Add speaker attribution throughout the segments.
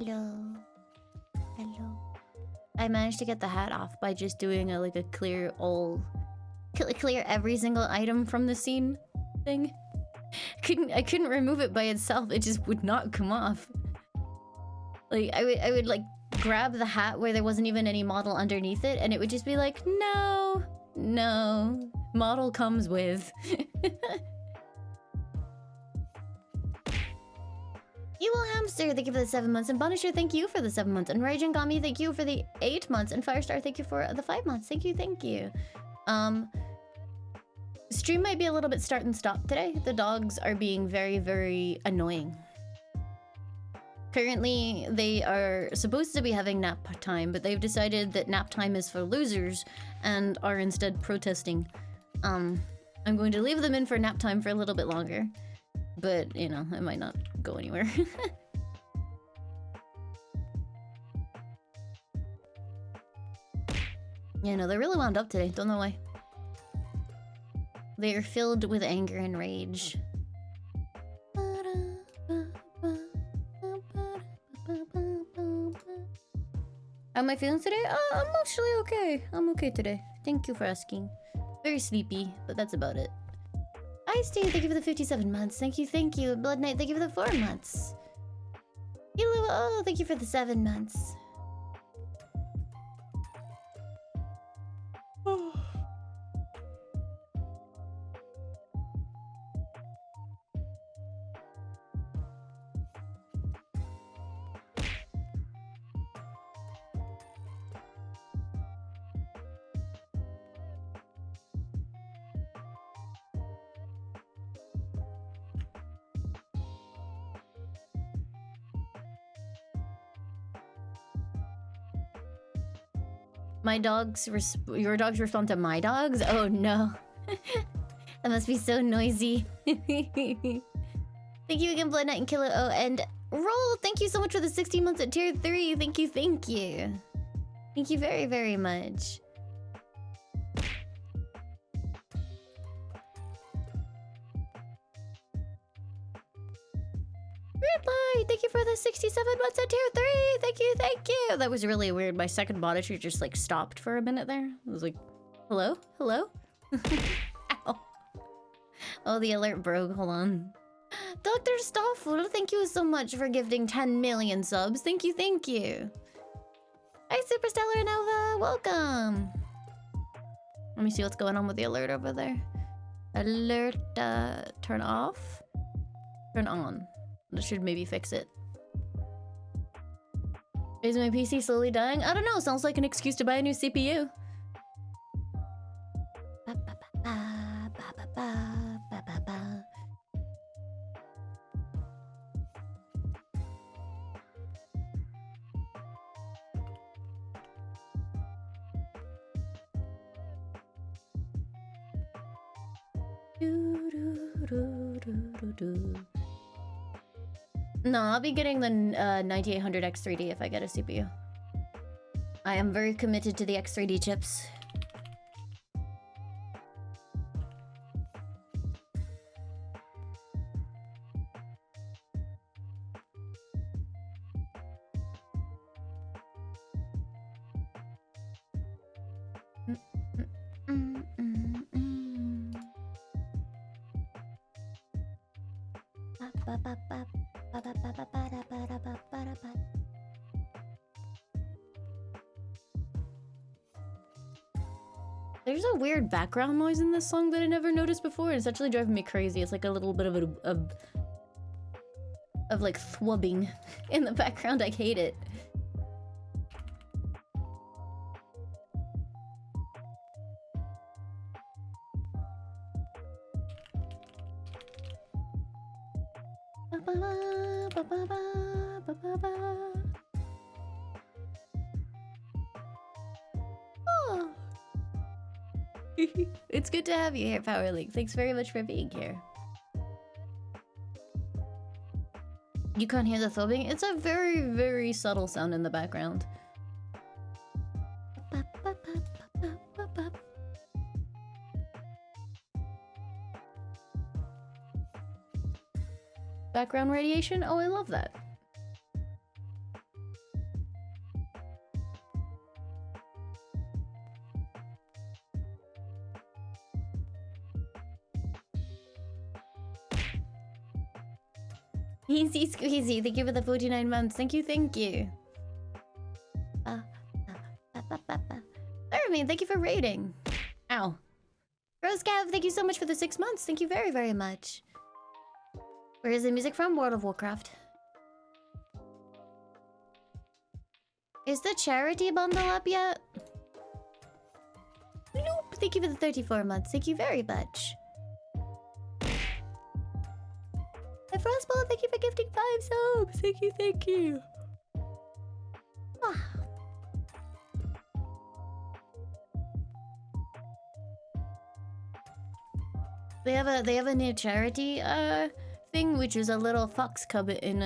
Speaker 1: Hello. Hello. I managed to get the hat off by just doing a clear every single item from the scene thing. I couldn't remove it by itself. It just would not come off. Like I would like grab the hat where there wasn't even any model underneath it, and it would just be like, no, model comes with. You will hamster, thank you for the 7 months, and Punisher, thank you for the 7 months, and Raging Gami, thank you for the 8 months, and Firestar, thank you for the 5 months. Thank you. Stream might be a little bit start and stop today. The dogs are being very, very annoying. Currently, they are supposed to be having nap time, but they've decided that nap time is for losers and are instead protesting. I'm going to leave them in for nap time for a little bit longer, but, you know, it might not go anywhere. Yeah, no, they're really wound up today. Don't know why. They are filled with anger and rage. How am I feeling today? I'm actually okay. I'm okay today. Thank you for asking. Very sleepy, but that's about it. Ice Tea, thank you for the 57 months. Thank you. Blood Knight, thank you for the 4 months. Hello, oh, thank you for the 7 months. Your dogs respond to my dogs? Oh no. That must be so noisy. Thank you again, Blood Knight and Killer O. And Roll, thank you so much for the 16 months at tier 3. Thank you. Thank you very, very much. Bye. Thank you for the 67 months at tier 3. Thank you. That was really weird. My second monitor just like stopped for a minute there. I was like, hello? Ow. Oh, the alert broke. Hold on. Dr. Stoffel, thank you so much for gifting 10 million subs. Thank you. Hi, Superstellar Nova. Welcome. Let me see what's going on with the alert over there. Alert, turn off. Turn on. That should maybe fix it. Is my PC slowly dying? I don't know. Sounds like an excuse to buy a new CPU. No, I'll be getting the 9800 X3D if I get a CPU. I am very committed to the X3D chips. There's a weird background noise in this song that I never noticed before, and it's actually driving me crazy. It's like a little bit of like thwubbing in the background. I hate it. Oh. It's good to have you here, Powerlink. Thanks very much for being here. You can't hear the throbbing? It's a very, very subtle sound in the background. Background radiation? Oh, I love that. Easy squeezy, thank you for the 49 months. Thank you, thank you. Jeremy, thank you for raiding. Ow. Rose Cav, thank you so much for the 6 months. Thank you very, very much. Where is the music from? World of Warcraft. Is the charity bundle up yet? Nope. Thank you for the 34 months. Thank you very much. And Frostball, thank you for gifting 5 subs. Thank you, thank you. Ah. They have a new charity thing, which is a little fox cub in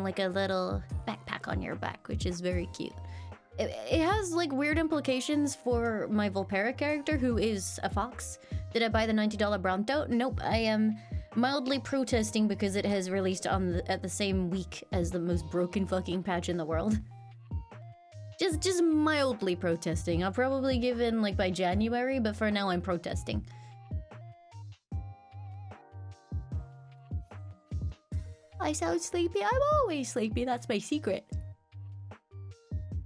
Speaker 1: like a little backpack on your back, which is very cute. It has like weird implications for my Volpera character, who is a fox. Did I buy the $90 Bronto? Nope. I am mildly protesting because it has released at the same week as the most broken fucking patch in the world. Just mildly protesting. I'll probably give in like by January, but for now I'm protesting. I sound sleepy. I'm always sleepy. That's my secret.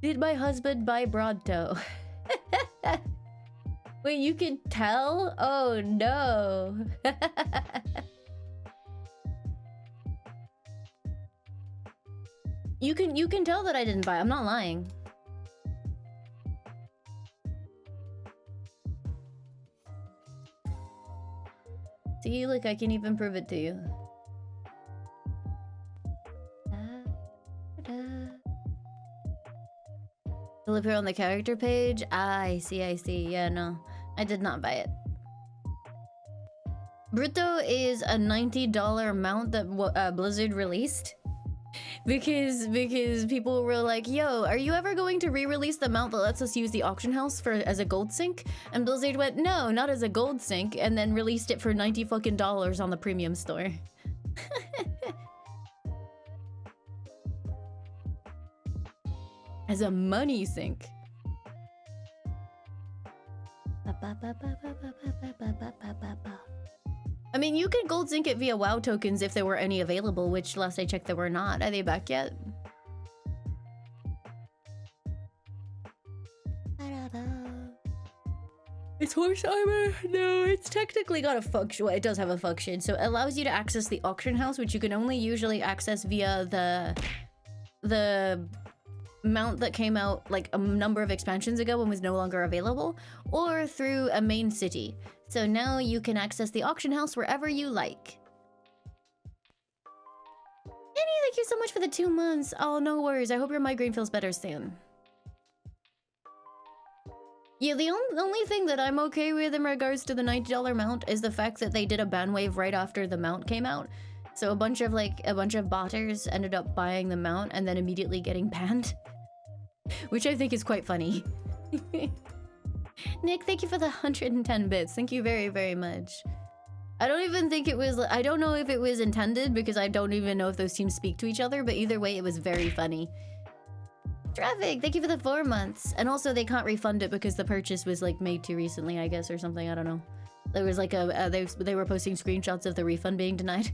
Speaker 1: Did my husband buy Bronto? Wait, you can tell? Oh no. You can tell that I didn't buy. I'm not lying. See, look, I can even prove it to you. Will appear on the character page? Ah, I see. Yeah, no. I did not buy it. Brutto is a $90 mount that Blizzard released. Because people were like, yo, are you ever going to re-release the mount that lets us use the auction house as a gold sink? And Blizzard went, no, not as a gold sink, and then released it for $90 fucking on the premium store. As a money sink. I mean, you could gold sink it via WoW tokens if there were any available, which last I checked there were not. Are they back yet? It's horse armor? No, it's technically got a function. Well, it does have a function. So it allows you to access the auction house, which you can only usually access via the mount that came out like a number of expansions ago and was no longer available, or through a main city. So now you can access the auction house wherever you like. Annie, thank you so much for the 2 months. Oh, no worries. I hope your migraine feels better soon. Yeah, the only thing that I'm okay with in regards to the $90 mount is the fact that they did a ban wave right after the mount came out. So a bunch of botters ended up buying the mount and then immediately getting banned. Which I think is quite funny. Nick, thank you for the 110 bits. Thank you very, very much. I don't even think it was... I don't know if it was intended because I don't even know if those teams speak to each other, but either way, it was very funny. Traffic, thank you for the 4 months. And also, they can't refund it because the purchase was like made too recently, I guess, or something. I don't know. There was like they were posting screenshots of the refund being denied.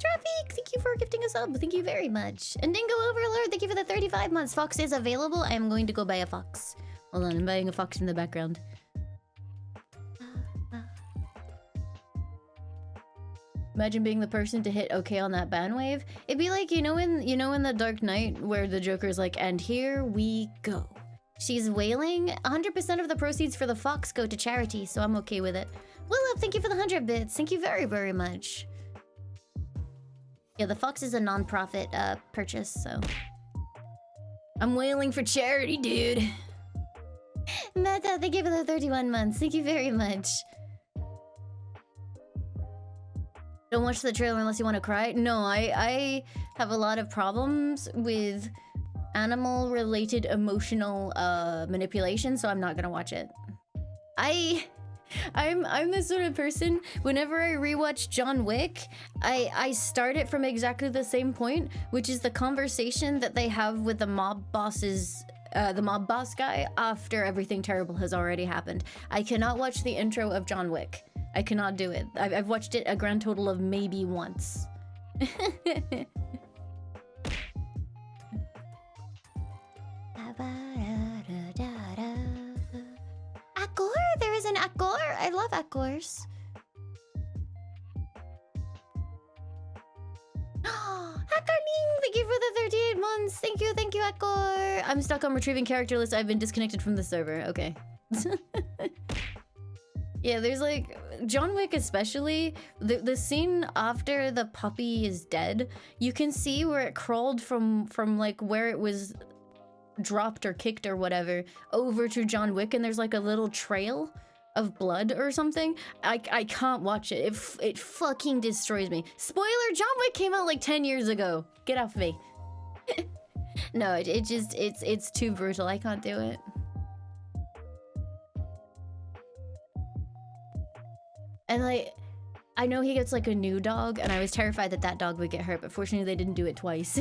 Speaker 1: Traffic, thank you for gifting a sub. Thank you very much. And Dingo Overlord, thank you for the 35 months. Fox is available. I am going to go buy a fox. Hold on, I'm buying a fox in the background. Imagine being the person to hit OK on that ban wave. It'd be like, you know in The Dark Knight where the Joker's like, and here we go. She's wailing. 100% of the proceeds for the fox go to charity, so I'm okay with it. Willip, thank you for the 100 bits. Thank you very, very much. Yeah, the fox is a non-profit purchase, so... I'm wailing for charity, dude. Meta, thank you for the 31 months. Thank you very much. Don't watch the trailer unless you want to cry. No, I have a lot of problems with animal-related emotional manipulation, so I'm not gonna watch it. I'm the sort of person, whenever I rewatch John Wick, I start it from exactly the same point, which is the conversation that they have with the mob bosses, the mob boss guy, after everything terrible has already happened. I cannot watch the intro of John Wick. I cannot do it. I've watched it a grand total of maybe once. Akor? There is an Akor? I love Akors. Hakarning, thank you for the 38 months. Thank you, Akor. I'm stuck on retrieving character list. I've been disconnected from the server. Okay. Yeah, there's like John Wick especially, the scene after the puppy is dead, you can see where it crawled from like where it was dropped or kicked or whatever over to John Wick, and there's like a little trail of blood or something. I can't watch it. It fucking destroys me. Spoiler, John Wick came out like 10 years ago. Get off me. No, it's too brutal. I can't do it. And like, I know he gets like a new dog, and I was terrified that that dog would get hurt, but fortunately they didn't do it twice.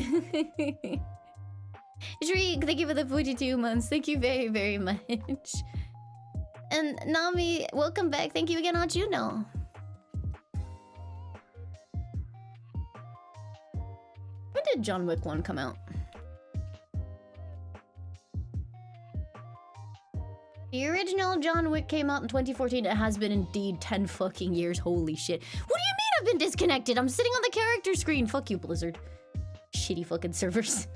Speaker 1: Shriek, thank you for the 42 months. Thank you very, very much. And Nami, welcome back. Thank you again, Arjuno. When did John Wick 1 come out? The original John Wick came out in 2014. It has been indeed 10 fucking years. Holy shit. What do you mean I've been disconnected? I'm sitting on the character screen. Fuck you, Blizzard. Shitty fucking servers.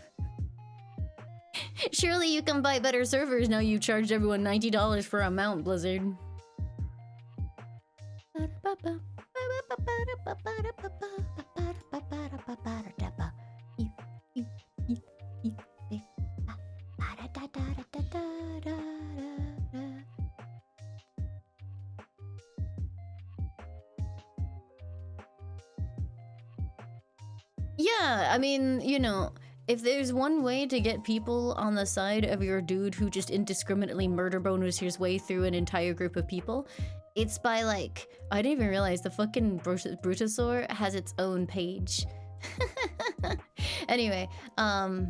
Speaker 1: Surely you can buy better servers now you charged everyone $90 for a mount, Blizzard. Yeah, I mean, you know, if there's one way to get people on the side of your dude who just indiscriminately murder boners his way through an entire group of people, it's by like, I didn't even realize the fucking Brutasaur has its own page. Anyway, yeah,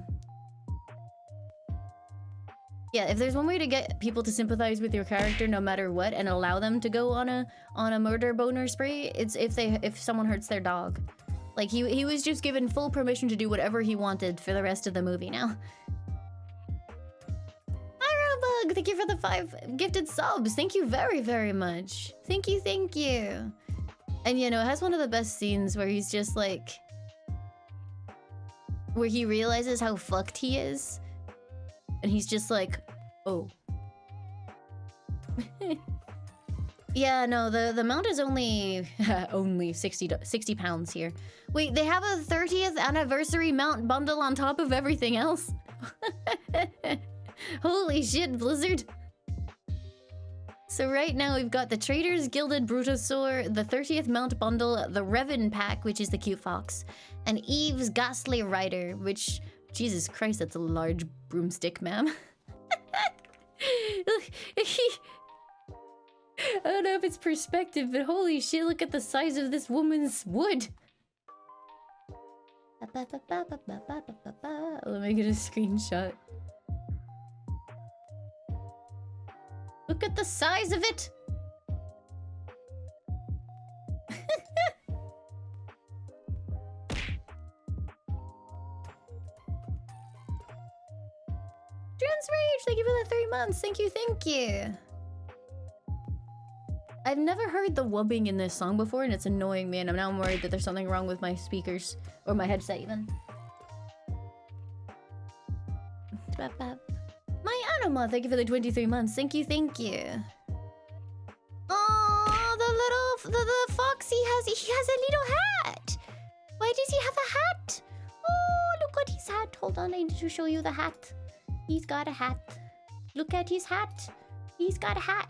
Speaker 1: if there's one way to get people to sympathize with your character no matter what and allow them to go on a murder boner spree, it's if someone hurts their dog. Like, he was just given full permission to do whatever he wanted for the rest of the movie now. Hi, Robug! Thank you for the 5 gifted subs. Thank you very, very much. Thank you, thank you. And, you know, it has one of the best scenes where he's just, like... where he realizes how fucked he is. And he's just like, oh. Yeah, no, the mount is only... only 60 pounds here. Wait, they have a 30th anniversary mount bundle on top of everything else? Holy shit, Blizzard. So right now we've got the Traders Gilded Brutasaur, the 30th mount bundle, the Revan pack, which is the cute fox, and Eve's Ghastly Rider, which... Jesus Christ, that's a large broomstick, ma'am. I don't know if it's perspective, but holy shit, look at the size of this woman's wood. Let me get a screenshot. Look at the size of it. Transrage, thank you for the 3 months. Thank you, thank you. I've never heard the wubbing in this song before, and it's annoying me, and now I'm worried that there's something wrong with my speakers. Or my headset, even. My Anima, thank you for the 23 months. Thank you, thank you. Oh, the fox, he has a little hat. Why does he have a hat? Oh, look at his hat. Hold on, I need to show you the hat. He's got a hat. Look at his hat. He's got a hat.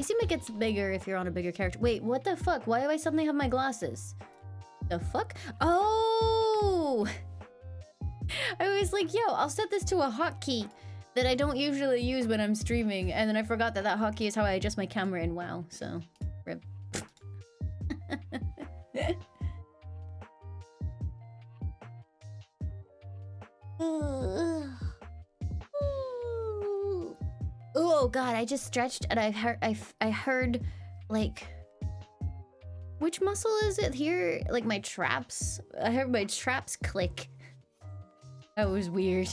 Speaker 1: I assume it gets bigger if you're on a bigger character. Wait, what the fuck? Why do I suddenly have my glasses? The fuck? Oh! I was like, yo, I'll set this to a hotkey that I don't usually use when I'm streaming, and then I forgot that that hotkey is how I adjust my camera in WoW, so... Rip. Oh god, I just stretched and I heard like, which muscle is it here? Like my traps. I heard my traps click. That was weird.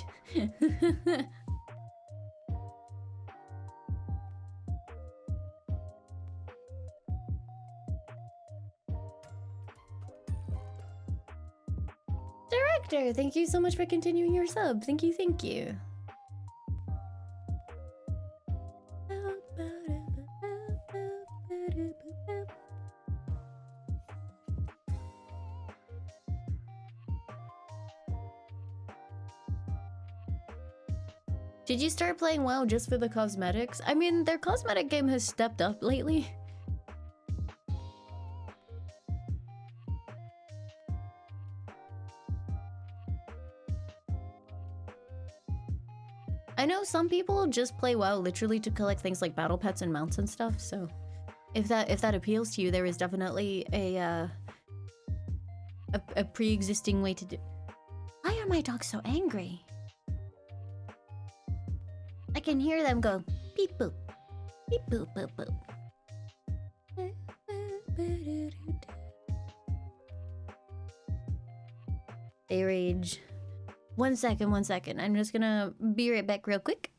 Speaker 1: Director, thank you so much for continuing your sub. Thank you, thank you. Did you start playing WoW just for the cosmetics? I mean, their cosmetic game has stepped up lately. I know some people just play WoW literally to collect things like battle pets and mounts and stuff, so if that appeals to you, there is definitely a pre-existing way to do. Why are my dogs so angry? I can hear them go beep boop, beep boop boop boop. They rage. 1 second, 1 second. I'm just gonna be right back real quick.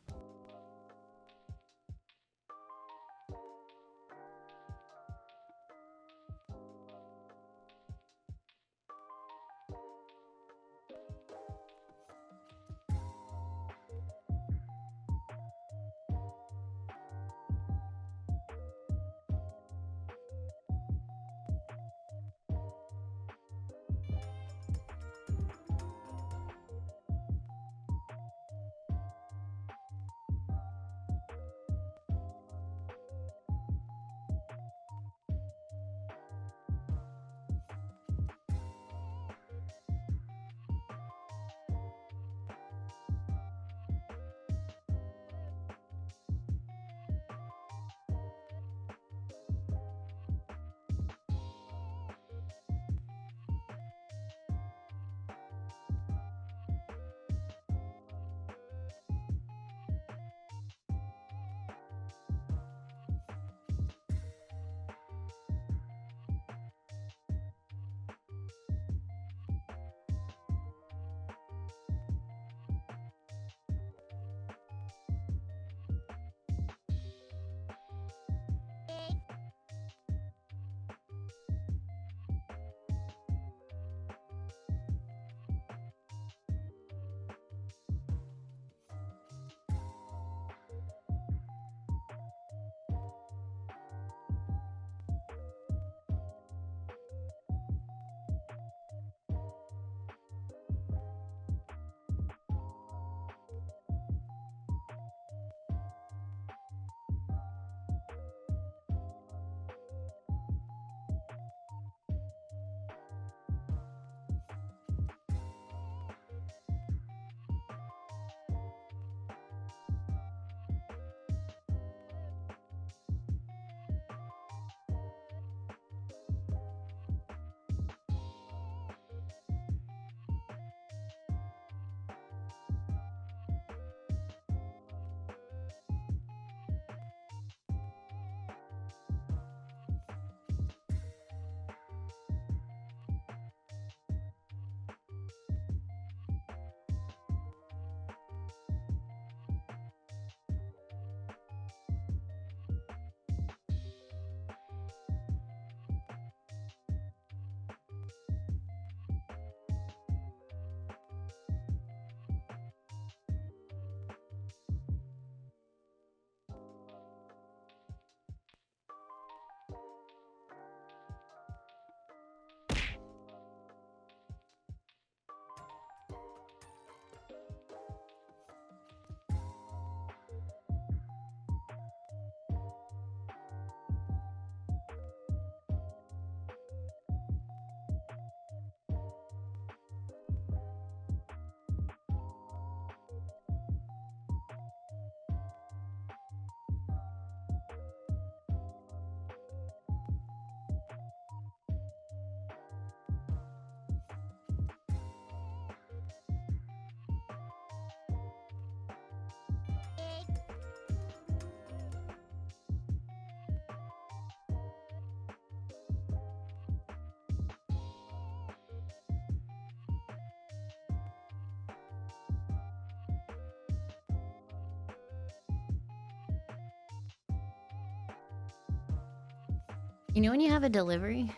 Speaker 1: You know when you have a delivery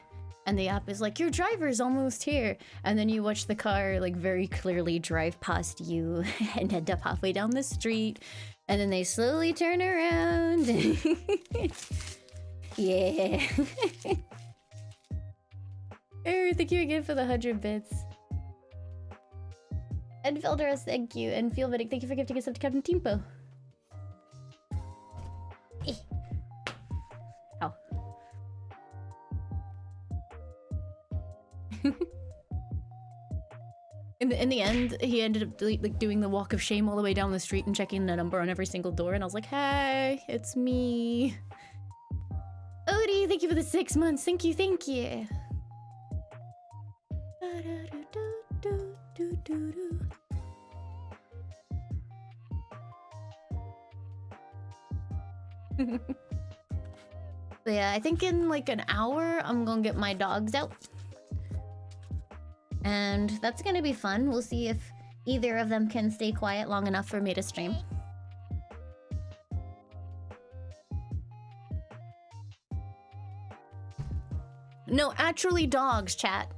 Speaker 1: and the app is like, your driver's almost here, and then you watch the car like very clearly drive past you and end up halfway down the street, and then they slowly turn around. Yeah. Oh, thank you again for the 100 bits. And Felderos, thank you. And Feelvedic, thank you for gifting us up to Captain Timpo. Eh. Ow. In the end, he ended up like doing the walk of shame all the way down the street and checking the number on every single door, and I was like, hey, it's me. Odie, thank you for the 6 months. Thank you, thank you. So yeah, I think in like an hour, I'm gonna get my dogs out. And that's gonna be fun. We'll see if either of them can stay quiet long enough for me to stream. No, actually dogs, chat.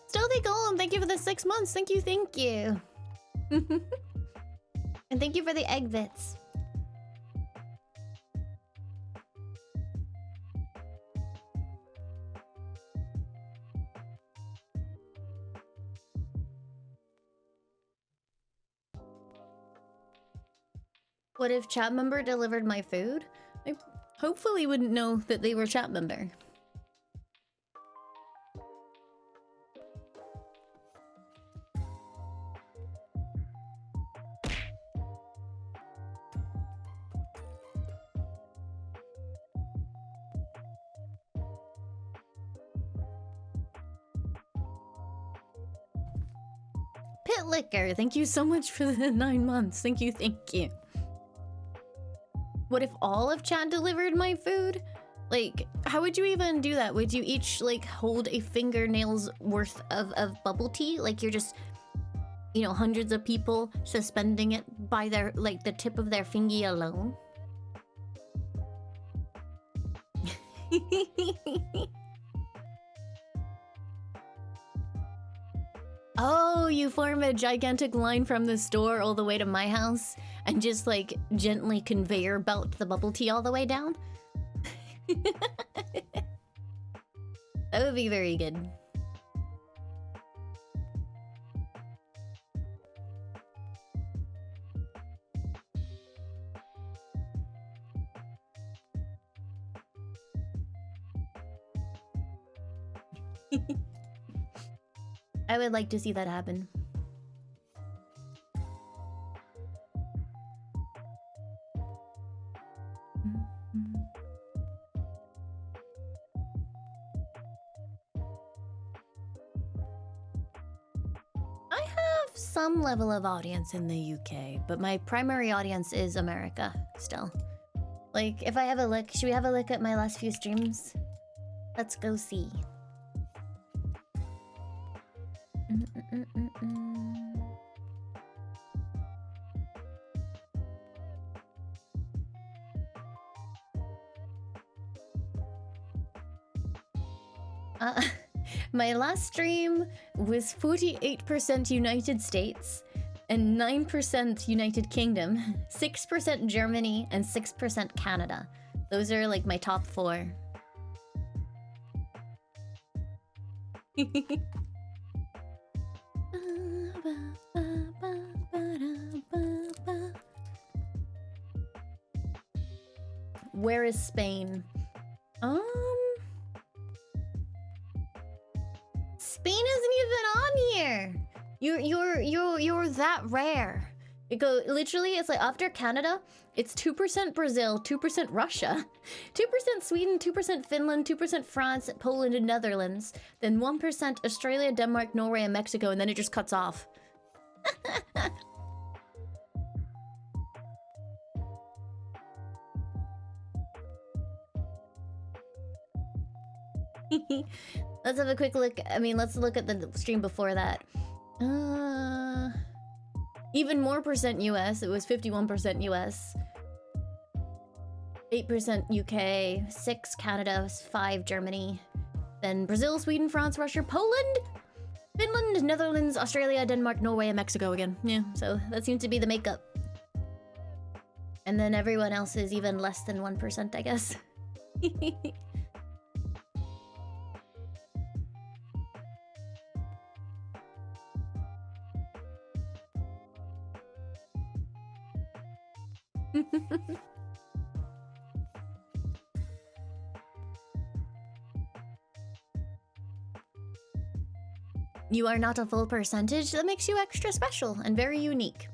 Speaker 1: Stealthy Golem, thank you for the 6 months. Thank you, thank you. And thank you for the egg bits. What if chat member delivered my food? I hopefully wouldn't know that they were chat member. Pit Liquor, thank you so much for the 9 months. Thank you, thank you. What if all of chat delivered my food? Like, how would you even do that? Would you each, like, hold a fingernail's worth of bubble tea? Like, you're just, you know, hundreds of people suspending it by their, like, the tip of their fingy alone? Oh, you form a gigantic line from the store all the way to my house and just like gently conveyor belt the bubble tea all the way down? That would be very good. I would like to see that happen. I have some level of audience in the UK, but my primary audience is America still. Like, if I have a look, should we have a look at my last few streams? Let's go see. My last stream was 48% United States and 9% United Kingdom, 6% Germany, and 6% Canada. Those are like my top 4. Where is Spain? Spain isn't even on here. You're that rare. It go literally. It's like after Canada, it's 2% Brazil, 2% Russia, 2% Sweden, 2% Finland, 2% France, Poland, and Netherlands. Then 1% Australia, Denmark, Norway, and Mexico, and then it just cuts off. Let's have a quick look. I mean, let's look at the stream before that. Even more percent US. It was 51% US. 8% UK. 6 Canada. 5 Germany. Then Brazil, Sweden, France, Russia, Poland, Finland, Netherlands, Australia, Denmark, Norway, and Mexico again. Yeah, so that seems to be the makeup. And then everyone else is even less than 1%, I guess. You are not a full percentage. That makes you extra special and very unique.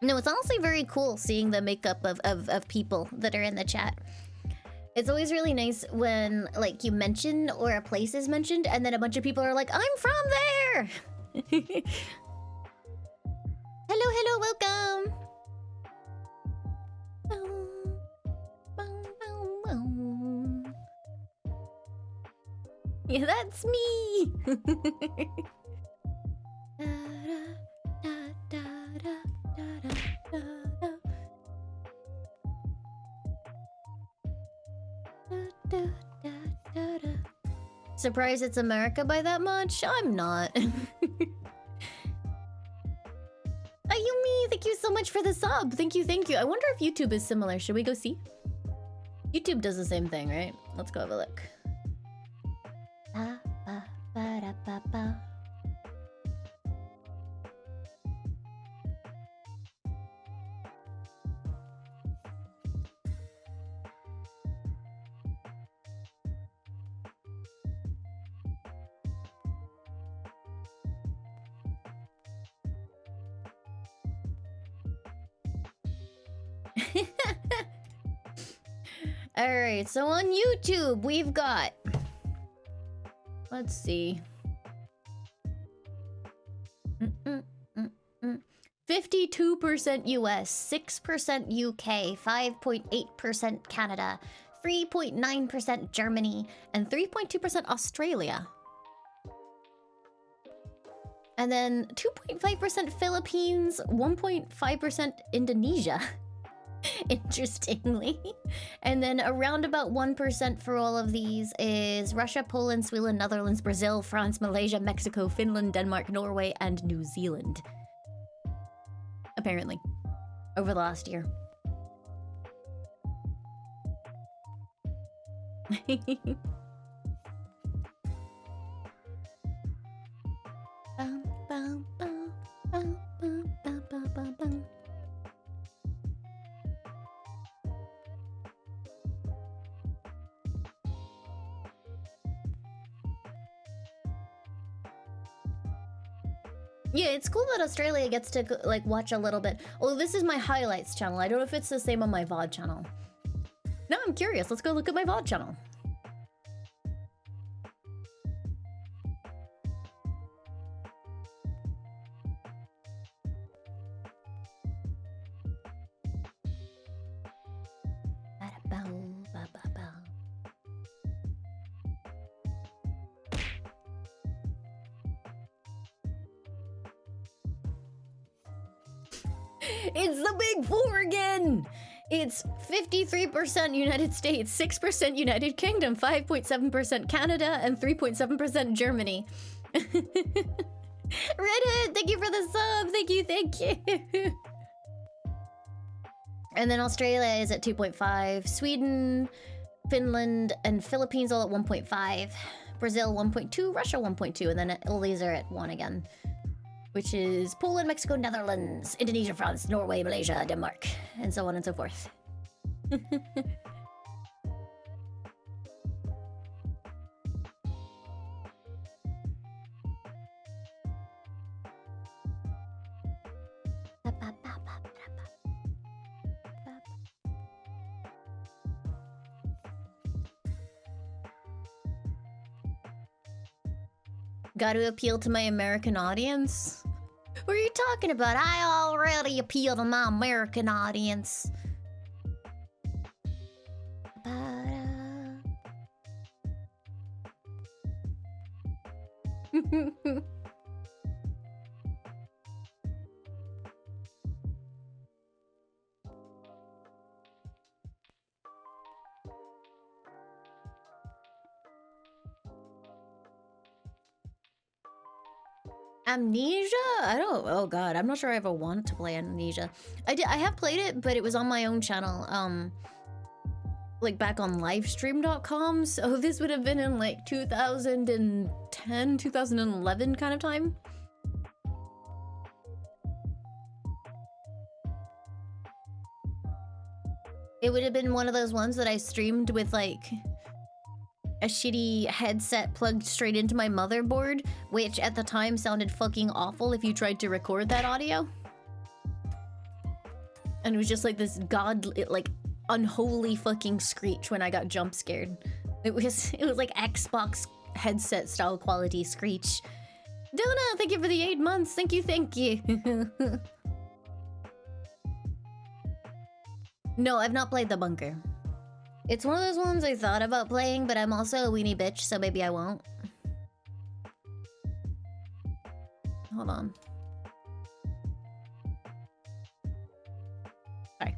Speaker 1: No, it's honestly very cool seeing the makeup of people that are in the chat. It's always really nice when, like, you mention or a place is mentioned and then a bunch of people are like, I'm from there! Hello, hello, welcome! Yeah, that's me! Surprised it's America by that much? I'm not. Ayumi, thank you so much for the sub. Thank you, thank you. I wonder if YouTube is similar. Should we go see? YouTube does the same thing, right? Let's go have a look. Alright, so on YouTube, we've got... Let's see. 52% US, 6% UK, 5.8% Canada, 3.9% Germany, and 3.2% Australia. And then 2.5% Philippines, 1.5% Indonesia. Interestingly. And then around about 1% for all of these is Russia, Poland, Sweden, Netherlands, Brazil, France, Malaysia, Mexico, Finland, Denmark, Norway, and New Zealand. Apparently. Over the last year. Yeah, it's cool that Australia gets to, like, watch a little bit. Oh, this is my highlights channel. I don't know if it's the same on my VOD channel. Now I'm curious. Let's go look at my VOD channel. It's the big four again! It's 53% United States, 6% United Kingdom, 5.7% Canada, and 3.7% Germany. Redhead, thank you for the sub! Thank you, thank you! And then Australia is at 2.5, Sweden, Finland, and Philippines all at 1.5, Brazil 1.2, Russia 1.2, and then all these are at 1 again. Which is Poland, Mexico, Netherlands, Indonesia, France, Norway, Malaysia, Denmark, and so on and so forth. Gotta appeal to my American audience? What are you talking about? I already appeal to my American audience. Amnesia? I don't. Oh god, I'm not sure I ever want to play Amnesia. I have played it, but it was on my own channel. Like back on livestream.com. So this would have been in like 2010, 2011 kind of time. It would have been one of those ones that I streamed with like a shitty headset plugged straight into my motherboard, which at the time sounded fucking awful if you tried to record that audio. And it was just like this like unholy fucking screech when I got jump scared. It was like Xbox headset style quality screech. Dona, thank you for the 8 months. Thank you, thank you. No, I've not played The Bunker. It's one of those ones I thought about playing, but I'm also a weenie bitch, so maybe I won't. Hold on. Sorry.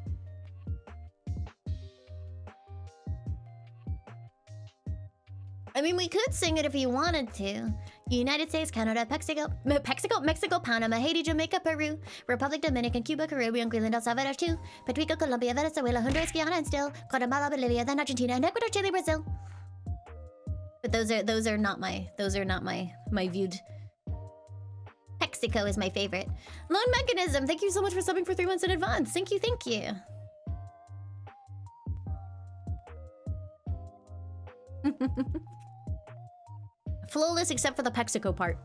Speaker 1: I mean, we could sing it if you wanted to. United States, Canada, Mexico, Panama, Haiti, Jamaica, Peru, Republic Dominican, Cuba, Caribbean, Greenland, El Salvador, too, Puerto Rico, Colombia, Venezuela, Honduras, Guyana, and still Guatemala, Bolivia, then Argentina, and Ecuador, Chile, Brazil. But those are not my viewed. Mexico is my favorite. Lone Mechanism, thank you so much for subbing for 3 months in advance. Thank you, thank you. Flawless except for the Mexico part.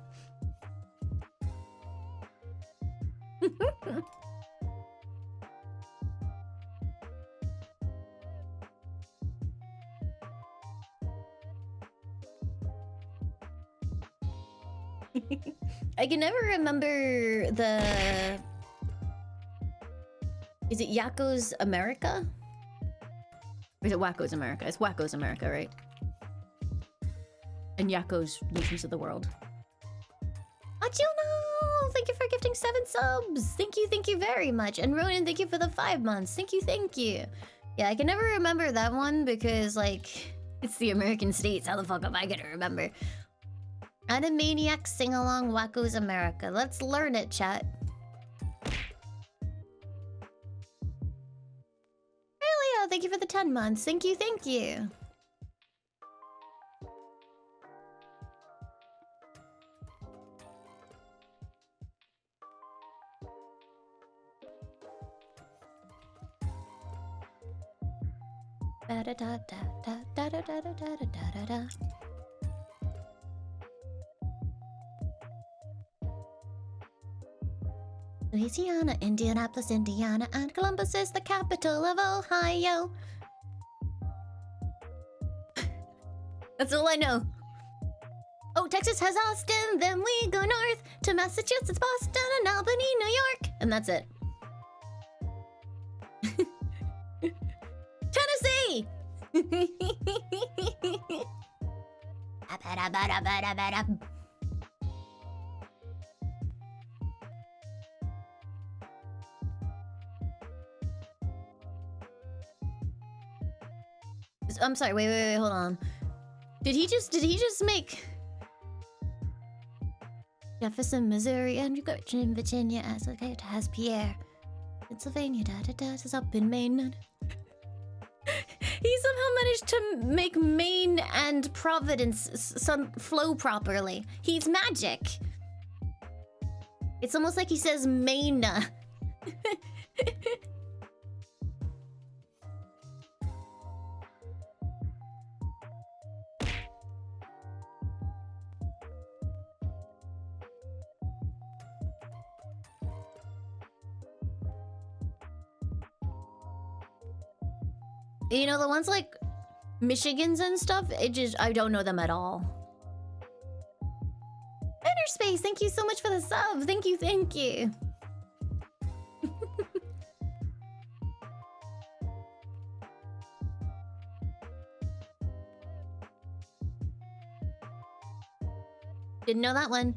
Speaker 1: I can never remember the... Is it Yakko's America? Or is it Wacko's America? It's Wacko's America, right? And Yakko's Nations of the World. Achilno! Thank you for gifting 7 subs! Thank you very much. And Ronan, thank you for the 5 months. Thank you, thank you. Yeah, I can never remember that one because, like, it's the American States. How the fuck am I gonna remember? Animaniacs Sing Along Wacko's America. Let's learn it, chat. Leo, thank you for the 10 months. Thank you, thank you. Da da da da da da da da da da da. Louisiana, Indianapolis, Indiana, and Columbus is the capital of Ohio. That's all I know. Oh, Texas has Austin, then we go north to Massachusetts, Boston, and Albany, New York. And that's it. Tennessee! I'm sorry, wait, hold on. Did he just make Jefferson, Missouri, and Richmond, Virginia as okay has Pierre. Pennsylvania, is up in Maine. He somehow managed to make Maine and Providence flow properly. He's magic. It's almost like he says Maine. You know, the ones like Michigans and stuff, I don't know them at all. Inner Space, thank you so much for the sub. Thank you, thank you. Didn't know that one.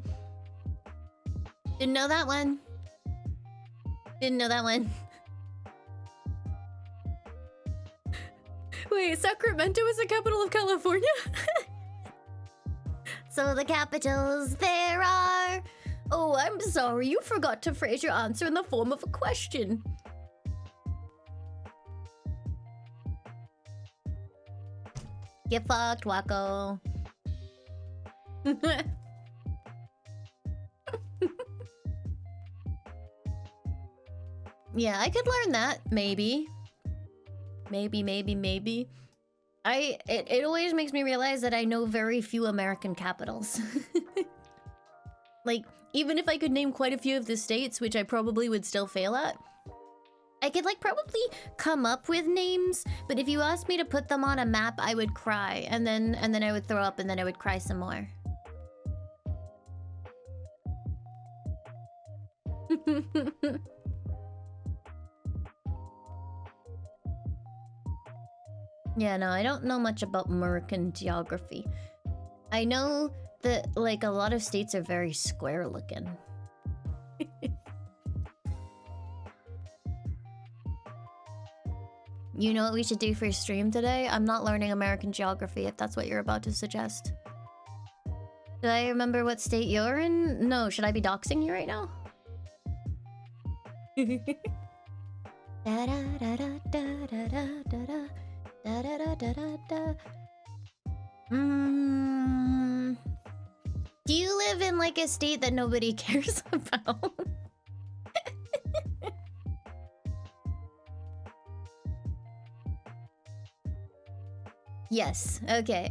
Speaker 1: Didn't know that one. Didn't know that one. Wait, Sacramento is the capital of California? So the capitals there are... Oh, I'm sorry. You forgot to phrase your answer in the form of a question. Get fucked, Wacko. Yeah, I could learn that, maybe. Maybe. It always makes me realize that I know very few American capitals. Like, even if I could name quite a few of the states, which I probably would still fail at, I could, like, probably come up with names, but if you asked me to put them on a map, I would cry, and then I would throw up, and then I would cry some more. Yeah, no, I don't know much about American geography. I know that, like, a lot of states are very square looking. You know what we should do for stream today? I'm not learning American geography, if that's what you're about to suggest. Do I remember what state you're in? No, should I be doxing you right now? Do you live in, like, a state that nobody cares about? Yes, okay.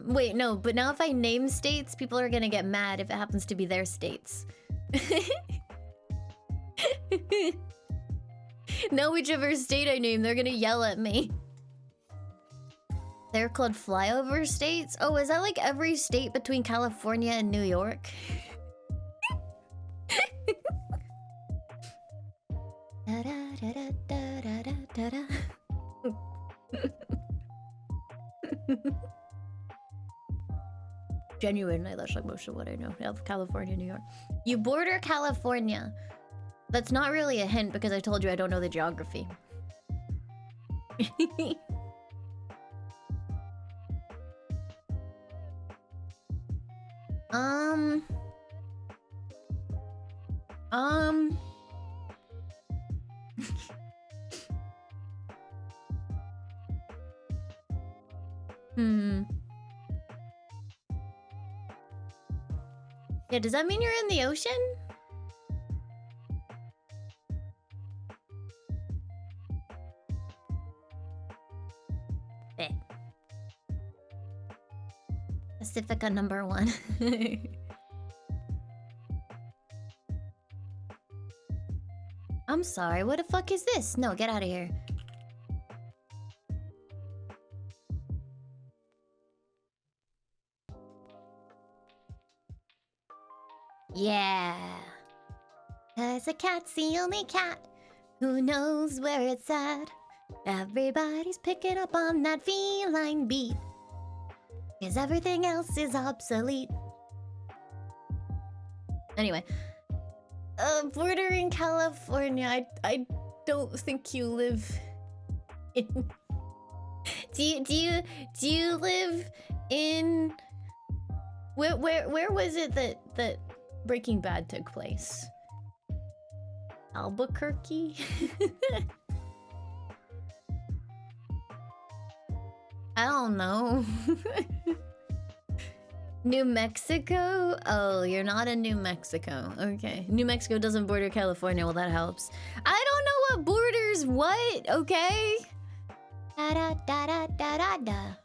Speaker 1: Wait, no, but now if I name states, people are gonna get mad if it happens to be their states. Now whichever state I name, they're gonna yell at me. They're called flyover states? Oh, is that like every state between California and New York? Genuinely, that's like most of what I know of California, New York. You border California. That's not really a hint because I told you I don't know the geography. Yeah, does that mean you're in the ocean? Eh. Pacifica number 1. I'm sorry, what the fuck is this? No, get out of here. Yeah. 'Cause a cat's the only cat who knows where it's at. Everybody's picking up on that feline beat. 'Cause everything else is obsolete. Anyway. Bordering California, I don't think you live in... Do you live in... Where was it that Breaking Bad took place? Albuquerque? I don't know. New Mexico? Oh, you're not in New Mexico. Okay. New Mexico doesn't border California. Well, that helps. I don't know what borders what, okay? Da da da da da da da.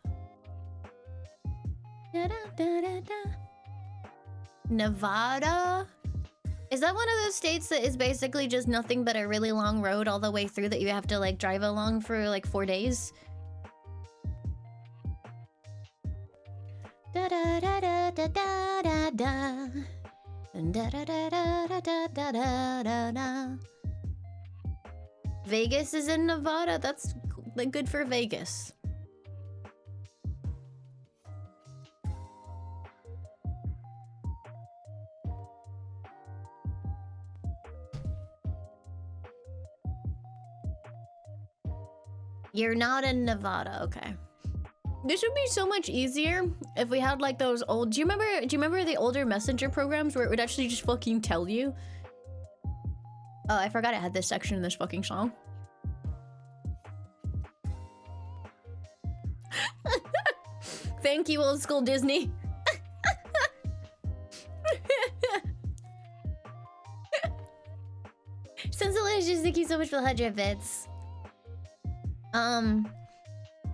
Speaker 1: Da da da da da. Nevada? Is that one of those states that is basically just nothing but a really long road all the way through that you have to, like, drive along for, like, 4 days? Da da da da da da da da. Da da da da da da da da da. Vegas is in Nevada. That's like good for Vegas. You're not in Nevada, okay. This would be so much easier if we had like those old... Do you remember the older messenger programs where it would actually just fucking tell you? Oh, I forgot it had this section in this fucking song. Thank you, old school Disney. Sensalicious, thank you so much for the 100 bits.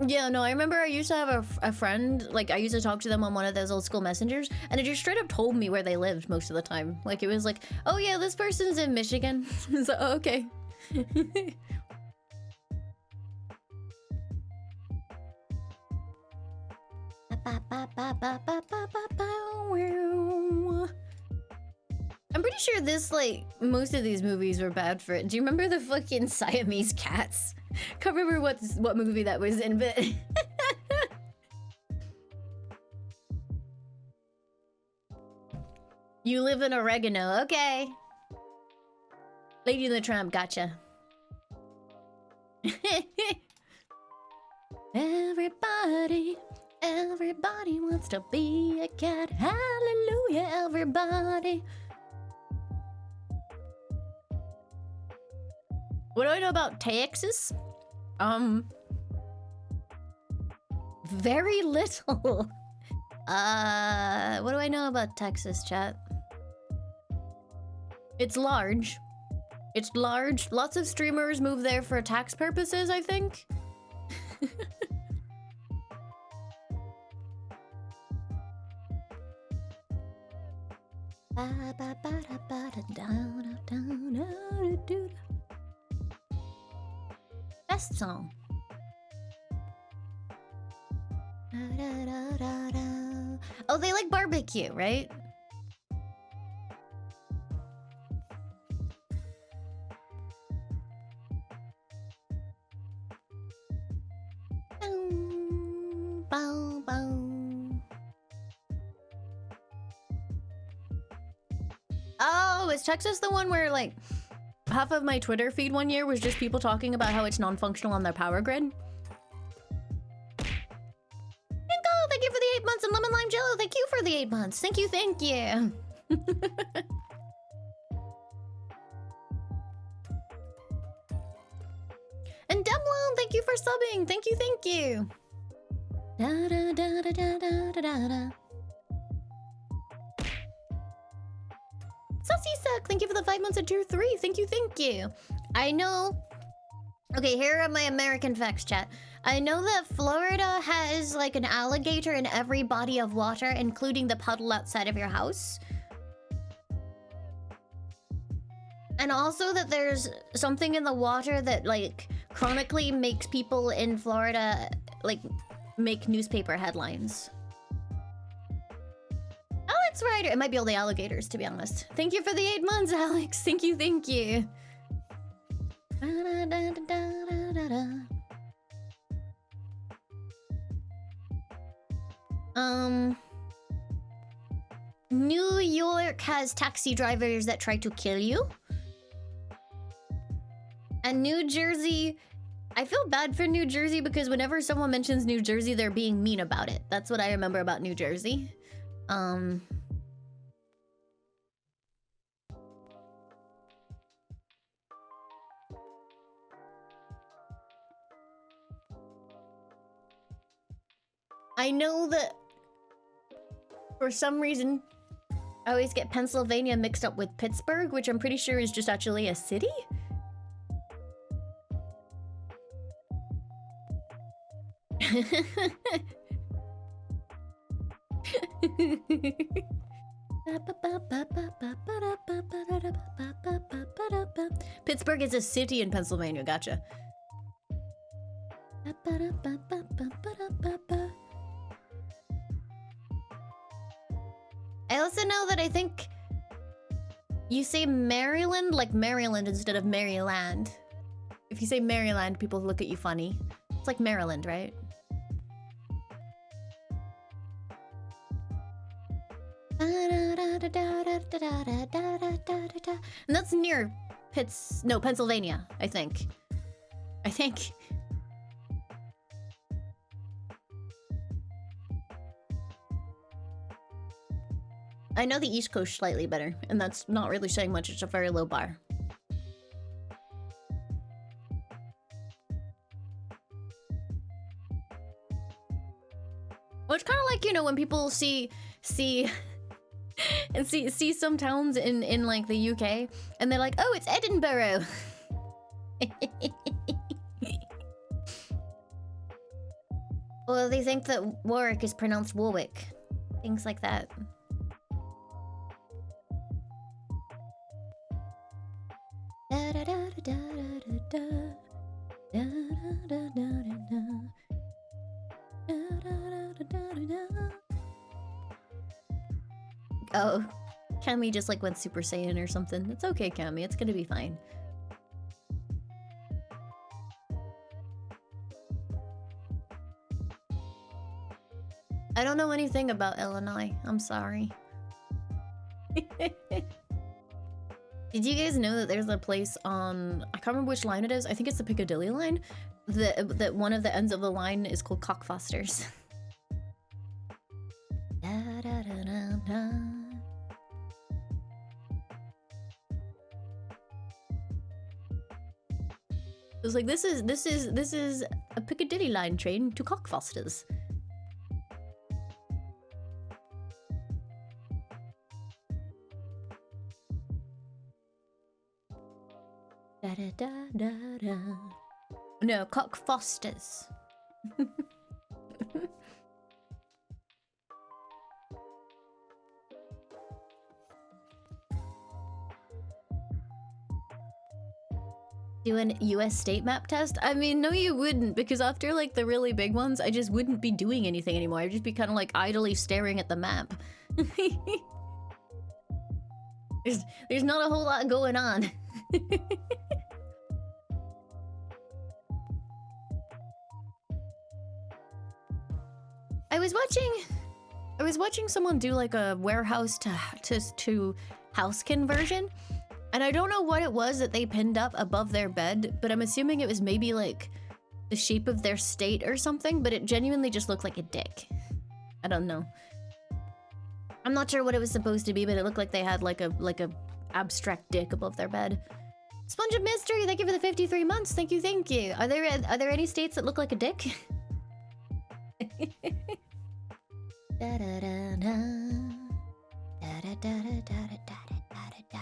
Speaker 1: Yeah, no, I remember I used to have a friend, like I used to talk to them on one of those old school messengers, and it just straight up told me where they lived most of the time. Like it was like, oh yeah, this person's in Michigan. So, oh, okay. I'm pretty sure this, like, most of these movies were bad for it. Do you remember the fucking Siamese cats? Can't remember what movie that was in, but... You live in oregano, okay. Lady and the Tramp, gotcha. Everybody wants to be a cat. Hallelujah, everybody. What do I know about Texas? Very little. What do I know about Texas, chat? It's large. It's large. Lots of streamers move there for tax purposes, I think. Best song. Oh, they like barbecue, right? Bow, bow. Oh, is Texas the one where like half of my Twitter feed one year was just people talking about how it's non-functional on their power grid? Thank you for the 8 months and lemon lime jello. Thank you for the 8 months. Thank you, thank you. And Demlon, thank you for subbing. Thank you, thank you. Da da da da da da da da. Sussy Suck, thank you for the 5 months of tier 3. Thank you, thank you. I know. Okay, here are my American facts, chat. I know that Florida has like an alligator in every body of water, including the puddle outside of your house. And also that there's something in the water that like chronically makes people in Florida like make newspaper headlines. Alex Ryder. It might be all the alligators, to be honest. Thank you for the 8 months, Alex. Thank you, thank you. New York has taxi drivers that try to kill you. And New Jersey, I feel bad for New Jersey because whenever someone mentions New Jersey, they're being mean about it. That's what I remember about New Jersey. I know that for some reason, I always get Pennsylvania mixed up with Pittsburgh, which I'm pretty sure is just actually a city. Pittsburgh is a city in Pennsylvania, gotcha. I also know that I think you say Maryland like Maryland instead of Maryland. If you say Maryland, people look at you funny. It's like Maryland, right? And that's near Pennsylvania, I think. I know the East Coast slightly better, and that's not really saying much. It's a very low bar. Well, it's kind of like, you know, when people see and see some towns in like the UK, and they're like, oh, it's Edinburgh. Or they think that Warwick is pronounced Warwick. Things like that. Oh, Cammy just like went Super Saiyan or something. It's okay, Cammy. It's gonna be fine. I don't know anything about Illinois. I'm sorry. Did you guys know that there's a place on... I can't remember which line it is. I think it's the Piccadilly line. That one of the ends of the line is called Cockfosters. It was like, this is a Piccadilly line train to Cockfosters. Da da da da da. No, Cockfosters. Do an US state map test? I mean, no you wouldn't, because after like the really big ones, I just wouldn't be doing anything anymore. I'd just be kind of like idly staring at the map. There's not a whole lot going on. I was watching someone do like a warehouse to house conversion, and I don't know what it was that they pinned up above their bed, but I'm assuming it was maybe like the shape of their state or something, but it genuinely just looked like a dick. I don't know. I'm not sure what it was supposed to be, but it looked like they had like a abstract dick above their bed. Sponge of Mystery, thank you for the 53 months. Thank you, thank you. Are there any states that look like a dick? Da da da da. Da da da da da da da da da.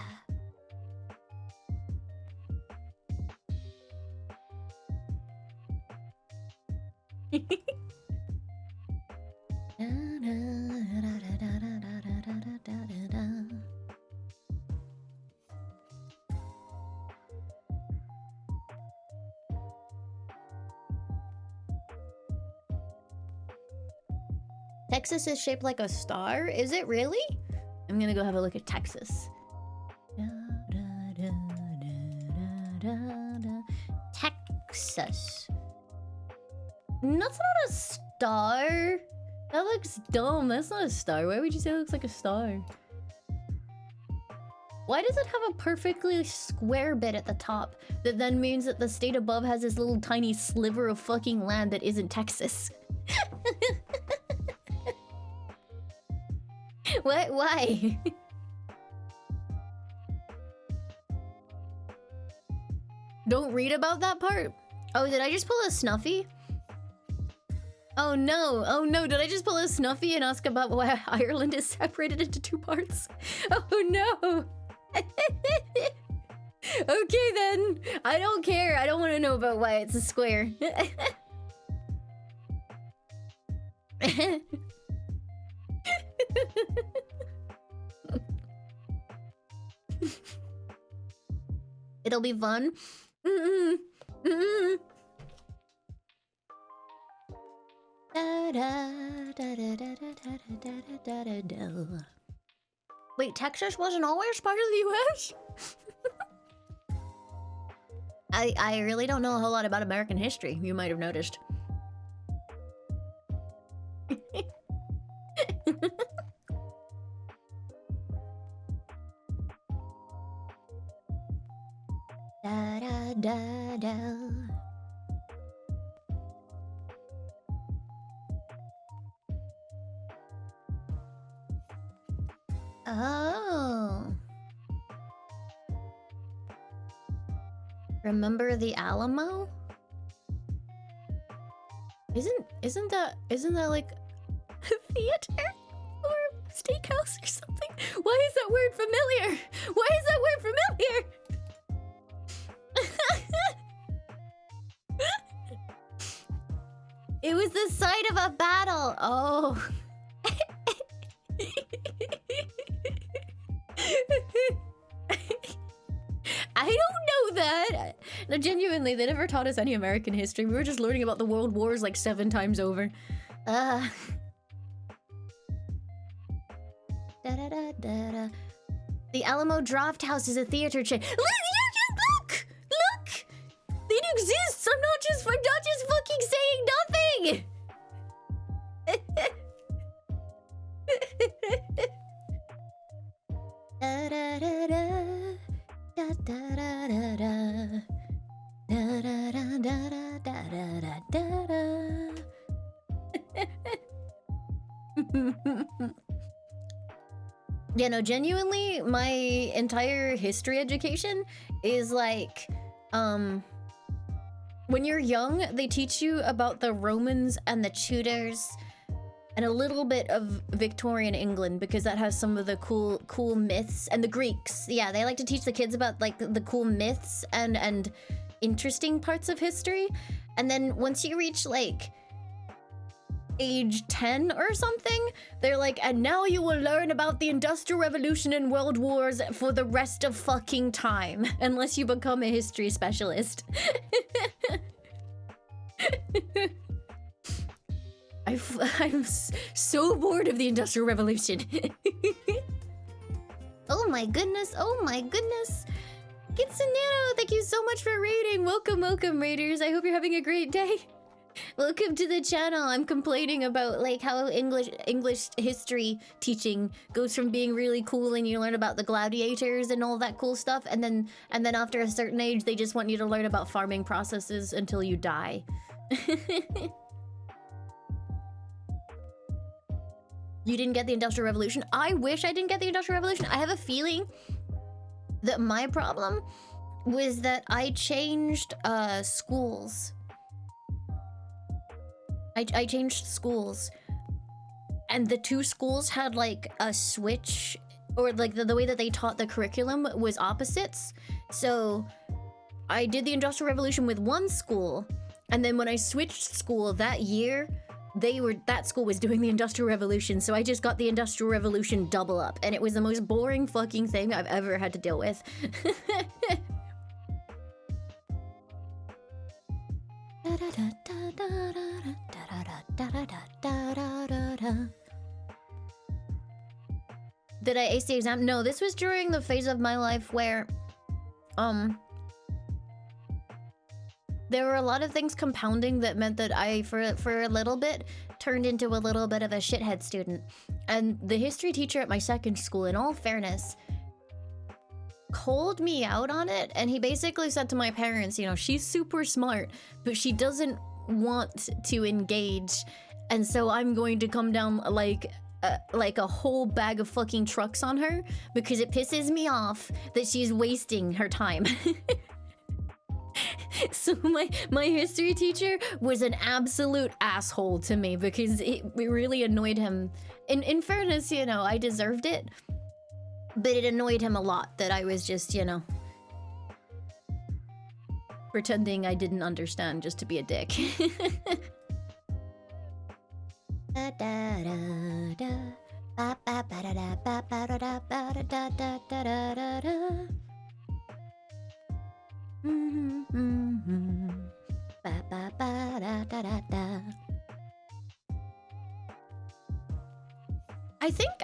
Speaker 1: Texas is shaped like a star? Is it really? I'm gonna go have a look at Texas. Texas. That's not a star. That looks dumb. That's not a star. Why would you say it looks like a star? Why does it have a perfectly square bit at the top that then means that the state above has this little tiny sliver of fucking land that isn't Texas? What? Why? Don't read about that part? Oh, did I just pull a Snuffy? Oh no, did I just pull a Snuffy and ask about why Ireland is separated into two parts? Oh no! Okay then, I don't care, I don't want to know about why it's a square. It'll be fun. Wait, Texas wasn't always part of the US? I really don't know a whole lot about American history, you might have noticed. Da da da da. Oh. Remember the Alamo? Isn't that like a theater or steakhouse or something? Why is that word familiar? Why is that word familiar? It was the site of a battle. Oh. I don't know that. No, genuinely, they never taught us any American history. We were just learning about the world wars like 7 times over. Da -da -da -da -da. The Alamo Draft House is a theater chain. Look! Look! It exists! I'm not just fucking saying nothing! Da da da da da da da da da da da da da da da. Yeah, no, genuinely, my entire history education is like, when you're young, they teach you about the Romans and the Tudors and a little bit of Victorian England because that has some of the cool myths, and the Greeks. Yeah, they like to teach the kids about like the cool myths and interesting parts of history. And then once you reach like age 10 or something, they're like, and now you will learn about the Industrial Revolution and World Wars for the rest of fucking time, unless you become a history specialist. I'm so bored of the Industrial Revolution. Oh my goodness, oh my goodness. Kitsunero, thank you so much for raiding. Welcome, raiders. I hope you're having a great day. Welcome to the channel. I'm complaining about like how English history teaching goes from being really cool and you learn about the gladiators and all that cool stuff, and then after a certain age they just want you to learn about farming processes until you die. You didn't get the Industrial Revolution? I wish I didn't get the Industrial Revolution. I have a feeling that my problem was that I changed schools. I changed schools, and the 2 schools had like a switch, or like the way that they taught the curriculum was opposites. So I did the Industrial Revolution with one school, and then when I switched school that year, that school was doing the Industrial Revolution, so I just got the Industrial Revolution double up, and it was the most boring fucking thing I've ever had to deal with. Did I ace the exam? No, this was during the phase of my life where there were a lot of things compounding that meant that I, for a little bit, turned into a little bit of a shithead student. And the history teacher at my second school, in all fairness, called me out on it, and he basically said to my parents, you know, she's super smart, but she doesn't want to engage, and so I'm going to come down like a whole bag of fucking trucks on her because it pisses me off that she's wasting her time. So my history teacher was an absolute asshole to me because it really annoyed him. In fairness, you know, I deserved it, but it annoyed him a lot that I was just, you know, pretending I didn't understand just to be a dick.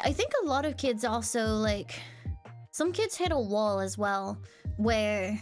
Speaker 1: I think a lot of kids also, like, some kids hit a wall as well, where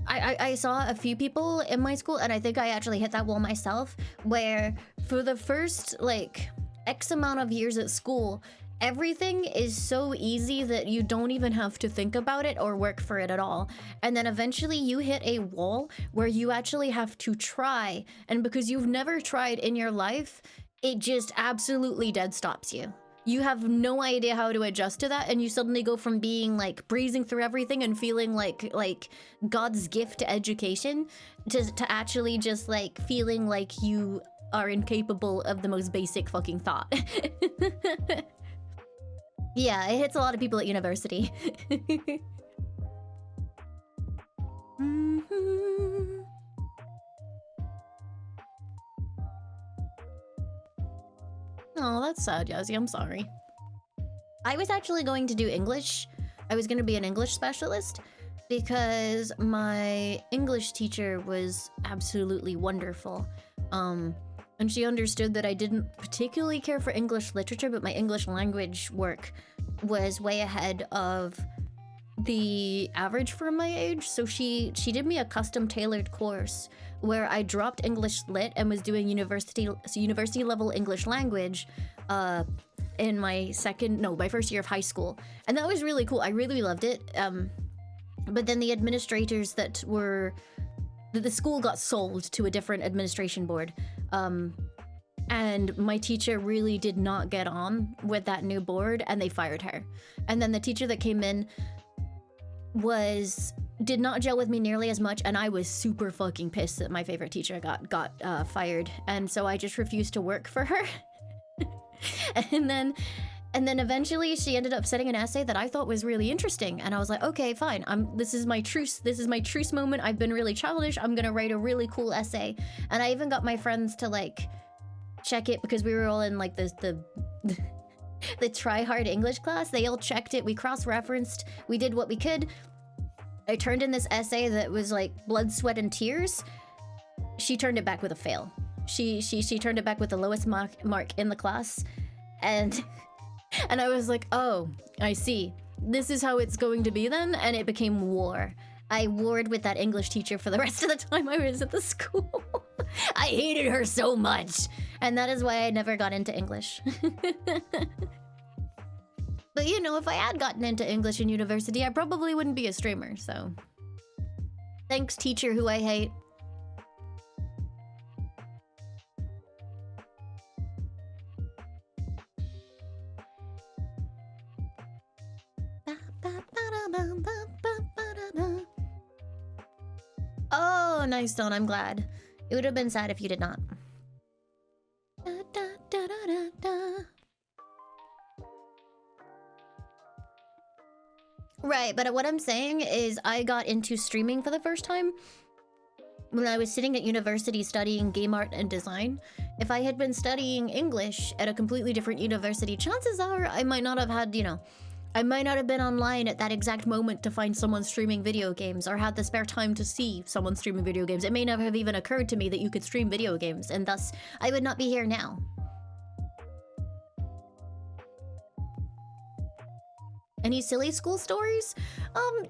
Speaker 1: I saw a few people in my school, and I think I actually hit that wall myself, where for the first, like, X amount of years at school, everything is so easy that you don't even have to think about it or work for it at all. And then eventually you hit a wall where you actually have to try. And because you've never tried in your life, it just absolutely dead stops you. you have no idea how to adjust to that, and you suddenly go from being like breezing through everything and feeling like God's gift to education to actually just like feeling like you are incapable of the most basic fucking thought. Yeah, it hits a lot of people at university. Oh, that's sad, Yazzie. I'm sorry. I was actually going to do English. I was going to be an English specialist because my English teacher was absolutely wonderful. And she understood that I didn't particularly care for English literature, but my English language work was way ahead of the average for my age. So she did me a custom tailored course where I dropped English lit and was doing university level English language in my first year of high school. And that was really cool. I really loved it. But then the administrators the school got sold to a different administration board. And my teacher really did not get on with that new board, and they fired her. And then the teacher that came in did not gel with me nearly as much, and I was super fucking pissed that my favorite teacher got fired. And so I just refused to work for her. And then eventually she ended up setting an essay that I thought was really interesting, and I was like, okay, fine. This is my truce moment. I've been really childish. I'm gonna write a really cool essay. And I even got my friends to like check it because we were all in like the try hard English class. They all checked it. We cross-referenced. We did what we could. I turned in this essay that was like blood, sweat, and tears. She turned it back with a fail. She turned it back with the lowest mark in the class, and I was like, oh, I see. This is how it's going to be then, and it became war. I warred with that English teacher for the rest of the time I was at the school. I hated her so much, and that is why I never got into English. But you know, if I had gotten into English in university, I probably wouldn't be a streamer, so... Thanks, teacher who I hate. Oh, nice, Dawn, I'm glad. It would have been sad if you did not. Right, but what I'm saying is I got into streaming for the first time when I was sitting at university studying game art and design. If I had been studying English at a completely different university, chances are I might not have had, I might not have been online at that exact moment to find someone streaming video games or had the spare time to see someone streaming video games. It may never have even occurred to me that you could stream video games, and thus I would not be here now. Any silly school stories?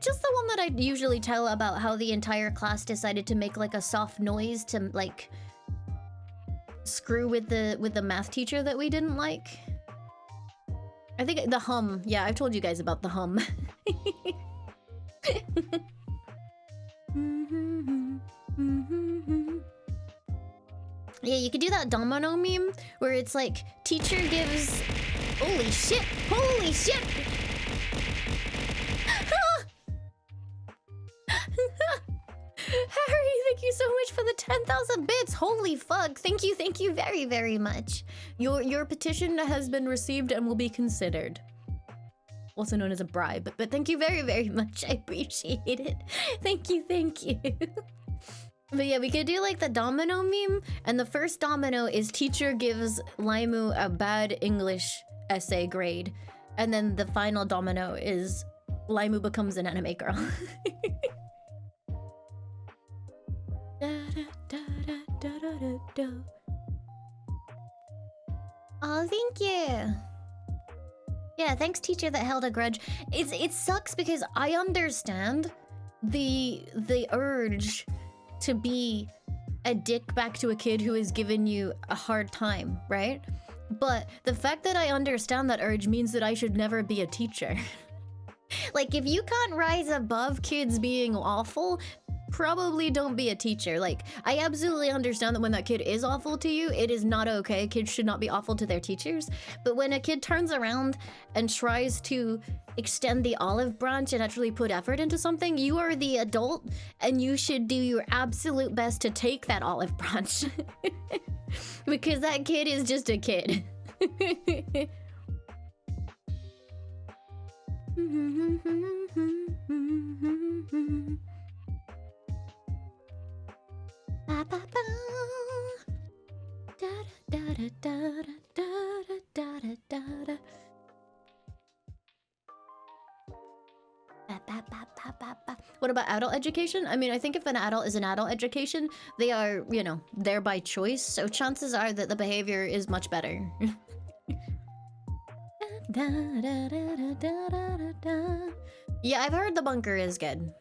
Speaker 1: Just the one that I usually tell about how the entire class decided to make like a soft noise to like screw with the math teacher that we didn't like. I think the hum. Yeah, I've told you guys about the hum. Yeah, you could do that domino meme where it's like teacher gives... Holy shit! Holy shit! Harry, thank you so much for the 10,000 bits. Holy fuck. Thank you very, very much. Your petition has been received and will be considered. Also known as a bribe. But thank you very, very much. I appreciate it. Thank you. But yeah, we could do like the domino meme. And the first domino is teacher gives Laimu a bad English essay grade. And then the final domino is Laimu becomes an anime girl. Oh, thank you. Yeah, thanks, teacher that held a grudge. It sucks because I understand the urge to be a dick back to a kid who has given you a hard time, right? But the fact that I understand that urge means that I should never be a teacher. Like, if you can't rise above kids being awful, probably don't be a teacher. Like, I absolutely understand that when that kid is awful to you, it is not okay. Kids should not be awful to their teachers. But when a kid turns around and tries to extend the olive branch and actually put effort into something, you are the adult and you should do your absolute best to take that olive branch. Because that kid is just a kid. What about adult education? I mean, I think if an adult is an adult education, they are, you know, there by choice, so chances are that the behavior is much better. Yeah, I've heard the bunker is good.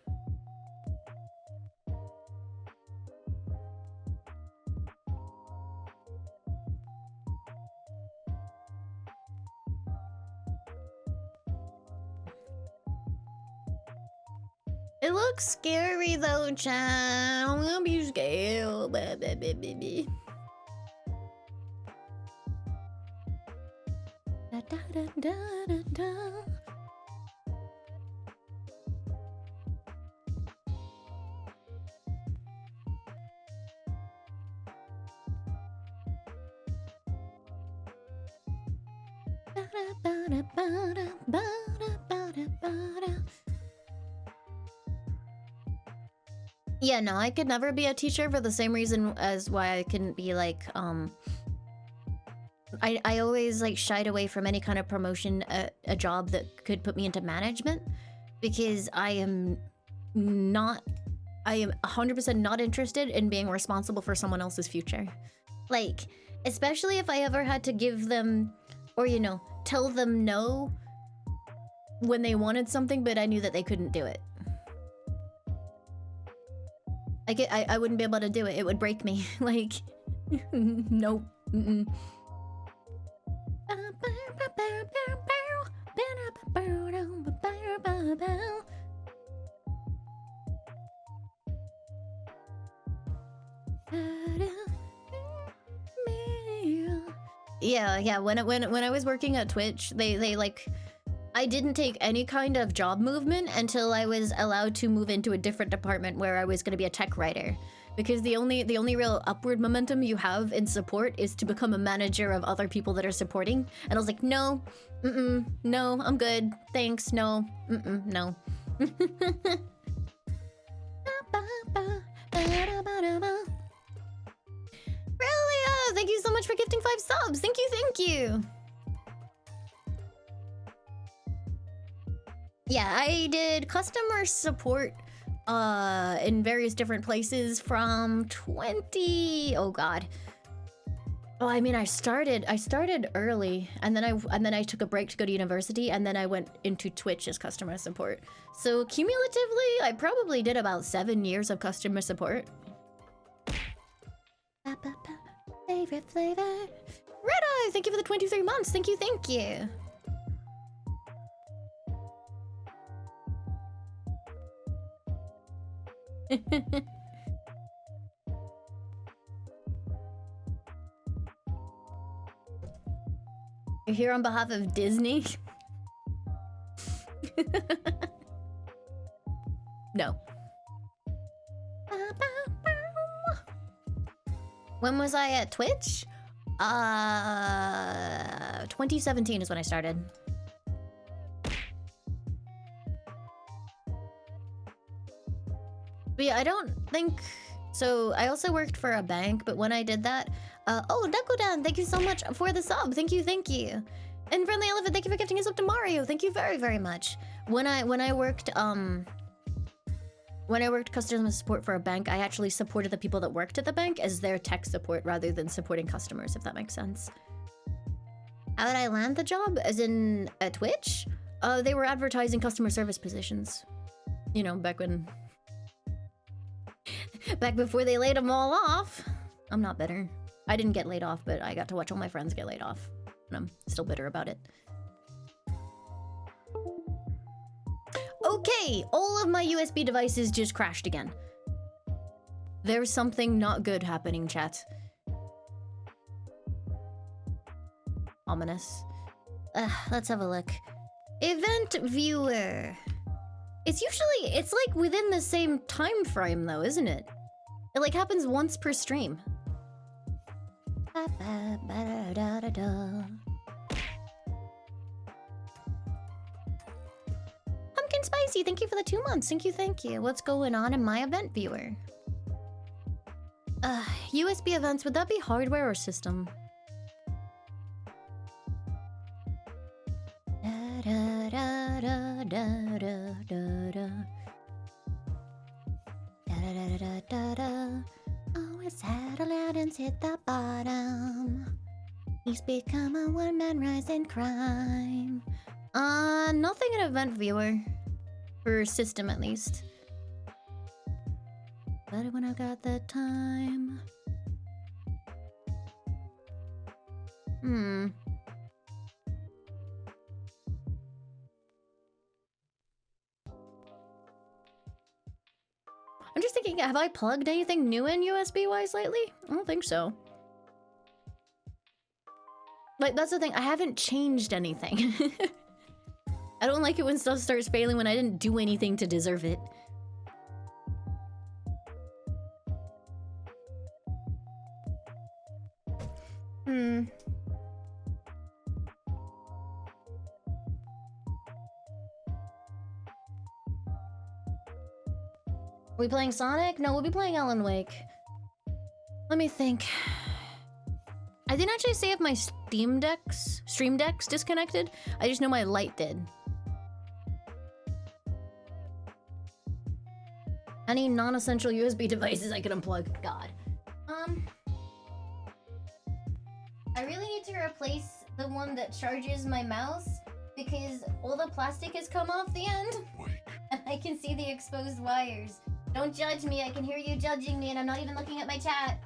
Speaker 1: It looks scary though, chat. I'm gonna be scared. Yeah, no, I could never be a teacher for the same reason as why I couldn't be like, I always like shied away from any kind of promotion, a job that could put me into management, because I am 100% not interested in being responsible for someone else's future. Like, especially if I ever had to give them, or you know, tell them no when they wanted something, but I knew that they couldn't do it. I wouldn't be able to do it. It would break me. Like, nope. Yeah. When I was working at Twitch, they like, I didn't take any kind of job movement until I was allowed to move into a different department where I was going to be a tech writer. Because the only real upward momentum you have in support is to become a manager of other people that are supporting. And I was like, no, no, I'm good. Thanks, no, no. Relia, thank you so much for gifting 5 subs. Thank you. Yeah, I did customer support in various different places from 20... Oh god. Oh, I mean, I started early, and then I took a break to go to university, and then I went into Twitch as customer support. So cumulatively, I probably did about 7 years of customer support. Favorite flavor. Red Eye, thank you for the 23 months. Thank you. You're here on behalf of Disney? No. When was I at Twitch? 2017 is when I started. But yeah, I don't think... So, I also worked for a bank, but when I did that... oh, Dakodan, thank you so much for the sub. Thank you. And Friendly Elephant, thank you for gifting us up to Mario. Thank you very much. When I worked customer support for a bank, I actually supported the people that worked at the bank as their tech support rather than supporting customers, if that makes sense. How did I land the job? As in, at Twitch? They were advertising customer service positions. You know, back when... Back before they laid them all off. I'm not bitter. I didn't get laid off, but I got to watch all my friends get laid off. And I'm still bitter about it. Okay, all of my USB devices just crashed again. There's something not good happening, chat. Ominous. Let's have a look. Event viewer. It's like within the same time frame though, isn't it? It like happens once per stream. Pumpkin Spicy, thank you for the 2 months. Thank you. What's going on in my event viewer? USB events, would that be hardware or system? Always settle out and hit the bottom. He's become a one-man rising crime. Nothing in event viewer. For system at least. But when I got the time. I'm just thinking, have I plugged anything new in USB-wise lately? I don't think so. Like, that's the thing, I haven't changed anything. I don't like it when stuff starts failing when I didn't do anything to deserve it. Are we playing Sonic? No, we'll be playing Alan Wake. Let me think. I didn't actually say if my Stream Deck's disconnected. I just know my light did. Any non-essential USB devices I could unplug. God. I really need to replace the one that charges my mouse because all the plastic has come off the end. And I can see the exposed wires. Don't judge me, I can hear you judging me and I'm not even looking at my chat.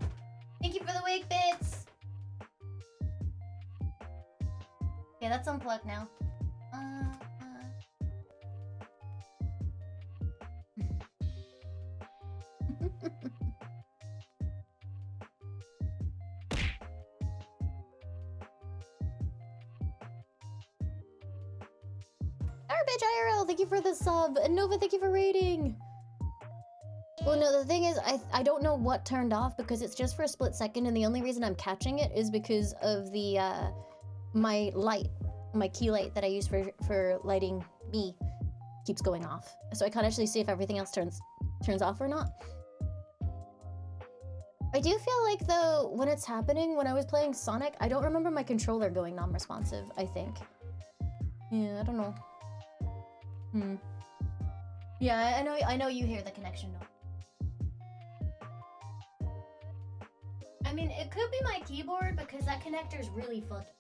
Speaker 1: Thank you for the wake bits! Okay, that's unplugged now. Garbage IRL, thank you for the sub. And Nova, thank you for rating. Well, no, the thing is, I don't know what turned off because it's just for a split second, and the only reason I'm catching it is because of the, my light, my key light that I use for lighting me keeps going off. So I can't actually see if everything else turns off or not. I do feel like, though, when it's happening, when I was playing Sonic, I don't remember my controller going non-responsive, I think. Yeah, I don't know. Yeah, I know you hear the connection noise. I mean, it could be my keyboard because that connector's really fucked.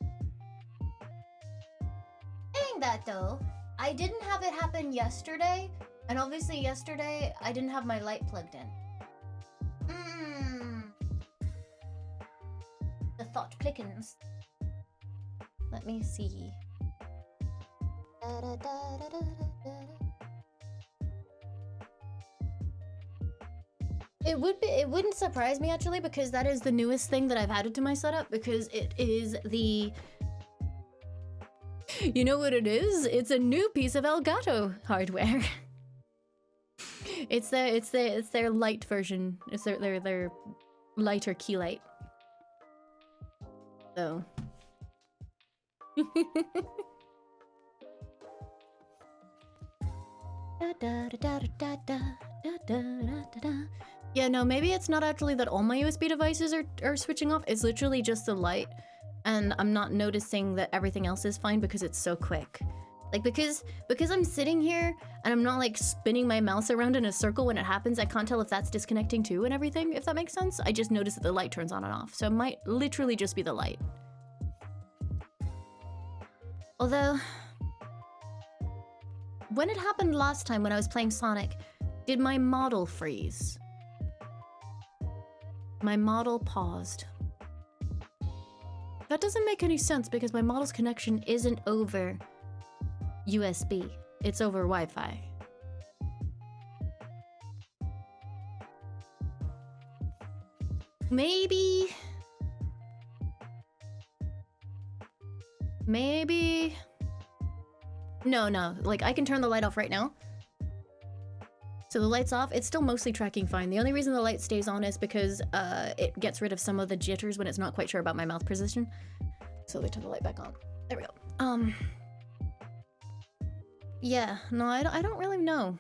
Speaker 1: Saying that though, I didn't have it happen yesterday, and obviously yesterday I didn't have my light plugged in. The thought quickens. Let me see. It wouldn't surprise me actually because that is the newest thing that I've added to my setup because it is the... You know what it is? It's a new piece of Elgato hardware. It's their light version. It's their lighter key light. So. Yeah, no, maybe it's not actually that all my USB devices are switching off. It's literally just the light. And I'm not noticing that everything else is fine because it's so quick. Like, because I'm sitting here and I'm not like spinning my mouse around in a circle when it happens, I can't tell if that's disconnecting too and everything, if that makes sense. I just notice that the light turns on and off. So it might literally just be the light. Although, when it happened last time when I was playing Sonic, did my model freeze? My model paused. That doesn't make any sense because my model's connection isn't over USB. It's over Wi-Fi. Maybe... No, like I can turn the light off right now. So the light's off, it's still mostly tracking fine. The only reason the light stays on is because it gets rid of some of the jitters when it's not quite sure about my mouth position. So they turn the light back on. There we go. Yeah, no, I don't really know.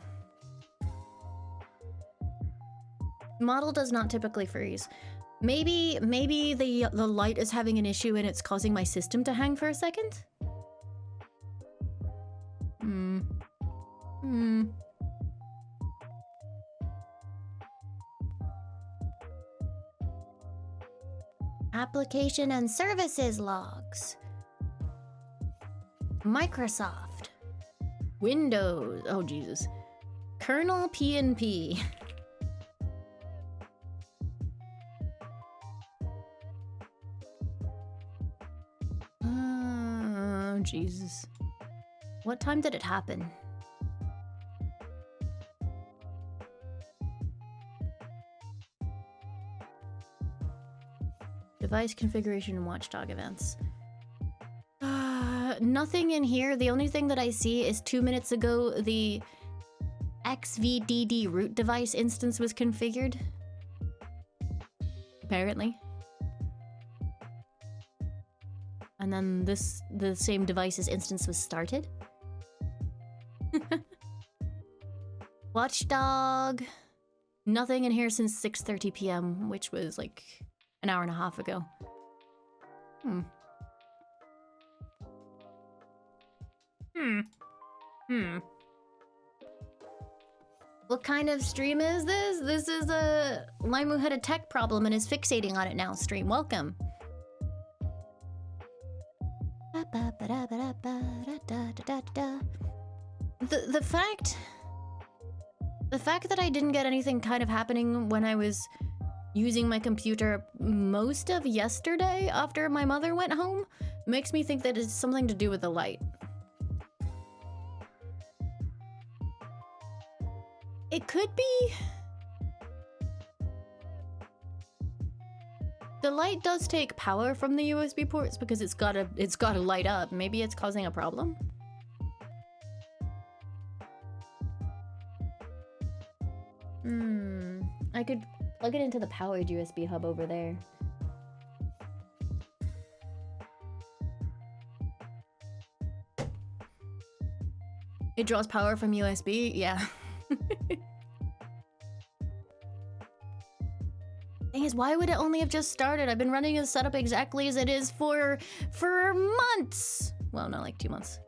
Speaker 1: Model does not typically freeze. Maybe the light is having an issue and it's causing my system to hang for a second? Application and services logs. Microsoft. Windows. Oh, Jesus. Kernel PNP. Oh, Jesus. What time did it happen? Device configuration and watchdog events. Nothing in here. The only thing that I see is 2 minutes ago, the XVDD root device instance was configured. Apparently. And then the same device's instance was started. Watchdog. Nothing in here since 6:30 p.m., which was like an hour and a half ago. What kind of stream is this? This is a Laimu had a tech problem and is fixating on it now stream. Welcome. The fact that I didn't get anything kind of happening when I was using my computer most of yesterday after my mother went home makes me think that it's something to do with the light. It could be. The light does take power from the USB ports because it's gotta light up. Maybe it's causing a problem. I could plug it into the powered USB hub over there. It draws power from USB? Yeah. Thing is, why would it only have just started? I've been running this setup exactly as it is for months! Well, not like 2 months.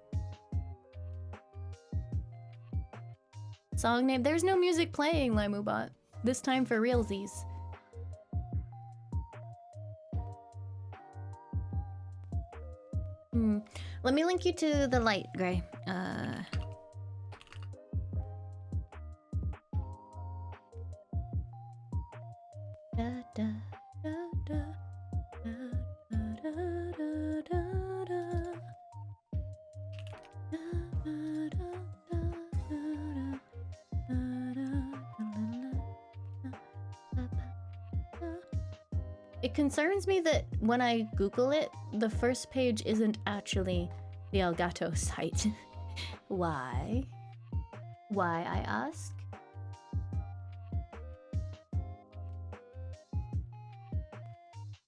Speaker 1: Song name. There's no music playing, Laimubot. This time for realsies. Let me link you to the light, Gray. It concerns me that when I Google it, the first page isn't actually the Elgato site. Why? Why, I ask?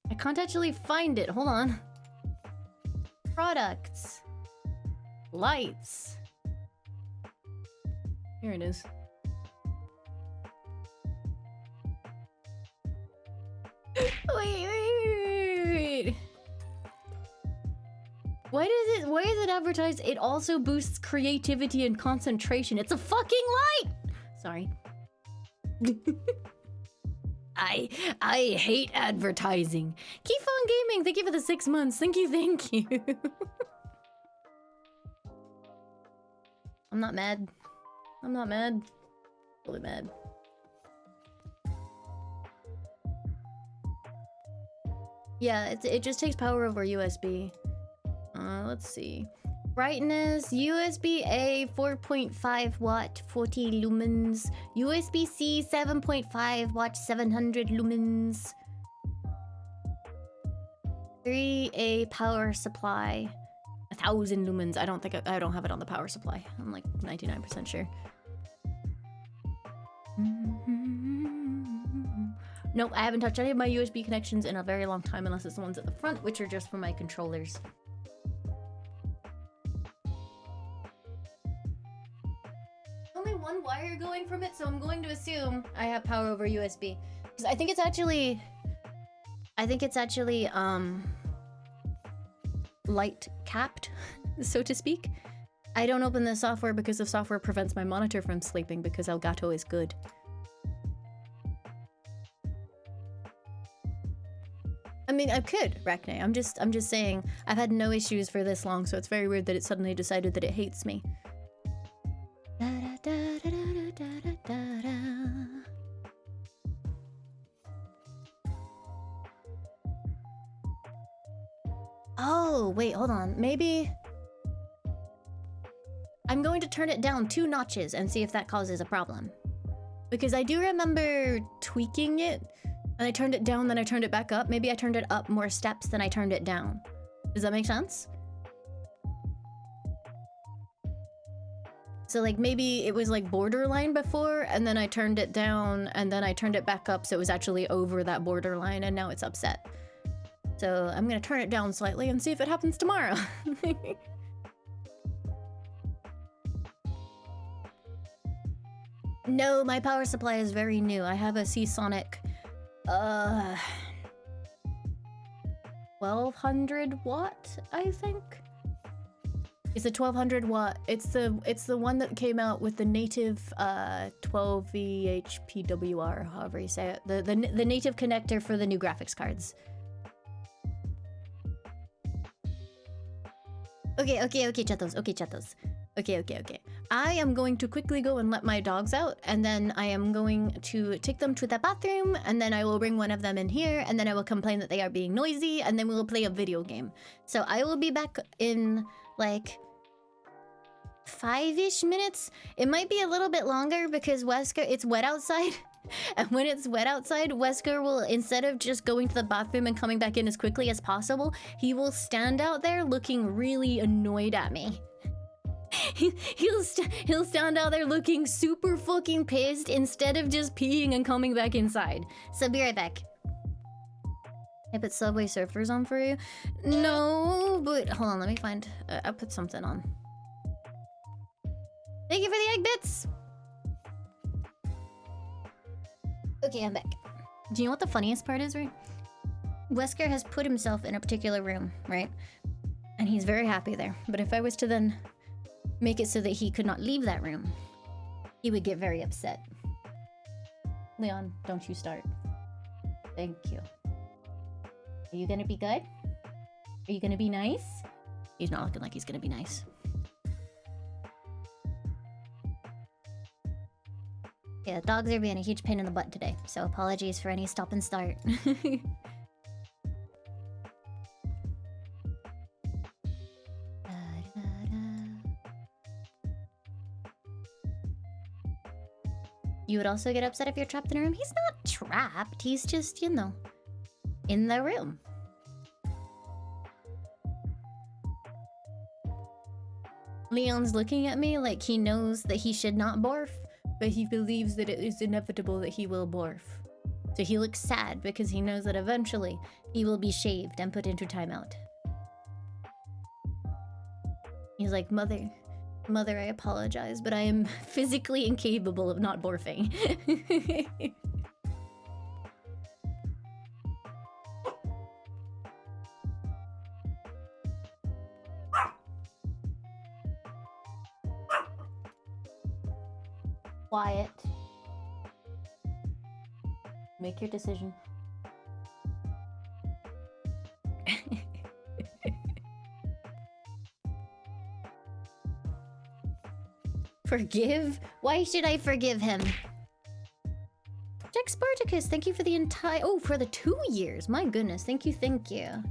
Speaker 1: I can't actually find it. Hold on. Products. Lights. Here it is. Wait. Why is it advertised? It also boosts creativity and concentration. It's a fucking light! Sorry. I hate advertising. Keep on gaming. Thank you for the 6 months. Thank you. I'm not mad. Really mad. Yeah, it just takes power over USB. Let's see. Brightness, USB-A 4.5 watt, 40 lumens. USB-C 7.5 watt, 700 lumens. 3A power supply. 1,000 lumens. I don't think I don't have it on the power supply. I'm like 99% sure. Nope, I haven't touched any of my USB connections in a very long time unless it's the ones at the front, which are just for my controllers. Only one wire going from it, so I'm going to assume I have power over USB. Because I think it's actually light capped, so to speak. I don't open the software because the software prevents my monitor from sleeping because Elgato is good. I mean, I could, Rachne. I'm just saying I've had no issues for this long, so it's very weird that it suddenly decided that it hates me. Oh, wait, hold on. Maybe I'm going to turn it down 2 notches and see if that causes a problem. Because I do remember tweaking it, and I turned it down, then I turned it back up. Maybe I turned it up more steps than I turned it down. Does that make sense? So like maybe it was like borderline before, and then I turned it down, and then I turned it back up so it was actually over that borderline, and now it's upset. So I'm gonna turn it down slightly and see if it happens tomorrow. No, my power supply is very new. I have a Seasonic 1200 watt, I think. It's a 1200 watt. It's the one that came out with the native 12 VHPWR, however you say it. The native connector for the new graphics cards. Okay, chatos. Okay, chatos. Okay. I am going to quickly go and let my dogs out, and then I am going to take them to the bathroom, and then I will bring one of them in here, and then I will complain that they are being noisy, and then we will play a video game. So I will be back in, like, 5-ish minutes. It might be a little bit longer because Wesker, it's wet outside. And when it's wet outside, Wesker will, instead of just going to the bathroom and coming back in as quickly as possible, he will stand out there looking really annoyed at me. He'll stand out there looking super fucking pissed instead of just peeing and coming back inside. So be right back. I put Subway Surfers on for you? No, but hold on, let me find... I'll put something on. Thank you for the egg bits! Okay, I'm back. Do you know what the funniest part is, right? Wesker has put himself in a particular room, right? And he's very happy there. But if I was to then make it so that he could not leave that room, he would get very upset. Leon, don't you start. Thank you. Are you gonna be good? Are you gonna be nice? He's not looking like he's gonna be nice. Yeah, dogs are being a huge pain in the butt today, so apologies for any stop and start. You would also get upset if you're trapped in a room? He's not trapped, he's just, you know, in the room. Leon's looking at me like he knows that he should not barf, but he believes that it is inevitable that he will barf. So he looks sad because he knows that eventually he will be shaved and put into timeout. He's like, Mother, I apologize, but I am physically incapable of not barfing. Quiet. Make your decision. Forgive? Why should I forgive him? Jack Spartacus, thank you for the entire... Oh, for the 2 years. My goodness, thank you, thank you.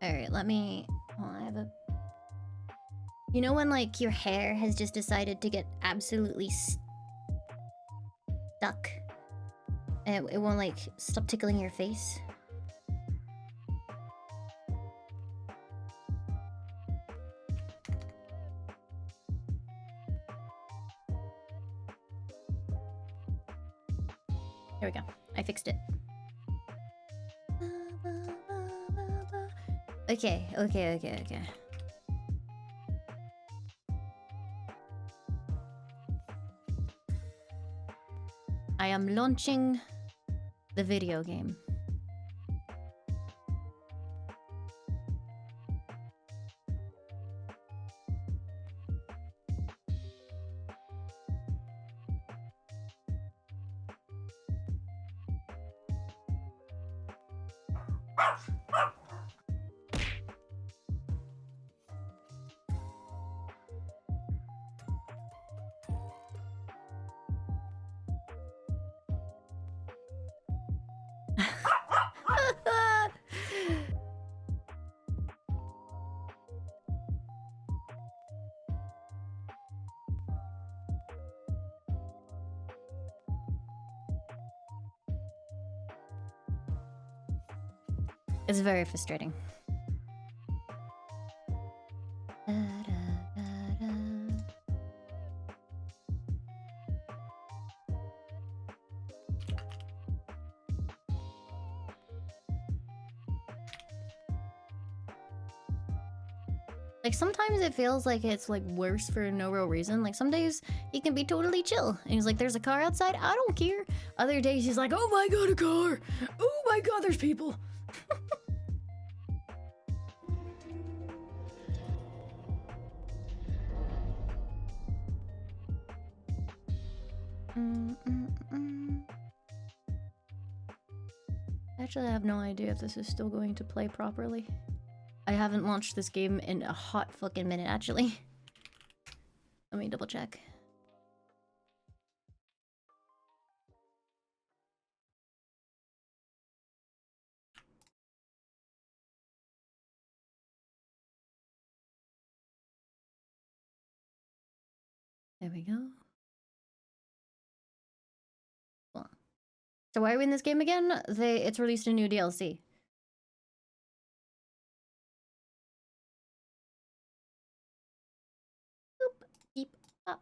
Speaker 1: Alright, let me... Oh, I have a... You know when, like, your hair has just decided to get absolutely stuck? And it won't, like, stop tickling your face? There we go. I fixed it. Okay. I am launching the video game. It's very frustrating. Like, sometimes it feels like it's, like, worse for no real reason. Like, some days he can be totally chill. And he's like, there's a car outside? I don't care. Other days he's like, oh my god, a car! Oh my god, there's people! Actually, I have no idea if this is still going to play properly. I haven't launched this game in a hot fucking minute, actually. Let me double check. There we go. Well, so why are we in this game again? It's released a new DLC. Boop, beep, up.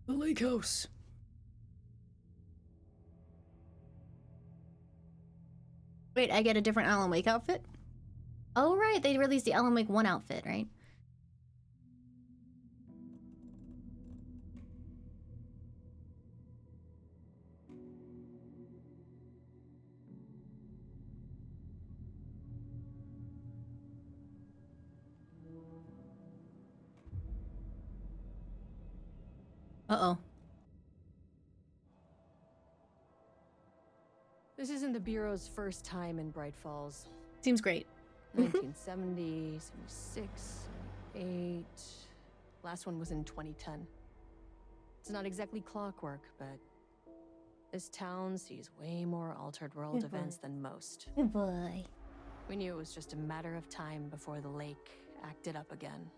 Speaker 1: The lake house. Wait, I get a different Alan Wake outfit? Oh, right, they released the Alan Wake 1 outfit, right? Uh-oh.
Speaker 2: This isn't the Bureau's first time in Bright Falls.
Speaker 1: Seems great.
Speaker 2: 1970, 76, 78. Last one was in 2010. It's not exactly clockwork, but this town sees way more altered world events than most.
Speaker 1: Good boy.
Speaker 2: We knew it was just a matter of time before the lake acted up again.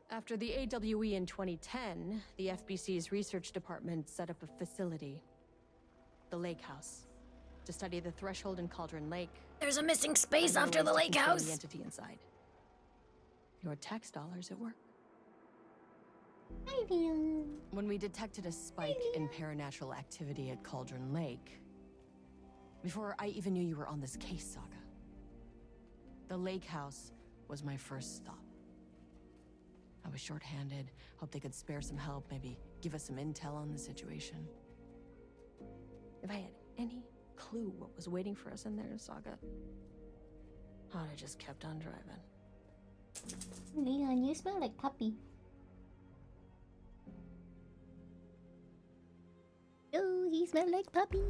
Speaker 2: After the AWE in 2010, the FBC's research department set up a facility, the Lake House, to study the threshold in Cauldron Lake.
Speaker 1: There's a missing space after the lake house.
Speaker 2: The entity inside. Your tax dollars at work.
Speaker 1: Hi, Leon.
Speaker 2: When we detected a spike in paranatural activity at Cauldron Lake, before I even knew you were on this case, Saga, the Lake House was my first stop. I was short-handed, hoped they could spare some help, maybe give us some intel on the situation. If I had any clue what was waiting for us in there, Saga, I'd have just kept on driving.
Speaker 1: Leon, you smell like puppy. Oh, he smells like puppy.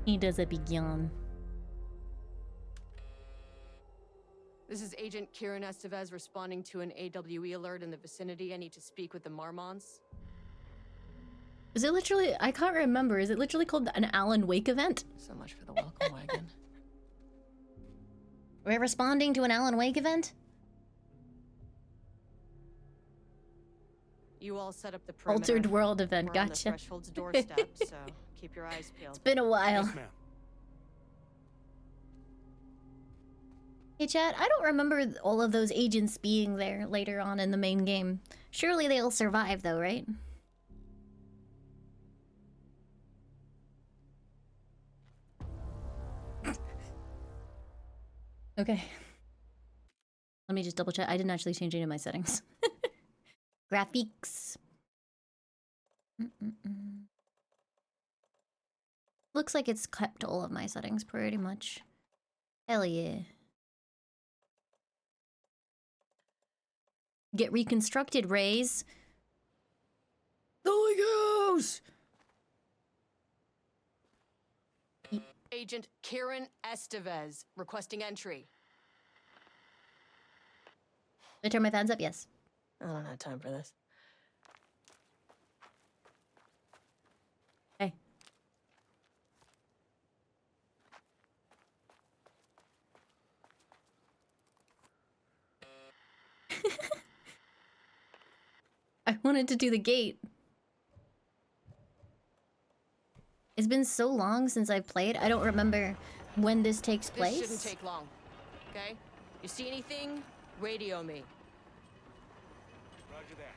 Speaker 1: He does a big yawn.
Speaker 2: This is Agent Kieran Estevez responding to an AWE alert in the vicinity. I need to speak with the Marmons.
Speaker 1: Is it literally... I can't remember. Is it literally called an Alan Wake event?
Speaker 2: So much for the welcome wagon.
Speaker 1: We're responding to an Alan Wake event?
Speaker 2: You all set up the perimeter.
Speaker 1: Altered World event,
Speaker 2: We're on the
Speaker 1: gotcha.
Speaker 2: threshold's doorstep, so keep your eyes peeled.
Speaker 1: It's been a while.
Speaker 3: Yes, ma'am.
Speaker 1: Hey chat, I don't remember all of those agents being there later on in the main game. Surely they'll survive though, right? Okay. Let me just double check. I didn't actually change any of my settings. Graphics. Looks like it's kept all of my settings pretty much. Hell yeah. Get reconstructed, Rays. Holy Ghost!
Speaker 2: Agent Kieran Estevez requesting entry.
Speaker 1: Did I turn my fans up? Yes.
Speaker 2: I don't have time for this.
Speaker 1: Hey. I wanted to do the gate. It's been so long since I've played. I don't remember when this takes place.
Speaker 2: This shouldn't take long. Okay? You see anything? Radio me.
Speaker 3: Roger that.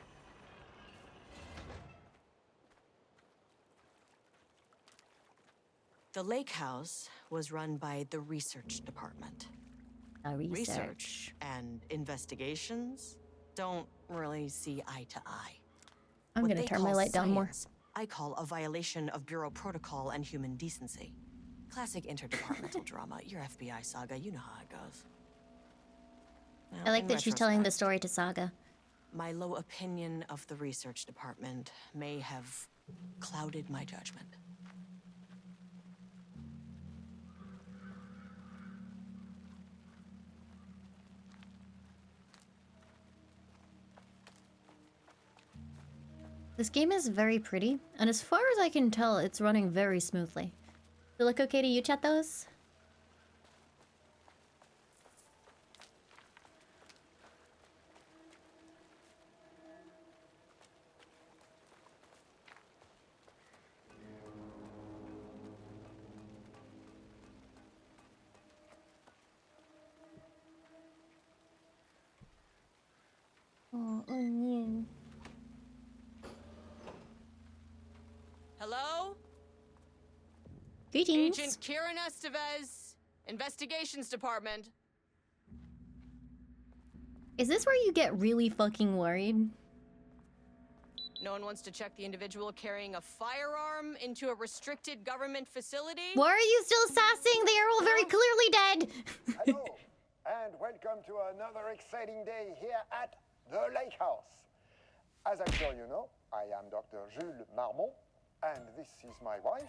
Speaker 2: The lake house was run by the research department.
Speaker 1: Research.
Speaker 2: And investigations don't really see eye to eye.
Speaker 1: I'm
Speaker 2: What
Speaker 1: gonna
Speaker 2: they
Speaker 1: turn my
Speaker 2: call
Speaker 1: light down more.
Speaker 2: science, I call a violation of bureau protocol and human decency. Classic interdepartmental drama. Your FBI saga, you know how it goes. Now,
Speaker 1: I like
Speaker 2: in
Speaker 1: that she's telling the
Speaker 2: retrospect,
Speaker 1: story to Saga.
Speaker 2: my low opinion of the research department may have clouded my judgment.
Speaker 1: This game is very pretty, and as far as I can tell, it's running very smoothly. Does it look okay to you, chat those? Oh, onion.
Speaker 2: Hello?
Speaker 1: Greetings.
Speaker 2: Agent Kieran Estevez, Investigations Department.
Speaker 1: Is this where you get really fucking worried?
Speaker 2: No one wants to check the individual carrying a firearm into a restricted government facility?
Speaker 1: Why are you still sassing? They are all very clearly dead.
Speaker 4: Hello, and welcome to another exciting day here at the Lake House. As I'm sure you know, I am Dr. Jules Marmont, and this is my wife.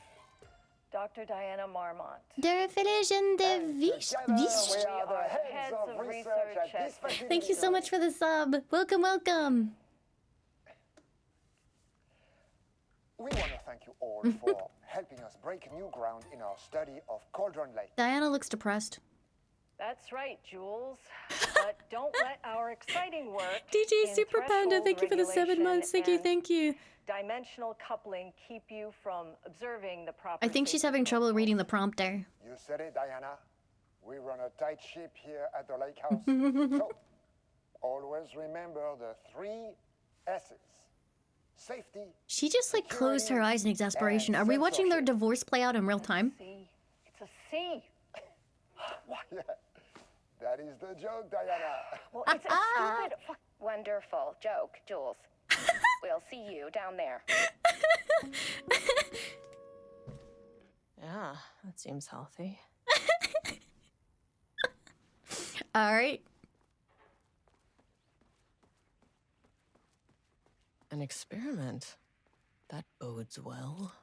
Speaker 5: Dr. Diana Marmont.
Speaker 1: Der Verlegen de
Speaker 4: And
Speaker 1: Wish.
Speaker 4: together we are the heads of research at this facility.
Speaker 1: Thank you so much for the sub. Welcome, welcome.
Speaker 4: We want to thank you all for helping us break new ground in our study of Cauldron Lake.
Speaker 1: Diana looks depressed.
Speaker 5: That's right, Jules. But don't let our exciting work
Speaker 1: DJ
Speaker 5: in
Speaker 1: Super Panda,
Speaker 5: threshold
Speaker 1: thank you for the 7
Speaker 5: regulation
Speaker 1: months. Thank you,
Speaker 5: and
Speaker 1: thank you.
Speaker 5: dimensional coupling keep you from observing the proper
Speaker 1: I think she's
Speaker 5: safety
Speaker 1: having trouble
Speaker 5: protocols.
Speaker 1: reading the prompter.
Speaker 4: You said it, Diana. We run a tight ship here at the Lake House. So, always remember the 3 S's. Safety.
Speaker 1: She just like closed her eyes in exasperation. Are we watching their divorce play out in real time?
Speaker 5: C. It's a C.
Speaker 4: Yeah, that is the joke, Diana.
Speaker 5: Well, it's a stupid. Wonderful joke, Jules. We'll see you down there.
Speaker 2: Yeah, that seems healthy.
Speaker 1: All right.
Speaker 2: An experiment. That bodes well.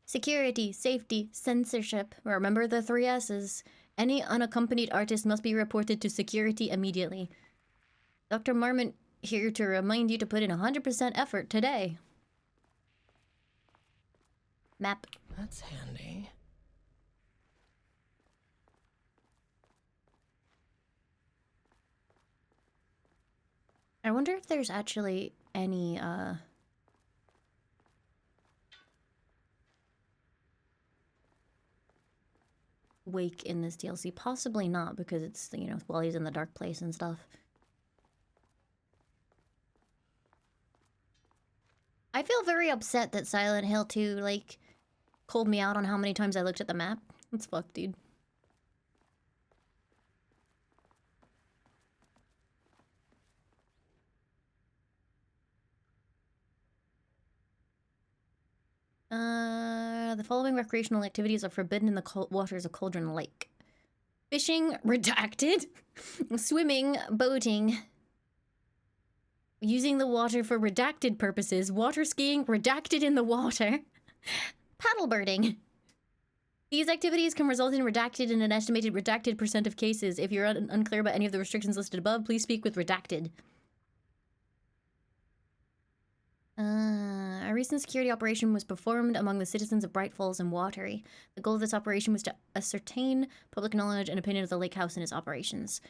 Speaker 1: Security, safety, censorship. Remember the 3 S's. Any unaccompanied artist must be reported to security immediately. Dr. Marmont here to remind you to put in 100% effort today. Map.
Speaker 2: That's handy.
Speaker 1: I wonder if there's actually any, Wake in this DLC. Possibly not, because it's, you know, while he's in the dark place and stuff. I feel very upset that Silent Hill 2, like, called me out on how many times I looked at the map. That's fucked, dude. The following recreational activities are forbidden in the waters of Cauldron Lake. Fishing, redacted. Swimming, boating. Using the water for redacted purposes. Water skiing, redacted in the water. Paddleboarding. These activities can result in redacted in an estimated redacted % of cases. If you're unclear about any of the restrictions listed above, please speak with redacted. A recent security operation was performed among the citizens of Bright Falls and Watery. The goal of this operation was to ascertain public knowledge and opinion of the lake house and its operations.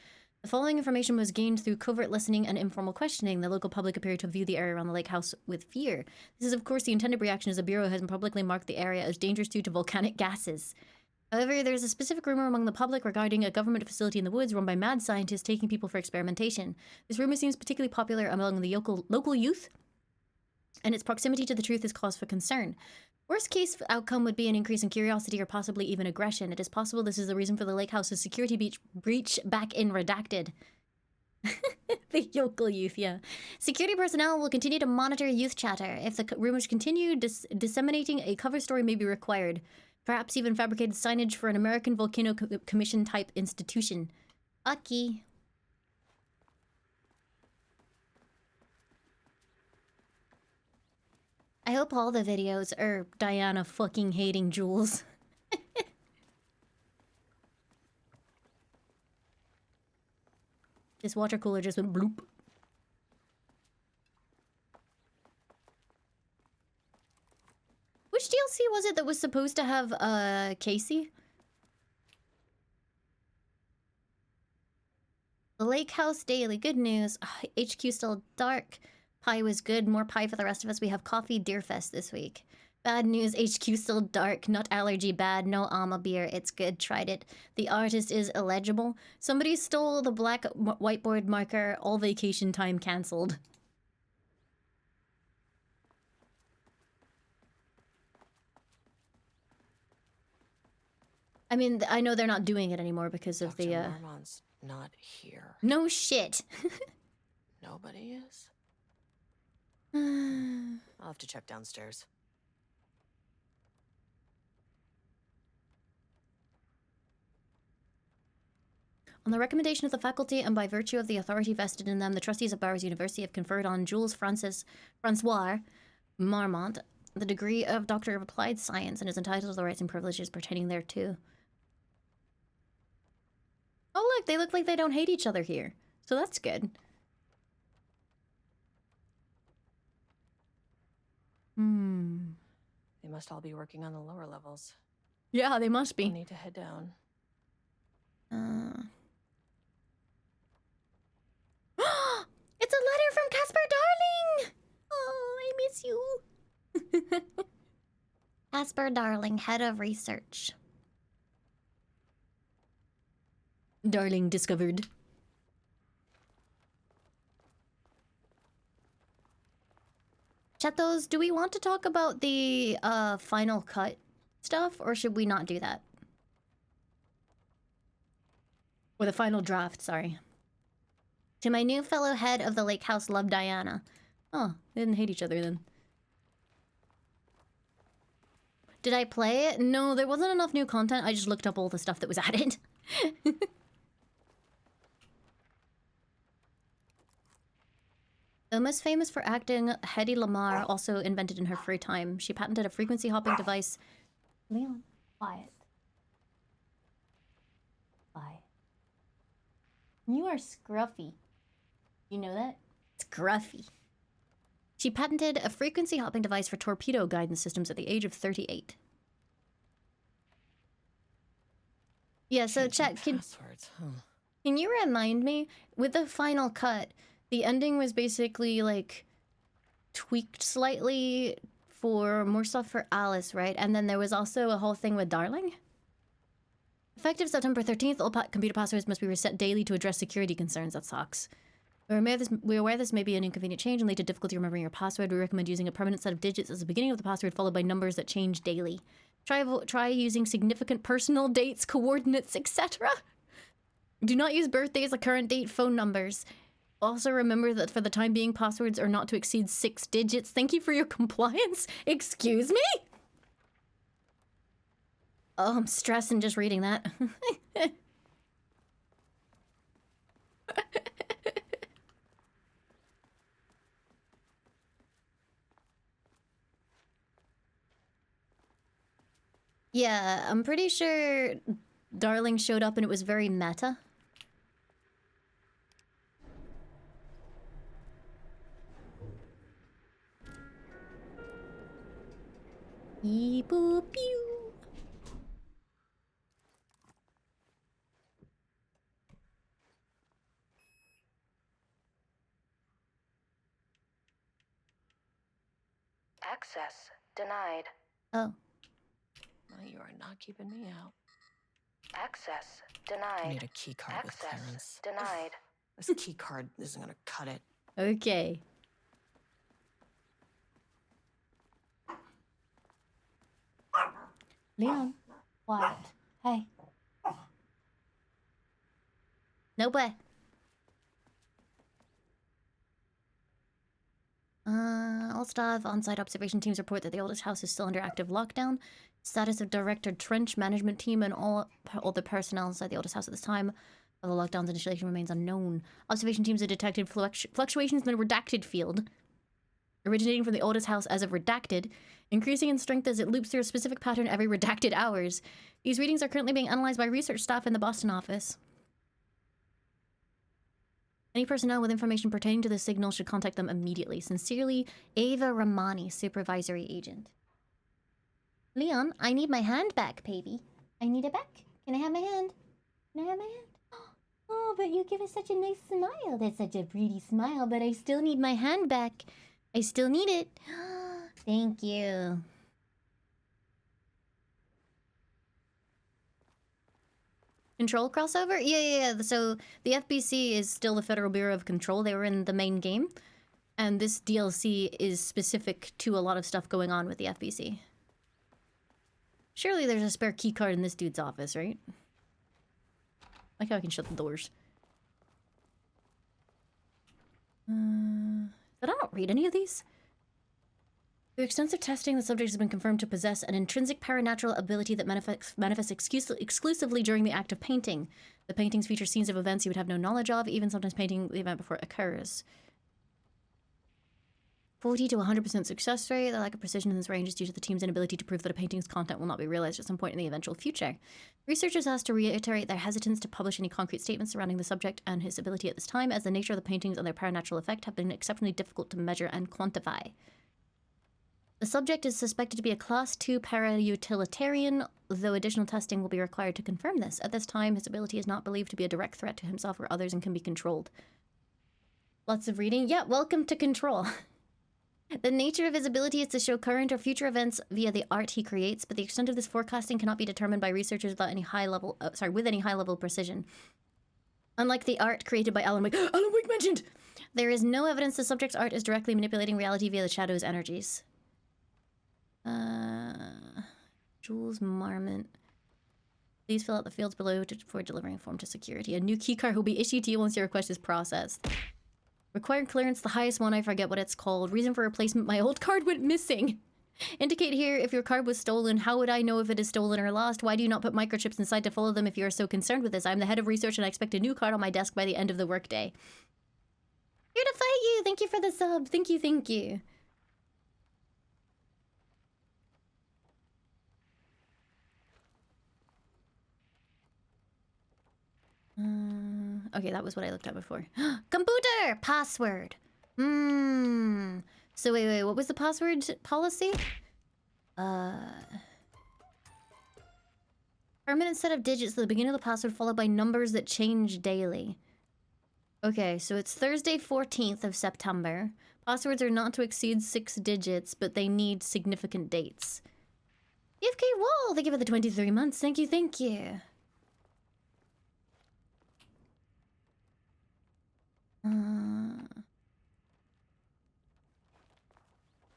Speaker 1: The following information was gained through covert listening and informal questioning. The local public appeared to view the area around the lake house with fear. This is, of course, the intended reaction, as the Bureau has publicly marked the area as dangerous due to volcanic gases. However, there is a specific rumor among the public regarding a government facility in the woods run by mad scientists taking people for experimentation. This rumor seems particularly popular among the local youth, and its proximity to the truth is cause for concern. Worst case outcome would be an increase in curiosity or possibly even aggression. It is possible this is the reason for the lake house's security breach back in Redacted. The yokel youth, yeah. Security personnel will continue to monitor youth chatter. If the rumors continue, disseminating a cover story may be required. Perhaps even fabricated signage for an American Volcano Commission type institution. Aki. I hope all the videos are Diana fucking hating Jules. This water cooler just went bloop. Which DLC was it that was supposed to have, Casey? The Lake House Daily. Good news. HQ still dark. Pie was good. More pie for the rest of us. We have coffee Deerfest this week. Bad news. HQ still dark. Not allergy bad. No Alma beer. It's good. Tried it. The artist is illegible. Somebody stole the black whiteboard marker. All vacation time cancelled. I mean, I know they're not doing it anymore because of
Speaker 2: Dr.
Speaker 1: the,
Speaker 2: Marmont's not here.
Speaker 1: No shit.
Speaker 2: Nobody is?
Speaker 1: On
Speaker 2: I'll have to check downstairs.
Speaker 1: the recommendation of the faculty and by virtue of the authority vested in them, the trustees of Bowers University have conferred on Jules Francois Marmont the degree of Doctor of Applied Science and is entitled to the rights and privileges pertaining thereto. Oh look, they look like they don't hate each other here. So that's good.
Speaker 2: They must all be working on the lower levels.
Speaker 1: Yeah, they must
Speaker 2: I
Speaker 1: be.
Speaker 2: need to head down.
Speaker 1: It's a letter from Casper Darling! Oh, I miss you. Casper Darling, head of research. Darling discovered. Chetos, do we want to talk about the final cut stuff, or should we not do that? Or the final draft, sorry. To my new fellow head of the lake house, love Diana. Oh, they didn't hate each other then. Did I play it? No, there wasn't enough new content. I just looked up all the stuff that was added. Though most famous for acting, Hedy Lamarr also invented in her free time. She patented a frequency hopping device Leon, quiet. Quiet. You are scruffy. You know that? Scruffy. She patented a frequency hopping device for torpedo guidance systems at the age of 38. Yeah, so chat,
Speaker 2: passwords, huh?
Speaker 1: can you remind me, with the final cut, the ending was basically like tweaked slightly for more stuff for Alice, right? And then there was also a whole thing with Darling. Effective September 13th, all computer passwords must be reset daily to address security concerns. That sucks. We're aware this may be an inconvenient change and lead to difficulty remembering your password. We recommend using a permanent set of digits as the beginning of the password, followed by numbers that change daily. Try using significant personal dates, coordinates, etc. Do not use birthdays, a current date, phone numbers. Also remember that for the time being, passwords are not to exceed 6 digits. Thank you for your compliance. Excuse me? Oh, I'm stressing just reading that. Yeah, I'm pretty sure Darling showed up and it was very meta. Beep boop pew.
Speaker 5: Access denied.
Speaker 1: Oh.
Speaker 2: Well, you are not keeping me out.
Speaker 5: Access
Speaker 2: I
Speaker 5: denied.
Speaker 2: need a key card with
Speaker 5: Access
Speaker 2: clearance.
Speaker 5: denied.
Speaker 2: This key card isn't gonna cut it.
Speaker 1: Okay. Leon, quiet. Hey. No way. All staff on-site observation teams report that the oldest house is still under active lockdown. Status of Director Trench management team and all the personnel inside the oldest house at this time of the lockdown's initiation remains unknown. Observation teams have detected fluctuations in the redacted field, originating from the oldest house as of redacted, increasing in strength as it loops through a specific pattern every redacted hours. These readings are currently being analyzed by research staff in the Boston office. Any personnel with information pertaining to the signal should contact them immediately. Sincerely, Ava Ramani, Supervisory Agent. Leon, I need my hand back, baby. I need it back. Can I have my hand? Can I have my hand? Oh, but you give us such a nice smile. That's such a pretty smile, but I still need my hand back. I still need it. Thank you. Control crossover? Yeah. So the FBC is still the Federal Bureau of Control. They were in the main game. And this DLC is specific to a lot of stuff going on with the FBC. Surely there's a spare key card in this dude's office, right? Like how I can shut the doors. But I don't read any of these. Through extensive testing, the subject has been confirmed to possess an intrinsic paranatural ability that manifests exclusively during the act of painting. The paintings feature scenes of events you would have no knowledge of, even sometimes painting the event before it occurs. 40 to 100% success rate. The lack of precision in this range is due to the team's inability to prove that a painting's content will not be realized at some point in the eventual future. Researchers asked to reiterate their hesitance to publish any concrete statements surrounding the subject and his ability at this time, as the nature of the paintings and their paranatural effect have been exceptionally difficult to measure and quantify. The subject is suspected to be a Class 2 para-utilitarian, though additional testing will be required to confirm this. At this time, his ability is not believed to be a direct threat to himself or others and can be controlled. Lots of reading. Yeah, welcome to Control. The nature of his ability is to show current or future events via the art he creates, but the extent of this forecasting cannot be determined by researchers without any with any high-level precision. Unlike the art created by Alan Wake, Alan Wake mentioned, there is no evidence the subject's art is directly manipulating reality via the shadow's energies. Jules Marmont. Please fill out the fields below for delivering a form to security. A new keycard will be issued to you once your request is processed. Required clearance, the highest one, I forget what it's called. Reason for replacement, my old card went missing. Indicate here if your card was stolen. How would I know if it is stolen or lost? Why do you not put microchips inside to follow them if you are so concerned with this? I'm the head of research and I expect a new card on my desk by the end of the workday. Here to fight you! Thank you for the sub. Thank you. Okay, that was what I looked at before. Computer! Password! So wait, what was the password policy? Permanent set of digits at the beginning of the password followed by numbers that change daily. Okay, so it's Thursday 14th of September. Passwords are not to exceed 6 digits, but they need significant dates. EFK Wall, thank you for the 23 months. Thank you, thank you.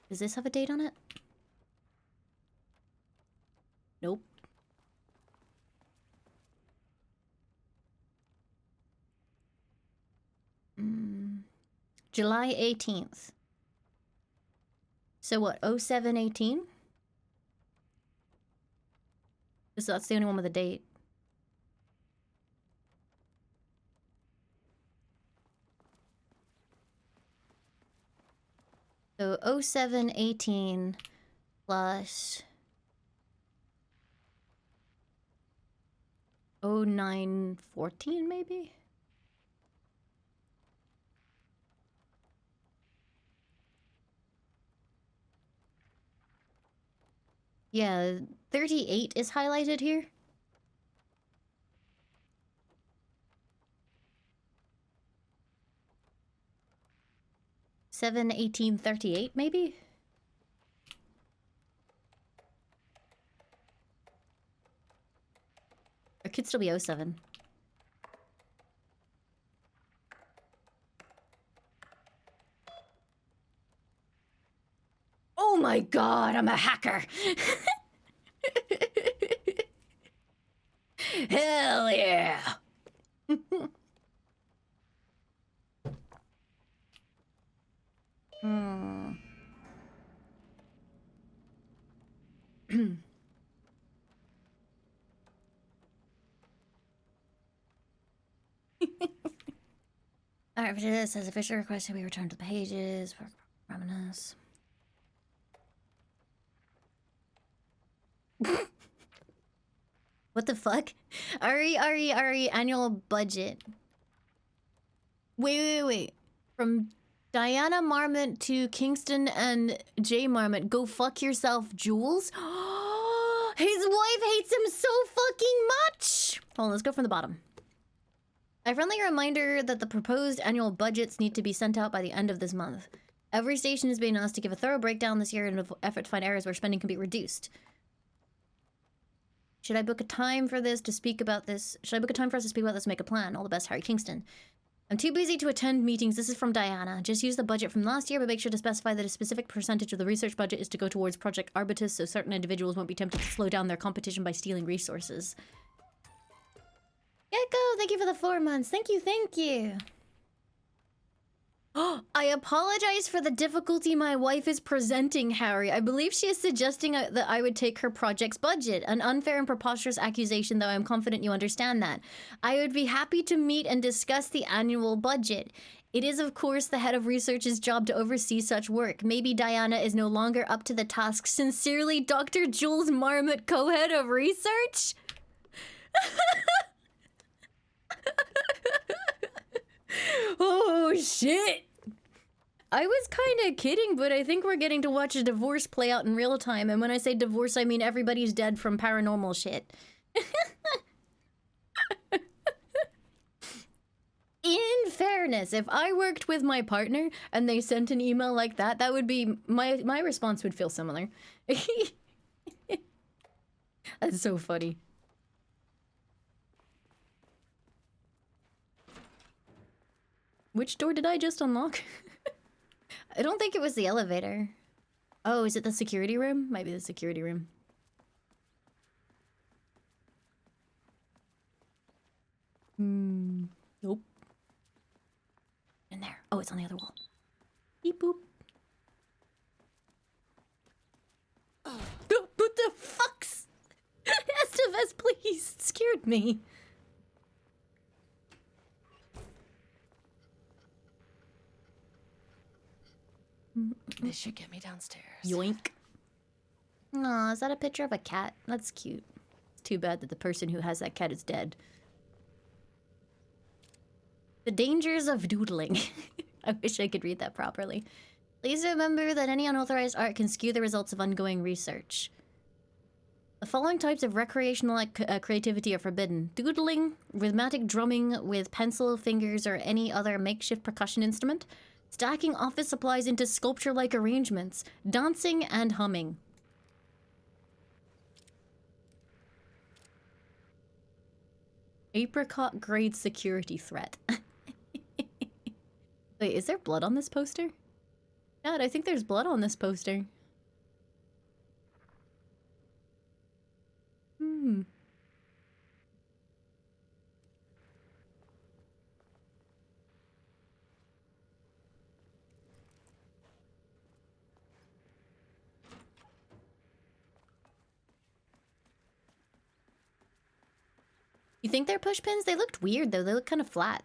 Speaker 1: Does this have a date on it? Nope. July 18th. So what, 0718? So that's the only one with a date. So 0718 plus 0914 maybe? Yeah, 38 is highlighted here. Seven 1838 maybe? It could still be 07. Oh my god, I'm a hacker! Hell yeah! Alright, for this says official request to be returned to the pages. Reminisce. What the fuck? Ari, annual budget. Wait. From Diana Marmot to Kingston and Jay Marmot. Go fuck yourself, Jules. His wife hates him so fucking much. Hold on, let's go from the bottom. A friendly reminder that the proposed annual budgets need to be sent out by the end of this month. Every station is being asked to give a thorough breakdown this year in an effort to find areas where spending can be reduced. Should I book a time for this to speak about this? Should I book a time for us to speak about this and make a plan? All the best, Harry Kingston. I'm too busy to attend meetings. This is from Diana. Just use the budget from last year, but make sure to specify that a specific percentage of the research budget is to go towards Project Arbitus so certain individuals won't be tempted to slow down their competition by stealing resources. Gecko, thank you for the 4 months. Thank you. I apologize for the difficulty my wife is presenting, Harry. I believe she is suggesting that I would take her project's budget. An unfair and preposterous accusation, though I'm confident you understand that. I would be happy to meet and discuss the annual budget. It is, of course, the head of research's job to oversee such work. Maybe Diana is no longer up to the task. Sincerely, Dr. Jules Marmot, co-head of research? Oh, shit. I was kind of kidding, but I think we're getting to watch a divorce play out in real time. And when I say divorce, I mean everybody's dead from paranormal shit. In fairness, if I worked with my partner and they sent an email like that, that would be... My response would feel similar. That's so funny. Which door did I just unlock? I don't think it was the elevator. Oh, is it the security room? Might be the security room. Nope. In there. Oh, it's on the other wall. Beep boop. What the fucks? SFS, please. It scared me.
Speaker 2: This should get me downstairs.
Speaker 1: Yoink. Aw, is that a picture of a cat? That's cute. It's too bad that the person who has that cat is dead. The dangers of doodling. I wish I could read that properly. Please remember that any unauthorized art can skew the results of ongoing research. The following types of recreational creativity are forbidden. Doodling, rhythmic drumming with pencil, fingers, or any other makeshift percussion instrument. Stacking office supplies into sculpture-like arrangements. Dancing and humming. Apricot grade security threat. Wait, is there blood on this poster? Dad, I think there's blood on this poster. Hmm. You think they're push pins? They looked weird though. They look kind of flat.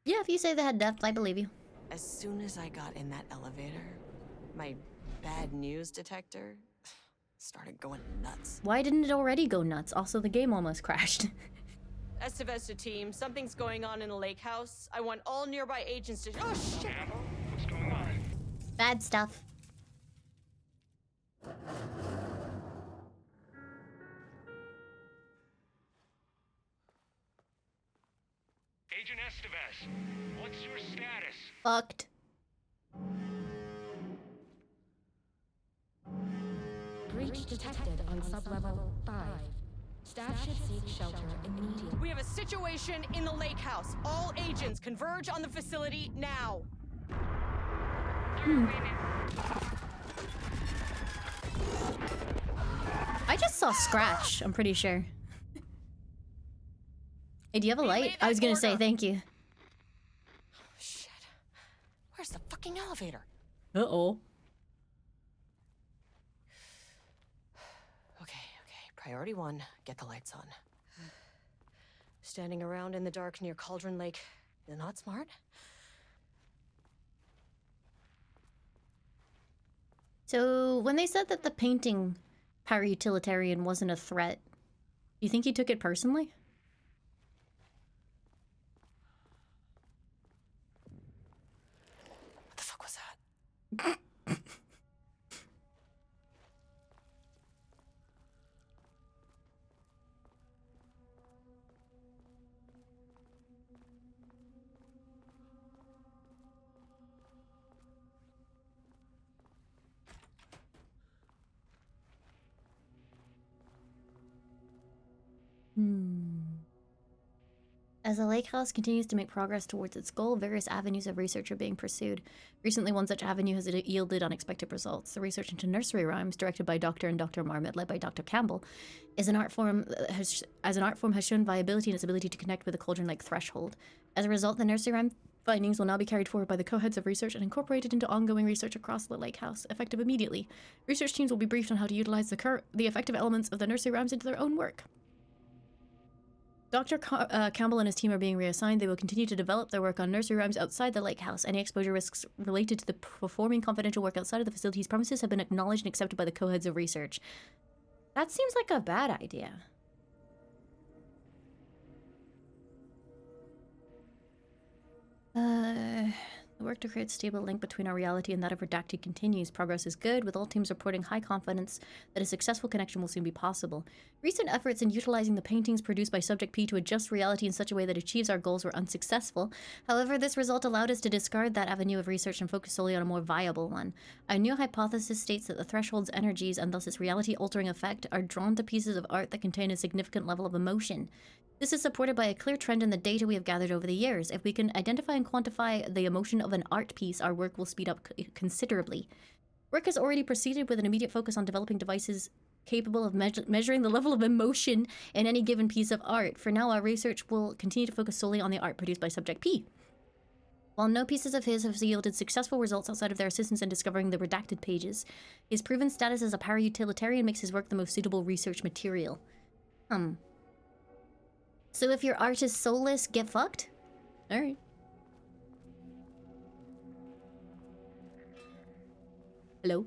Speaker 1: Yeah, if you say they had depth, I believe you.
Speaker 2: As soon as I got in that elevator, my bad news detector started going nuts.
Speaker 1: Why didn't it already go nuts? Also, the game almost crashed.
Speaker 2: Estevesta team, something's going on in the lake house. I want all nearby agents to— oh, shit!
Speaker 3: What's going on?
Speaker 1: Bad stuff.
Speaker 3: Agent Estevez, what's your status?
Speaker 1: Fucked.
Speaker 6: Breach detected on sublevel 5. Staff should seek shelter immediately.
Speaker 2: We have a situation in the lake house. All agents converge on the facility now.
Speaker 1: I just saw Scratch, I'm pretty sure. Hey, do you have a light? I was gonna say thank you.
Speaker 2: Shit. Where's the fucking elevator?
Speaker 1: Uh-oh.
Speaker 2: Okay. Priority 1, get the lights on. Standing around in the dark near Cauldron Lake is not smart.
Speaker 1: So, when they said that the painting para-utilitarian wasn't a threat, do you think he took it personally?
Speaker 2: What the fuck was that?
Speaker 1: As the lake house continues to make progress towards its goal, various avenues of research are being pursued. Recently, one such avenue has yielded unexpected results. The research into nursery rhymes, directed by Dr. and Dr. Marmot, led by Dr. Campbell, as an art form has shown viability in its ability to connect with the Cauldron-like threshold. As a result, the nursery rhyme findings will now be carried forward by the co-heads of research and incorporated into ongoing research across the lake house, effective immediately. Research teams will be briefed on how to utilize the effective elements of the nursery rhymes into their own work. Dr. Campbell and his team are being reassigned. They will continue to develop their work on nursery rhymes outside the lake house. Any exposure risks related to the performing confidential work outside of the facility's premises have been acknowledged and accepted by the co-heads of research. That seems like a bad idea. The work to create a stable link between our reality and that of Redacted continues. Progress is good, with all teams reporting high confidence that a successful connection will soon be possible. Recent efforts in utilizing the paintings produced by Subject P to adjust reality in such a way that achieves our goals were unsuccessful. However, this result allowed us to discard that avenue of research and focus solely on a more viable one. Our new hypothesis states that the threshold's energies, and thus its reality-altering effect, are drawn to pieces of art that contain a significant level of emotion. This is supported by a clear trend in the data we have gathered over the years. If we can identify and quantify the emotion of an art piece, our work will speed up considerably. Work has already proceeded with an immediate focus on developing devices capable of measuring the level of emotion in any given piece of art. For now, our research will continue to focus solely on the art produced by Subject P. While no pieces of his have yielded successful results outside of their assistance in discovering the redacted pages, his proven status as a para-utilitarian makes his work the most suitable research material. So if your art is soulless, get fucked? Alright. Hello?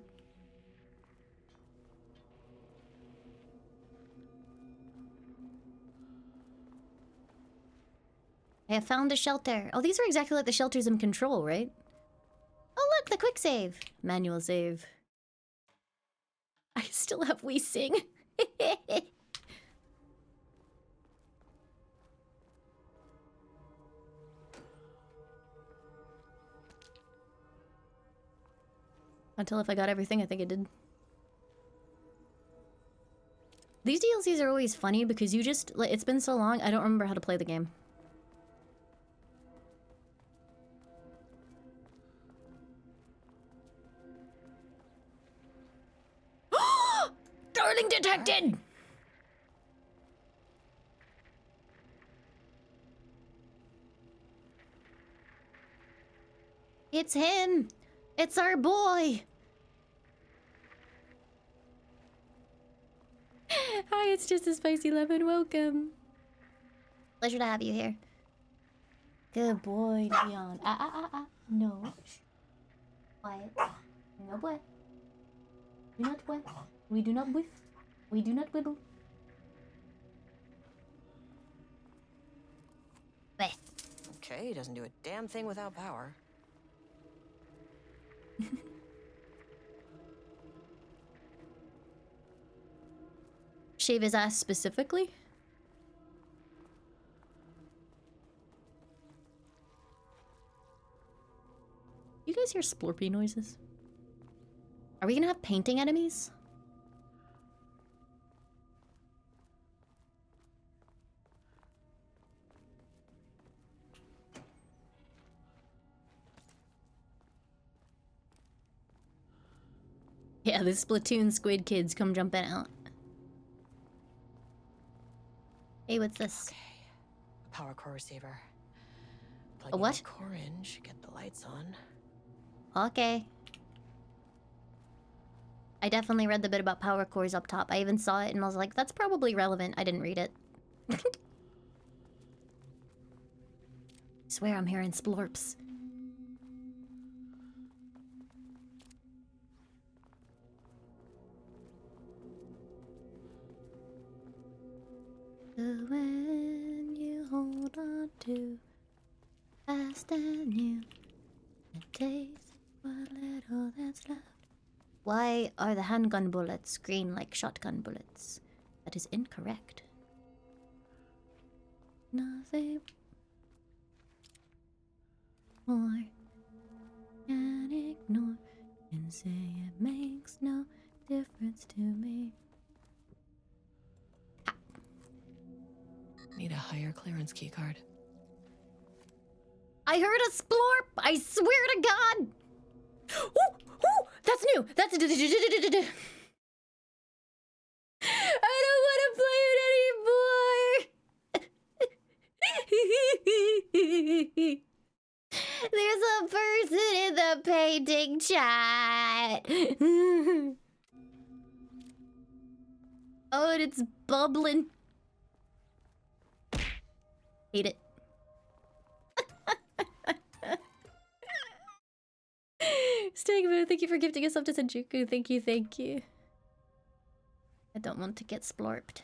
Speaker 1: I have found a shelter. Oh, these are exactly like the shelters in Control, right? Oh, look, the quick save. Manual save. I still have we sing. Until if I got everything, I think I did. These DLCs are always funny because you just, like, it's been so long, I don't remember how to play the game. Darling detected! It's him! It's our boy! Hi, it's just a spicy lemon. Welcome. Pleasure to have you here. Good boy, Leon. No. Quiet. No boy. Do not boy. We do not whiff. We do not wibble. Bleh.
Speaker 2: Okay, he doesn't do a damn thing without power.
Speaker 1: Shave his ass specifically? You guys hear splorpy noises? Are we gonna have painting enemies? Yeah, the Splatoon squid kids come jumping out. Hey, what's this?
Speaker 2: Okay. A power core receiver. Plug
Speaker 1: A what?
Speaker 2: the core in, should get the lights on.
Speaker 1: Okay. I definitely read the bit about power cores up top. I even saw it and I was like, that's probably relevant. I didn't read it. Swear I'm hearing splorps. When you hold on to fast and you taste what little that's left. Why are the handgun bullets green like shotgun bullets? That is incorrect. Nothing more can ignore and say it makes no difference to me.
Speaker 2: Need a higher clearance keycard.
Speaker 1: I heard a splorp! I swear to God! Ooh! Ooh! That's new! That's... I don't want to play it anymore! There's a person in the painting chat! Oh, and it's bubbling. Hate it. Stigma, thank you for gifting us up to Senjuku. Thank you, thank you. I don't want to get splorped.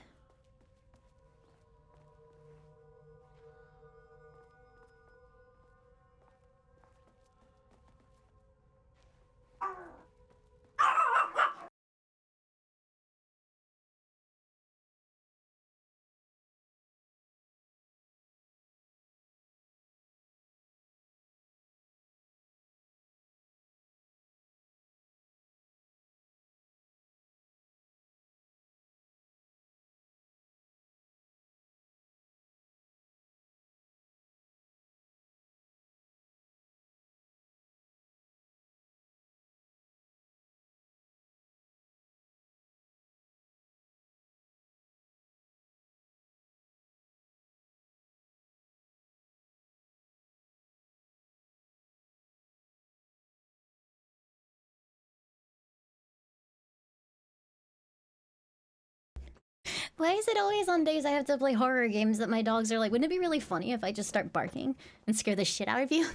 Speaker 1: Why is it always on days I have to play horror games that my dogs are like, wouldn't it be really funny if I just start barking and scare the shit out of you?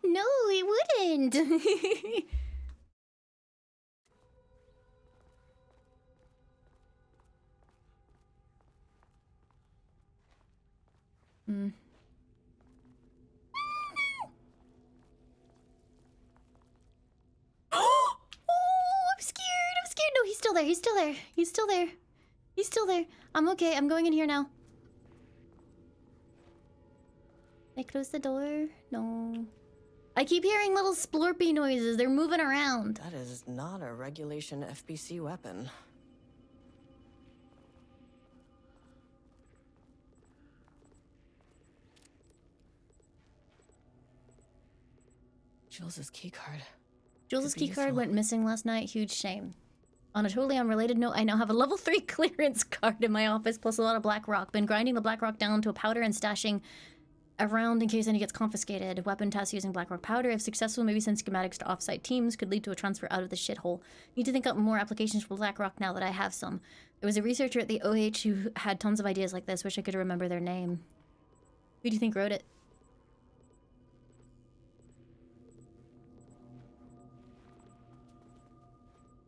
Speaker 1: No, it wouldn't. still there. He's still there. He's still there. He's still there. I'm okay. I'm going in here now. I close the door? No. I keep hearing little splorpy noises. They're moving around.
Speaker 2: That is not a regulation FBC weapon. Jules's keycard.
Speaker 1: Jules's
Speaker 2: Could be
Speaker 1: keycard
Speaker 2: useful.
Speaker 1: went missing last night. Huge shame. On a totally unrelated note, I now have a level 3 clearance card in my office, plus a lot of black rock. Been grinding the black rock down to a powder and stashing around in case any gets confiscated. Weapon tests using black rock powder. If successful, maybe send schematics to offsite teams. Could lead to a transfer out of the shithole. Need to think up more applications for black rock now that I have some. There was a researcher at the OH who had tons of ideas like this. Wish I could remember their name. Who do you think wrote it?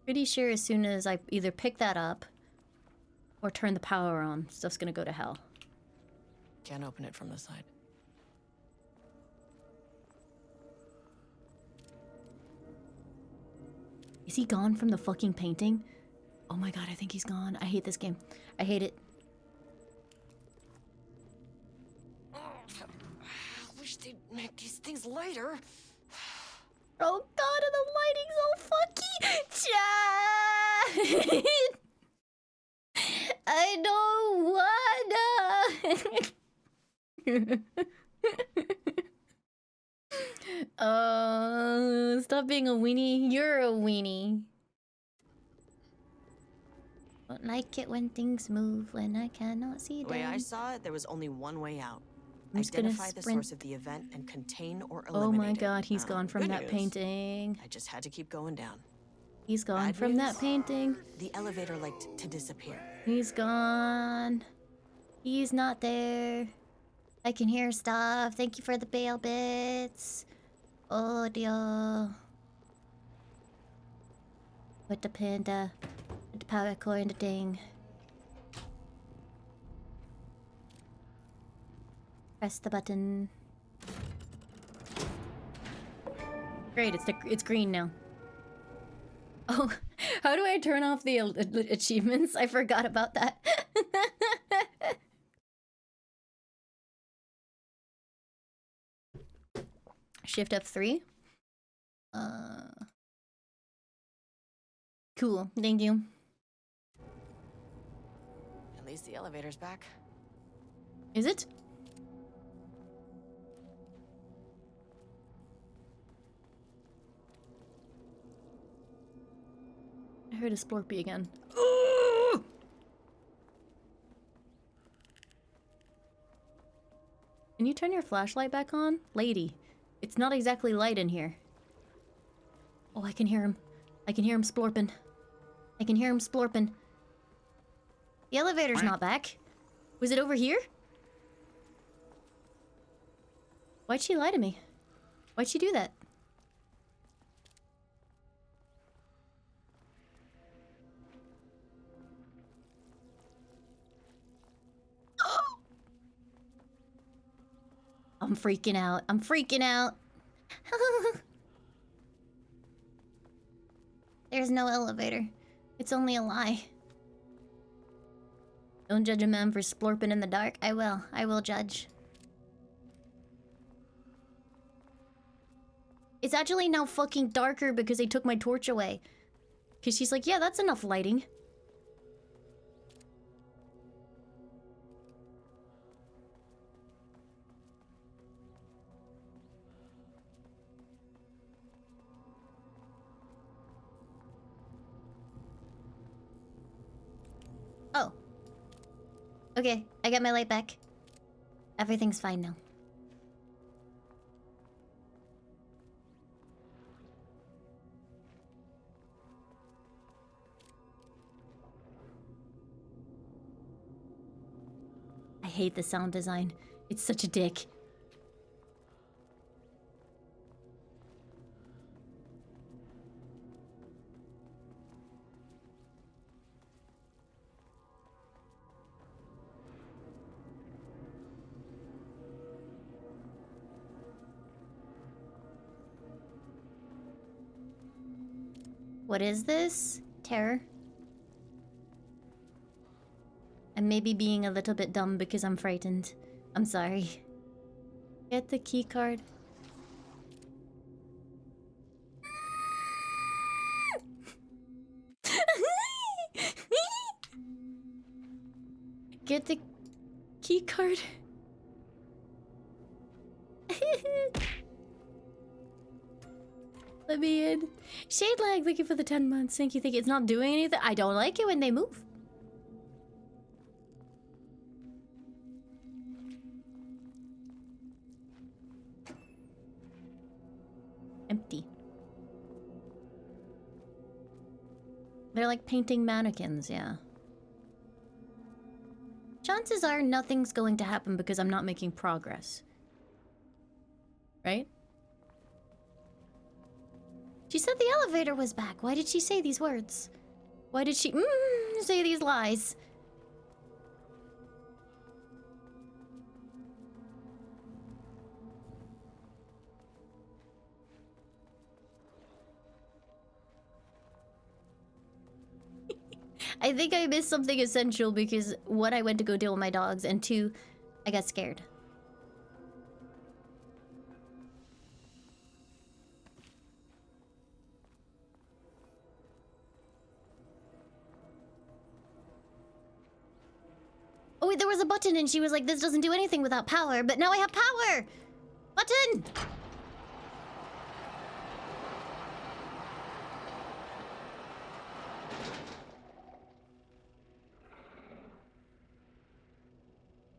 Speaker 1: Pretty sure as soon as I either pick that up or turn the power on, stuff's gonna go to hell.
Speaker 2: Can't open it from the side.
Speaker 1: Is he gone from the fucking painting? Oh my god, I think he's gone. I hate this game. I hate it.
Speaker 2: I wish they'd make these things lighter.
Speaker 1: Oh god, and the lighting's all fucky! Chat! I don't wanna. Stop being a weenie. You're a weenie. Don't like it when things move, when I cannot see
Speaker 2: The way I
Speaker 1: them.
Speaker 2: saw it, there was only one way out.
Speaker 1: I'm just gonna
Speaker 2: Identify the
Speaker 1: sprint.
Speaker 2: source of the event and contain or eliminate
Speaker 1: Oh my
Speaker 2: it.
Speaker 1: god, he's gone from
Speaker 2: Good
Speaker 1: that
Speaker 2: news.
Speaker 1: painting.
Speaker 2: I just had to keep going down.
Speaker 1: He's gone
Speaker 2: Bad
Speaker 1: from that
Speaker 2: news?
Speaker 1: painting.
Speaker 2: The elevator liked to disappear.
Speaker 1: He's gone. He's not there. I can hear stuff. Thank you for the bail bits. Oh dear. With the panda. With the power core and the ding. Press the button. Great, it's green now. Oh, how do I turn off the achievements? I forgot about that. Shift F3. Cool, thank you.
Speaker 2: At least the elevator's back.
Speaker 1: Is it? I heard a splorpy again. Can you turn your flashlight back on? Lady, it's not exactly light in here. Oh, I can hear him. I can hear him splorping. I can hear him splorping. The elevator's not back. Was it over here? Why'd she lie to me? Why'd she do that? I'm freaking out. I'm freaking out. There's no elevator. It's only a lie. Don't judge a man for splorping in the dark. I will. I will judge. It's actually now fucking darker because they took my torch away. Because she's like, yeah, that's enough lighting. Oh. Okay, I got my light back. Everything's fine now. I hate the sound design. It's such a dick. What is this? Terror? I'm maybe being a little bit dumb because I'm frightened. I'm sorry. Get the key card. Get the key card. Let me in. Shade lag, thank you for the 10 months. Thank you, thank you. It's not doing anything. I don't like it when they move. Empty. They're like painting mannequins, yeah. Chances are nothing's going to happen because I'm not making progress. Right? She said the elevator was back. Why did she say these words? Why did she say these lies? I think I missed something essential because one, I went to go deal with my dogs, and two, I got scared. Oh wait, there was a button and she was like, this doesn't do anything without power, but now I have power! Button!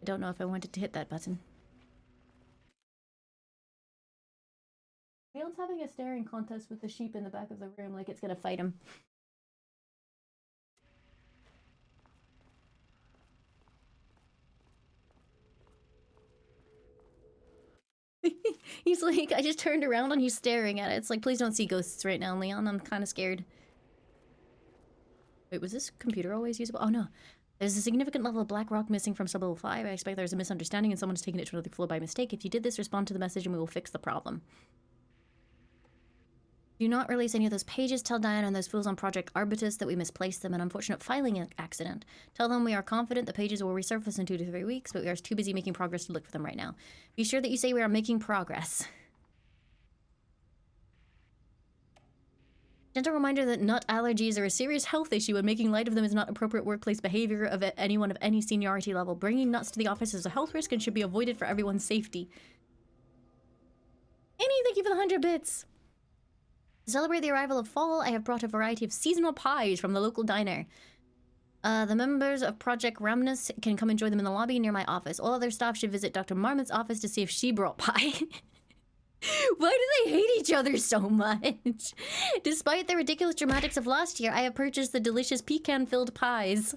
Speaker 1: I don't know if I wanted to hit that button. Neil's having a staring contest with the sheep in the back of the room like it's gonna fight him. He's like, I just turned around and he's staring at it. It's like, please don't see ghosts right now, Leon. I'm kind of scared. Wait, was this computer always usable? Oh no. There's a significant level of black rock missing from sub-level 5. I expect there's a misunderstanding and someone's taken it to another floor by mistake. If you did this, respond to the message and we will fix the problem. Do not release any of those pages. Tell Diana and those fools on Project Arbitus that we misplaced them. An unfortunate filing accident. Tell them we are confident the pages will resurface in 2 to 3 weeks, but we are too busy making progress to look for them right now. Be sure that you say we are making progress. Gentle reminder that nut allergies are a serious health issue and making light of them is not appropriate workplace behavior of anyone of any seniority level. Bringing nuts to the office is a health risk and should be avoided for everyone's safety. Annie, thank you for the 100 bits. To celebrate the arrival of fall, I have brought a variety of seasonal pies from the local diner. The members of Project Ramnus can come enjoy them in the lobby near my office. All other staff should visit Dr. Marmot's office to see if she brought pie. Why do they hate each other so much? Despite the ridiculous dramatics of last year, I have purchased the delicious pecan-filled pies.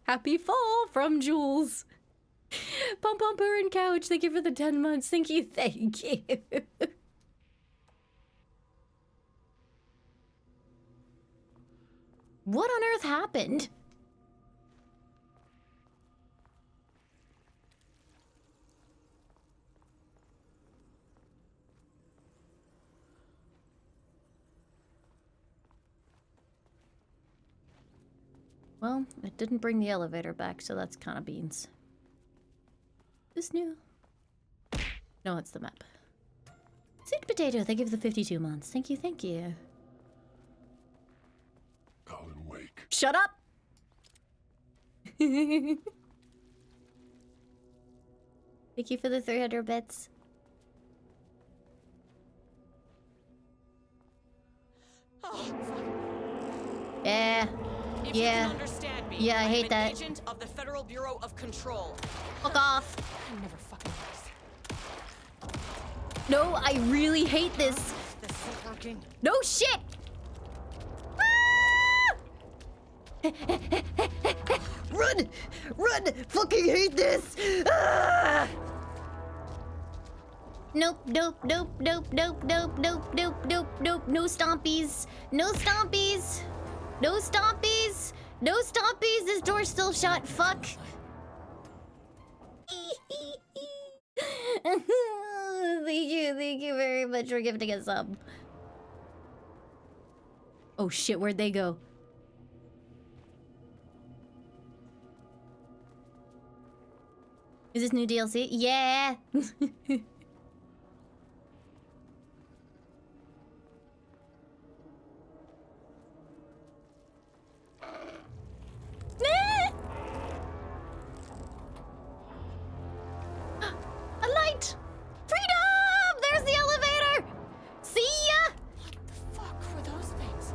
Speaker 1: Happy fall from Jules. Pom-pom-purr and couch, thank you for the 10 months. Thank you, thank you. What on earth happened? Well, it didn't bring the elevator back, so that's kind of beans. This new? No, it's the map. Sweet Potato, thank you for the 52 months. Thank you, thank you.
Speaker 7: Alan Wake.
Speaker 1: Shut up! Thank you for the 300 bits. Yeah.
Speaker 2: If
Speaker 1: Yeah.
Speaker 2: you can understand me,
Speaker 1: Yeah, I hate
Speaker 2: am
Speaker 1: that.
Speaker 2: an agent of the Federal Bureau of Control.
Speaker 1: Fuck off.
Speaker 2: I never fucking guessed.
Speaker 1: No, I really hate this.
Speaker 2: This isn't working.
Speaker 1: No shit! Ah! Run! Run! Fucking hate this! Ah! Nope, nope, nope, nope, nope, nope, nope, nope, nope, nope, no stompies! No stompies! No stompies! No stompies! This door's still shut, fuck! Thank you very much for gifting us up. Oh shit, where'd they go? Is this new DLC? Yeah! A light! Freedom! There's the elevator! See ya!
Speaker 2: What the fuck were those things?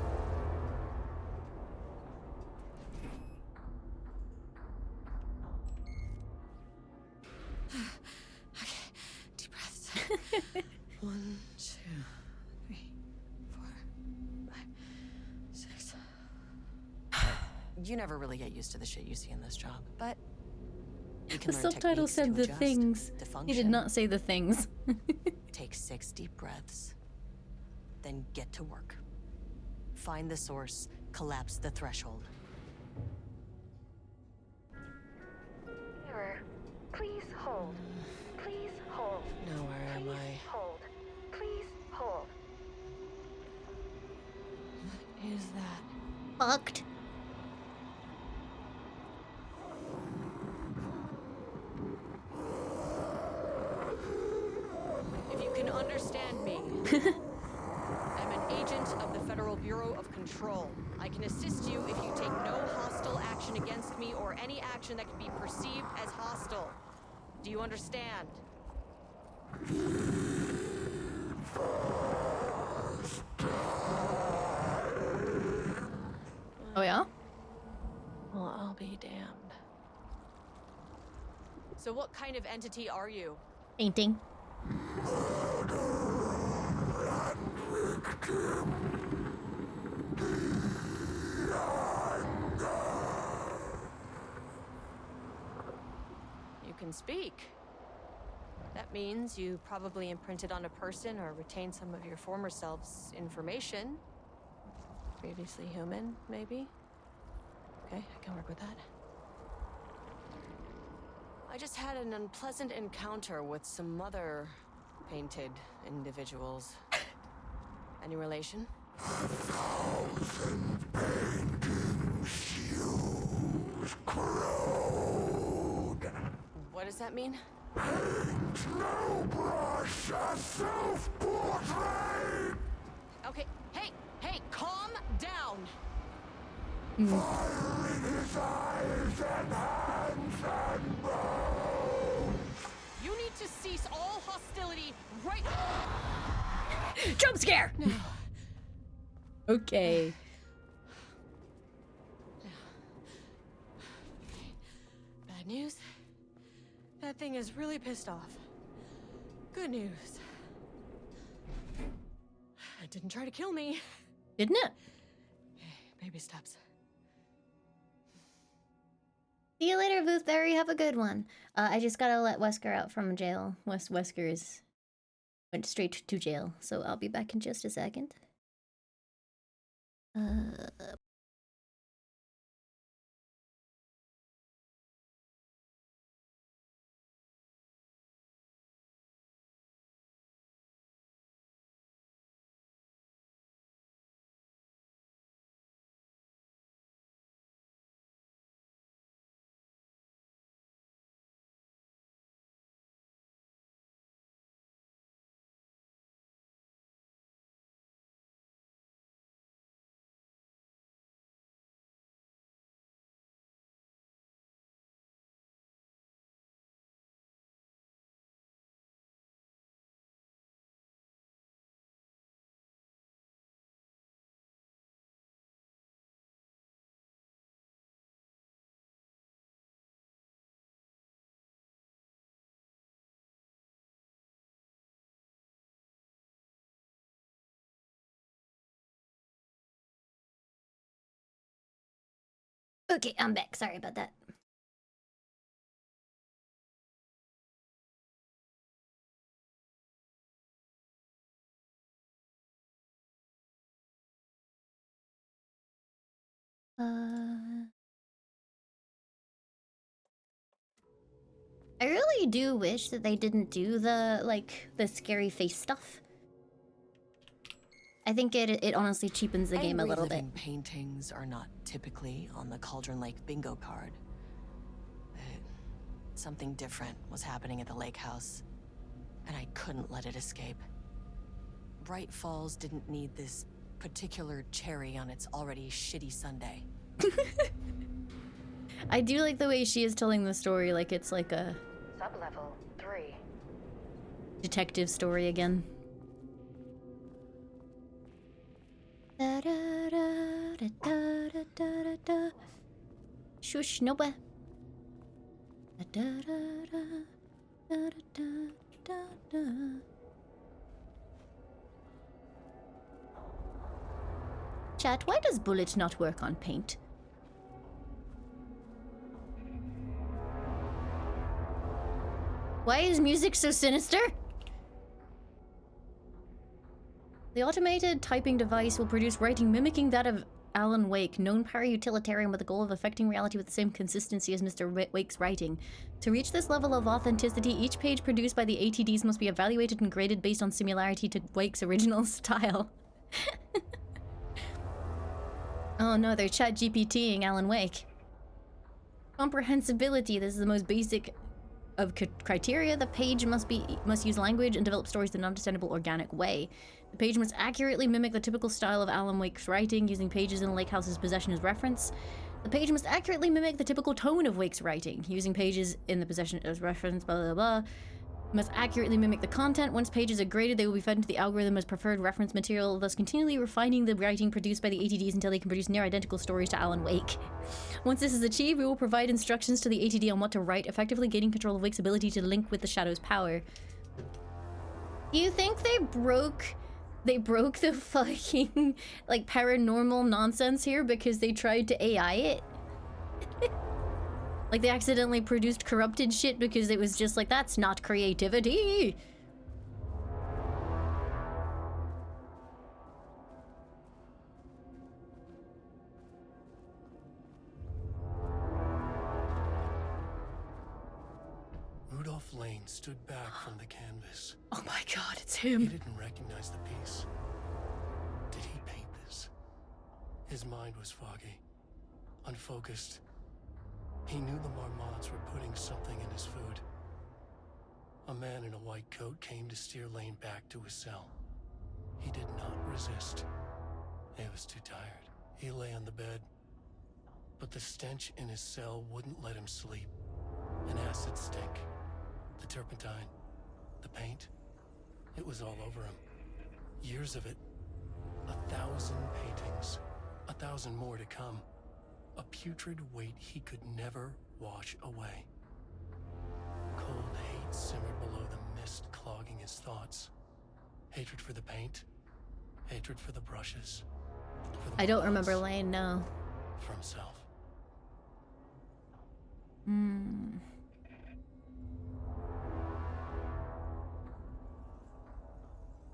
Speaker 2: Okay, deep breaths. 1, 2, 3, 4, 5, 6. You never really get used to the shit you see in this job, but you can
Speaker 1: The
Speaker 2: learn
Speaker 1: subtitle
Speaker 2: techniques
Speaker 1: said
Speaker 2: to
Speaker 1: the
Speaker 2: adjust,
Speaker 1: things.
Speaker 2: to
Speaker 1: He
Speaker 2: function.
Speaker 1: did not say the things.
Speaker 2: Take 6 deep breaths. Then get to work. Find the source, collapse the threshold.
Speaker 5: Mirror, please hold. Please hold.
Speaker 2: Now where am
Speaker 5: Please
Speaker 2: I?
Speaker 5: hold. Please hold.
Speaker 2: What is that?
Speaker 1: Fucked.
Speaker 2: If you can understand me, I'm an agent of the Federal Bureau of Control. I can assist you if you take no hostile action against me or any action that can be perceived as hostile. Do you understand?
Speaker 1: Oh yeah?
Speaker 2: Well, I'll be damned. So what kind of entity are you?
Speaker 1: Painting.
Speaker 2: You can speak. That means you probably imprinted on a person or retained some of your former self's information. Previously human, maybe? Okay, I can work with that. I just had an unpleasant encounter with some other painted individuals. Any relation? What does that mean? Okay, hey, calm down! You need to cease all hostility right now!
Speaker 1: Jump scare! Okay.
Speaker 2: Bad news? That thing is really pissed off. Good news. It didn't try to kill me.
Speaker 1: Didn't it?
Speaker 2: Baby steps.
Speaker 1: See you later, Boothberry. Have a good one. I just gotta let Wesker out from jail. Wesker went straight to jail, so I'll be back in just a second. Okay, I'm back. Sorry about that. I really do wish that they didn't do the scary face stuff. I think it honestly cheapens the game a little bit.
Speaker 2: Living paintings are not typically on the Cauldron Lake bingo card. Something different was happening at the lake house, and I couldn't let it escape. Bright Falls didn't need this particular cherry on its already shitty sundae.
Speaker 1: I do like the way she is telling the story like it's like a
Speaker 5: Sublevel 3.
Speaker 1: detective story again. Da da da da da da da da. Shush, no ba. Da da da da da da da da. Chat, why does bullet not work on paint? Why is music so sinister? The automated typing device will produce writing mimicking that of Alan Wake, known para-utilitarian with the goal of affecting reality with the same consistency as Mr. Wake's writing. To reach this level of authenticity, each page produced by the ATDs must be evaluated and graded based on similarity to Wake's original style. Oh no, they're chat GPTing Alan Wake. Comprehensibility, this is the most basic of criteria. The page must use language and develop stories in an understandable, organic way. The page must accurately mimic the typical style of Alan Wake's writing, using pages in Lake House's possession as reference. The page must accurately mimic the typical tone of Wake's writing, using pages in the possession as reference, blah blah blah. Must accurately mimic the content. Once pages are graded, they will be fed into the algorithm as preferred reference material, thus continually refining the writing produced by the ATDs until they can produce near-identical stories to Alan Wake. Once this is achieved, we will provide instructions to the ATD on what to write, effectively gaining control of Wake's ability to link with the Shadow's power. Do you think they broke the fucking, like, paranormal nonsense here because they tried to AI it? Like, they accidentally produced corrupted shit because it was just like, that's not creativity!
Speaker 7: Rudolph Lane stood back from the canvas.
Speaker 1: Oh my god, it's
Speaker 7: He
Speaker 1: him!
Speaker 7: didn't recognize the piece. Did he paint this? His mind was foggy, unfocused. He knew the Marmots were putting something in his food. A man in a white coat came to steer Lane back to his cell. He did not resist. He was too tired. He lay on the bed, but the stench in his cell wouldn't let him sleep. An acid stink. The turpentine. The paint. It was all over him. Years of it. 1,000 paintings. 1,000 more to come. A putrid weight he could never wash away. Cold hate simmered below the mist clogging his thoughts. Hatred for the paint. Hatred for the brushes. For the
Speaker 1: I don't remember
Speaker 7: bullets,
Speaker 1: Lane, no.
Speaker 7: for himself.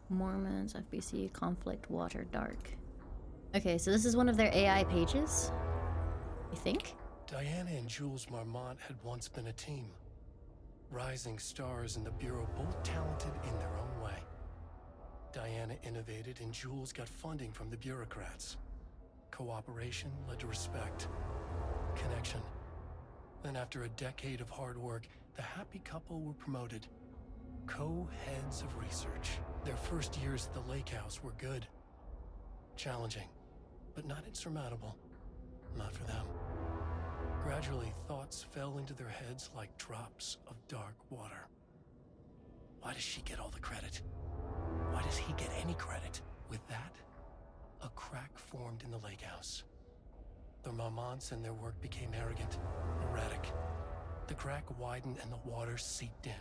Speaker 1: Mormons, FBC, conflict, water, dark. Okay, so this is one of their AI pages, I think.
Speaker 7: Diana and Jules Marmont had once been a team. Rising stars in the Bureau, both talented in their own way. Diana innovated and Jules got funding from the bureaucrats. Cooperation led to respect. Connection. Then after a decade of hard work, the happy couple were promoted. Co-heads of research. Their first years at the lake house were good. Challenging, but not insurmountable. Not for them. Gradually, thoughts fell into their heads like drops of dark water. Why does she get all the credit? Why does he get any credit? With that, a crack formed in the lake house. The Marmonts and their work became arrogant, erratic. The crack widened and the water seeped in.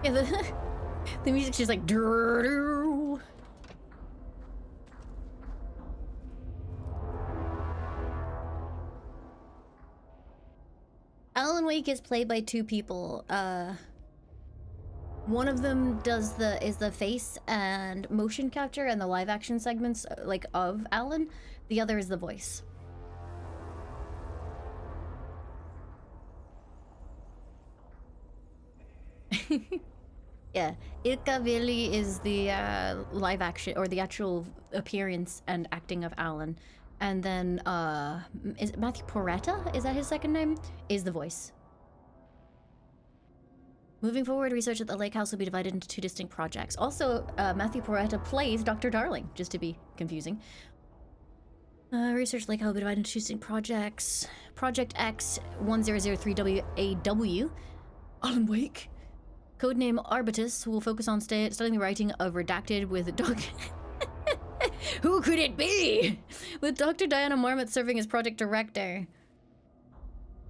Speaker 1: Yeah, the music's just like doo. Alan Wake is played by two people. One of them is the face and motion capture and the live action segments like of Alan. The other is the voice. Yeah, Ilka is the live action or the actual appearance and acting of Alan, and then is it Matthew Porretta? Is that his second name? Is the voice. Moving forward, research at the lake house will be divided into 2 distinct projects. Also, Matthew Porretta plays Dr. Darling, just to be confusing. Research lake house will be divided into 2 distinct projects. Project X 1003WAW, Alan Wake. Codename Arbitus will focus on studying the writing of Redacted with Who could it be? With Dr. Diana Marmot serving as project director.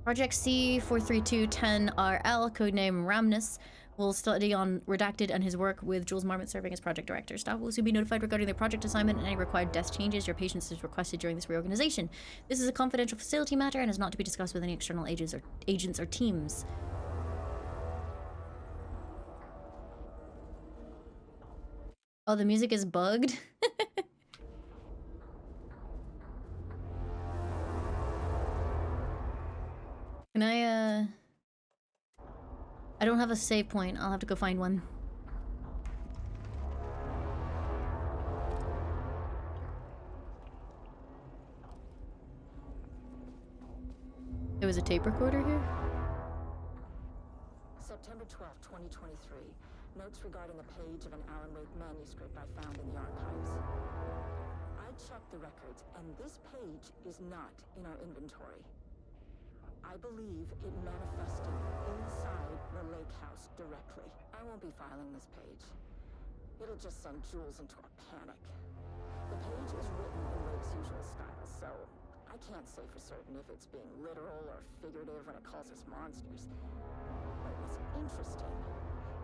Speaker 1: Project C43210RL, codename Ramnus, will study on Redacted and his work with Jules Marmot serving as project director. Staff will soon be notified regarding their project assignment and any required desk changes your patience is requested during this reorganization. This is a confidential facility matter and is not to be discussed with any external agents or teams. Oh, the music is bugged? Can I don't have a save point. I'll have to go find one. There was a tape recorder here?
Speaker 6: September 12, 2023. Notes regarding a page of an Alan Wake manuscript I found in the archives. I checked the records, and this page is not in our inventory. I believe it manifested inside the lake house directly. I won't be filing this page. It'll just send Jules into a panic. The page is written in Wake's usual style, so I can't say for certain if it's being literal or figurative when it calls us monsters. But what's interesting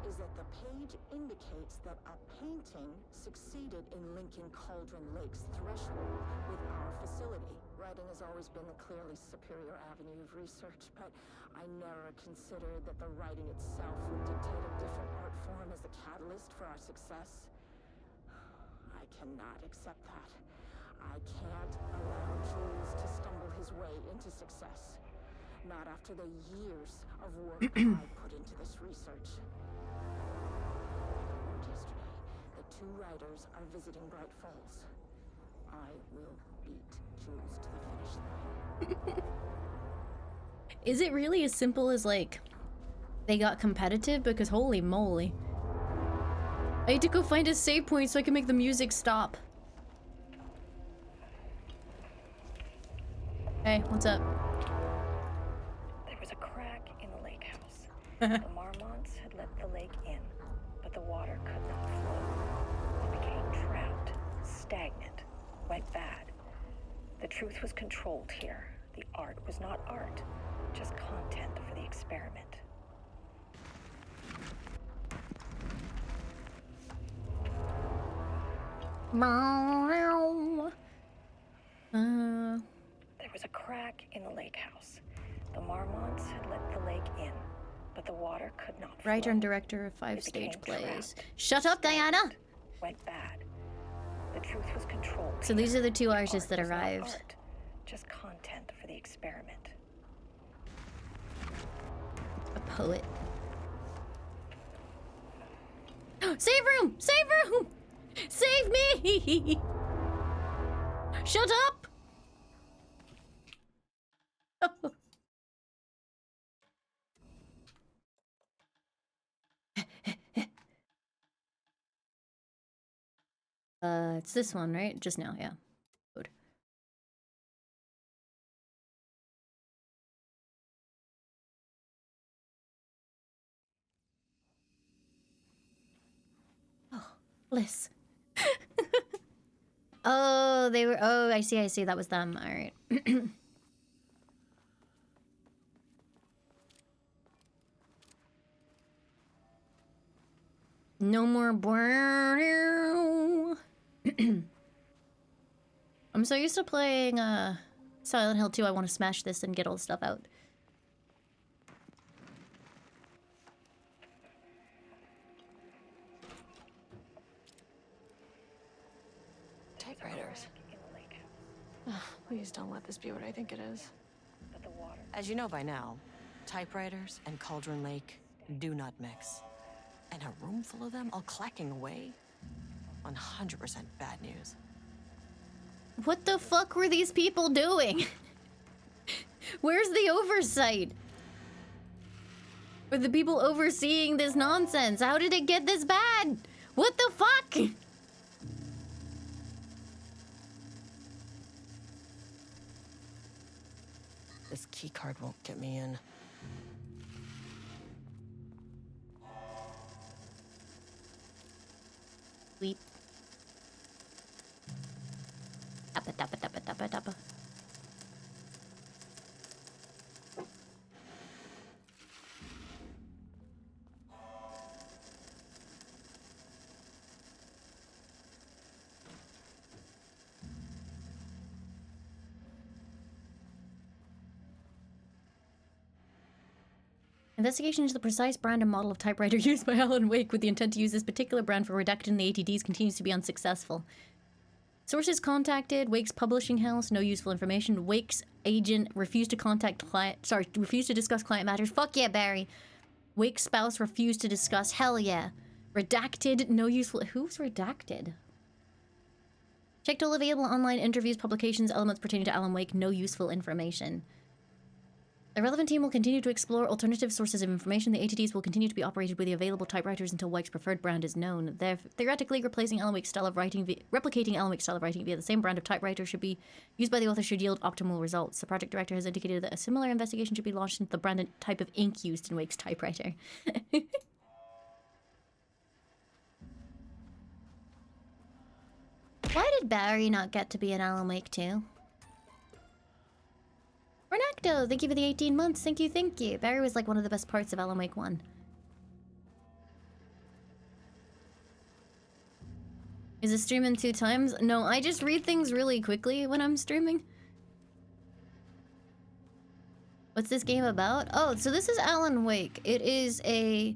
Speaker 6: is that the page indicates that a painting succeeded in linking Cauldron Lake's threshold with our facility. Writing has always been the clearly superior avenue of research, but I never considered that the writing itself would dictate a different art form as the catalyst for our success. I cannot accept that. I can't allow Jules to stumble his way into success. Not after the years of work I put into this research. Yesterday, the 2 writers are visiting Bright Falls. I will beat Jules to the finish line.
Speaker 1: Is it really as simple as, like, they got competitive? Because holy moly. I need to go find a save point so I can make the music stop. Hey, what's up?
Speaker 8: There was a crack in the lake house. The Marmonts had let the lake in, but the water could not flow. It became trapped, stagnant, went bad. The truth was controlled here. The art was not art, just content for the experiment. There was a crack in the lake house. The Marmonts had let the lake in, but the water could not flow.
Speaker 1: Writer and director of 5-stage plays.
Speaker 8: Trapped,
Speaker 1: Shut up, Diana!
Speaker 8: went bad. The truth was controlled.
Speaker 1: So these are the 2
Speaker 8: The
Speaker 1: artists that
Speaker 8: art was not
Speaker 1: arrived.
Speaker 8: art, just content for the experiment.
Speaker 1: A poet. Save room! Save room! Save me! Shut up! It's this one, right? Just now, yeah. Good. Oh, bliss. Oh, they were. Oh, I see. I see. That was them. All right. No more. I'm so used to playing Silent Hill 2. I want to smash this and get all the stuff out.
Speaker 2: Typewriters. Please don't let this be what I think it is.
Speaker 8: But the water.
Speaker 2: As you know by now, typewriters and Cauldron Lake do not mix. And a room full of them all clacking away? 100% bad news.
Speaker 1: What the fuck were these people doing? Where's the oversight? Or the people overseeing this nonsense? How did it get this bad? What the fuck?
Speaker 2: This keycard won't get me in.
Speaker 1: Sweep. Tappa, tappa, tappa, tappa, tappa. Investigation into the precise brand and model of typewriter used by Alan Wake with the intent to use this particular brand for redacting the ATDs continues to be unsuccessful. Sources contacted Wake's publishing house, no useful information. Wake's agent refused to refused to discuss client matters. Fuck yeah, Barry. Wake's spouse refused to discuss. Hell yeah. Redacted, no useful. Who's redacted? Checked all available online interviews, publications, elements pertaining to Alan Wake, no useful information. The relevant team will continue to explore alternative sources of information. The ATDs will continue to be operated with the available typewriters until Wake's preferred brand is known. They're theoretically replacing Alan Wake's style of writing, replicating Alan Wake's style of writing via the same brand of typewriter should be used by the author should yield optimal results. The project director has indicated that a similar investigation should be launched into the brand and type of ink used in Wake's typewriter. Why did Barry not get to be an Alan Wake too? Renacto, thank you for the 18 months. Thank you, thank you. Barry was like one of the best parts of Alan Wake 1. Is it streaming 2 times? No, I just read things really quickly when I'm streaming. What's this game about? Oh, so this is Alan Wake. It is a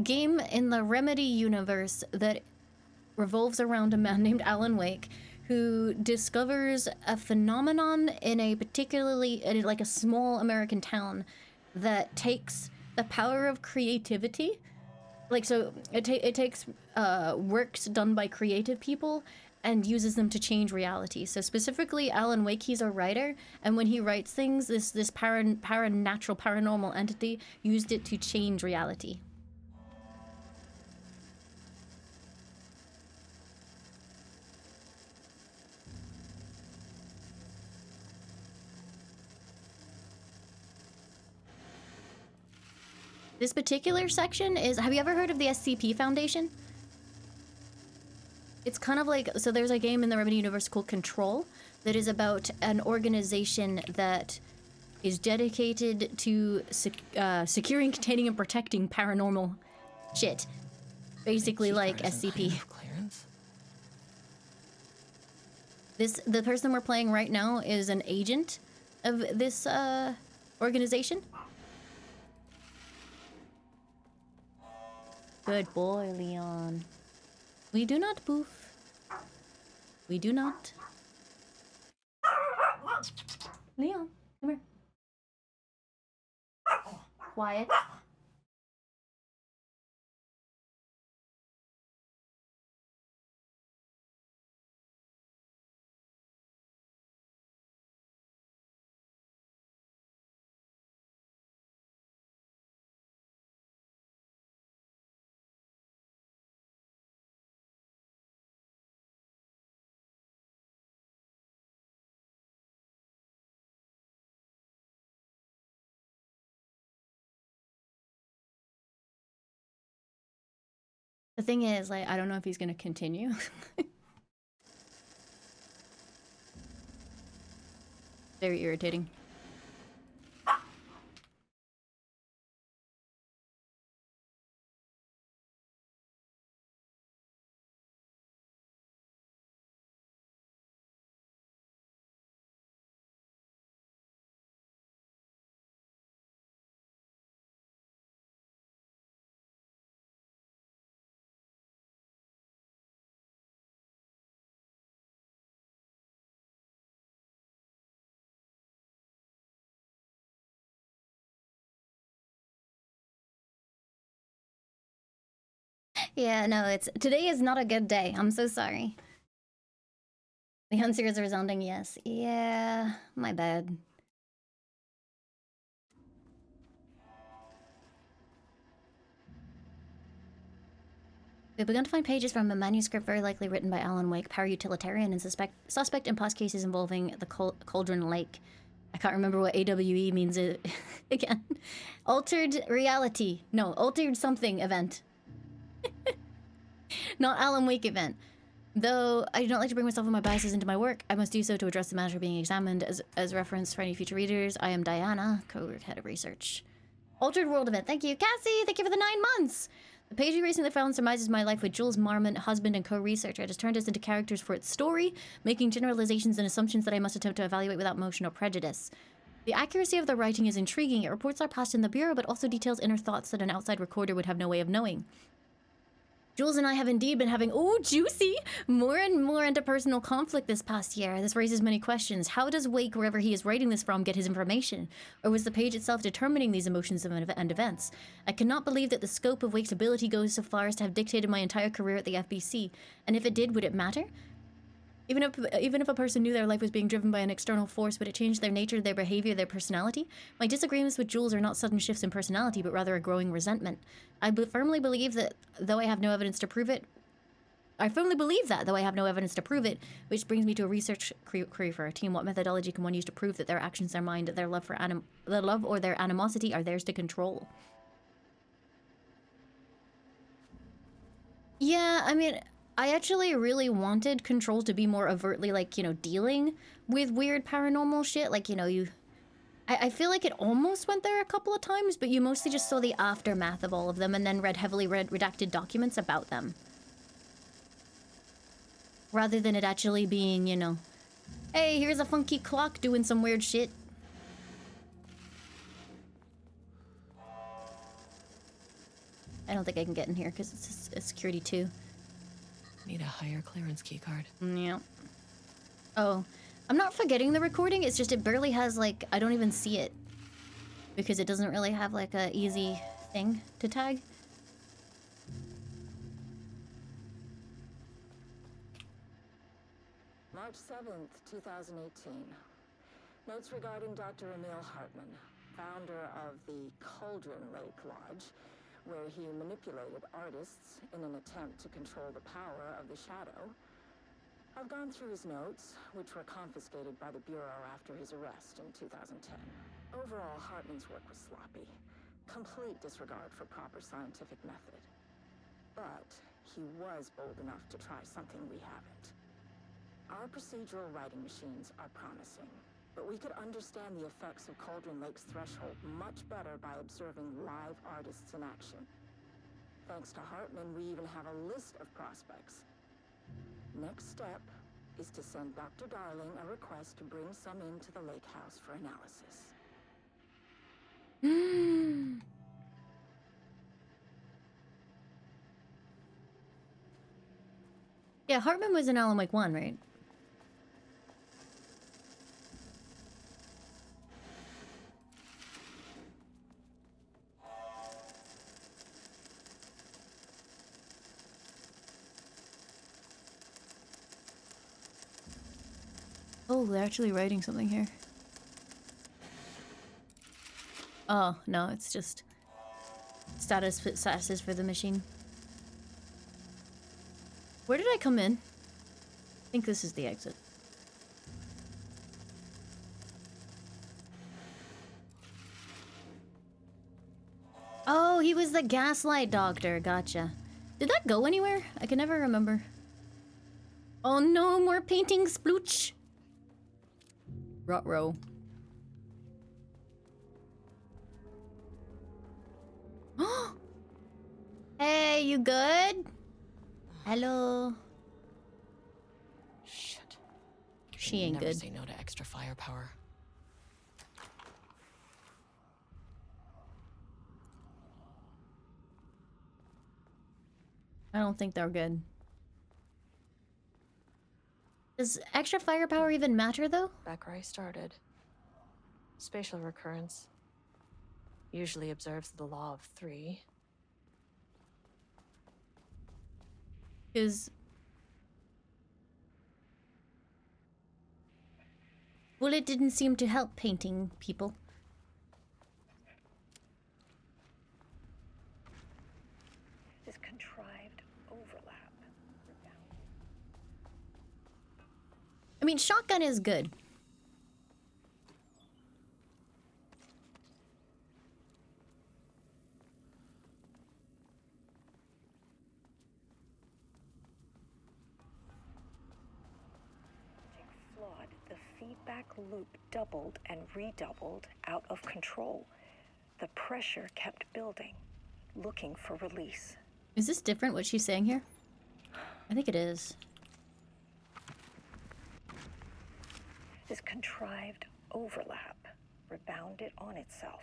Speaker 1: game in the Remedy universe that revolves around a man named Alan Wake who discovers a phenomenon in a like a small American town that takes the power of creativity. Like, so it takes works done by creative people and uses them to change reality. So specifically, Alan Wake, he's a writer, and when he writes things, this paranormal entity used it to change reality. This particular section is, have you ever heard of the SCP Foundation? It's kind of like, so there's a game in the Remedy universe called Control that is about an organization that is dedicated to securing, containing, and protecting paranormal shit. Basically like SCP. The person we're playing right now is an agent of this organization. Good boy, Leon. We do not boof. We do not. Leon, come here. Quiet. The thing is, like, I don't know if he's gonna continue. Very irritating. Yeah, no, today is not a good day. I'm so sorry. The answer is a resounding yes. Yeah, my bad. We've begun to find pages from a manuscript very likely written by Alan Wake, power utilitarian, and suspect in past cases involving the Cauldron Lake. I can't remember what AWE means again. Altered reality. No, altered something event. Not Alan Wake event. Though I do not like to bring myself and my biases into my work, I must do so to address the matter being examined. As reference for any future readers, I am Diana, co-head of research. Altered world event. Thank you. Cassie, thank you for the 9 months. The page we recently found surmises my life with Jules Marmont, husband and co-researcher. It has turned us into characters for its story, making generalizations and assumptions that I must attempt to evaluate without motion or prejudice. The accuracy of the writing is intriguing. It reports our past in the Bureau, but also details inner thoughts that an outside recorder would have no way of knowing. Jules and I have indeed been having, juicy, more and more interpersonal conflict this past year. This raises many questions. How does Wake, wherever he is writing this from, get his information? Or was the page itself determining these emotions and events? I cannot believe that the scope of Wake's ability goes so far as to have dictated my entire career at the FBC. And if it did, would it matter? Even if a person knew their life was being driven by an external force, would it change their nature, their behavior, their personality? My disagreements with Jules are not sudden shifts in personality, but rather a growing resentment. I firmly believe that, though I have no evidence to prove it, which brings me to a research query for our team. What methodology can one use to prove that their actions, their mind, their love or their animosity are theirs to control? Yeah, I mean, I actually really wanted Control to be more overtly, like, dealing with weird paranormal shit. Like, I feel like it almost went there a couple of times, but you mostly just saw the aftermath of all of them and then read heavily redacted documents about them. Rather than it actually being, hey, here's a funky clock doing some weird shit. I don't think I can get in here because it's a security too.
Speaker 2: Need a higher clearance keycard.
Speaker 1: Yeah. Oh, I'm not forgetting the recording. It's just it barely has, like, I don't even see it. Because it doesn't really have, like, a easy thing to tag.
Speaker 6: March 7th, 2018. Notes regarding Dr. Emil Hartman, founder of the Cauldron Lake Lodge, where he manipulated artists in an attempt to control the power of the shadow. I've gone through his notes, which were confiscated by the Bureau after his arrest in 2010. Overall, Hartman's work was sloppy. Complete disregard for proper scientific method. But he was bold enough to try something we haven't. Our procedural writing machines are promising, but we could understand the effects of Cauldron Lake's threshold much better by observing live artists in action. Thanks to Hartman, we even have a list of prospects. Next step is to send Dr. Darling a request to bring some into the lake house for analysis.
Speaker 1: Yeah, Hartman was in Alan Wake 1, right? Oh, they're actually writing something here. Oh, no, it's just statuses for the machine. Where did I come in? I think this is the exit. Oh, he was the gaslight doctor. Gotcha. Did that go anywhere? I can never remember. Oh no, more painting splooch. Ruh-roh. Hey, you good? Hello.
Speaker 2: Shit.
Speaker 1: She ain't
Speaker 2: Never
Speaker 1: good.
Speaker 2: say no to extra firepower.
Speaker 1: I don't think they're good. Does extra firepower even matter, though?
Speaker 9: Back where I started. Spatial recurrence usually observes the law of 3.
Speaker 1: Because... well, it didn't seem to help painting people.
Speaker 8: This contrived overlap.
Speaker 1: I mean, shotgun is good.
Speaker 8: Flawed, the feedback loop doubled and redoubled out of control. The pressure kept building, looking for release.
Speaker 1: Is this different, what she's saying here? I think it is.
Speaker 8: This contrived overlap rebounded on itself,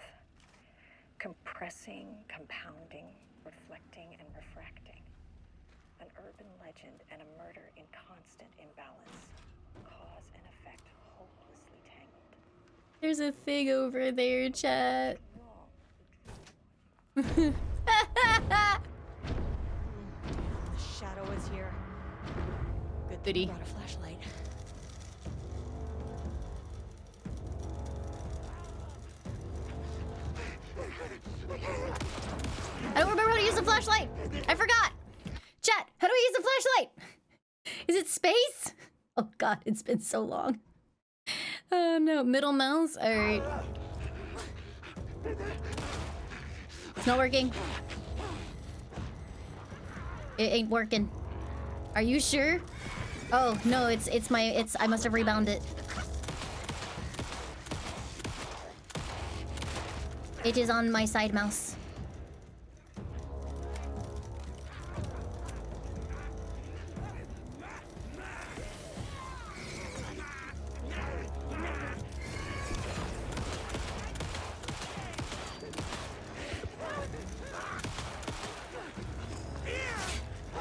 Speaker 8: compressing, compounding, reflecting, and refracting. An urban legend and a murder in constant imbalance. Cause and effect hopelessly tangled.
Speaker 1: There's a thing over there, chat.
Speaker 2: The shadow is here. Good thing
Speaker 1: Goody.
Speaker 2: you brought a flashlight.
Speaker 1: I don't remember how to use the flashlight. I forgot. Chat, how do I use the flashlight? Is it space? Oh god, it's been so long. Oh no, middle mouse? Alright. It's not working. It ain't working. Are you sure? Oh no, I must have rebounded it. It is on my side mouse.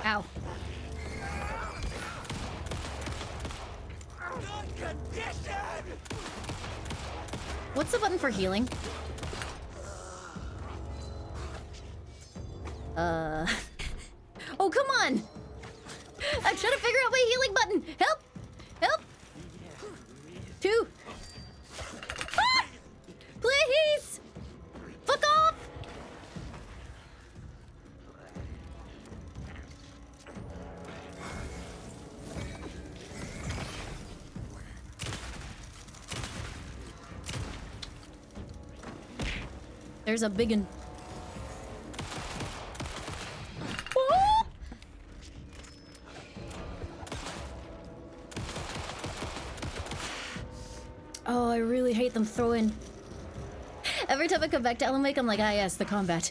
Speaker 1: Ow. What's the button for healing? Oh, come on! I'm trying to figure out my healing button! Help! Help! 2. Ah! Please! Fuck off! There's a biggin. Oh, I really hate them throwing. Every time I come back to Alan Wake, I'm like, ah yes, the combat.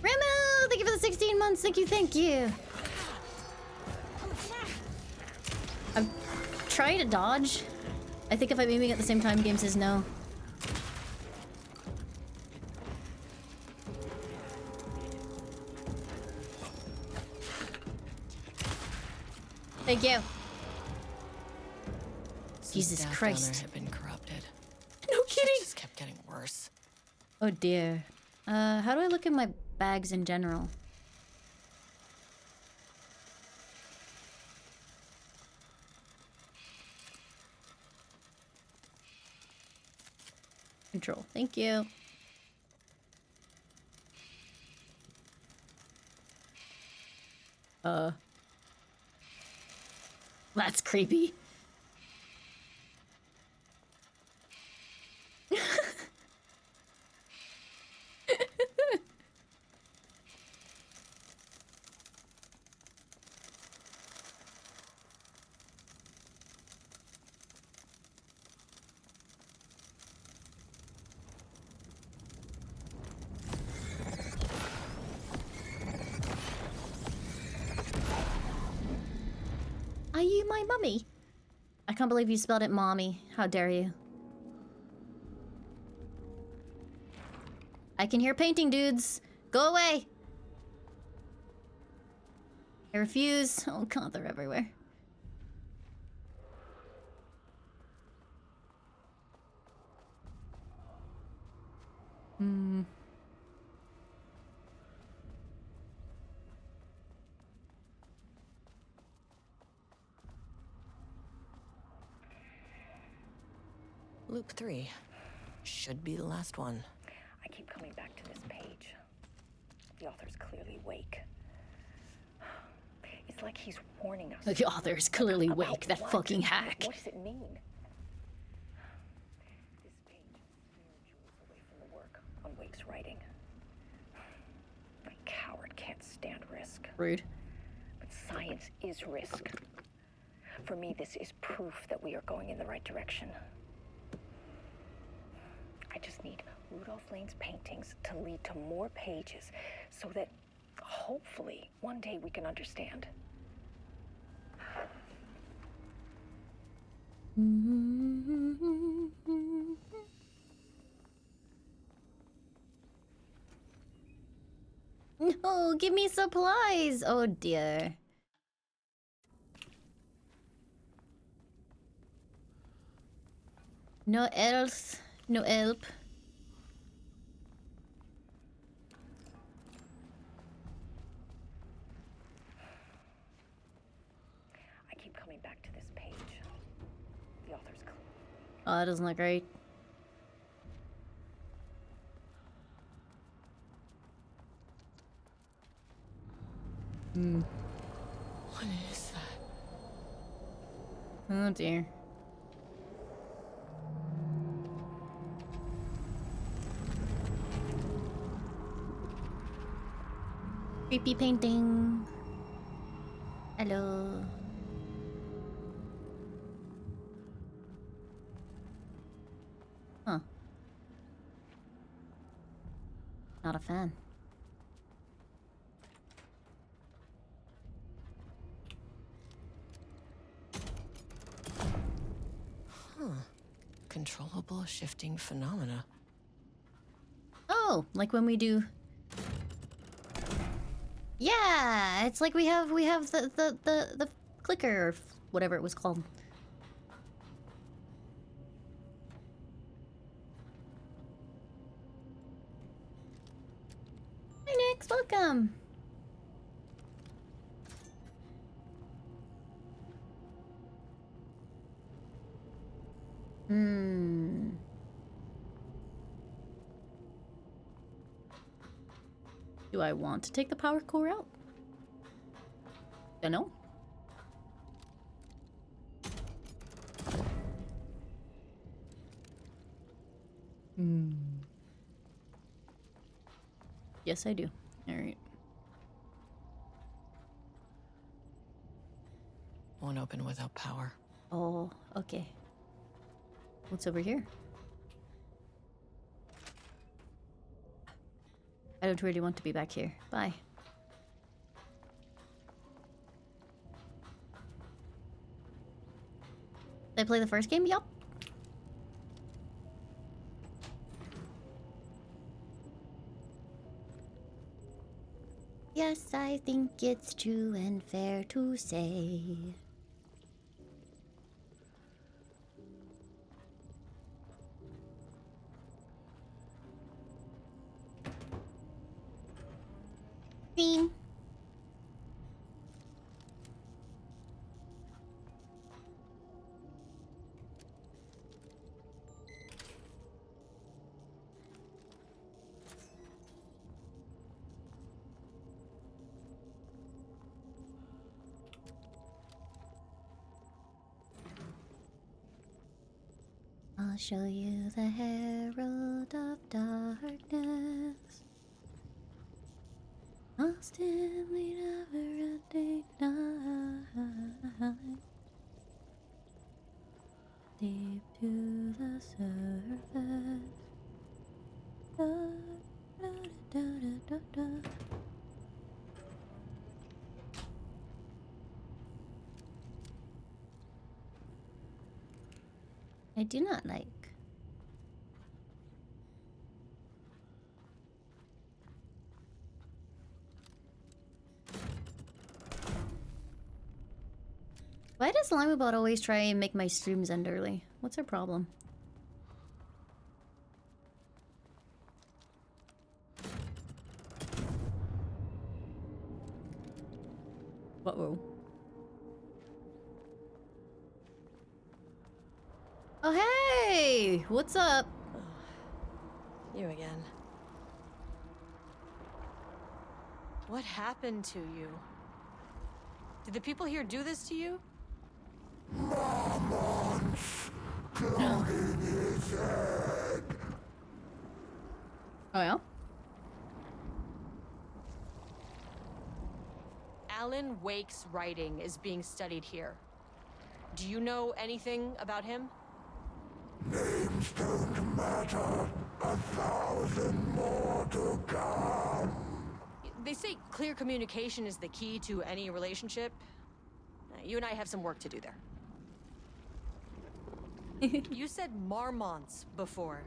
Speaker 1: Remu, thank you for the 16 months. Thank you, thank you. I'm trying to dodge. I think if I'm aiming at the same time, game says no. Thank you. Jesus Christ.
Speaker 2: Had been corrupted.
Speaker 1: No kidding.
Speaker 2: It just kept getting worse.
Speaker 1: Oh dear. How do I look at my bags in general? Control. Thank you. That's creepy. Are you my mummy? I can't believe you spelled it mommy. How dare you? I can hear painting, dudes. Go away. I refuse. Oh god, they're everywhere. Hmm.
Speaker 2: Loop 3. Should be the last one.
Speaker 8: I keep coming back to this page. The author's clearly awake. It's like he's warning us.
Speaker 1: The author is clearly
Speaker 8: About
Speaker 1: awake, that
Speaker 8: what?
Speaker 1: fucking hack.
Speaker 8: What does it mean? This page smeared Jules away from the work on Wake's writing. A coward can't stand risk.
Speaker 1: Rude.
Speaker 8: But science is risk. For me, this is proof that we are going in the right direction. I just need Rudolph Lane's paintings to lead to more pages so that hopefully one day we can understand.
Speaker 1: No, give me supplies. Oh dear. No else, no help.
Speaker 8: I keep coming back to this page. The author's clear.
Speaker 1: Oh, that doesn't look right. Hmm.
Speaker 2: What is that?
Speaker 1: Oh dear. Creepy painting. Hello. Huh. Not a fan.
Speaker 2: Controllable shifting phenomena.
Speaker 1: Oh, like when we do. Yeah, it's like we have the clicker or whatever it was called. Hi Nix, welcome. Hmm. Do I want to take the power core out? Dunno. Hmm. Yes, I do. All right.
Speaker 2: Won't open without power.
Speaker 1: Oh, okay. What's over here? I don't really want to be back here. Bye. Did I play the first game? Yup. Yes, I think it's true and fair to say. Green. I'll show you the herald of darkness. Lost in the never-ending night, deep to the surface. Da, da, da, da, da, da. I do not like. Why does Limebot always try and make my streams end early? What's her problem? Uh-oh. Oh, hey! What's up?
Speaker 9: You again. What happened to you? Did the people here do this to you?
Speaker 1: Oh, yeah?
Speaker 2: Alan Wake's writing is being studied here. Do you know anything about him?
Speaker 10: Names don't matter. 1,000 more to come.
Speaker 2: They say clear communication is the key to any relationship. You and I have some work to do there. You said marmots before.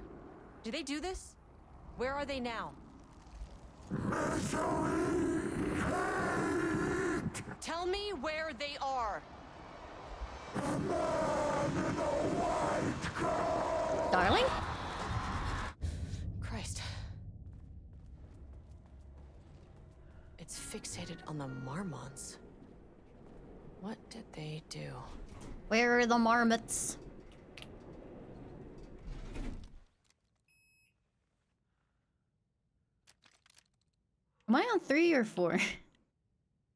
Speaker 2: Do they do this? Where are they now? Tell me where they are.
Speaker 1: Darling?
Speaker 2: Christ. It's fixated on the marmots. What did they do?
Speaker 1: Where are the marmots? Am I on 3 or 4?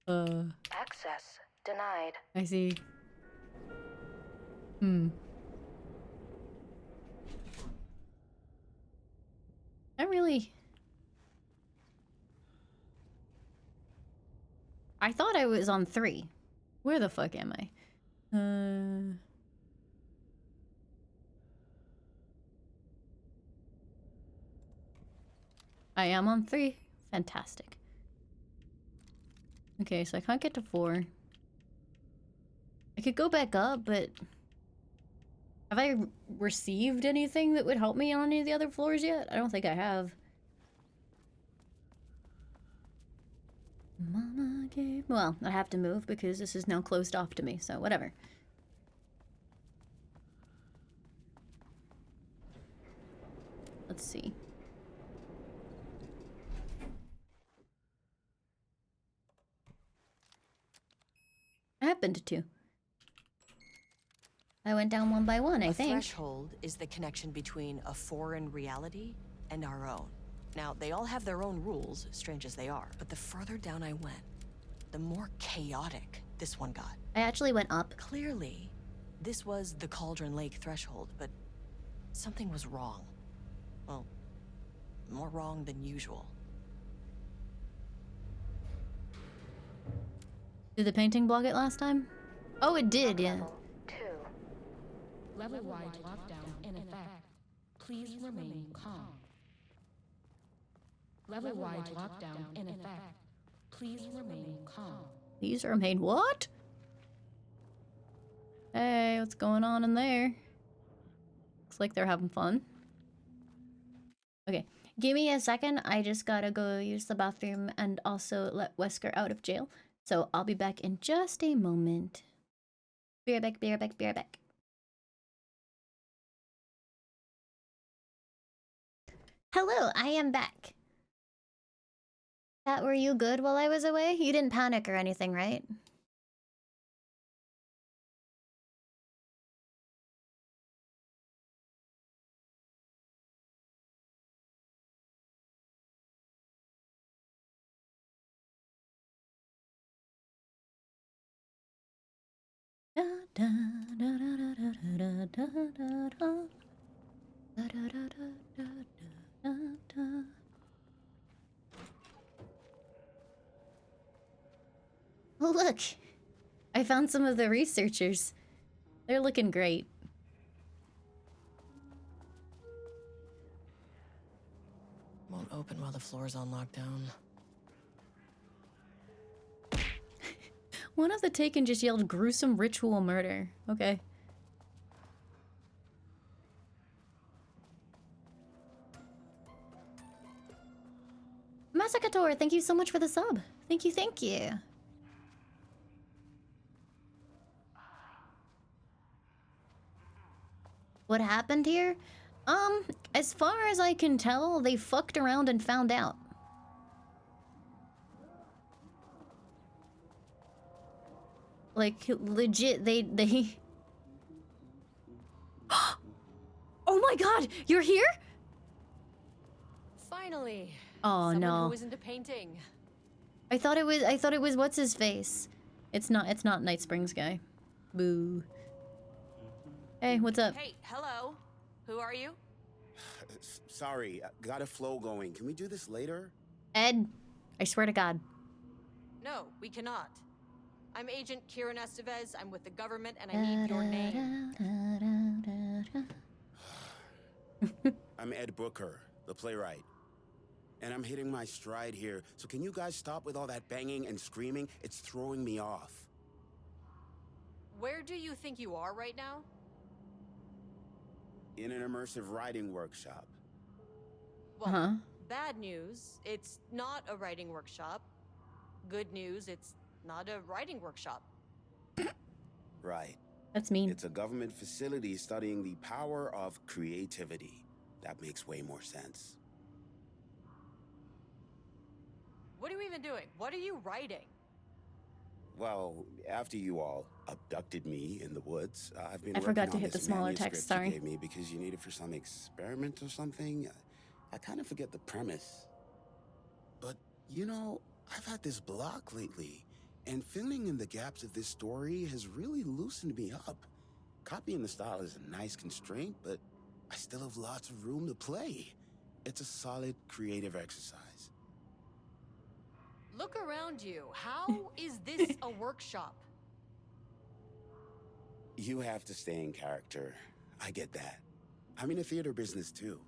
Speaker 5: Access denied.
Speaker 1: I see. I thought I was on 3. Where the fuck am I? I am on 3. Fantastic. Okay, so I can't get to 4. I could go back up, but... Have I received anything that would help me on any of the other floors yet? I don't think I have. Mama gave... Well, I have to move because this is now closed off to me, so whatever. Let's see. I have been to 2. I went down one by one, I think.
Speaker 2: A threshold is the connection between a foreign reality and our own. Now, they all have their own rules, strange as they are, but the further down I went, the more chaotic this one got.
Speaker 1: I actually went up.
Speaker 2: Clearly, this was the Cauldron Lake threshold, but something was wrong. Well, more wrong than usual.
Speaker 1: Did the painting block it last time? Oh, it did, yeah.
Speaker 5: Level 2.
Speaker 6: Level-wide lockdown in effect. Please remain calm. Level-wide lockdown in effect. Please remain calm.
Speaker 1: Please remain what? Hey, what's going on in there? Looks like they're having fun. Okay, give me a second. I just gotta go use the bathroom and also let Wesker out of jail. So I'll be back in just a moment. Be right back, be right back, be right back. Hello, I am back. Were you good while I was away? You didn't panic or anything, right? Oh, look! I found some of the researchers. They're looking great.
Speaker 2: Won't open while the floor's on lockdown.
Speaker 1: One of the Taken just yelled gruesome ritual murder. Okay. Massacrator, thank you so much for the sub. Thank you, thank you. What happened here? As far as I can tell, they fucked around and found out. Like, legit, they... Oh my god! You're here?
Speaker 9: Finally.
Speaker 1: Oh,
Speaker 9: Someone
Speaker 1: no.
Speaker 9: who is into painting.
Speaker 1: I thought it was what's his face. It's not Night Springs guy. Boo. Hey, what's up?
Speaker 9: Hey, hello. Who are you?
Speaker 11: Sorry, got a flow going. Can we do this later?
Speaker 1: Ed, I swear to God.
Speaker 9: No, we cannot. I'm Agent Kieran Estevez. I'm with the government and I need your name.
Speaker 11: I'm Ed Booker, the playwright. And I'm hitting my stride here, so can you guys stop with all that banging and screaming? It's throwing me off.
Speaker 9: Where do you think you are right now?
Speaker 11: In an immersive writing workshop.
Speaker 9: Well, bad news, it's not a writing workshop. Good news, it's not a writing workshop.
Speaker 11: Right.
Speaker 1: That's mean.
Speaker 11: It's a government facility studying the power of creativity. That makes way more sense.
Speaker 9: What are you even doing? What are you writing?
Speaker 11: Well, after you all abducted me in the woods, I've been
Speaker 1: I forgot to
Speaker 11: working on
Speaker 1: hit the
Speaker 11: this
Speaker 1: smaller
Speaker 11: manuscript
Speaker 1: text, sorry.
Speaker 11: you gave me because you need it for some experiment or something. I kind of forget the premise. But, you know, I've had this block lately, and filling in the gaps of this story has really loosened me up. Copying the style is a nice constraint, but I still have lots of room to play. It's a solid creative exercise.
Speaker 9: Look around you. How is this a workshop?
Speaker 11: You have to stay in character. I get that. I'm in the theater business too.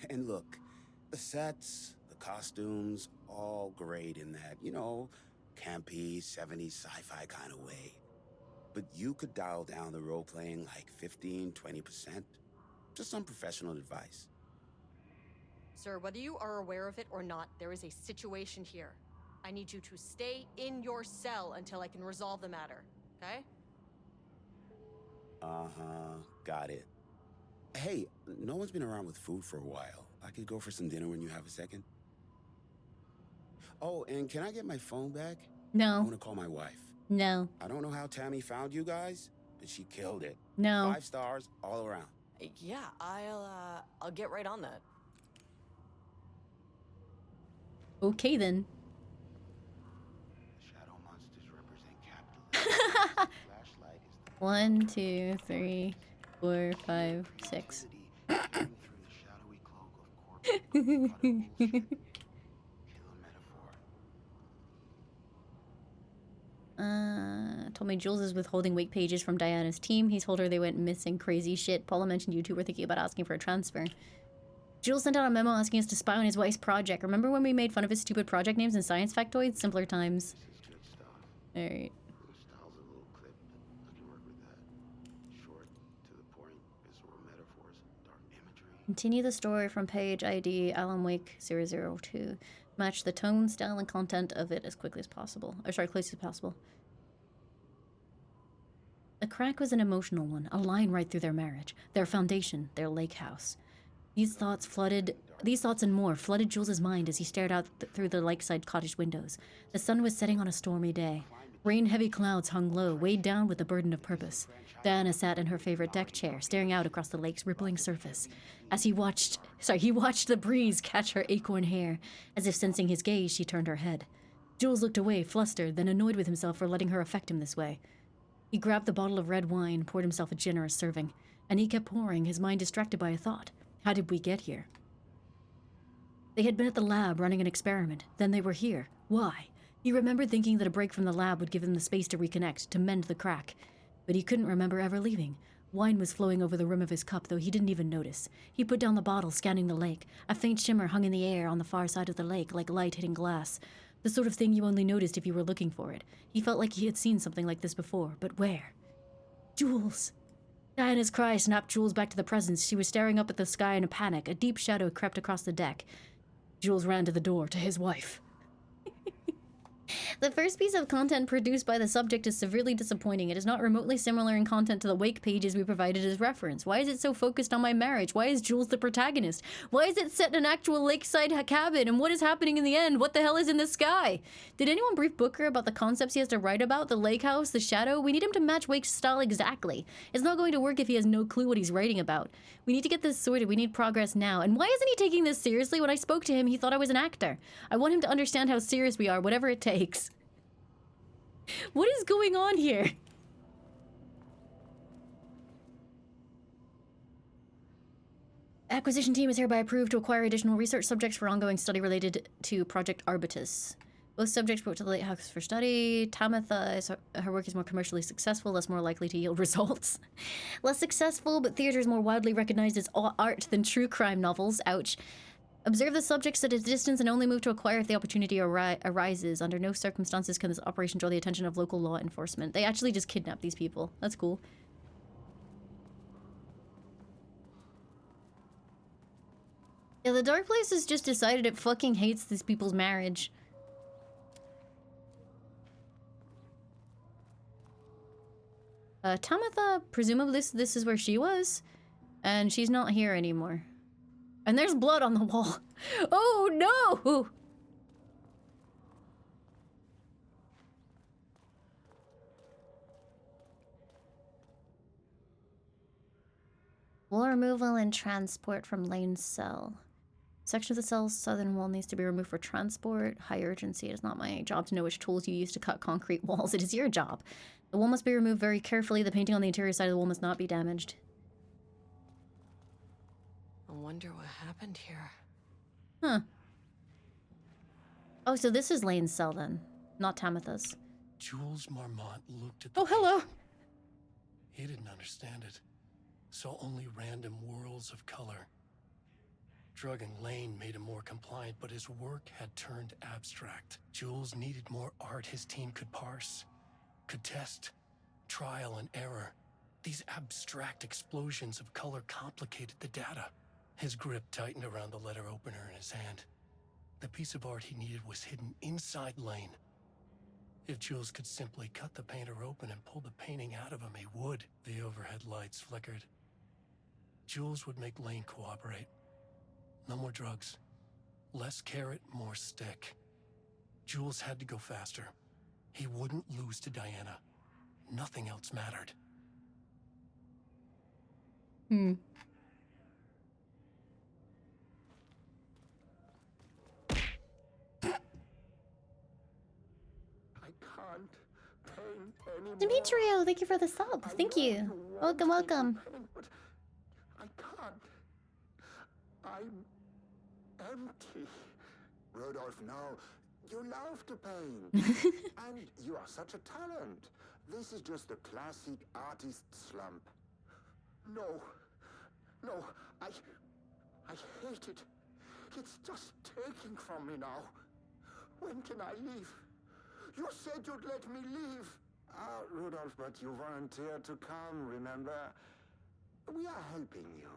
Speaker 11: And look, the sets, the costumes, all great in that, you know, campy, 70s sci-fi kind of way. But you could dial down the role-playing like 15, 20%. Just some professional advice.
Speaker 9: Sir, whether you are aware of it or not, there is a situation here. I need you to stay in your cell until I can resolve the matter, okay?
Speaker 11: Uh-huh, got it. Hey, no one's been around with food for a while. I could go for some dinner when you have a second. Oh, and can I get my phone back? I
Speaker 1: No.
Speaker 11: want to call my wife.
Speaker 1: No.
Speaker 11: I don't know how Tammy found you guys, but she killed it.
Speaker 1: No.
Speaker 11: 5 stars all around.
Speaker 2: Yeah, I'll get right on that.
Speaker 1: Okay then.
Speaker 11: Shadow monsters represent capitalism. Flashlight is the
Speaker 1: 1, 2, 3, 4, 5, 6.
Speaker 11: through the shadowy cloak of corporate bullshit. Kill a metaphor.
Speaker 1: Told me Jules is withholding wake pages from Diana's team. He's told her they went missing. Crazy shit. Paula mentioned you two were thinking about asking for a transfer. Jules sent out a memo asking us to spy on his wife's project. Remember when we made fun of his stupid project names in Science Factoids? Simpler times.
Speaker 11: This is good stuff.
Speaker 1: Alright.
Speaker 11: The style's a little clipped, but I can work with that. Short, to the point, visceral metaphors, dark imagery.
Speaker 1: Continue the story from page ID Alan Wake 002. Match the tone, style, and content of it as quickly as possible. Or sorry, close as possible. The crack was an emotional one, a line right through their marriage, their foundation, their lake house. These thoughts and more flooded Jules's mind as he stared out through the lakeside cottage windows. The sun was setting on a stormy day. Rain-heavy clouds hung low, weighed down with the burden of purpose. Diana sat in her favorite deck chair, staring out across the lake's rippling surface. As he watched the breeze catch her acorn hair. As if sensing his gaze, she turned her head. Jules looked away, flustered, then annoyed with himself for letting her affect him this way. He grabbed the bottle of red wine, poured himself a generous serving, and he kept pouring, his mind distracted by a thought. How did we get here? They had been at the lab running an experiment. Then they were here. Why? He remembered thinking that a break from the lab would give them the space to reconnect, to mend the crack. But he couldn't remember ever leaving. Wine was flowing over the rim of his cup, though he didn't even notice. He put down the bottle, scanning the lake. A faint shimmer hung in the air on the far side of the lake, like light hitting glass. The sort of thing you only noticed if you were looking for it. He felt like he had seen something like this before, but where? Jules! Diana's cry snapped Jules back to the present. She was staring up at the sky in a panic. A deep shadow crept across the deck. Jules ran to the door, to his wife. The first piece of content produced by the subject is severely disappointing. It is not remotely similar in content to the wake pages we provided as reference. Why is it so focused on my marriage? Why is Jules the protagonist? Why is it set in an actual lakeside cabin? And what is happening in the end? What the hell is in the sky? Did anyone brief Booker about the concepts he has to write about? The lake house, the shadow? We need him to match Wake's style exactly. It's not going to work if he has no clue what he's writing about. We need to get this sorted. We need progress now. And why isn't he taking this seriously? When I spoke to him, he thought I was an actor. I want him to understand how serious we are, whatever it takes. What is going on here? Acquisition team is hereby approved to acquire additional research subjects for ongoing study related to Project Arbitus. Both subjects brought to the Lighthouse for study. Tamitha, her work is more commercially successful, thus more likely to yield results. Less successful, but theater is more widely recognized as art than true crime novels. Ouch. Observe the subjects at a distance and only move to acquire if the opportunity arises. Under no circumstances can this operation draw the attention of local law enforcement. They actually just kidnap these people. That's cool. Yeah, the Dark Place has just decided it fucking hates these people's marriage. Tamitha, presumably this is where she was. And she's not here anymore. And there's blood on the wall. Oh no! Wall removal and transport from Lane's cell. Section of the cell's southern wall needs to be removed for transport. High urgency. It is not my job to know which tools you use to cut concrete walls. It is your job. The wall must be removed very carefully. The painting on the interior side of the wall must not be damaged.
Speaker 2: I wonder what happened here.
Speaker 1: Huh. Oh, so this is Lane's cell then, not Tamitha's.
Speaker 7: Jules Marmont looked at the
Speaker 1: Oh, hello.
Speaker 7: He didn't understand it. Saw only random whirls of color. Drugging Lane made him more compliant, but his work had turned abstract. Jules needed more art his team could parse, could test, trial and error. These abstract explosions of color complicated the data. His grip tightened around the letter opener in his hand. The piece of art he needed was hidden inside Lane. If Jules could simply cut the painter open and pull the painting out of him, he would. The overhead lights flickered. Jules would make Lane cooperate. No more drugs. Less carrot, more stick. Jules had to go faster. He wouldn't lose to Diana. Nothing else mattered.
Speaker 1: Demetrio, thank you for the sub. Thank you. Welcome, welcome.
Speaker 10: I can't. I'm empty. Rudolph, no. You love to paint. And you are such a talent. This is just the classic artist slump. No. No, I hate it. It's just taking from me now. When can I leave? You said you'd let me leave. Rudolph, but you volunteered to come, remember? We are helping you,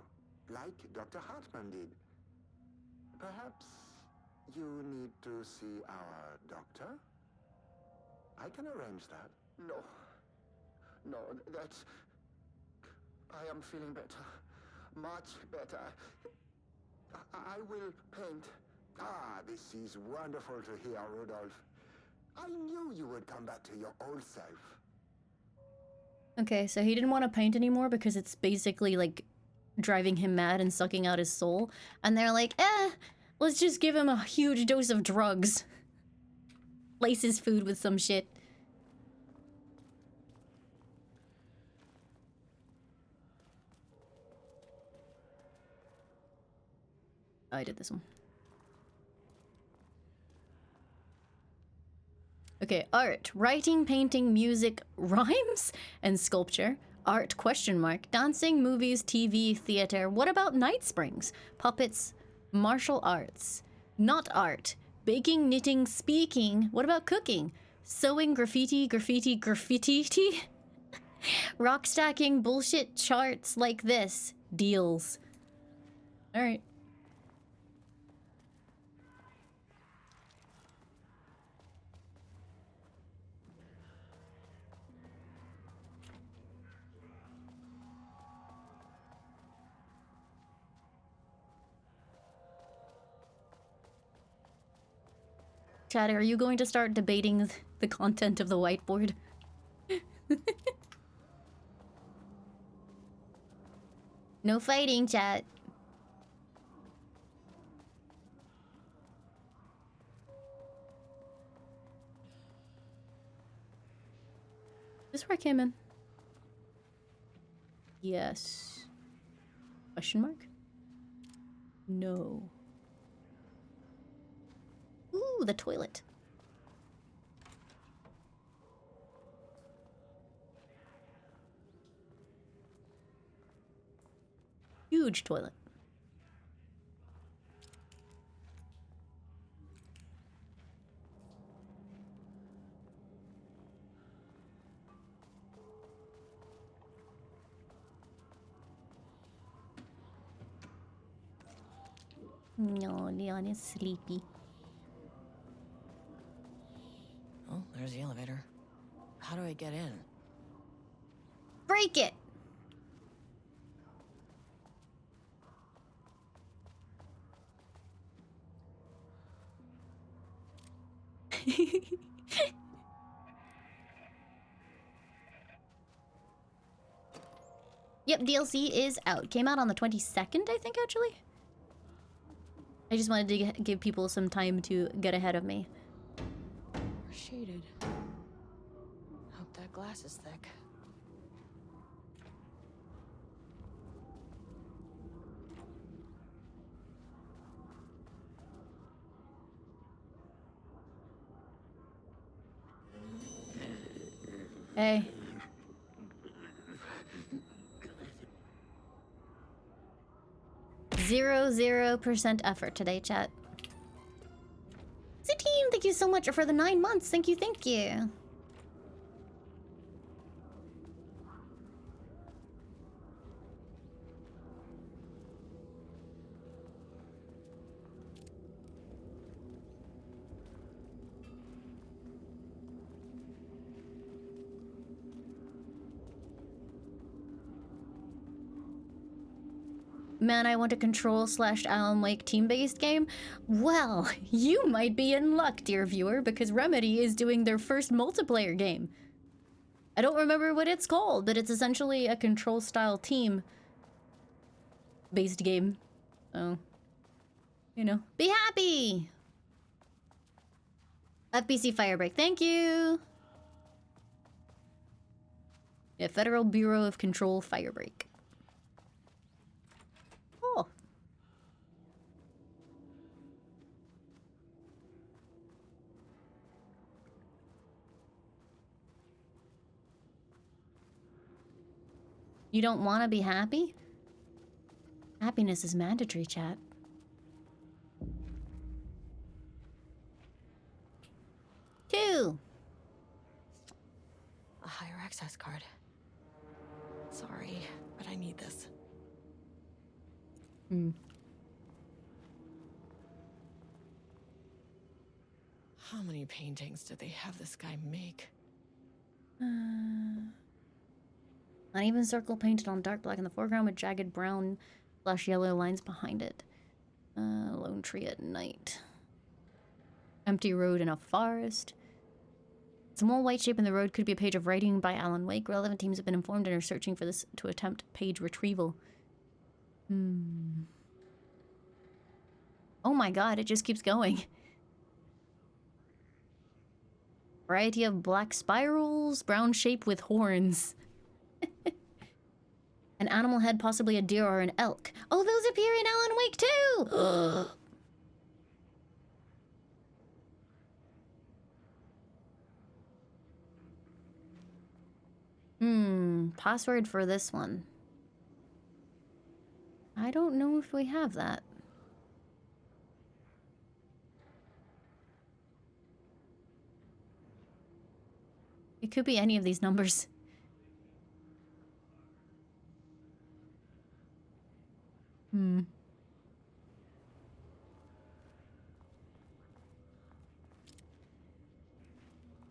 Speaker 10: like Dr. Hartman did. Perhaps you need to see our doctor? I can arrange that. No, that's... I am feeling better. Much better. I will paint. This is wonderful to hear, Rudolph. I knew you would come back to your old self.
Speaker 1: Okay, so he didn't want to paint anymore because it's basically like driving him mad and sucking out his soul. And they're like, let's just give him a huge dose of drugs. Lace his food with some shit. I did this one. Okay, art, writing, painting, music, rhymes, and sculpture. Art, question mark, dancing, movies, TV, theater. What about Night Springs? Puppets, martial arts. Not art. Baking, knitting, speaking. What about cooking? Sewing, graffiti. Rock stacking, bullshit charts like this. Deals. Alright. Chad, are you going to start debating the content of the whiteboard? No fighting, chat. Is this where I came in? Yes. Question mark? No. Ooh, the toilet. Huge toilet. No, Leon is sleepy.
Speaker 2: Oh, there's the elevator. How do I get in?
Speaker 1: Break it! Yep, DLC is out. Came out on the 22nd, I think, actually. I just wanted to give people some time to get ahead of me.
Speaker 2: We're shaded. Hope that glass is thick.
Speaker 1: Hey. Zero % effort today, chat. Team, thank you so much for the 9 months. Thank you, thank you. Man, I want a Control/Alan Wake team-based game? Well, you might be in luck, dear viewer, because Remedy is doing their first multiplayer game. I don't remember what it's called, but it's essentially a Control-style team-based game. So, you know, be happy! FBC Firebreak, thank you! Yeah, Federal Bureau of Control Firebreak. Oh. You don't want to be happy? Happiness is mandatory, chat. Two.
Speaker 2: A higher access card. Sorry, but I need this. How many paintings did they have this guy make?
Speaker 1: Uneven circle painted on dark black in the foreground with jagged brown/yellow lines behind it. Lone tree at night. Empty road in a forest. Small white shape in the road could be a page of writing by Alan Wake. Relevant teams have been informed and are searching for this to attempt page retrieval. Oh my god, it just keeps going. Variety of black spirals, brown shape with horns. An animal head, possibly a deer or an elk. Oh, those appear in Alan Wake too! Password for this one. I don't know if we have that. It could be any of these numbers.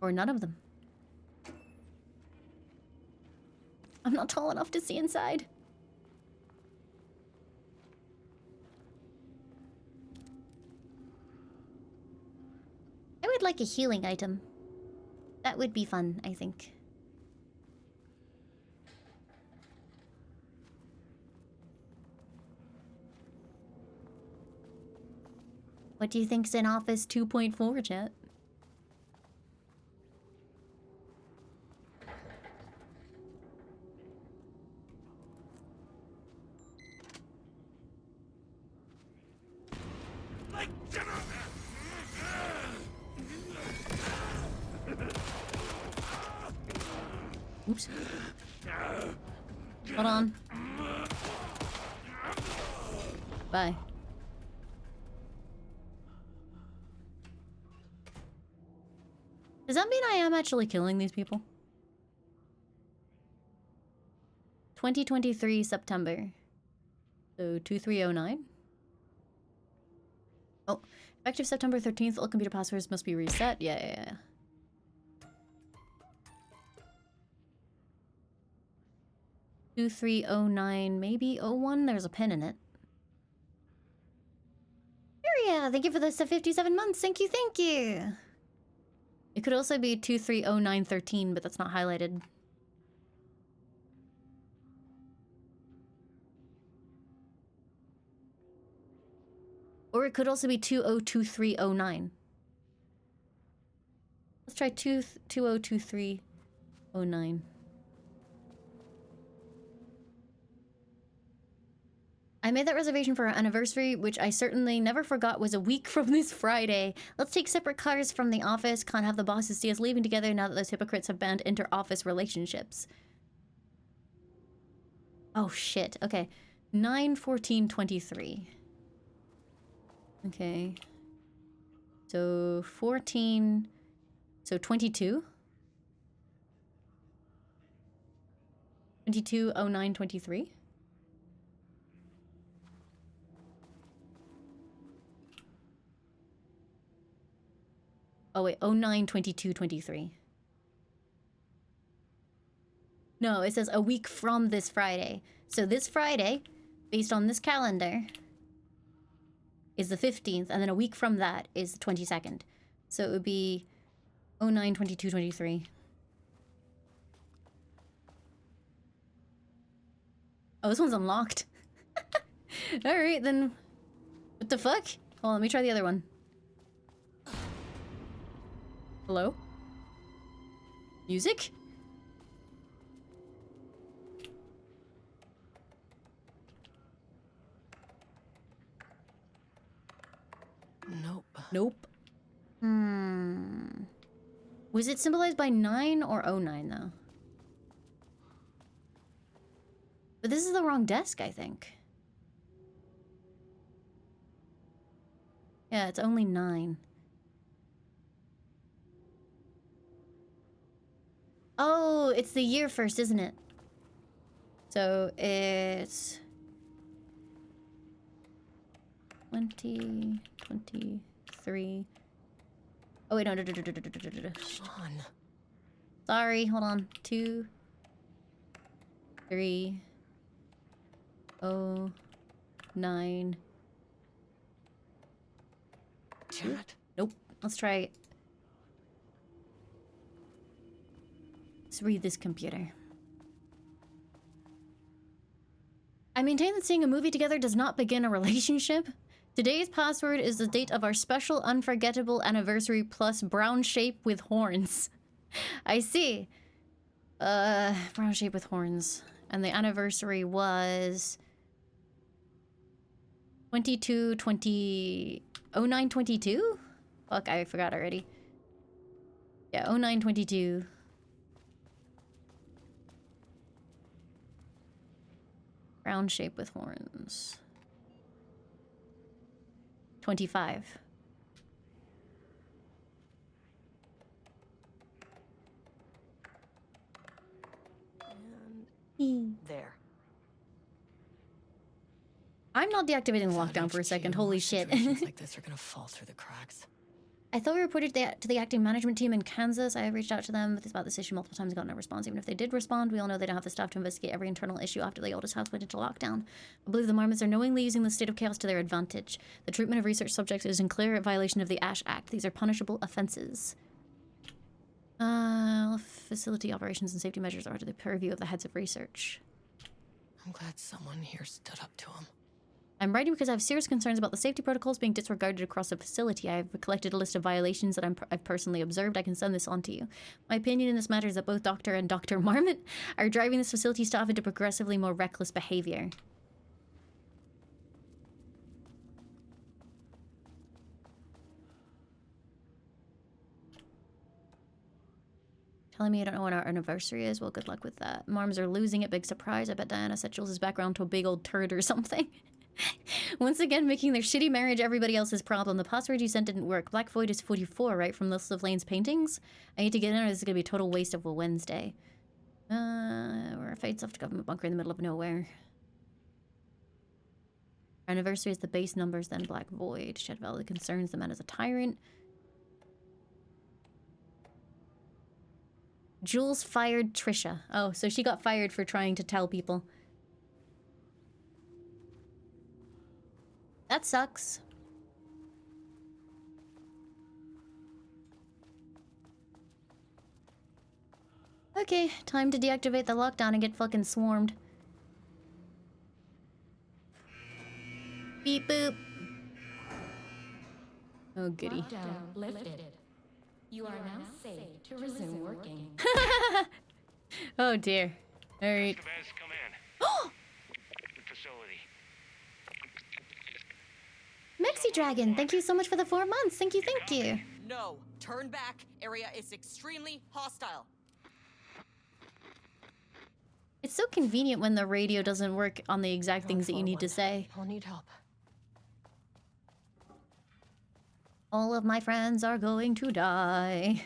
Speaker 1: Or none of them. I'm not tall enough to see inside. I would I'd like a healing item. That would be fun, I think. What do you think's in Office 2.4, chat? Oops. Hold on. Bye. Does that mean I am actually killing these people? 2023 September. So 2309? Oh, effective September 13th, all computer passwords must be reset. Yeah. 2309, maybe 01? There's a pin in it. Yeah, thank you for the 57 months. Thank you, thank you. It could also be 230913, but that's not highlighted. Or it could also be 202309. Let's try 202309. I made that reservation for our anniversary, which I certainly never forgot was a week from this Friday. Let's take separate cars from the office. Can't have the bosses see us leaving together now that those hypocrites have banned inter-office relationships. Oh, shit. Okay. 9/14/23. Okay. So 14... So 22? 22/09/23? Oh wait, 09/22/23. No, it says a week from this Friday. So this Friday, based on this calendar, is the 15th, and then a week from that is the 22nd. So it would be 09/22/23. Oh, this one's unlocked. Alright, then... What the fuck? Hold on, let me try the other one. Hello? Music? Nope. Was it symbolized by 9 or 09 though? But this is the wrong desk, I think. Yeah, it's only 9. Oh, it's the year first, isn't it? So it's 2023. Oh wait, no.
Speaker 9: On.
Speaker 1: Sorry, hold on. 2, 3, 0, 9.
Speaker 9: Damn it.
Speaker 1: Nope. Let's try. Let's read this computer. I maintain that seeing a movie together does not begin a relationship. Today's password is the date of our special unforgettable anniversary plus brown shape with horns. I see. Brown shape with horns. And the anniversary was 09/22? Fuck, I forgot already. Yeah, 09/22. Brown shape with horns. 25.
Speaker 9: And there.
Speaker 1: I'm not deactivating the lockdown for a second. Holy shit.
Speaker 9: Situations like this are gonna fall through the cracks.
Speaker 1: I thought we reported to the acting management team in Kansas. I have reached out to them about this issue multiple times and got no response. Even if they did respond, we all know they don't have the staff to investigate every internal issue after the oldest house went into lockdown. I believe the Marmots are knowingly using the state of chaos to their advantage. The treatment of research subjects is in clear violation of the Ash Act. These are punishable offenses. Facility operations and safety measures are to the purview of the heads of research.
Speaker 2: I'm glad someone here stood up to him.
Speaker 1: I'm writing because I have serious concerns about the safety protocols being disregarded across the facility. I have collected a list of violations that I've personally observed. I can send this on to you. My opinion in this matter is that both Doctor and Dr. Marmot are driving this facility staff into progressively more reckless behavior. Telling me you don't know when our anniversary is? Well, good luck with that. Marms are losing it. Big surprise. I bet Diana set Jules' background to a big old turd or something. Once again, making their shitty marriage everybody else's problem. The password you sent didn't work. Black Void is 44, right? From List of Lane's paintings? I need to get in or this is going to be a total waste of a Wednesday. We're fades off to government bunker in the middle of nowhere. Our anniversary is the base numbers, then Black Void. Shed valid concerns. The man is a tyrant. Jules fired Trisha. Oh, so she got fired for trying to tell people. That sucks. Okay, time to deactivate the lockdown and get fucking swarmed. Beep boop. Oh goody.
Speaker 6: Lockdown lifted. You are now safe to resume working.
Speaker 1: Oh dear. Alright.
Speaker 3: Come in.
Speaker 1: Oh!
Speaker 3: The facility.
Speaker 1: Mexi Dragon, thank you so much for the 4 months. Thank you, thank you.
Speaker 2: No, turn back. Area is extremely hostile.
Speaker 1: It's so convenient when the radio doesn't work on the exact things that you need to say.
Speaker 2: I'll need help.
Speaker 1: All of my friends are going to die.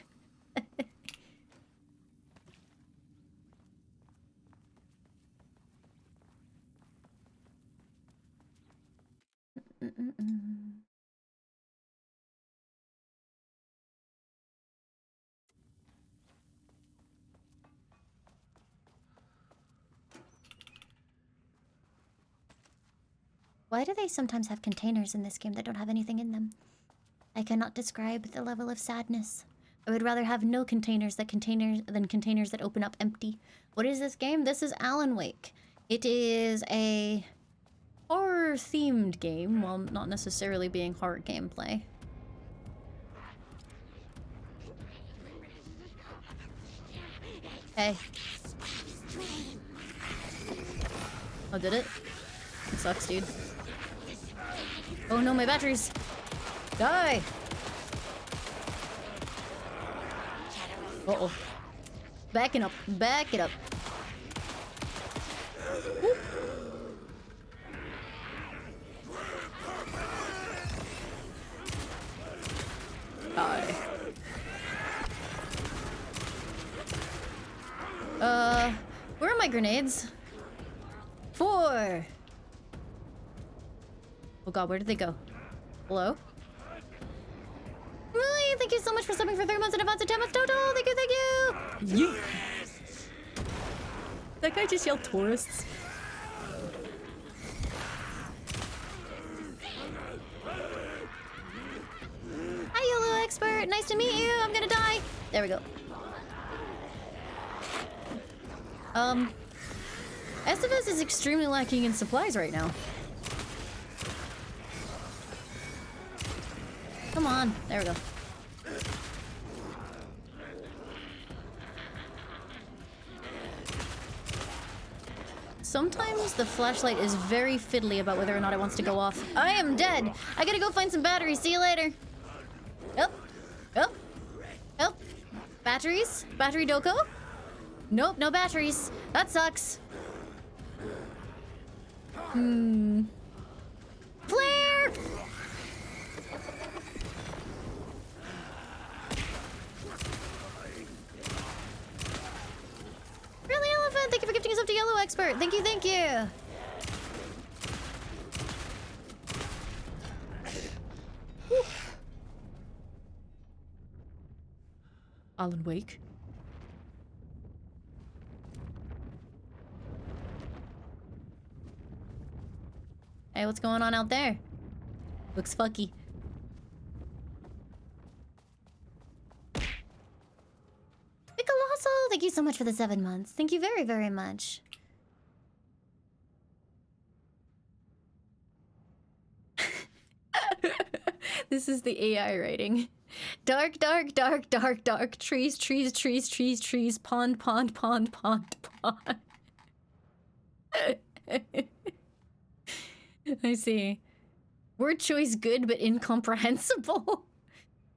Speaker 1: Why do they sometimes have containers in this game that don't have anything in them? I cannot describe the level of sadness. I would rather have no containers than containers that open up empty. What is this game? This is Alan Wake. It is a horror-themed game, while not necessarily being horror gameplay. Hey. Oh, did it? It sucks, dude. Oh no, my batteries! Die! Uh-oh. Backing up. Back it up. Whoop. Die. Where are my grenades? 4! Oh god, where did they go? Hello? Lily, thank you so much for subbing for 3 months in advance of 10 months total! Thank you, thank you! Yeet. That guy just yelled tourists. Hi, Yolo Expert! Nice to meet you! I'm gonna die! There we go. Estevez is extremely lacking in supplies right now. Come on. There we go. Sometimes the flashlight is very fiddly about whether or not it wants to go off. I am dead. I gotta go find some batteries. See you later. Yep. Yep. Yep. Batteries? Battery Doko? Nope, no batteries. That sucks. Flare! Really, Elephant? Thank you for gifting us up to Yellow Expert. Thank you, thank you. Whew. Alan Wake. Hey, what's going on out there? Looks fucky. Colossal, thank you so much for the 7 months. Thank you very, very much. This is the AI writing. Dark, dark, dark, dark, dark. Trees, trees, trees, trees, trees. Pond, pond, pond, pond, pond. I see. Word choice good, but incomprehensible.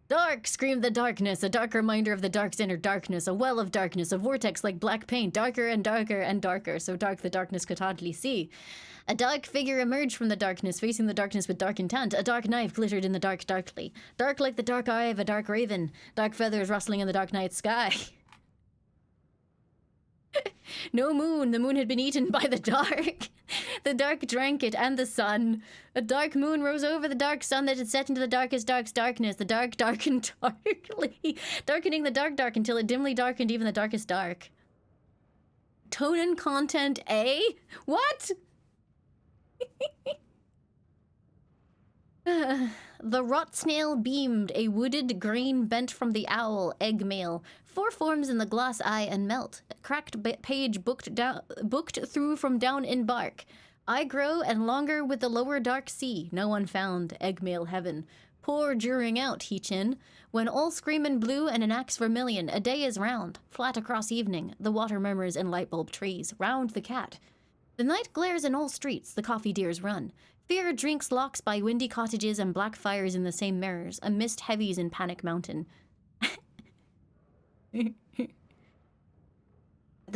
Speaker 1: Dark, screamed the darkness, a dark reminder of the dark's inner darkness, a well of darkness, a vortex like black paint, darker and darker and darker, so dark the darkness could hardly see. A dark figure emerged from the darkness, facing the darkness with dark intent. A dark knife glittered in the dark darkly. Dark like the dark eye of a dark raven. Dark feathers rustling in the dark night sky. No moon. The moon had been eaten by the dark. The dark drank it and the sun. A dark moon rose over the dark sun that had set into the darkest dark's darkness. The dark darkened darkly, darkening the dark dark until it dimly darkened even the darkest dark. Tone and content A? What? The rot snail beamed, a wooded grain bent from the owl, egg mail. 4 forms in the glass eye and melt. Cracked page booked through from down in bark. I grow and longer with the lower dark sea. No one found, egg mail heaven. Poor during out, he chin. When all screamin' blue and an axe vermilion, a day is round. Flat across evening, the water murmurs in light bulb trees. Round the cat. The night glares in all streets, the coffee deers run. Fear drinks locks by windy cottages and black fires in the same mirrors. A mist heavies in Panic Mountain. The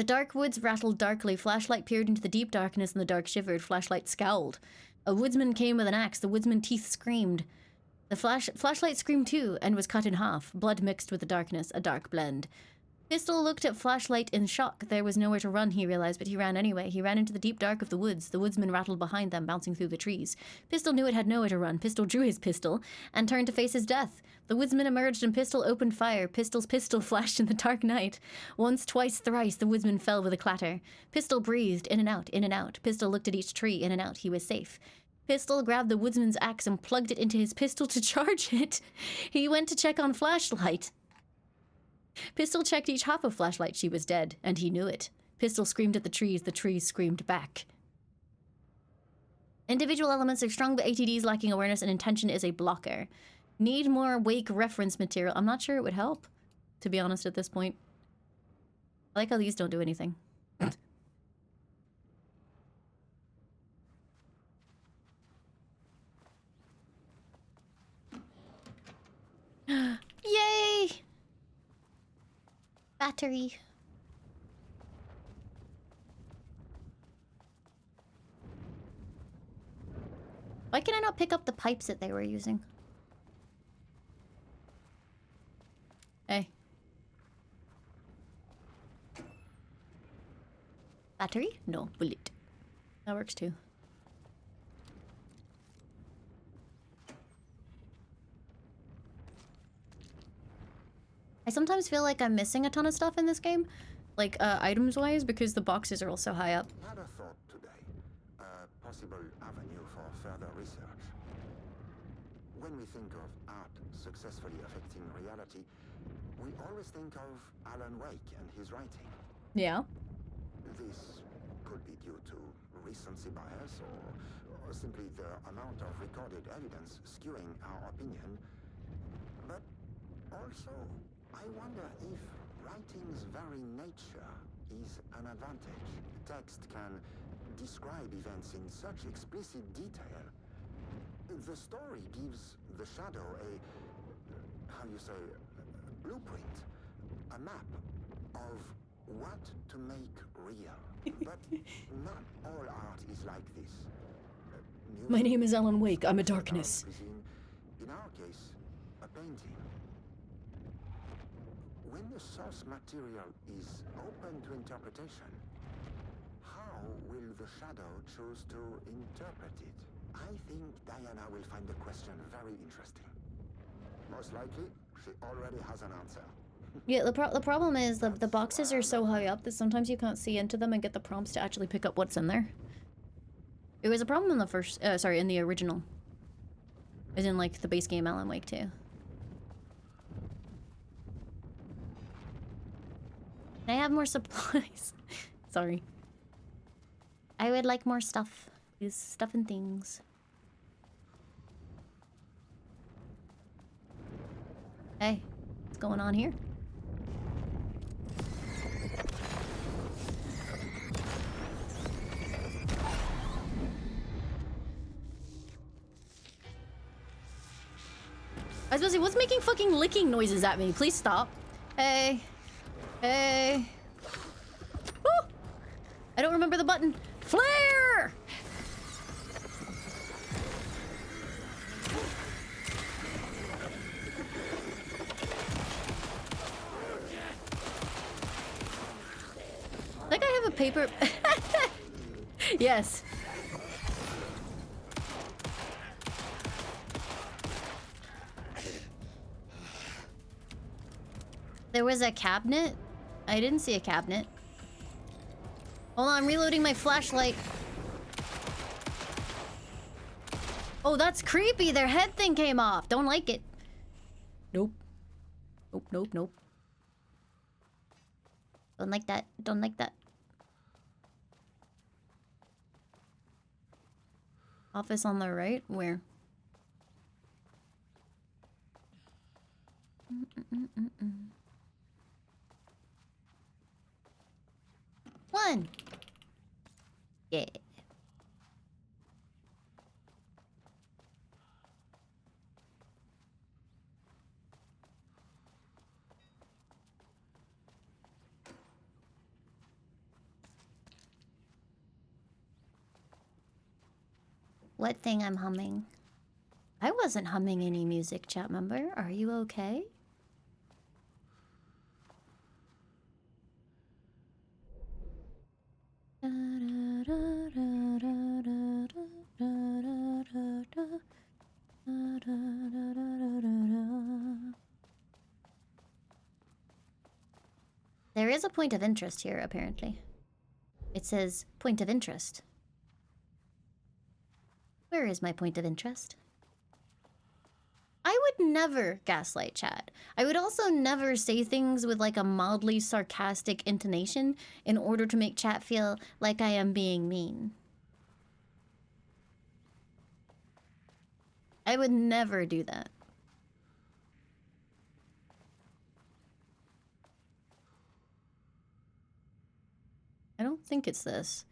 Speaker 1: dark woods rattled darkly. Flashlight peered into the deep darkness and the dark shivered. Flashlight scowled. A woodsman came with an axe. The woodsman teeth screamed. The flashlight screamed too and was cut in half. Blood mixed with the darkness, a dark blend. Pistol looked at Flashlight in shock. There was nowhere to run, he realized, but he ran anyway. He ran into the deep dark of the woods. The woodsman rattled behind them, bouncing through the trees. Pistol knew it had nowhere to run. Pistol drew his pistol and turned to face his death. The woodsman emerged and Pistol opened fire. Pistol's pistol flashed in the dark night. Once, twice, thrice, the woodsman fell with a clatter. Pistol breathed, in and out, in and out. Pistol looked at each tree, in and out. He was safe. Pistol grabbed the woodsman's axe and plugged it into his pistol to charge it. He went to check on Flashlight. Pistol checked each half of Flashlight. She was dead, and he knew it. Pistol screamed at the trees screamed back. Individual elements are strong, but ATD's lacking awareness and intention is a blocker. Need more Wake reference material. I'm not sure it would help, to be honest, at this point. I like how these don't do anything. Yay! Battery. Why can I not pick up the pipes that they were using? Hey. Battery? No, bullet. That works too. I sometimes feel like I'm missing a ton of stuff in this game, like items-wise, because the boxes are all so high up.
Speaker 10: Had a thought today, a possible avenue for further research. When we think of art successfully affecting reality, we always think of Alan Wake and his writing.
Speaker 1: Yeah.
Speaker 10: This could be due to recency bias or simply the amount of recorded evidence skewing our opinion. But also, I wonder if writing's very nature is an advantage. Text can describe events in such explicit detail. The story gives the shadow a, how you say, a blueprint, a map of what to make real. But not all art is like this.
Speaker 1: My name is Alan Wake. I'm a darkness.
Speaker 10: In our case, a painting. When the source material is open to interpretation, how will the shadow choose to interpret it? I think Diana will find the question very interesting. Most likely, she already has an answer.
Speaker 1: Yeah, the problem is the boxes are so high up that sometimes you can't see into them and get the prompts to actually pick up what's in there. It was a problem in the first, sorry, in the original. As in, like, the base game Alan Wake 2. Can I have more supplies? Sorry. I would like more stuff. These stuff and things. Hey, what's going on here? I was supposed to say, what's making fucking licking noises at me? Please stop. Hey. Hey. Woo! I don't remember the button. Flare! Like I have a paper... Yes. There was a cabinet? I didn't see a cabinet. Hold on, I'm reloading my flashlight. Oh, that's creepy. Their head thing came off. Don't like it. Nope. Nope, nope, nope. Don't like that. Don't like that. Office on the right? Where? One. Yeah. What thing I'm humming? I wasn't humming any music, chat member. Are you okay? There is a point of interest here, apparently. It says, point of interest. Where is my point of interest? I would never gaslight chat. I would also never say things with like a mildly sarcastic intonation in order to make chat feel like I am being mean. I would never do that. I don't think it's this.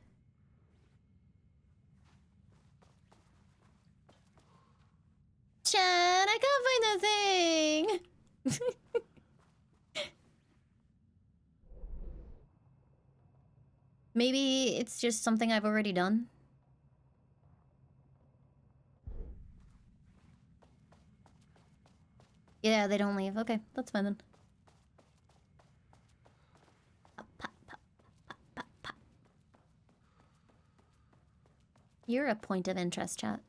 Speaker 1: Chat, I can't find the thing! Maybe it's just something I've already done. Yeah, they don't leave. Okay, that's fine then. You're a point of interest, chat.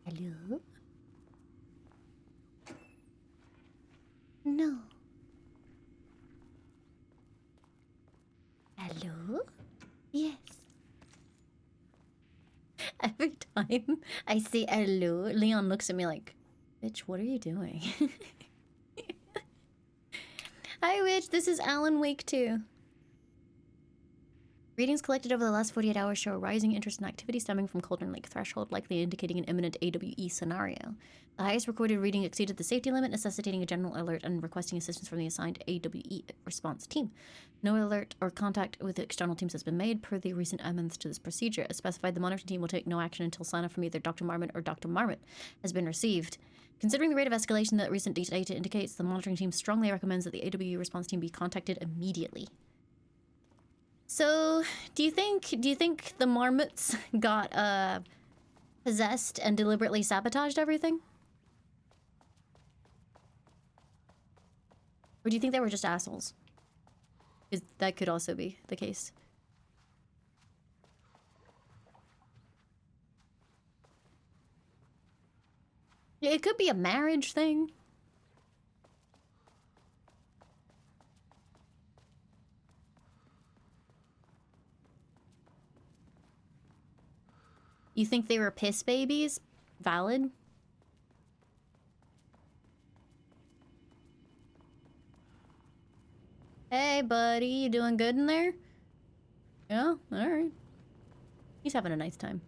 Speaker 1: Hello? No. Hello? Yes. Every time I say hello, Leon looks at me like, bitch, what are you doing? Hi, Witch. This is Alan Wake 2. Readings collected over the last 48 hours show a rising interest in activity stemming from Cauldron Lake threshold, likely indicating an imminent AWE scenario. The highest recorded reading exceeded the safety limit, necessitating a general alert and requesting assistance from the assigned AWE response team. No alert or contact with external teams has been made per the recent amendments to this procedure. As specified, the monitoring team will take no action until sign-off from either Dr. Marmot or Dr. Marmot has been received. Considering the rate of escalation that recent data indicates, the monitoring team strongly recommends that the AWE response team be contacted immediately. So, do you think the marmots got possessed and deliberately sabotaged everything? Or do you think they were just assholes? 'Cause that could also be the case. Yeah, it could be a marriage thing. You think they were piss babies? Valid. Hey, buddy, you doing good in there? Yeah, alright. He's having a nice time.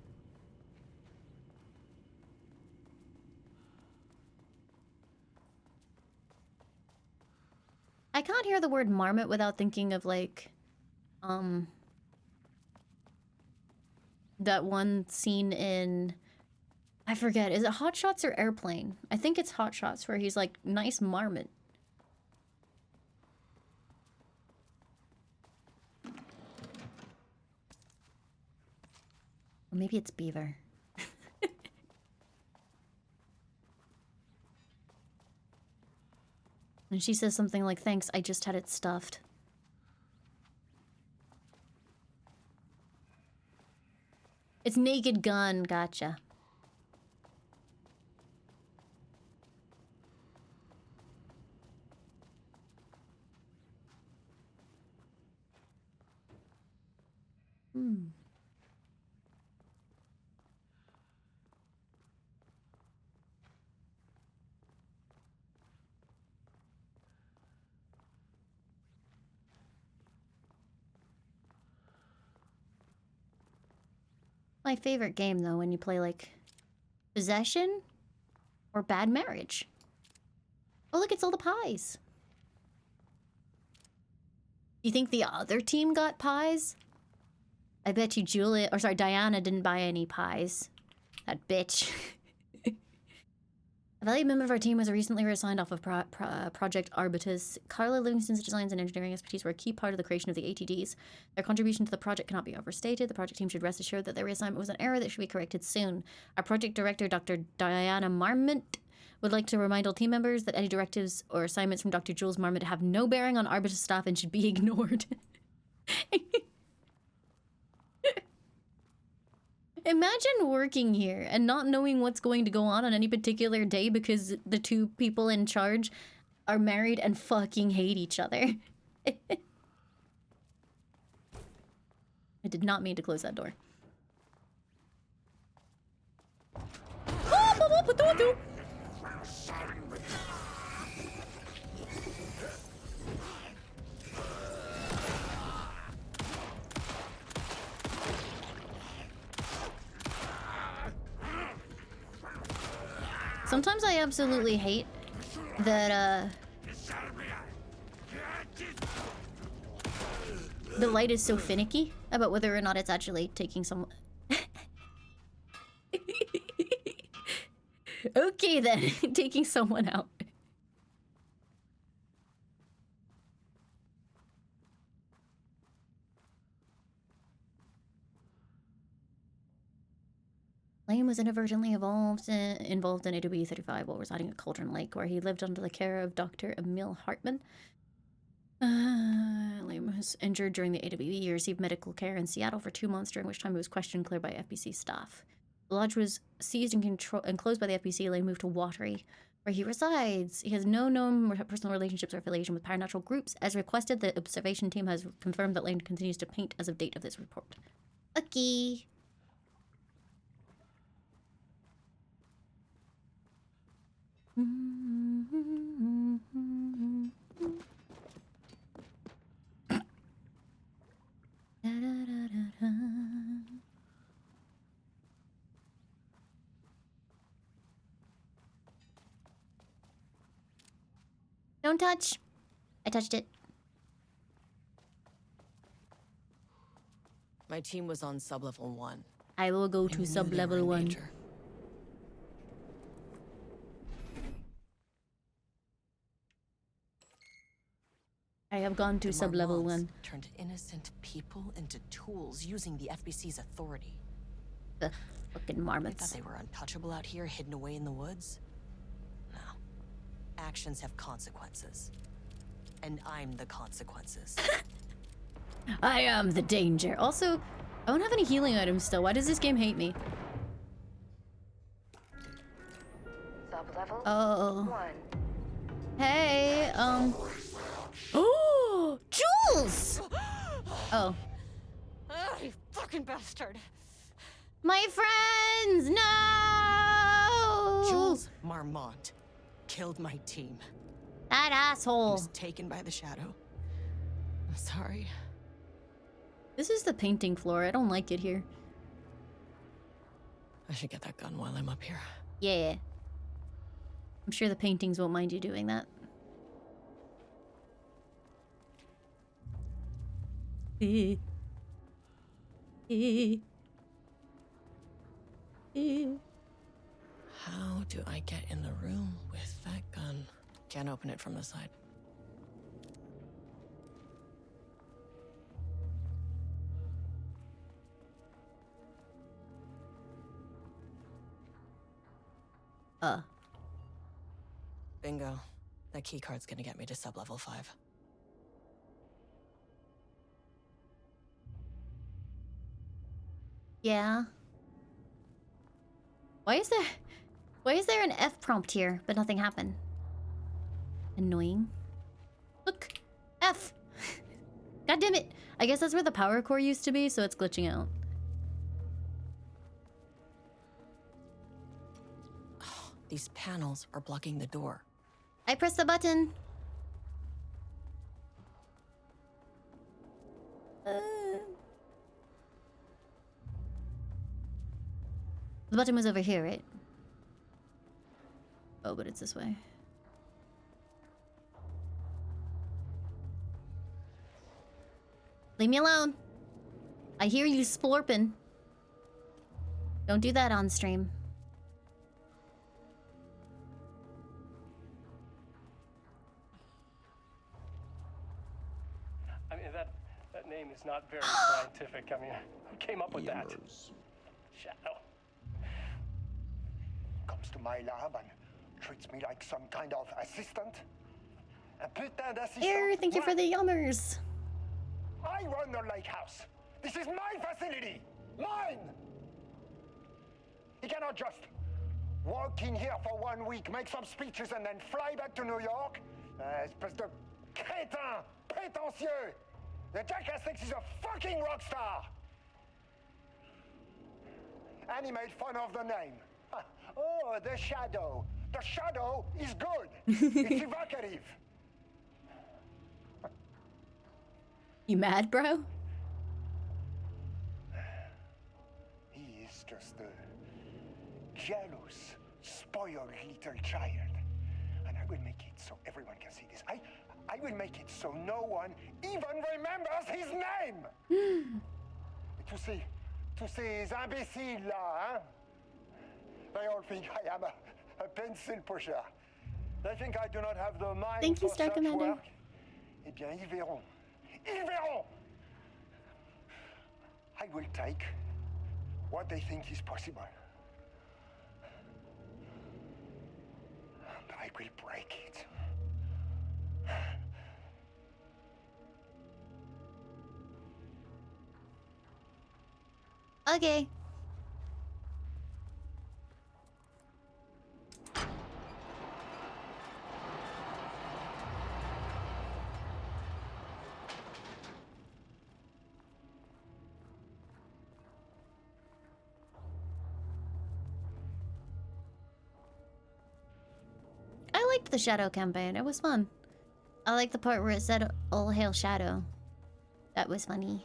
Speaker 1: I can't hear the word marmot without thinking of, like, that one scene in, I forget, is it Hot Shots or Airplane? I think it's Hot Shots, where he's like, nice marmot. Or maybe it's Beaver. And she says something like, thanks, I just had it stuffed. It's Naked Gun, gotcha. My favorite game, though, when you play, like, Possession or Bad Marriage. Oh, look, it's all the pies. You think the other team got pies? I bet you Diana didn't buy any pies. That bitch. A valued member of our team was recently reassigned off of Project Arbitus. Carla Livingston's designs and engineering expertise were a key part of the creation of the ATDs. Their contribution to the project cannot be overstated. The project team should rest assured that their reassignment was an error that should be corrected soon. Our project director, Dr. Diana Marmot, would like to remind all team members that any directives or assignments from Dr. Jules Marmot have no bearing on Arbitus staff and should be ignored. Imagine working here and not knowing what's going to go on any particular day because the two people in charge are married and fucking hate each other. I did not mean to close that door. Sometimes I absolutely hate that, the light is so finicky about whether or not it's actually taking someone. Okay then, taking someone out. Laimu was inadvertently involved in AWE-35 while residing at Cauldron Lake, where he lived under the care of Dr. Emil Hartman. Laimu was injured during the AWE. He received medical care in Seattle for 2 months, during which time he was questioned and cleared by FBC staff. The lodge was seized and closed by the FBC. Laimu moved to Watery, where he resides. He has no known personal relationships or affiliation with paranatural groups. As requested, the observation team has confirmed that Laimu continues to paint as of date of this report. Okay. Don't touch. I touched it.
Speaker 2: My team was on sub-level 1.
Speaker 1: I will go
Speaker 2: and
Speaker 1: to
Speaker 2: we knew they were
Speaker 1: sub-level
Speaker 2: in
Speaker 1: 1.
Speaker 2: danger.
Speaker 1: I have gone to
Speaker 2: The
Speaker 1: sub-level
Speaker 2: Marmonts
Speaker 1: 1.
Speaker 2: turned innocent people into tools using the FBC's authority.
Speaker 1: The fucking
Speaker 2: They thought
Speaker 1: marmots.
Speaker 2: they were untouchable out here, hidden away in the woods? No. Actions have consequences. And I'm the consequences.
Speaker 1: I am the danger. Also, I don't have any healing items still. Why does this game hate me?
Speaker 5: Sub-level
Speaker 1: Oh.
Speaker 5: 1.
Speaker 1: Hey, Oh! Jules! Oh.
Speaker 9: Oh, you fucking bastard!
Speaker 1: My friends! No!
Speaker 2: Jules Marmont killed my team.
Speaker 1: That
Speaker 2: He
Speaker 1: asshole.
Speaker 2: was taken by the shadow. I'm sorry.
Speaker 1: This is the painting floor. I don't like it here.
Speaker 2: I should get that gun while I'm up here.
Speaker 1: Yeah. I'm sure the paintings won't mind you doing that.
Speaker 2: How do I get in the room with that gun? Can't open it from the side. Bingo. That keycard's gonna get me to sub-level 5.
Speaker 1: Yeah. Why is there an F prompt here, but nothing happened? Annoying. Look! F! God damn it! I guess that's where the power core used to be, so it's glitching out.
Speaker 2: These panels are blocking the door.
Speaker 1: I pressed the button. The button was over here, right? Oh, but it's this way. Leave me alone. I hear you splorping. Don't do that on stream.
Speaker 12: I mean, that name is not very scientific. I mean, who came up with that? Shadow.
Speaker 4: Comes to my lab and treats me like some kind of assistant. Un putain d'assistant.
Speaker 1: Here, thank you for
Speaker 4: What?
Speaker 1: the yummers.
Speaker 4: I run the lake house. This is my facility. Mine. He cannot just walk in here for 1 week, make some speeches, and then fly back to New York. Espèce de crétin, prétentieux. The jackass thinks he's a fucking rock star. And he made fun of the name. Oh, the shadow. The shadow is good. It's evocative.
Speaker 1: You mad, bro?
Speaker 4: He is just a jealous, spoiled little child. And I will make it so everyone can see this. I will make it so no one even remembers his name. tous ces imbéciles là, hein? They all think I am a pencil pusher. They think I do not have the mind
Speaker 1: Thank you,
Speaker 4: for
Speaker 1: Star
Speaker 4: such
Speaker 1: Commander.
Speaker 4: work. Eh bien, ils verront. Ils verront! I will take what they think is possible. And I will break it.
Speaker 1: Okay. I liked the Shadow campaign. It was fun. I liked the part where it said "All Hail Shadow." That was funny.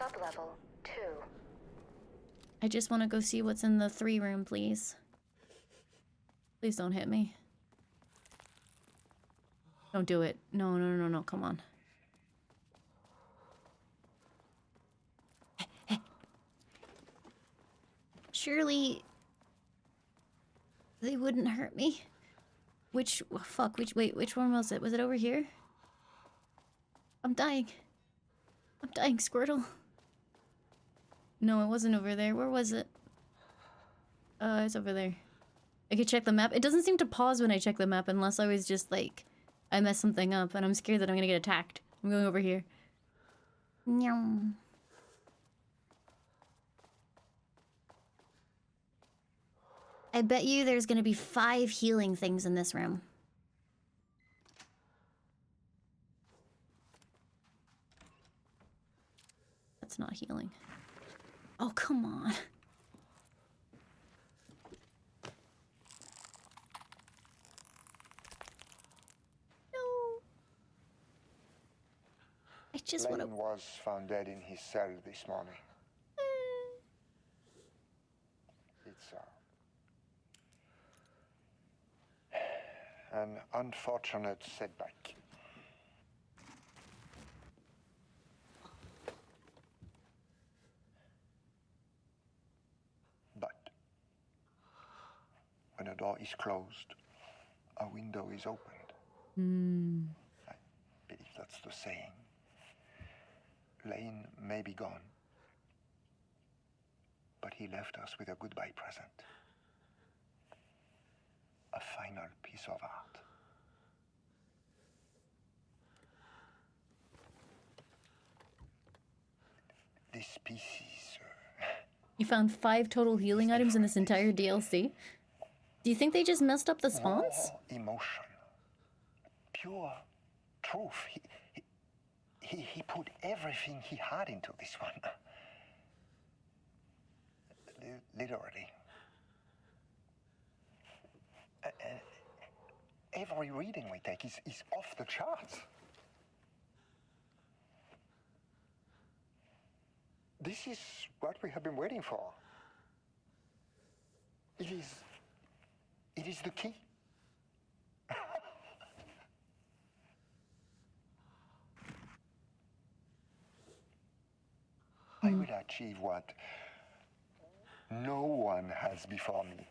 Speaker 5: Sublevel 2.
Speaker 1: I just want to go see what's in the 3 room, please. Please don't hit me. Don't do it. No, no, no, no, come on. Surely they wouldn't hurt me. Which wait, which one was it? Was it over here? I'm dying. I'm dying, Squirtle. No, it wasn't over there. Where was it? It's over there. I could check the map. It doesn't seem to pause when I check the map unless I was just like, I messed something up and I'm scared that I'm gonna get attacked. I'm going over here. Nyum. I bet you there's gonna be 5 healing things in this room. That's not healing. Oh, come on. No. I just want to...
Speaker 4: Lane was found dead in his cell this morning. It's an unfortunate setback. But when a door is closed, a window is opened. I believe that's the saying. Lane may be gone, but he left us with a goodbye present. A final piece of art. This piece is...
Speaker 1: You found 5 total healing items in this entire DLC? Do you think they just messed up the spawns?
Speaker 4: Raw emotion. Pure truth. He put everything he had into this one. Literally. Every reading we take is off the charts. This is what we have been waiting for. It is the key. I will achieve what no one has before me.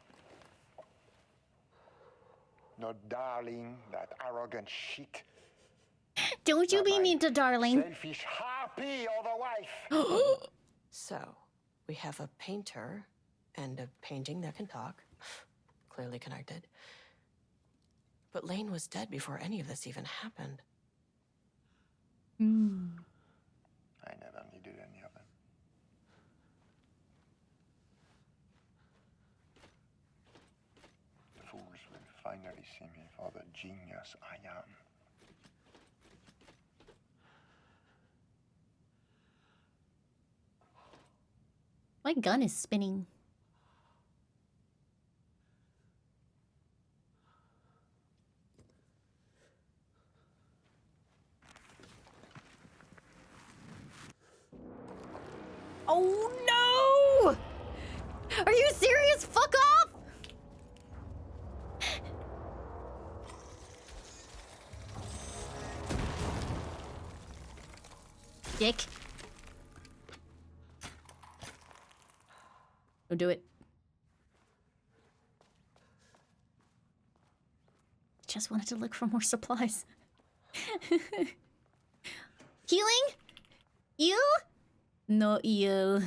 Speaker 4: Not Darling, that arrogant shit.
Speaker 1: Don't you be mean to Darling.
Speaker 4: Selfish harpy or the wife.
Speaker 2: So, we have a painter and a painting that can talk. Clearly connected. But Lane was dead before any of this even happened.
Speaker 4: I never needed any of them. The fools will finally see me for the genius I am.
Speaker 1: My gun is spinning. Oh no! Are you serious? Fuck off! Dick. Don't do it. Just wanted to look for more supplies. Healing? Heal? No heal.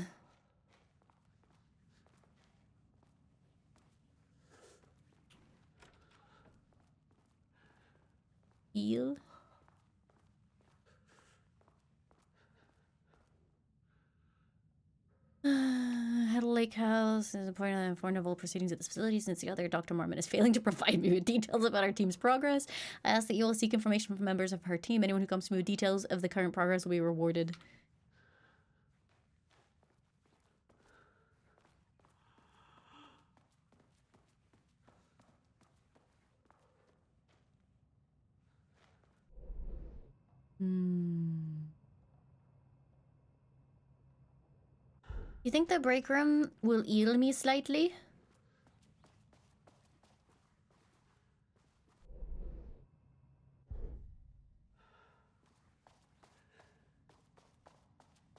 Speaker 1: Heal? Had a lake house. There's a point of informed of all proceedings at this facility since the other Dr. Mormon is failing to provide me with details about our team's progress. I ask that you will seek information from members of her team. Anyone who comes to me with details of the current progress will be rewarded. You think the break room will heal me slightly?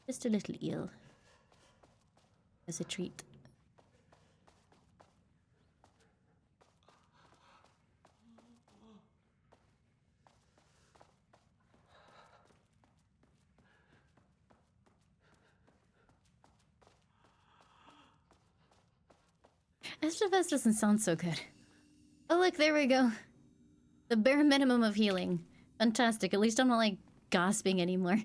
Speaker 1: Just a little eel. As a treat. SFS doesn't sound so good. Oh look, there we go. The bare minimum of healing. Fantastic. At least I'm not like gasping anymore.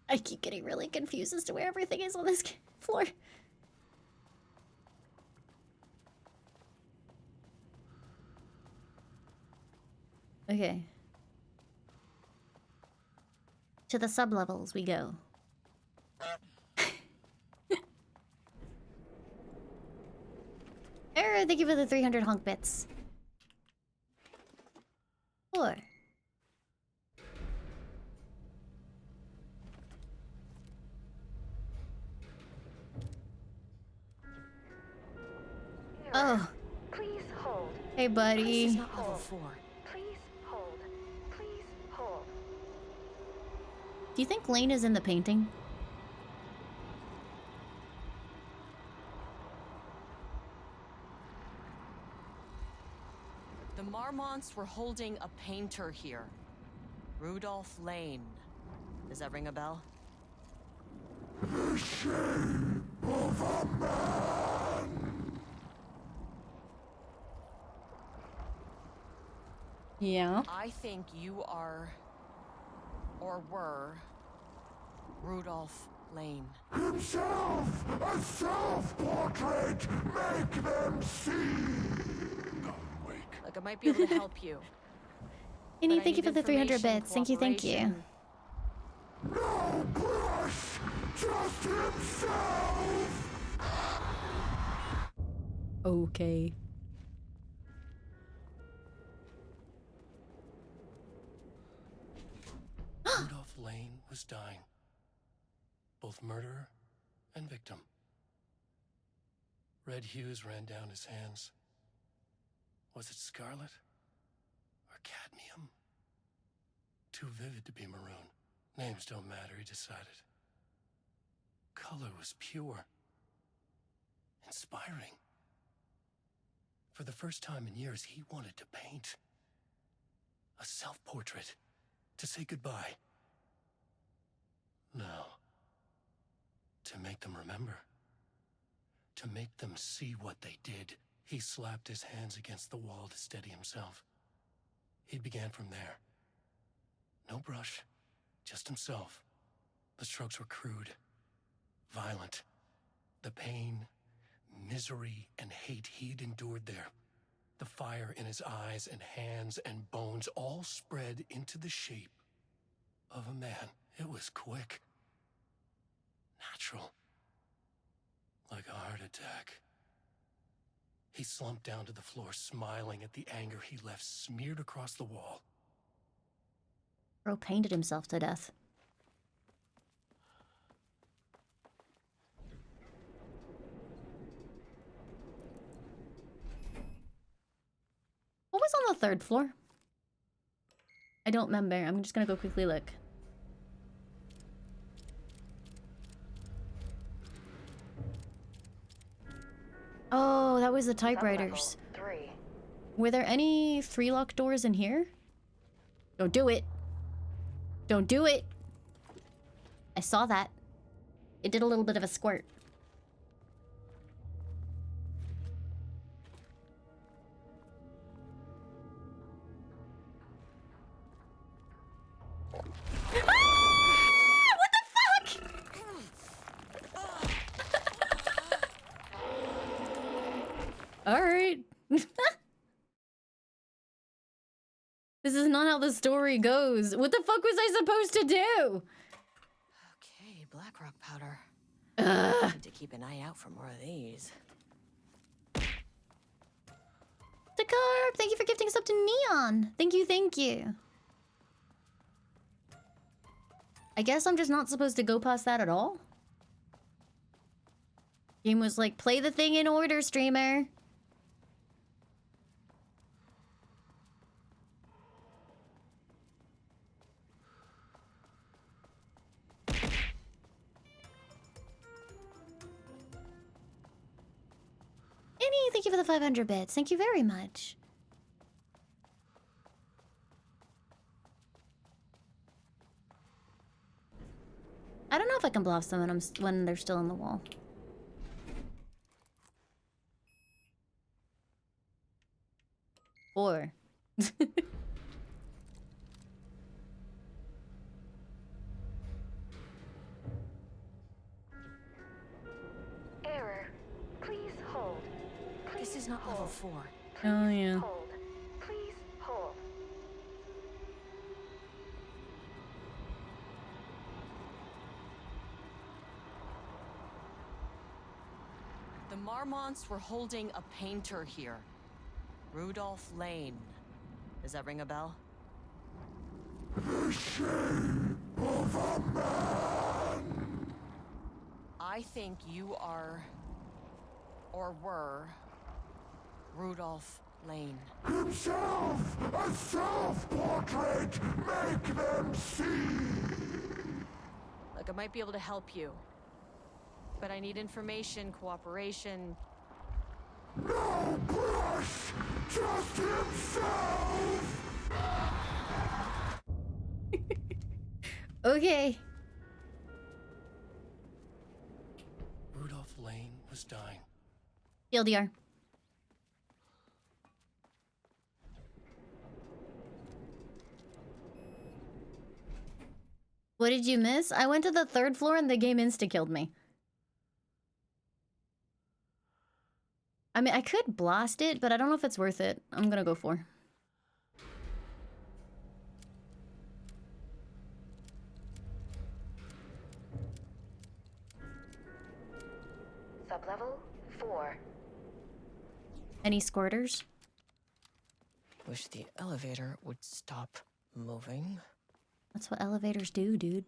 Speaker 1: I keep getting really confused as to where everything is on this floor. Okay. To the sublevels we go. Error, thank you for the 300 honk bits. 4. Oh.
Speaker 8: Please hold.
Speaker 1: Hey, buddy.
Speaker 9: This is not level 4.
Speaker 8: Please hold. Please hold.
Speaker 1: Do you think Lane is in the painting?
Speaker 9: The Marmonts were holding a painter here. Rudolph Lane. Does that ring a bell?
Speaker 10: The shame of a man.
Speaker 1: Yeah.
Speaker 9: I think you are, or were, Rudolph Lane.
Speaker 10: Himself, a self-portrait. Make them see.
Speaker 9: Look, I might be able to help you.
Speaker 1: Annie,
Speaker 9: but I
Speaker 1: thank you
Speaker 9: need
Speaker 1: for the 300
Speaker 9: information,
Speaker 1: bits. Thank you, thank you.
Speaker 9: cooperation.
Speaker 10: No brush, just himself.
Speaker 1: Okay.
Speaker 7: Rudolph Lane was dying. Both murderer and victim. Red hues ran down his hands. Was it scarlet? Or cadmium? Too vivid to be maroon. Names don't matter, he decided. Color was pure. Inspiring. For the first time in years, he wanted to paint. A self-portrait. To say goodbye. No. To make them remember. To make them see what they did. He slapped his hands against the wall to steady himself. He began from there. No brush, just himself. The strokes were crude, violent. The pain, misery, and hate he'd endured there. The fire in his eyes and hands and bones all spread into the shape of a man. It was quick. Natural. Like a heart attack. He slumped down to the floor, smiling at the anger he left smeared across the wall.
Speaker 1: Bro painted himself to death. What was on the 3rd floor? I don't remember. I'm just gonna go quickly look. Oh, that was the typewriters.
Speaker 8: 3.
Speaker 1: Were there any 3-lock doors in here? Don't do it. Don't do it. I saw that. It did a little bit of a squirt. Ah! What the fuck? All right. This is not how the story goes. What the fuck was I supposed to do?
Speaker 9: Okay, blackrock powder.
Speaker 1: Ugh.
Speaker 9: Need to keep an eye out for more of these.
Speaker 1: Takarp, thank you for gifting us up to Neon. Thank you, thank you. I guess I'm just not supposed to go past that at all. Game was like, play the thing in order, streamer. Annie, thank you for the 500 bits. Thank you very much. I don't know if I can blast them when they're still in the wall. Or
Speaker 8: Error. Please hold. Please
Speaker 9: This is not level 4.
Speaker 1: oh yeah.
Speaker 8: hold. Please hold.
Speaker 9: The Marmonts were holding a painter here. Rudolph Lane. Does that ring a bell?
Speaker 10: The shape of a man.
Speaker 9: I think you are, or were, Rudolph Lane.
Speaker 10: Himself, a self-portrait. Make them see.
Speaker 9: Look, I might be able to help you. But I need information, cooperation.
Speaker 10: No brush, just himself.
Speaker 1: Okay.
Speaker 7: Rudolph Lane was dying.
Speaker 1: TLDR. What did you miss? I went to the 3rd floor and the game insta-killed me. I mean, I could blast it, but I don't know if it's worth it. I'm gonna go for.
Speaker 8: Sublevel 4.
Speaker 1: Any squirters?
Speaker 9: Wish the elevator would stop moving.
Speaker 1: That's what elevators do, dude.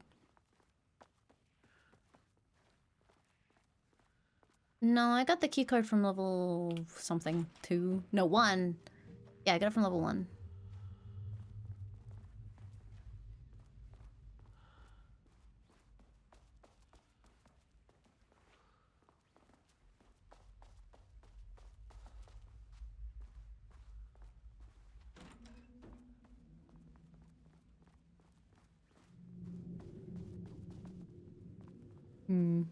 Speaker 1: No, I got the key card from level something 2. No, 1. Yeah, I got it from level 1. Hmm.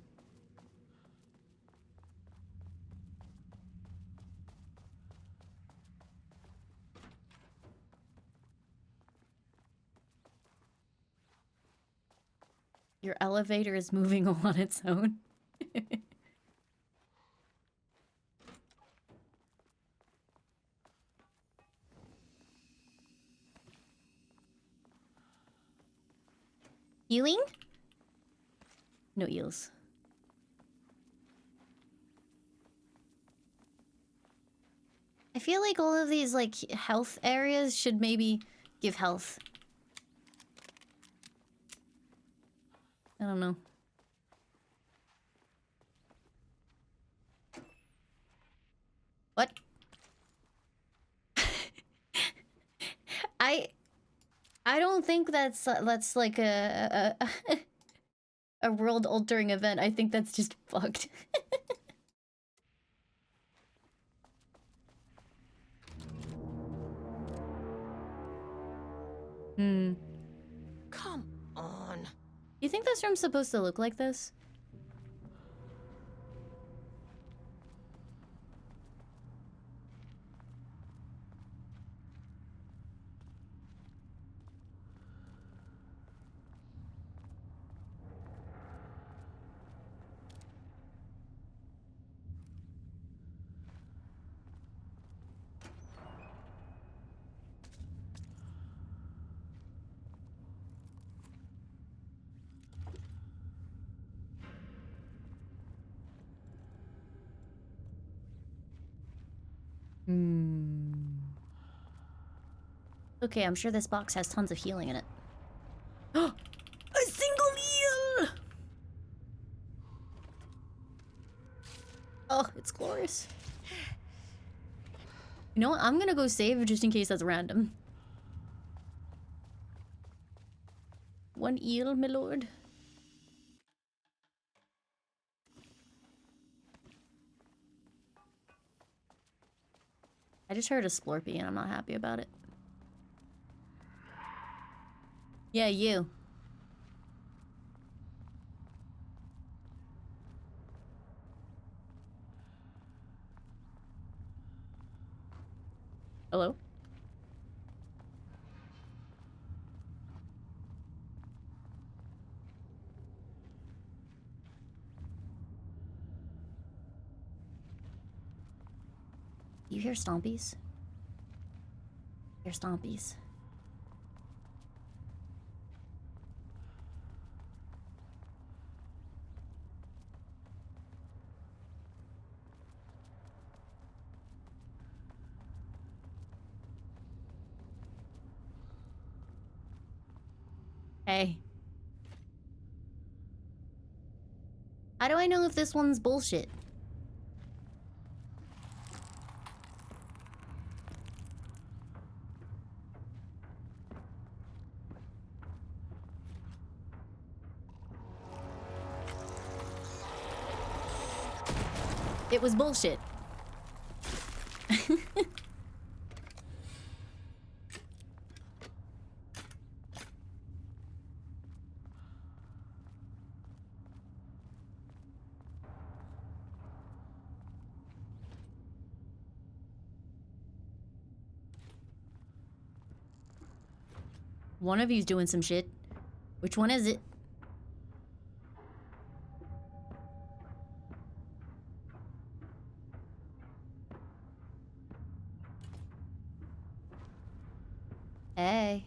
Speaker 1: Your elevator is moving on its own. Healing? No eels. I feel like all of these, like, health areas should maybe give health. I don't know. What? I don't think that's like a a world-altering event. I think that's just fucked. Hmm.
Speaker 9: Come on.
Speaker 1: You think this room's supposed to look like this? Okay, I'm sure this box has tons of healing in it. A single eel! Oh, it's glorious. You know what? I'm gonna go save just in case that's random. One eel, my lord. I just heard a Splorpy and I'm not happy about it. Yeah, you. Hello? You hear stompies? Hear stompies. Hey. How do I know if this one's bullshit? It was bullshit. One of you's doing some shit. Which one is it? Hey.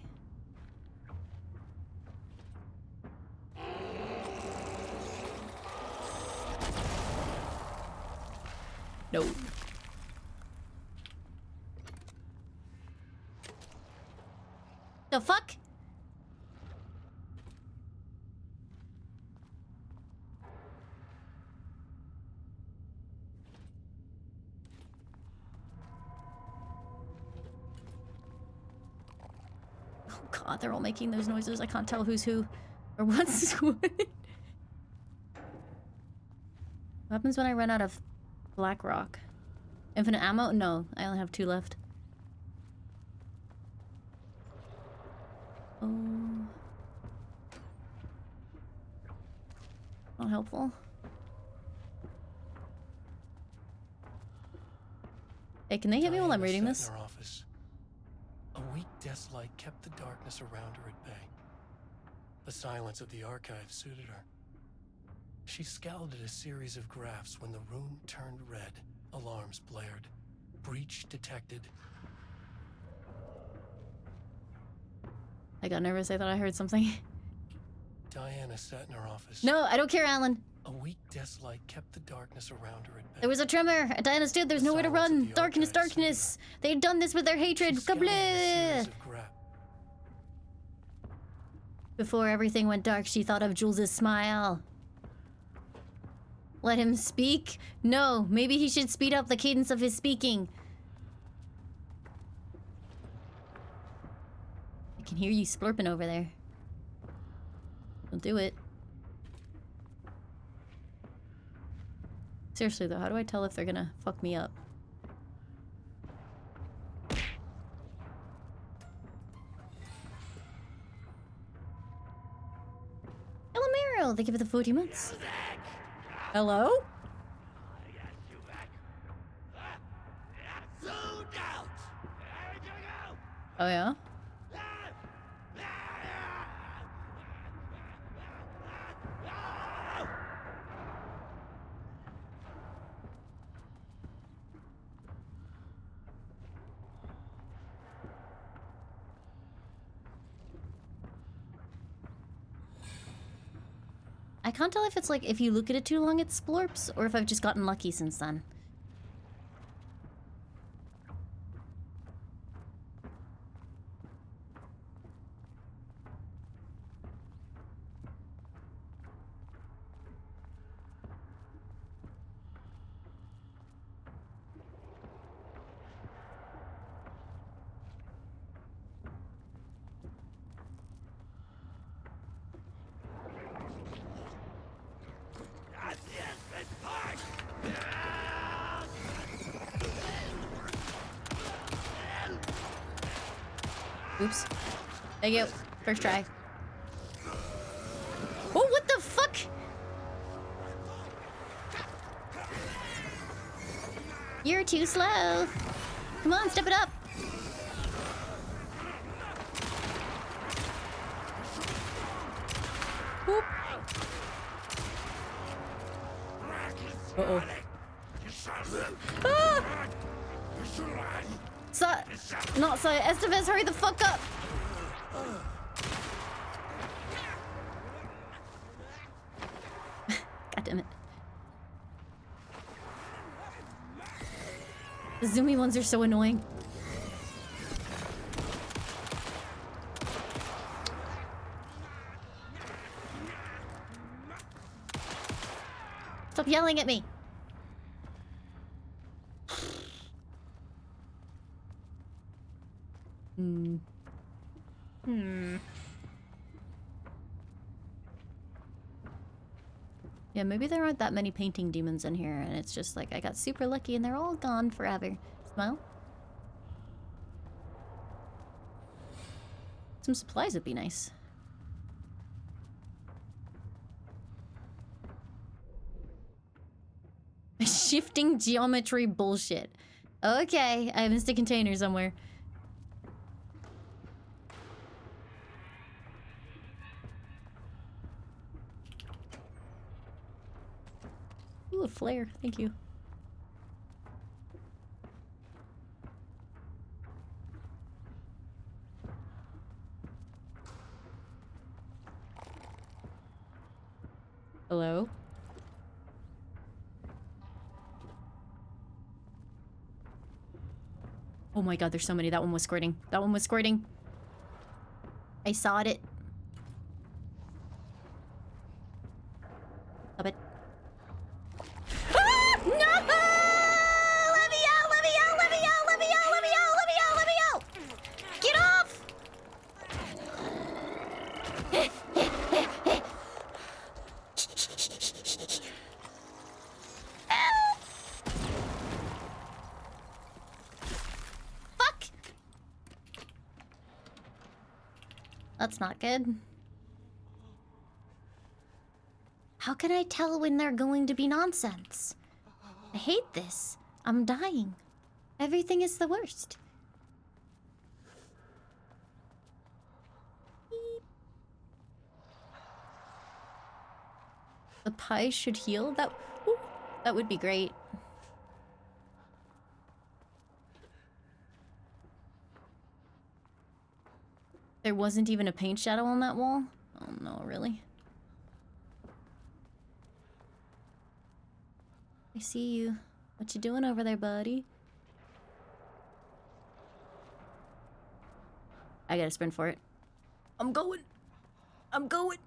Speaker 1: No. The fuck? Oh god, they're all making those noises. I can't tell who's who or what's what. What happens when I run out of black rock? Infinite ammo? No, I only have 2 left. Oh. Not helpful. Hey, can they hit me while I'm reading
Speaker 7: Diana
Speaker 1: this?
Speaker 7: sat in her office. A weak desk light kept the darkness around her at bay. The silence of the archive suited her. She scowled at a series of graphs when the room turned red. Alarms blared. Breach detected.
Speaker 1: I got nervous. I thought I heard something.
Speaker 7: Diana sat in her office.
Speaker 1: No, I don't care, Alan.
Speaker 7: A weak desk light kept the darkness around her at bay.
Speaker 1: There was a tremor. Diana stood. There's nowhere to run. Darkness, darkness. They had done this with their hatred. Kablah! Before everything went dark, she thought of Jules's smile. Let him speak? No, maybe he should speed up the cadence of his speaking. I can hear you splurping over there. Don't do it. Seriously though, how do I tell if they're gonna fuck me up? Hello, Meryl. Thank you for the 40 months. Hello? Oh yeah? I can't tell if it's like, if you look at it too long, it splorps, or if I've just gotten lucky since then. Oops. Thank you. First try. Oh, what the fuck? You're too slow. Come on, step it up. Whoop. Uh-oh. Ah! Not so. Estevez, hurry the fuck up. God damn it. The zoomy ones are so annoying. Stop yelling at me. Yeah, maybe there aren't that many painting demons in here, and it's just like I got super lucky and they're all gone forever. Smile? Some supplies would be nice. Shifting geometry bullshit. Okay, I missed a container somewhere. Ooh, a flare. Thank you. Hello? Oh my god, there's so many. That one was squirting. That one was squirting. I saw it. Stop it. Ah! No! Let me out! Let me out! Let me out! Let me out! Let me out! Let me out! Let me out! Get off! Fuck! That's not good. How can I tell when they're going to be nonsense? I hate this. I'm dying. Everything is the worst. Beep. The pie should heal? That would be great. There wasn't even a paint shadow on that wall? Oh no, really? I see you. What you doing over there, buddy? I gotta sprint for it. I'm going. I'm going.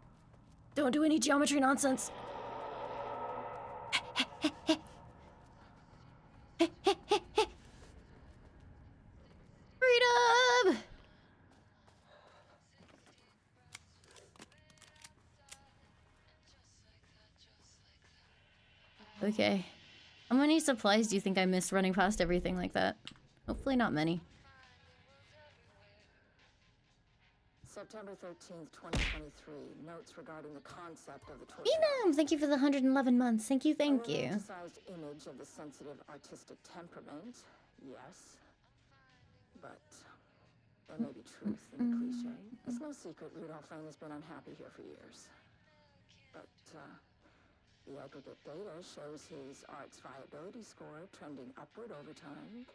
Speaker 1: Don't do any geometry nonsense. Freedom! Okay. How many supplies do you think I missed running past everything like that? Hopefully not many.
Speaker 6: September 13th, 2023. Notes regarding the concept of the torture.
Speaker 1: Enum, thank you for the 111 months. Thank you, thank you.
Speaker 6: A romanticized image of the sensitive artistic temperament, yes. But there may be truth in the cliche. It's no secret Rudolph Lane has been unhappy here for years. But, the aggregate data shows his art's viability score trending upward over time.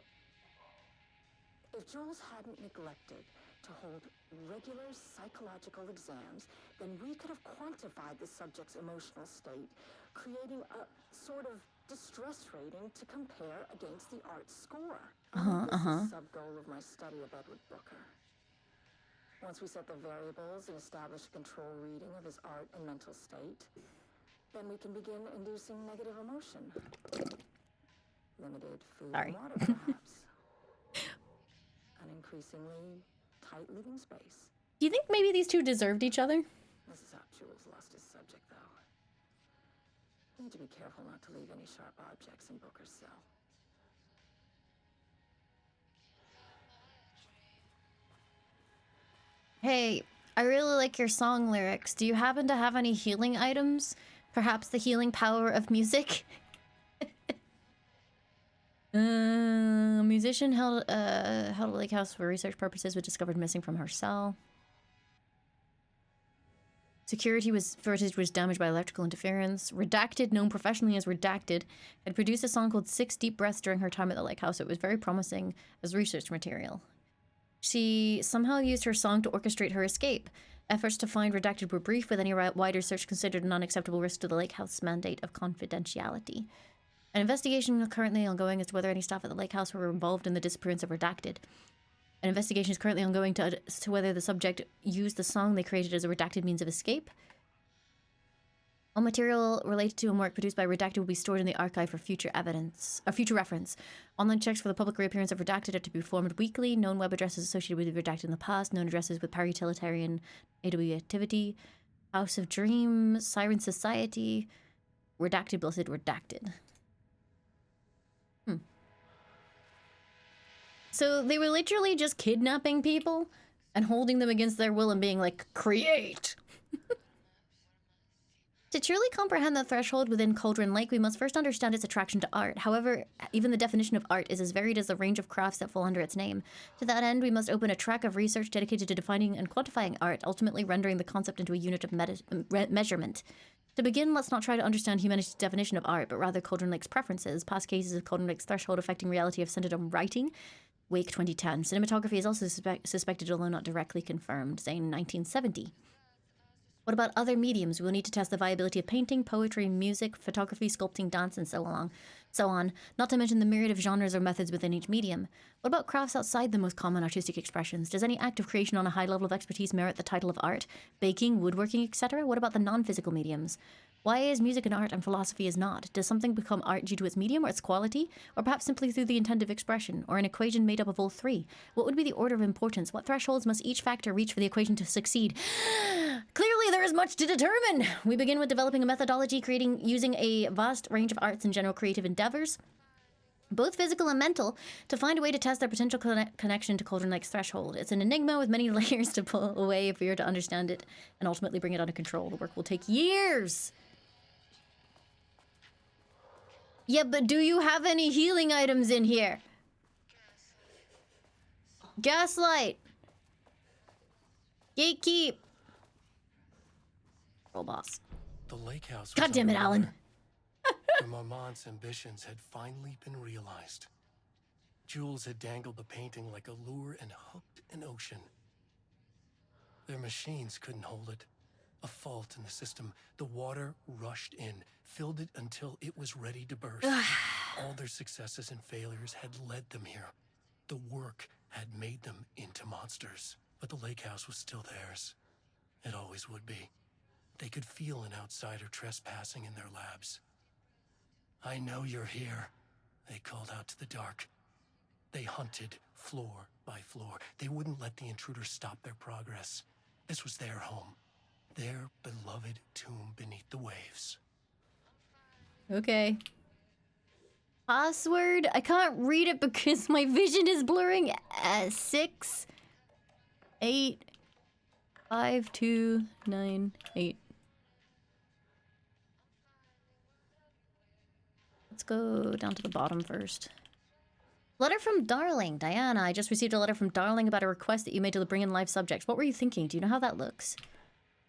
Speaker 6: If Jules hadn't neglected to hold regular psychological exams, then we could have quantified the subject's emotional state, creating a sort of distress rating to compare against the art's score. This is a sub-goal of my study of Edward Booker. Once we set the variables and establish a control reading of his art and mental state, then we can begin inducing negative emotion. Limited food and water, perhaps. An increasingly tight living space.
Speaker 1: Do you think maybe these two deserved each other?
Speaker 6: This is how Jules lost his subject, though. Need to be careful not to leave any sharp objects in Booker's cell.
Speaker 1: Hey, I really like your song lyrics. Do you happen to have any healing items? Perhaps the healing power of music? A musician held a lake house for research purposes, was discovered missing from her cell. Security footage was damaged by electrical interference. Redacted, known professionally as Redacted, had produced a song called 6 Deep Breaths during her time at the lake house. It was very promising as research material. She somehow used her song to orchestrate her escape. Efforts to find Redacted were brief, with any wider search considered an unacceptable risk to the lake house mandate of confidentiality. An investigation currently ongoing as to whether any staff at the lake house were involved in the disappearance of Redacted. An investigation is currently ongoing as to whether the subject used the song they created as a redacted means of escape. All material related to and work produced by Redacted will be stored in the archive for future evidence, or future reference. Online checks for the public reappearance of Redacted are to be performed weekly. Known web addresses associated with Redacted in the past. Known addresses with parutilitarian AW activity. House of Dreams. Siren Society. Redacted, Blessed, Redacted. So they were literally just kidnapping people and holding them against their will and being like, create! To truly comprehend the threshold within Cauldron Lake, we must first understand its attraction to art. However, even the definition of art is as varied as the range of crafts that fall under its name. To that end, we must open a track of research dedicated to defining and quantifying art, ultimately rendering the concept into a unit of measurement. To begin, let's not try to understand humanity's definition of art, but rather Cauldron Lake's preferences. Past cases of Cauldron Lake's threshold affecting reality have centered on writing. Wake 2010. Cinematography is also suspected, although not directly confirmed, Zane 1970. What about other mediums? We'll need to test the viability of painting, poetry, music, photography, sculpting, dance, and so on, not to mention the myriad of genres or methods within each medium. What about crafts outside the most common artistic expressions? Does any act of creation on a high level of expertise merit the title of art? Baking, woodworking, etc.? What about the non-physical mediums? Why is music an art and philosophy is not? Does something become art due to its medium or its quality? Or perhaps simply through the intent of expression? Or an equation made up of all three? What would be the order of importance? What thresholds must each factor reach for the equation to succeed? Clearly there is much to determine! We begin with developing a methodology using a vast range of arts and general creative endeavors, both physical and mental, to find a way to test their potential connection to Cauldron Lake's threshold. It's an enigma with many layers to pull away if we are to understand it and ultimately bring it under control. The work will take years! Yeah, but do you have any healing items in here? Gaslight. Gatekeep. Roll boss.
Speaker 7: The lake house.
Speaker 1: God damn it, Alan.
Speaker 7: Where Marmont's ambitions had finally been realized. Jules had dangled the painting like a lure and hooked an ocean. Their machines couldn't hold it. A fault in the system. The water rushed in, filled it until it was ready to burst. All their successes and failures had led them here. The work had made them into monsters. But the lake house was still theirs. It always would be. They could feel an outsider trespassing in their labs. I know you're here, they called out to the dark. They hunted floor by floor. They wouldn't let the intruders stop their progress. This was their home. Their beloved tomb beneath the waves.
Speaker 1: Okay. Password? I can't read it because my vision is blurring. 6 8 5 2 9 8. Let's go down to the bottom first. Letter from Darling. Diana, I just received a letter from Darling about a request that you made to bring in live subjects. What were you thinking? Do you know how that looks?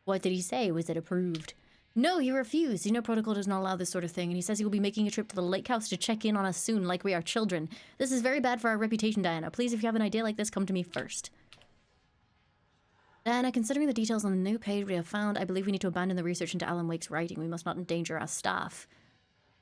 Speaker 1: What did he say? Was it approved? No, he refused. Xeno Protocol does not allow this sort of thing, and he says he will be making a trip to the lake house to check in on us soon, like we are children. This is very bad for our reputation, Diana. Please, if you have an idea like this, come to me first. Diana, considering the details on the new page we have found, I believe we need to abandon the research into Alan Wake's writing. We must not endanger our staff.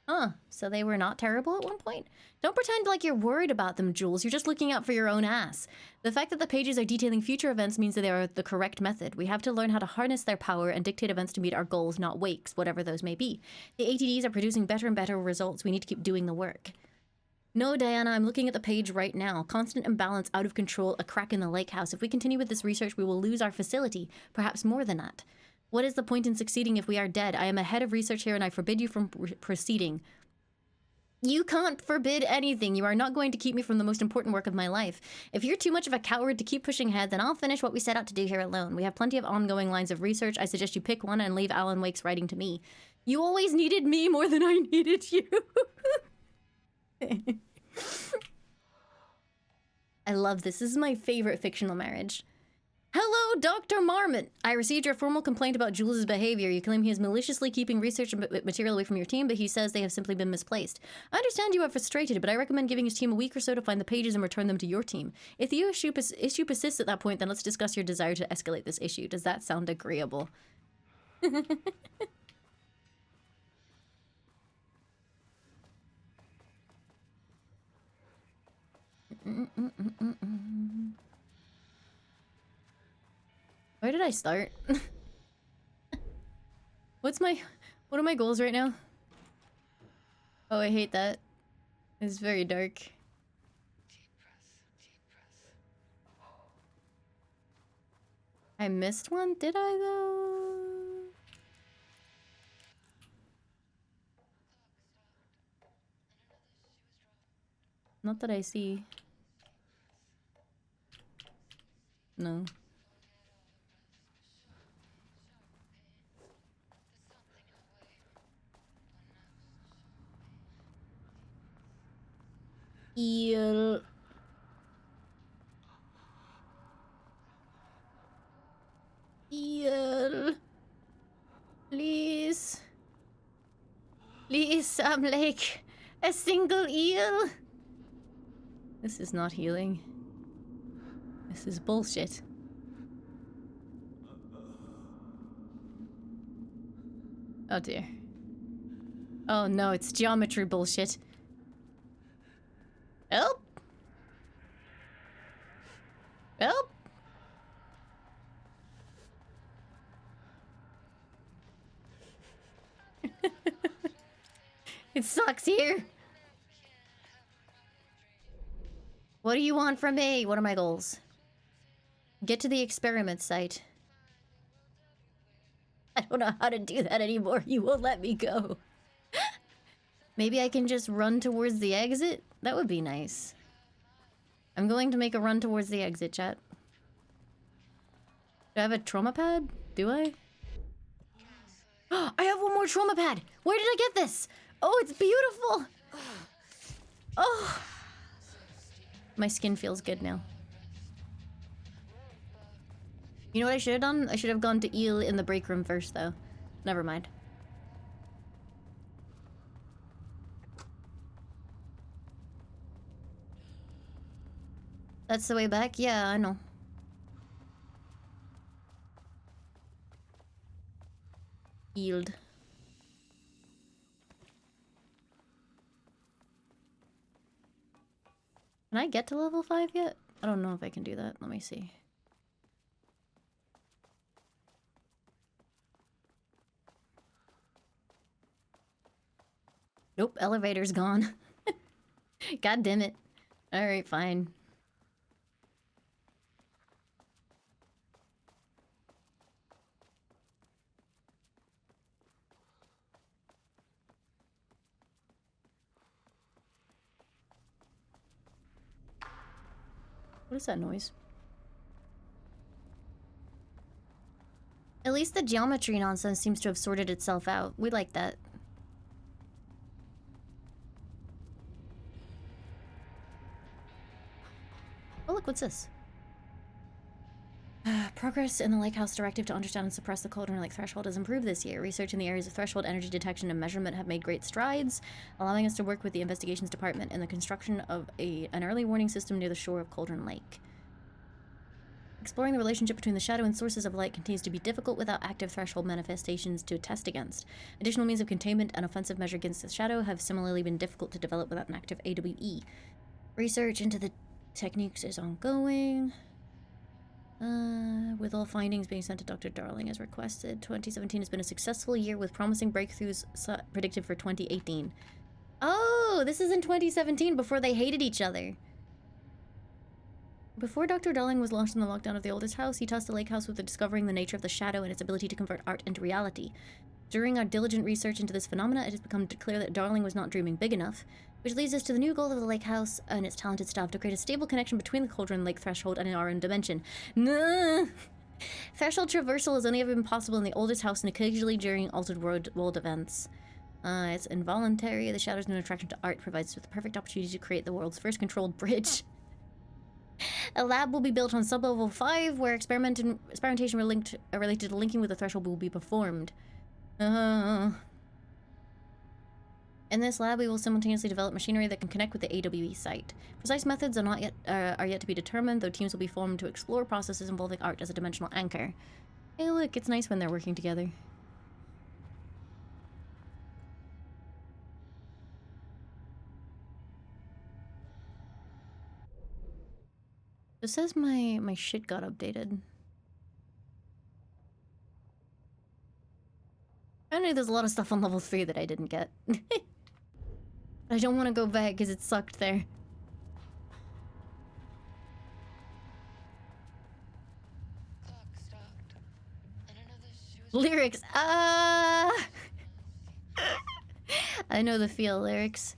Speaker 1: Huh, so they were not terrible at one point? Don't pretend like you're worried about them, Jules. You're just looking out for your own ass. The fact that the pages are detailing future events means that they are the correct method. We have to learn how to harness their power and dictate events to meet our goals, not Wake's, whatever those may be. The ATDs are producing better and better results. We need to keep doing the work. No, Diana, I'm looking at the page right now. Constant imbalance, out of control, a crack in the lake house. If we continue with this research, we will lose our facility. Perhaps more than that. What is the point in succeeding if we are dead? I am a head of research here and I forbid you from proceeding. You can't forbid anything. You are not going to keep me from the most important work of my life. If you're too much of a coward to keep pushing ahead, then I'll finish what we set out to do here alone. We have plenty of ongoing lines of research. I suggest you pick one and leave Alan Wake's writing to me. You always needed me more than I needed you. I love this. This is my favorite fictional marriage. Hello, Dr. Marmot. I received your formal complaint about Jules' behavior. You claim he is maliciously keeping research material away from your team, but he says they have simply been misplaced. I understand you are frustrated, but I recommend giving his team a week or so to find the pages and return them to your team. If the issue persists at that point, then let's discuss your desire to escalate this issue. Does that sound agreeable? Where did I start? What are my goals right now? Oh, I hate that. It's very dark. I missed one, did I though? Not that I see. No. Eel. Eel. Please. Please, Sam Lake. A single eel. This is not healing. This is bullshit. Oh dear. Oh no, it's geometry bullshit. Help! Help! It sucks here. What do you want from me? What are my goals? Get to the experiment site. I don't know how to do that anymore. You won't let me go. Maybe I can just run towards the exit? That would be nice. I'm going to make a run towards the exit, chat. Do I have a trauma pad? Do I? I have one more trauma pad! Where did I get this? Oh, it's beautiful! Oh! My skin feels good now. You know what I should have done? I should have gone to Eel in the break room first, though. Never mind. That's the way back? Yeah, I know. Yield. Can I get to level 5 yet? I don't know if I can do that. Let me see. Nope, elevator's gone. God damn it. Alright, fine. What is that noise? At least the geometry nonsense seems to have sorted itself out. We like that. Oh look, what's this? Progress in the Lake House Directive to understand and suppress the Cauldron Lake threshold has improved this year. Research in the areas of threshold energy detection and measurement have made great strides, allowing us to work with the investigations department in the construction of an early warning system near the shore of Cauldron Lake. Exploring the relationship between the shadow and sources of light continues to be difficult without active threshold manifestations to test against. Additional means of containment and offensive measure against the shadow have similarly been difficult to develop without an active AWE. Research into the techniques is ongoing. With all findings being sent to Dr. Darling as requested. 2017 has been a successful year with promising breakthroughs predicted for 2018. Oh, this is in 2017 before they hated each other. Before Dr. Darling was launched in the lockdown of the oldest house, he tasked the Lake House with discovering the nature of the shadow and its ability to convert art into reality. During our diligent research into this phenomena, it has become clear that Darling was not dreaming big enough. Which leads us to the new goal of the lake house and its talented staff to create a stable connection between the Cauldron Lake threshold and our own dimension. Nah. Threshold traversal has only ever been possible in the oldest house and occasionally during altered world events. It's involuntary. The shadow's new attraction to art provides us with the perfect opportunity to create the world's first controlled bridge. A lab will be built on sublevel 5 where experimentation related to linking with the threshold will be performed. In this lab, we will simultaneously develop machinery that can connect with the AWE site. Precise methods are yet to be determined, though teams will be formed to explore processes involving art as a dimensional anchor. Hey look, it's nice when they're working together. It says my shit got updated. I know there's a lot of stuff on level 3 that I didn't get. I don't want to go back because it sucked there. Lyrics. I know the feel, lyrics.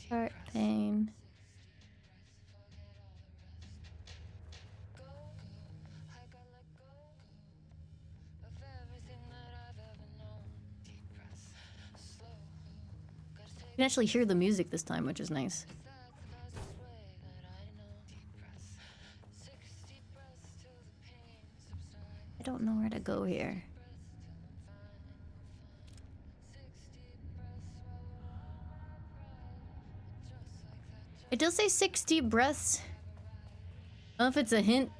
Speaker 1: Heart pain. You can actually hear the music this time, which is nice. I don't know where to go here. It does say 6 deep breaths. I don't know if it's a hint.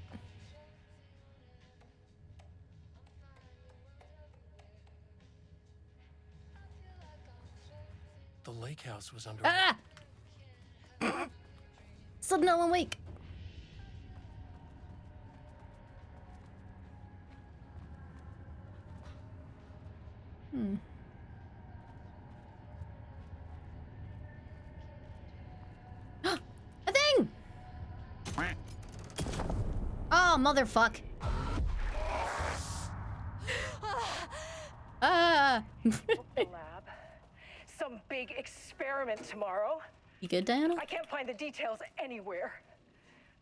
Speaker 7: The lake house was under.
Speaker 1: Ah! Sudden Alan Wake. A thing! Oh, motherfuck. Ah!
Speaker 8: Lab. Some big experiment tomorrow.
Speaker 1: You good, Diana?
Speaker 8: I can't find the details anywhere.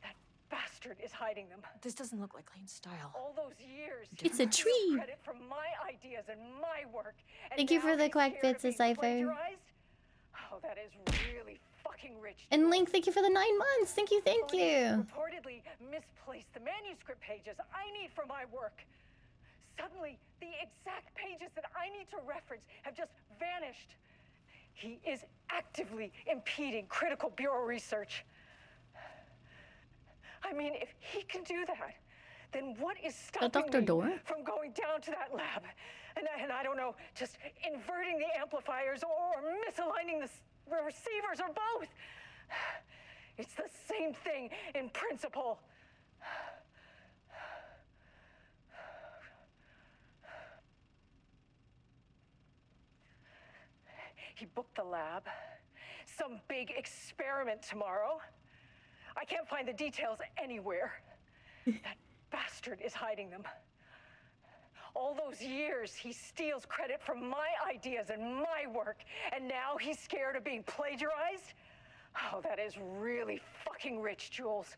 Speaker 8: That bastard is hiding them.
Speaker 2: This doesn't look like Lane's style.
Speaker 8: All those years.
Speaker 1: It's a tree.
Speaker 8: Credit for my ideas and my work. And
Speaker 1: Thank you for
Speaker 8: now
Speaker 1: the
Speaker 8: he's
Speaker 1: quack
Speaker 8: scared
Speaker 1: bits,
Speaker 8: of being
Speaker 1: Cypher.
Speaker 8: plagiarized? Oh, that is really fucking rich.
Speaker 1: And Link, thank you for the 9 months. Thank you, thank you.
Speaker 8: Reportedly misplaced the manuscript pages I need for my work. Suddenly, the exact pages that I need to reference have just vanished. He is actively impeding critical bureau research. I mean, if he can do that, then what is stopping
Speaker 1: Dr.
Speaker 8: me
Speaker 1: Door?
Speaker 8: from going down to that lab? And I don't know, just inverting the amplifiers or misaligning the receivers or both. It's the same thing in principle. He booked the lab. Some big experiment tomorrow. I can't find the details anywhere. That bastard is hiding them. All those years, he steals credit for my ideas and my work, and now he's scared of being plagiarized? Oh, that is really fucking rich, Jules.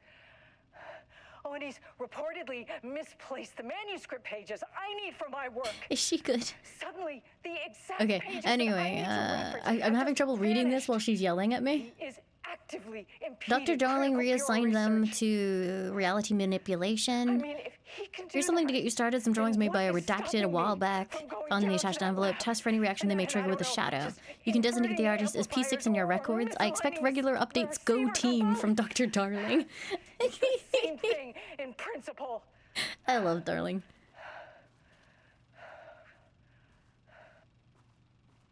Speaker 8: Oh, and he's reportedly misplaced the manuscript pages I need for my work.
Speaker 1: Is she good?
Speaker 8: Suddenly, the exact
Speaker 1: Okay,
Speaker 8: pages
Speaker 1: anyway,
Speaker 8: that I need to reference
Speaker 1: I'm
Speaker 8: have
Speaker 1: having
Speaker 8: just
Speaker 1: trouble reading this
Speaker 8: vanished.
Speaker 1: while she's yelling at me.
Speaker 8: He is actively
Speaker 1: Dr.
Speaker 8: impeding
Speaker 1: Darling
Speaker 8: critical bureau
Speaker 1: reassigned them
Speaker 8: research.
Speaker 1: to reality manipulation.
Speaker 8: I mean, if he can do
Speaker 1: Here's something to
Speaker 8: that,
Speaker 1: get you started. Some drawings
Speaker 8: then
Speaker 1: made by a
Speaker 8: what is
Speaker 1: redacted a
Speaker 8: stopping
Speaker 1: while
Speaker 8: me
Speaker 1: back.
Speaker 8: from going
Speaker 1: Found in the
Speaker 8: down to
Speaker 1: attached
Speaker 8: that
Speaker 1: envelope.
Speaker 8: lab?
Speaker 1: Test for any reaction they may
Speaker 8: And I
Speaker 1: trigger with a
Speaker 8: don't know,
Speaker 1: shadow.
Speaker 8: just
Speaker 1: You can designate the
Speaker 8: inverting
Speaker 1: artist as P6 in
Speaker 8: amplifiers
Speaker 1: your
Speaker 8: or
Speaker 1: records. I expect
Speaker 8: misaligning
Speaker 1: regular
Speaker 8: the
Speaker 1: updates. Go
Speaker 8: receivers or
Speaker 1: team
Speaker 8: both.
Speaker 1: from Dr. Darling.
Speaker 8: It's the same thing in principle.
Speaker 1: I love Darling.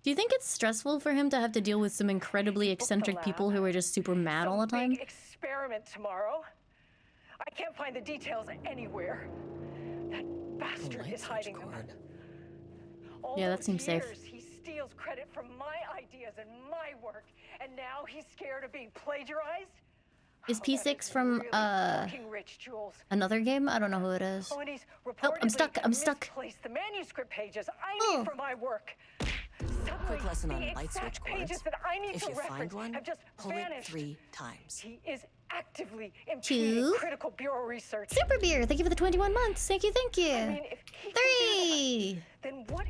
Speaker 1: Do you think it's stressful for him to have to deal with some incredibly eccentric people who are just super mad all the time?
Speaker 8: Big experiment tomorrow. I can't find the details anywhere. That bastard is hiding them. All
Speaker 1: Yeah, that
Speaker 8: those
Speaker 1: seems safe.
Speaker 8: years, he steals credit for my ideas and my work, and now he's scared of being plagiarized?
Speaker 1: Is
Speaker 8: Oh, that
Speaker 1: P6 from
Speaker 8: fucking rich, Jules.
Speaker 1: another game? I don't know who it is.
Speaker 8: Oh, and he's
Speaker 1: Oh, I'm
Speaker 8: reportedly
Speaker 1: stuck. I'm stuck.
Speaker 8: misplaced the manuscript pages I
Speaker 1: Oh.
Speaker 8: need for my work. Suddenly,
Speaker 2: Quick lesson on
Speaker 8: the
Speaker 2: light
Speaker 8: exact
Speaker 2: switch
Speaker 8: pages
Speaker 2: cords.
Speaker 8: that I need
Speaker 2: If
Speaker 8: to
Speaker 2: you
Speaker 8: reference
Speaker 2: find one,
Speaker 8: have just
Speaker 2: pull
Speaker 8: vanished.
Speaker 2: it 3 times.
Speaker 8: He is actively impeding
Speaker 1: 2.
Speaker 8: critical bureau research.
Speaker 1: Super Beer, thank you for the 21 months. Thank you, thank you.
Speaker 8: I mean, if he can
Speaker 1: 3.
Speaker 8: do that, then what?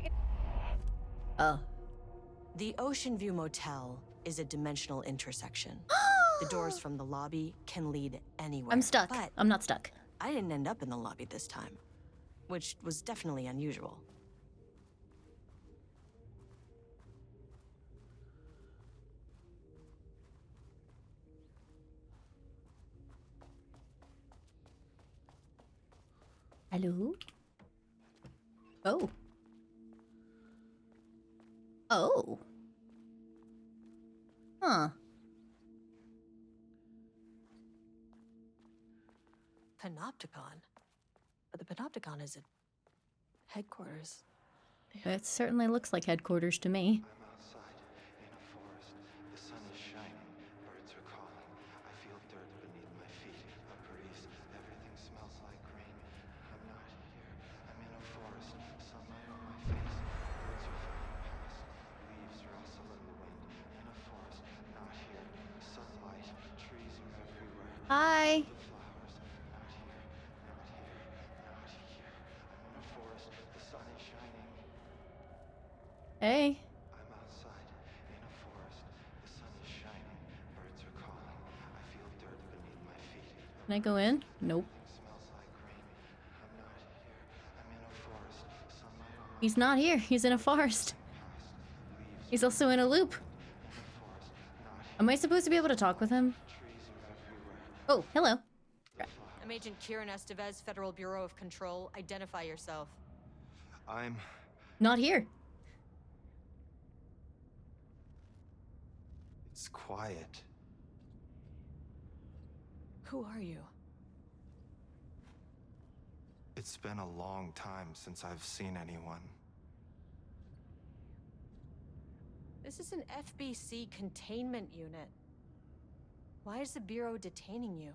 Speaker 1: Oh.
Speaker 2: The Ocean View Motel is a dimensional intersection. The doors from the lobby can lead anywhere.
Speaker 1: I'm stuck.
Speaker 2: But
Speaker 1: I'm not stuck.
Speaker 2: I didn't end up in the lobby this time, which was definitely unusual.
Speaker 1: Hello? Oh. Oh. Huh.
Speaker 2: Panopticon? But the Panopticon is at headquarters.
Speaker 1: It certainly looks like headquarters to me.
Speaker 13: I'm outside in a forest. The sun is shining. Birds are calling. I feel dirt beneath my feet. A breeze. Everything smells like green. I'm not here. I'm in a forest. Sunlight on my face. Birds are flying past. Leaves rustle in the wind. In a forest. Not here. Sunlight. Trees are everywhere.
Speaker 1: Hi.
Speaker 13: The flowers. Not here. Not here. Not here. I'm in a forest. The sun is shining.
Speaker 1: Hey.
Speaker 13: I'm outside in a forest. The sun is shining. Birds are calling. I feel dirt beneath my feet.
Speaker 1: Can I go in? Nope.
Speaker 13: Everything smells like green. I'm not here. I'm in a forest. Sunlight on my
Speaker 1: He's not here. He's in a forest.
Speaker 13: past. Leaves
Speaker 1: He's also in a loop.
Speaker 13: in a forest. Not here.
Speaker 1: Am I supposed to be able to talk with him?
Speaker 13: Trees are everywhere.
Speaker 1: Oh, hello.
Speaker 2: I'm Agent Kieran Estevez, Federal Bureau of Control. Identify yourself.
Speaker 13: I'm
Speaker 1: Not here.
Speaker 13: It's quiet.
Speaker 2: Who are you?
Speaker 13: It's been a long time since I've seen anyone.
Speaker 2: This is an FBC containment unit. Why is the Bureau detaining you?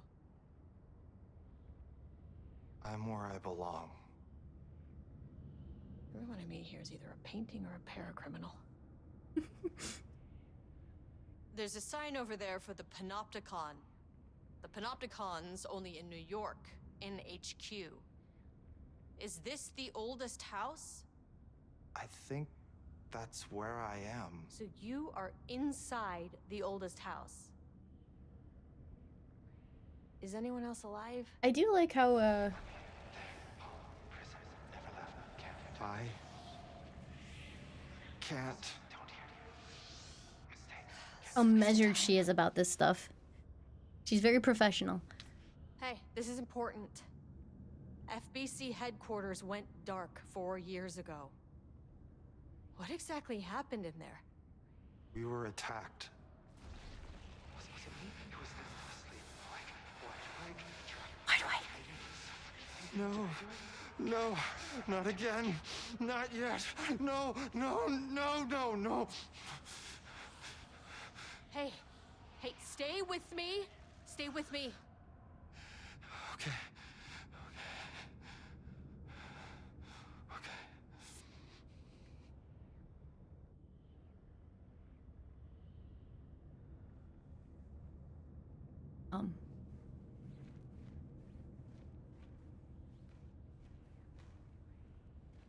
Speaker 13: I'm where I belong.
Speaker 2: Everyone I meet here is either a painting or a paracriminal. There's a sign over there for the Panopticon. The Panopticon's only in New York, in HQ. Is this the oldest house?
Speaker 13: I think that's where I am.
Speaker 2: So you are inside the oldest house. Is anyone else alive?
Speaker 1: I do like how,
Speaker 13: I can't.
Speaker 1: how measured she is about this stuff. She's very professional.
Speaker 2: Hey, this is important. FBC headquarters went dark 4 years ago. What exactly happened in there?
Speaker 13: We were attacked. No, no, not again. Not yet. No, no, no, no, no.
Speaker 2: Hey, stay with me. Stay with me.
Speaker 13: Okay. Okay.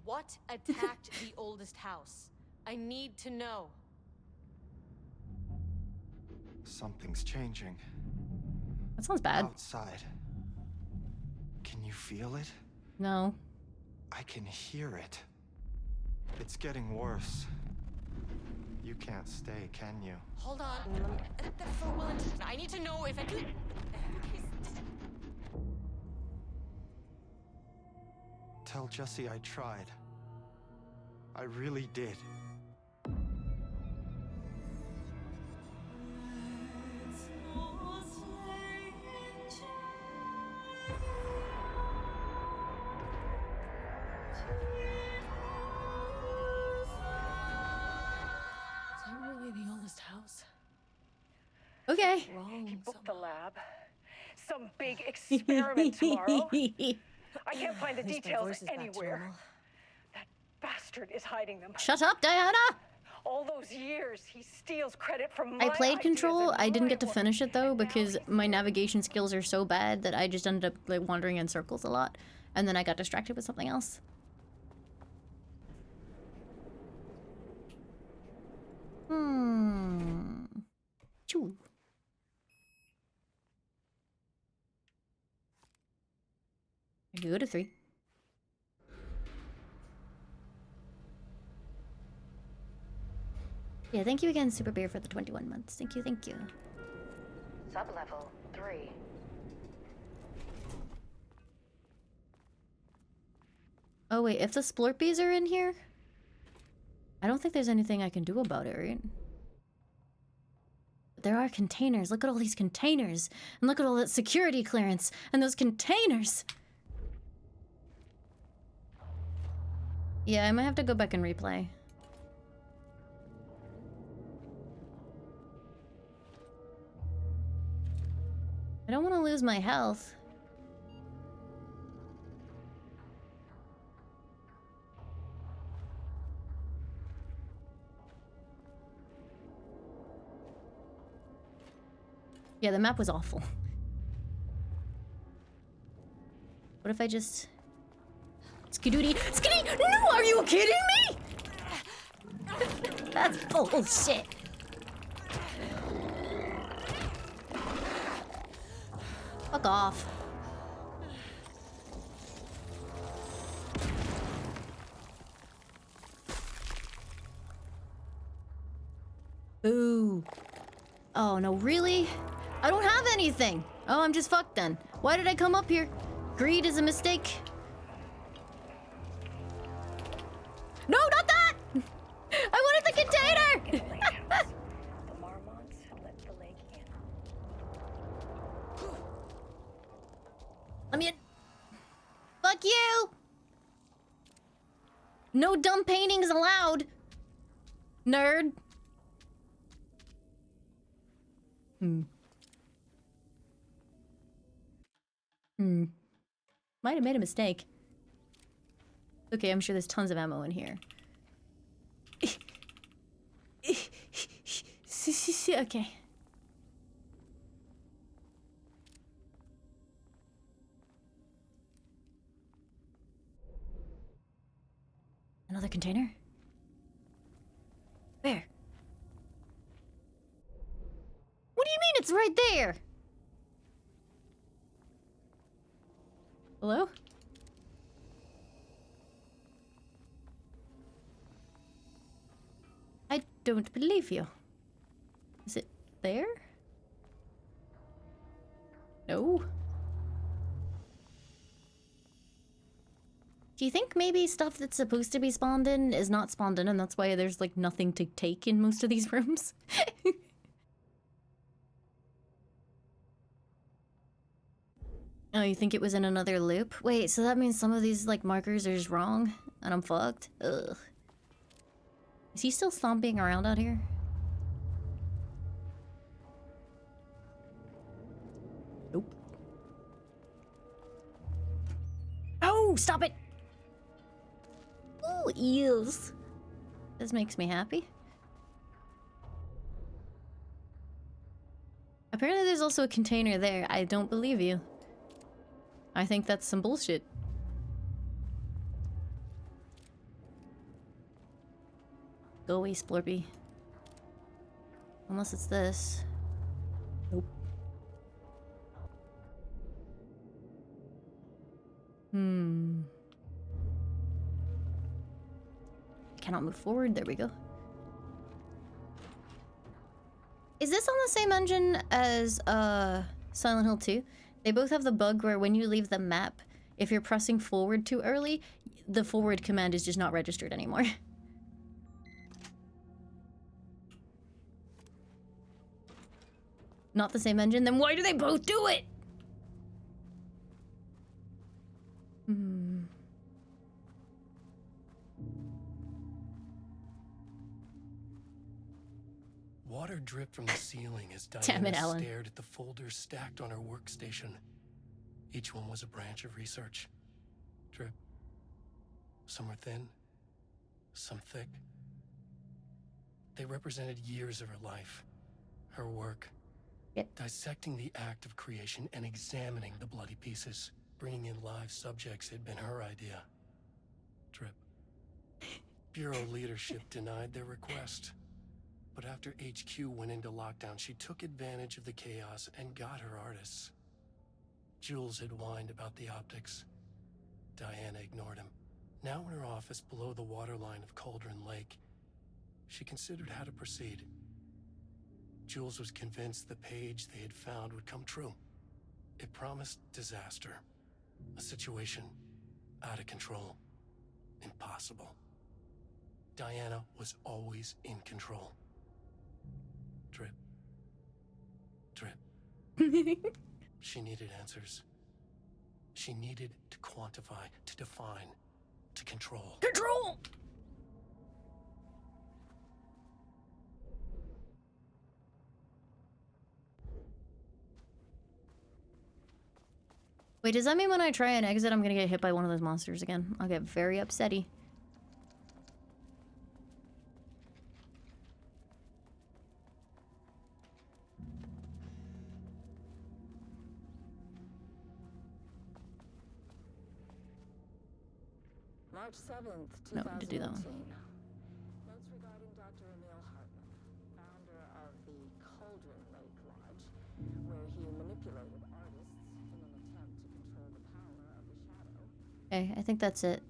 Speaker 2: What attacked the oldest house? I need to know.
Speaker 13: Something's changing.
Speaker 1: That sounds bad.
Speaker 13: Outside. Can you feel it?
Speaker 1: No.
Speaker 13: I can hear it. It's getting worse. You can't stay, can you?
Speaker 2: Hold on. For well, I need to know if I could.
Speaker 13: Tell Jesse I tried. I really did.
Speaker 2: Is that really the oldest house?
Speaker 1: Okay.
Speaker 2: Wrong.
Speaker 8: He booked the lab. some big experiment tomorrow. I can't find the
Speaker 9: At least my
Speaker 8: details
Speaker 9: voice is back to
Speaker 8: anywhere.
Speaker 9: normal.
Speaker 8: That bastard is hiding them.
Speaker 1: Shut up, Diana!
Speaker 8: All those years, he steals credit from my
Speaker 1: I played
Speaker 8: ideas
Speaker 1: Control.
Speaker 8: and
Speaker 1: I didn't
Speaker 8: my
Speaker 1: get to
Speaker 8: work.
Speaker 1: finish it though
Speaker 8: And now
Speaker 1: because
Speaker 8: he's
Speaker 1: my navigation skills are so bad that I just ended up like wandering in circles a lot, and then I got distracted with something else. Choo. I could go to 3. Yeah, thank you again, Super Bear, for the 21 months. Thank you, thank you.
Speaker 5: Sublevel 3.
Speaker 1: Oh wait, if the Splorpies are in here, I don't think there's anything I can do about it, right? But there are containers. Look at all these containers. And look at all that security clearance. And those containers. Yeah, I might have to go back and replay. I don't want to lose my health. Yeah, the map was awful. What if I just... Skidoody! Skiddy! No! Are you kidding me? That's bullshit. Fuck off. Boo. Oh, no, really? I don't have anything. Oh, I'm just fucked then. Why did I come up here? Greed is a mistake. No, not that! I wanted the container!
Speaker 8: The Marmonts had let the lake in.
Speaker 1: Let me in. Fuck you! No dumb paintings allowed. Nerd. Might have made a mistake. Okay, I'm sure there's tons of ammo in here. Okay. Another container? Where? What do you mean it's right there? Hello? I don't believe you. Is it there? No. Do you think maybe stuff that's supposed to be spawned in is not spawned in and that's why there's like nothing to take in most of these rooms? Oh, you think it was in another loop? Wait, so that means some of these like markers are just wrong and I'm fucked? Ugh. Is he still stomping around out here? Nope. Oh, stop it! Ooh, eels. This makes me happy. Apparently there's also a container there. I don't believe you. I think that's some bullshit. Go away, Splorpy. Unless it's this. Nope. Cannot move forward. There we go. Is this on the same engine as Silent Hill 2? They both have the bug where when you leave the map, if you're pressing forward too early, the forward command is just not registered anymore. Not the same engine? Then why do they both do it?
Speaker 7: Water dripped from the ceiling as
Speaker 1: Damn
Speaker 7: Diana
Speaker 1: it, Alan.
Speaker 7: stared at the folders stacked on her workstation. Each one was a branch of research. Drip. Some were thin, some thick. They represented years of her life, her work, dissecting the act of creation and examining the bloody pieces. Bringing in live subjects had been her idea. Drip. Bureau leadership denied their request. But after HQ went into lockdown, she took advantage of the chaos and got her artists. Jules had whined about the optics. Diana ignored him. Now in her office below the waterline of Cauldron Lake, she considered how to proceed. Jules was convinced the page they had found would come true. It promised disaster. A situation out of control. Impossible. Diana was always in control. Drip. Drip. She needed answers. She needed to quantify, to define, to control.
Speaker 1: Control! Wait, does that mean when I try and exit, I'm gonna get hit by one of those monsters again? I'll get very upsetty.
Speaker 6: March 7th,
Speaker 1: No, to do that
Speaker 6: 2018.
Speaker 1: one.
Speaker 6: Notes regarding Dr. Emil Hartman, founder of the Cauldron Lake Lodge, where he manipulated artists in an attempt to control the power of the shadow.
Speaker 1: Okay, I think that's it.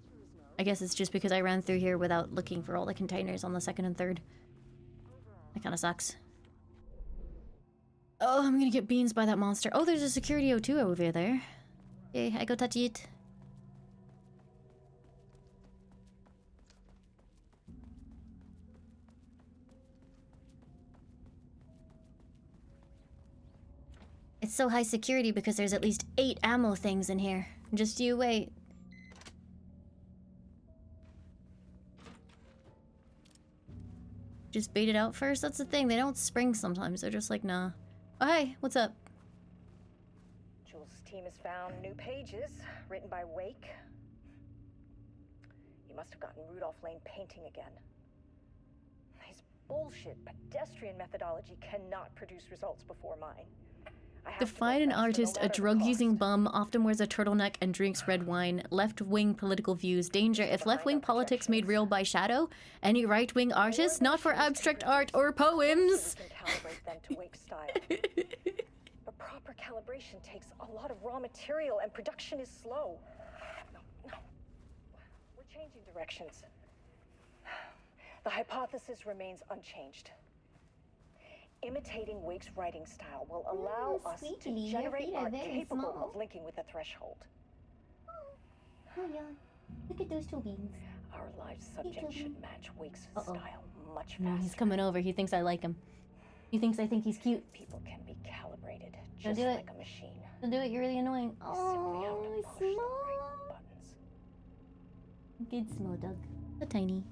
Speaker 1: I guess it's just because I ran through here without looking for all the containers on the second and third. That kind of sucks. Oh, I'm gonna get beans by that monster. Oh, there's a security O2 over there. Okay, I go touch it. It's so high security because there's at least 8 ammo things in here. Just you wait. Just bait it out first? That's the thing. They don't spring sometimes. They're just like, nah. Oh, hey, what's up?
Speaker 8: Jules' team has found new pages written by Wake. You must have gotten Rudolph Lane painting again. His bullshit pedestrian methodology cannot produce results before mine.
Speaker 1: Define an artist, a drug-using bum, often wears a turtleneck and drinks red wine. Left-wing political views. Danger. If left-wing politics made real by shadow, any right-wing artist, not for abstract art or poems.
Speaker 8: We can calibrate them to Wake's style. But proper calibration takes a lot of raw material and production is slow. No. We're changing directions. The hypothesis remains unchanged. Imitating Wake's writing style will allow us to generate art capable of linking with the threshold.
Speaker 1: Oh yeah, look at those two beans.
Speaker 8: Our live subject should match Wake's style much faster.
Speaker 1: No, he's coming over. He thinks I like him. He thinks I think he's cute.
Speaker 8: People can be calibrated
Speaker 1: Don't
Speaker 8: just
Speaker 1: do it.
Speaker 8: like a machine.
Speaker 1: Don't do it. You're really annoying.
Speaker 8: You simply have
Speaker 1: Oh,
Speaker 8: to push the
Speaker 1: small.
Speaker 8: right buttons.
Speaker 1: Good small dog. So tiny.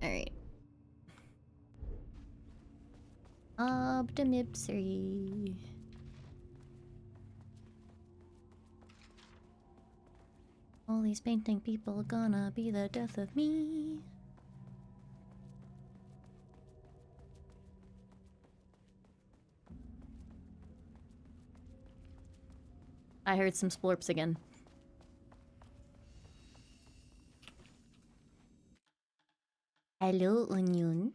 Speaker 1: All right. Optimipsy. All these painting people gonna be the death of me. I heard some splorps again. Hello, Onion.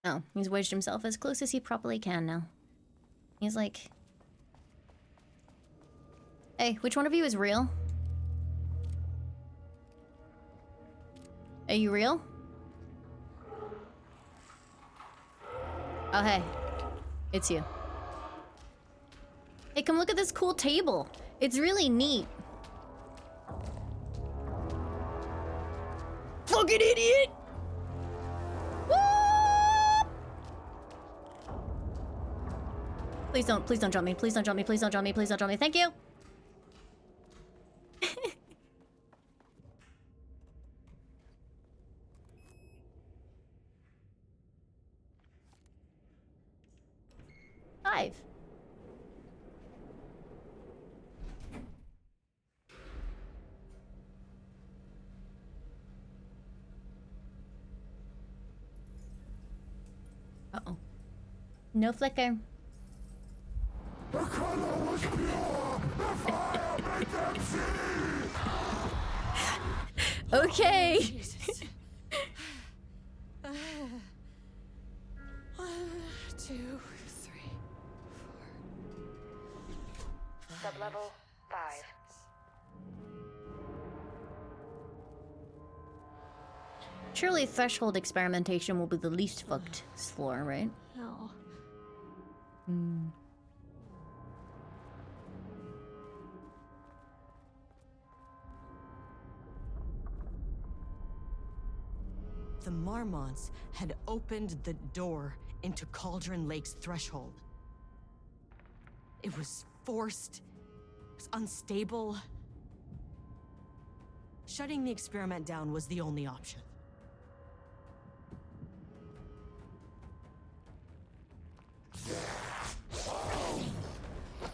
Speaker 1: Oh, he's wedged himself as close as he probably can now. He's like... Hey, which one of you is real? Are you real? Oh, hey. It's you. Hey, come look at this cool table. It's really neat. Fucking idiot! Please don't jump me. Please don't jump me. Please don't jump me. Please don't jump me. Thank you. 5. Uh-oh. No flicker.
Speaker 10: The color was pure. The fire made them see.
Speaker 1: Okay.
Speaker 9: Jesus. 1, 2, 3, 4.
Speaker 5: Sublevel 5.
Speaker 1: Surely threshold experimentation will be the least fucked floor, right?
Speaker 9: No.
Speaker 1: Hmm.
Speaker 9: The Marmonts had opened the door into Cauldron Lake's threshold. It was forced. It was unstable. Shutting the experiment down was the only option.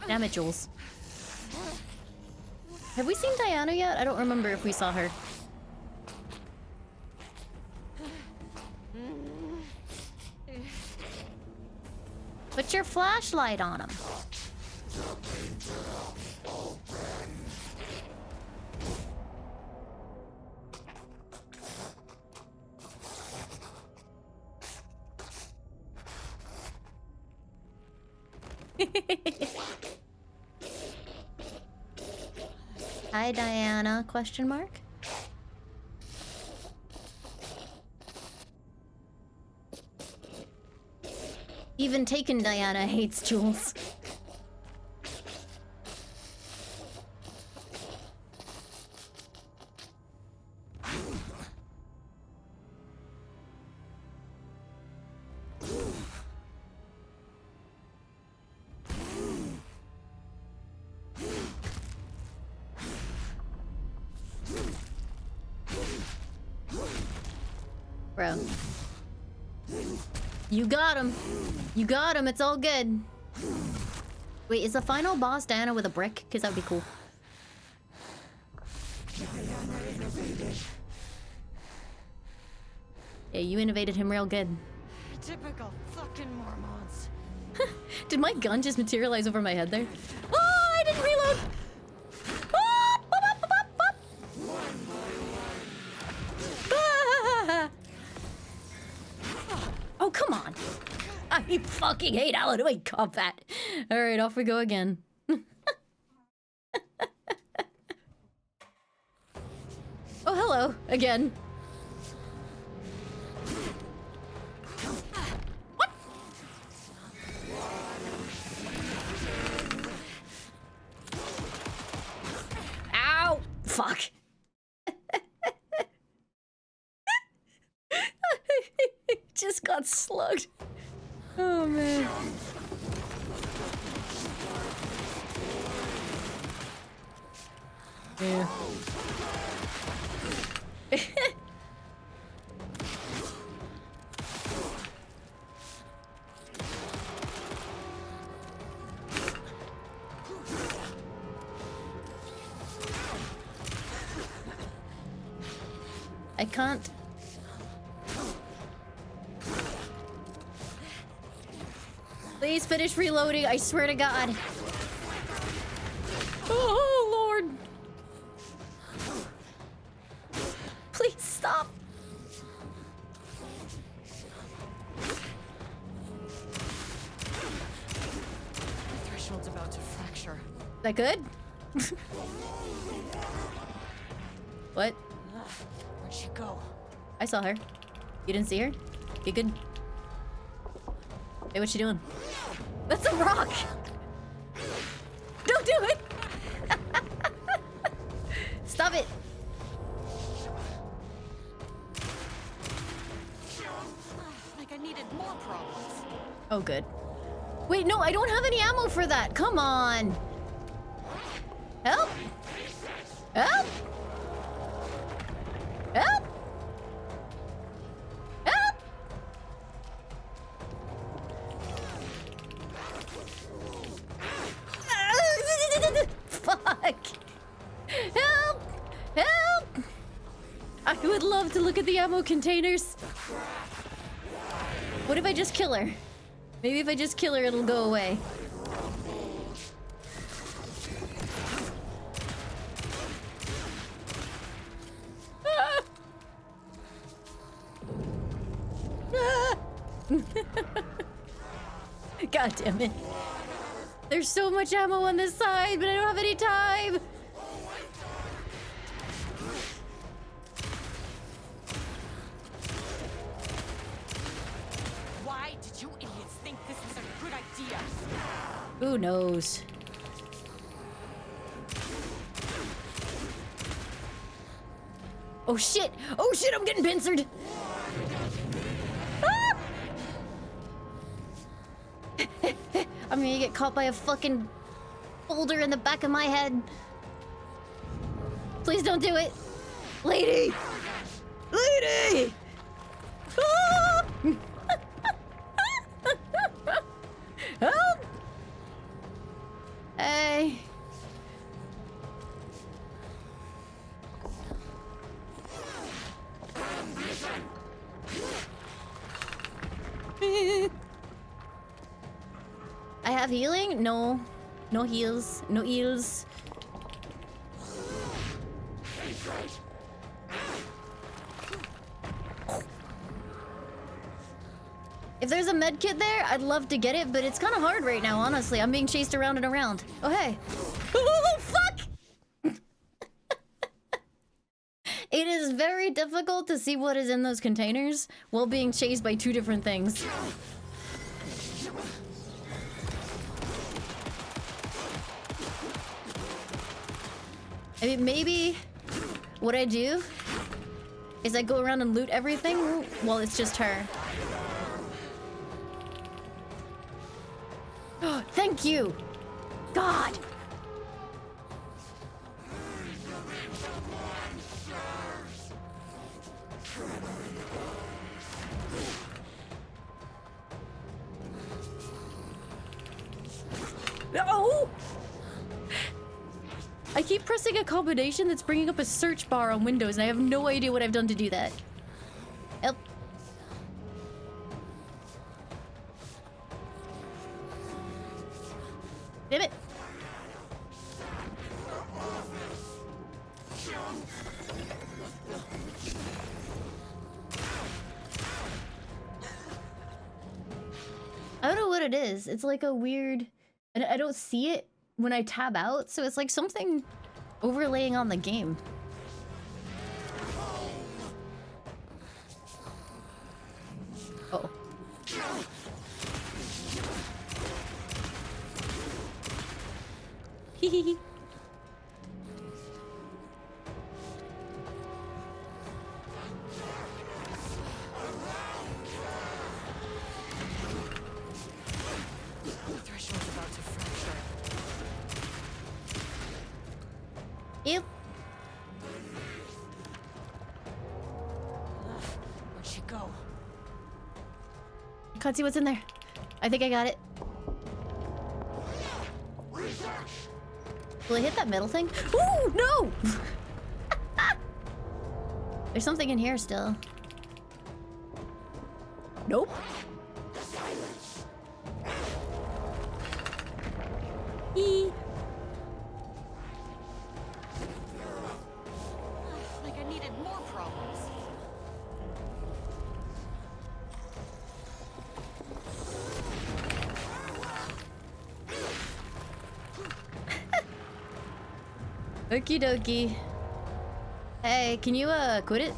Speaker 1: Damn it, Jules. Have we seen Diana yet? I don't remember if we saw her. Put your flashlight on him. Hi, Diana, question mark? Even taken Diana hates Jules. Bro. You got him. You got him. It's all good. Wait, is the final boss Diana with a brick? Because that would be cool. Yeah, you innovated him real good.
Speaker 9: Typical fucking Marmonts.
Speaker 1: Did my gun just materialize over my head there? Oh, I didn't reload! Oh, bop, bop, bop, bop. Ah. Oh, come on. I fucking hate Alloy combat. Alright, off we go again. Oh, hello. Again. What? Ow! Fuck. Just got slugged. Oh man. Yeah. I can't. Please finish reloading, I swear to God. Oh, Lord. Please stop.
Speaker 9: The threshold's about to fracture.
Speaker 1: Is that good? What?
Speaker 9: Where'd she go?
Speaker 1: I saw her. You didn't see her? You good? Hey, what you doing? That's a rock! Don't do it! Stop it!
Speaker 9: Like I needed more problems.
Speaker 1: Oh, good. Wait, no, I don't have any ammo for that. Come on. Help! Help! Help! Help! have to look at the ammo containers. What if I just kill her? Maybe if I just kill her, it'll go away. Ah! Ah! God damn it. There's so much ammo on this side, but I don't have any time.
Speaker 9: Why did you idiots think this was a good idea?
Speaker 1: Who knows? Oh shit! Oh shit, I'm getting pincered! Ah! I'm gonna get caught by a fucking boulder in the back of my head. Please don't do it. Lady! Lady! Ah! Help! Hey. I have healing? No. No heals. No heals. If there's a med kit there, I'd love to get it, but it's kind of hard right now, honestly. I'm being chased around and around. Oh, hey. Oh, fuck! It is very difficult to see what is in those containers while being chased by two different things. I mean, maybe what I do is I go around and loot everything while it's just her. Oh, thank you! God! No! I keep pressing a combination that's bringing up a search bar on Windows, and I have no idea what I've done to do that. Help. Damn it. I don't know what it is. It's like a weird... And I don't see it when I tab out, so it's like something overlaying on the game. Oh. Hehehe.
Speaker 9: Threshold's about to fracture.
Speaker 1: Ew.
Speaker 9: Where'd she go?
Speaker 1: I can't see what's in there. I think I got it. Will I hit that middle thing? Ooh, no! There's something in here still. Nope. Eee.
Speaker 9: Like I needed more problems.
Speaker 1: Okie dokie. Hey, can you quit it?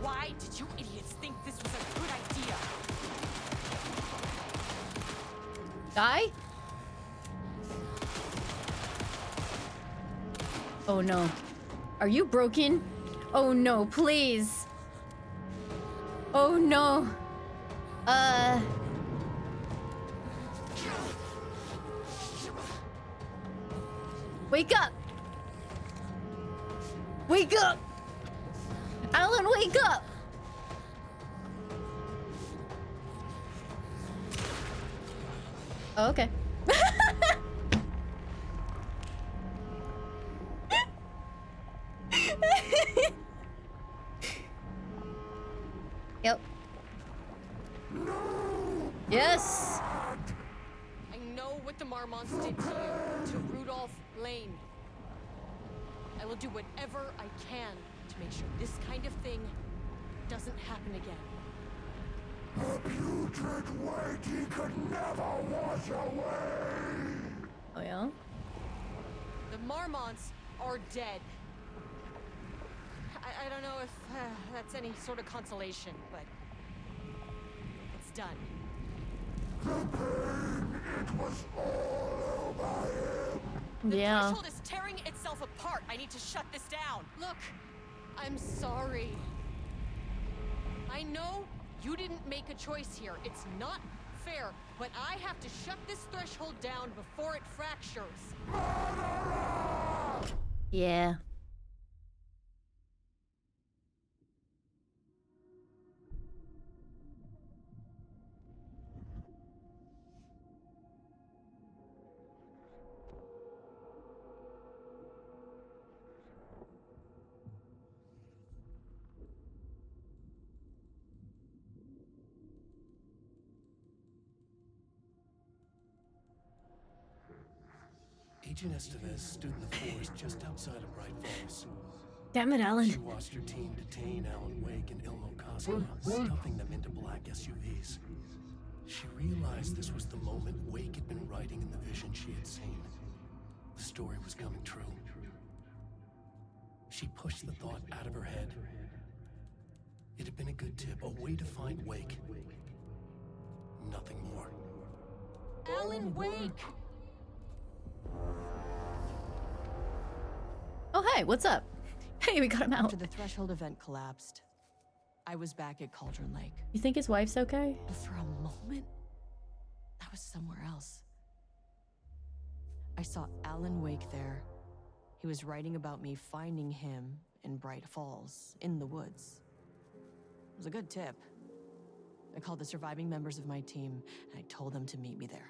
Speaker 9: Why did you idiots think this was a good idea?
Speaker 1: Die? Oh no. Are you broken? Oh no, please. Oh no. Wake up! Wake up! Alan, wake up! Oh, okay. Yep. Yes!
Speaker 9: I know what the Marmonts did to you, to Rudolph Lane. I will do whatever I can to make sure this kind of thing doesn't happen again.
Speaker 10: A putrid weight he could never wash away!
Speaker 1: Oh yeah?
Speaker 9: The Marmonts are dead. I don't know if that's any sort of consolation, but it's done.
Speaker 10: The pain, it was all over him!
Speaker 9: The
Speaker 1: Yeah.
Speaker 9: threshold is tearing itself apart. I need to shut this down. Look, I'm sorry. I know you didn't make a choice here. It's not fair, but I have to shut this threshold down before it fractures.
Speaker 1: Yeah.
Speaker 7: Agent Estevez stood in the forest just outside of Bright Falls.
Speaker 1: Damn it, Alan.
Speaker 7: She watched her team detain Alan Wake and Ilmo Koska, stuffing them into black SUVs. She realized this was the moment Wake had been writing in the vision she had seen. The story was coming true. She pushed the thought out of her head. It had been a good tip, a way to find Wake. Nothing more.
Speaker 9: Alan Wake!
Speaker 1: Oh, hey, what's up? Hey, we got him out.
Speaker 2: After the threshold event collapsed, I was back at Cauldron Lake.
Speaker 1: You think his wife's okay?
Speaker 2: But for a moment, I was somewhere else. I saw Alan Wake there. He was writing about me finding him in Bright Falls, in the woods. It was a good tip. I called the surviving members of my team, and I told them to meet me there.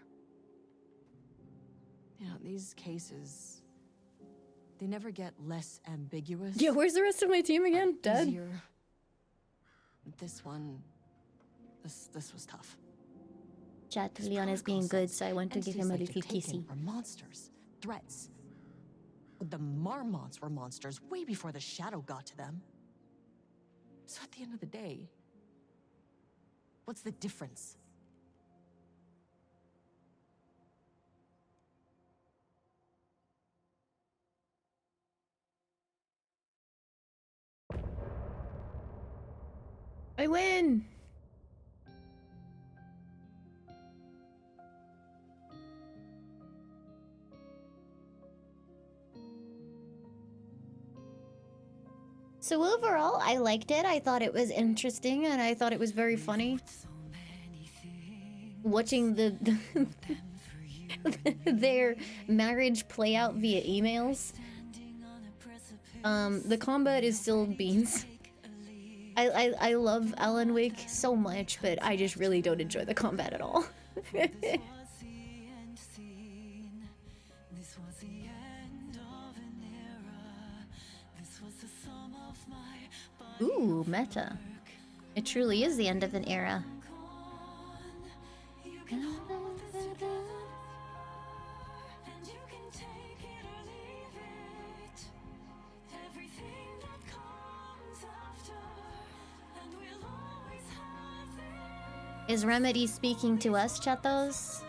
Speaker 2: You know, these cases, they never get less ambiguous.
Speaker 1: Yeah, where's the rest of my team again? Dead?
Speaker 2: Easier. This one, this was tough.
Speaker 1: Chat, Leon is being good, so I want to give him a little kissy.
Speaker 2: Were monsters, threats. But the Marmonts were monsters way before the shadow got to them. So at the end of the day, what's the difference?
Speaker 1: I win! So overall, I liked it. I thought it was interesting, and I thought it was very funny. Watching their marriage play out via emails. The combat is still beans. I love Alan Wake so much, but I just really don't enjoy the combat at all. Ooh, meta. It truly is the end of an era. Is Remedy speaking to us, chatos?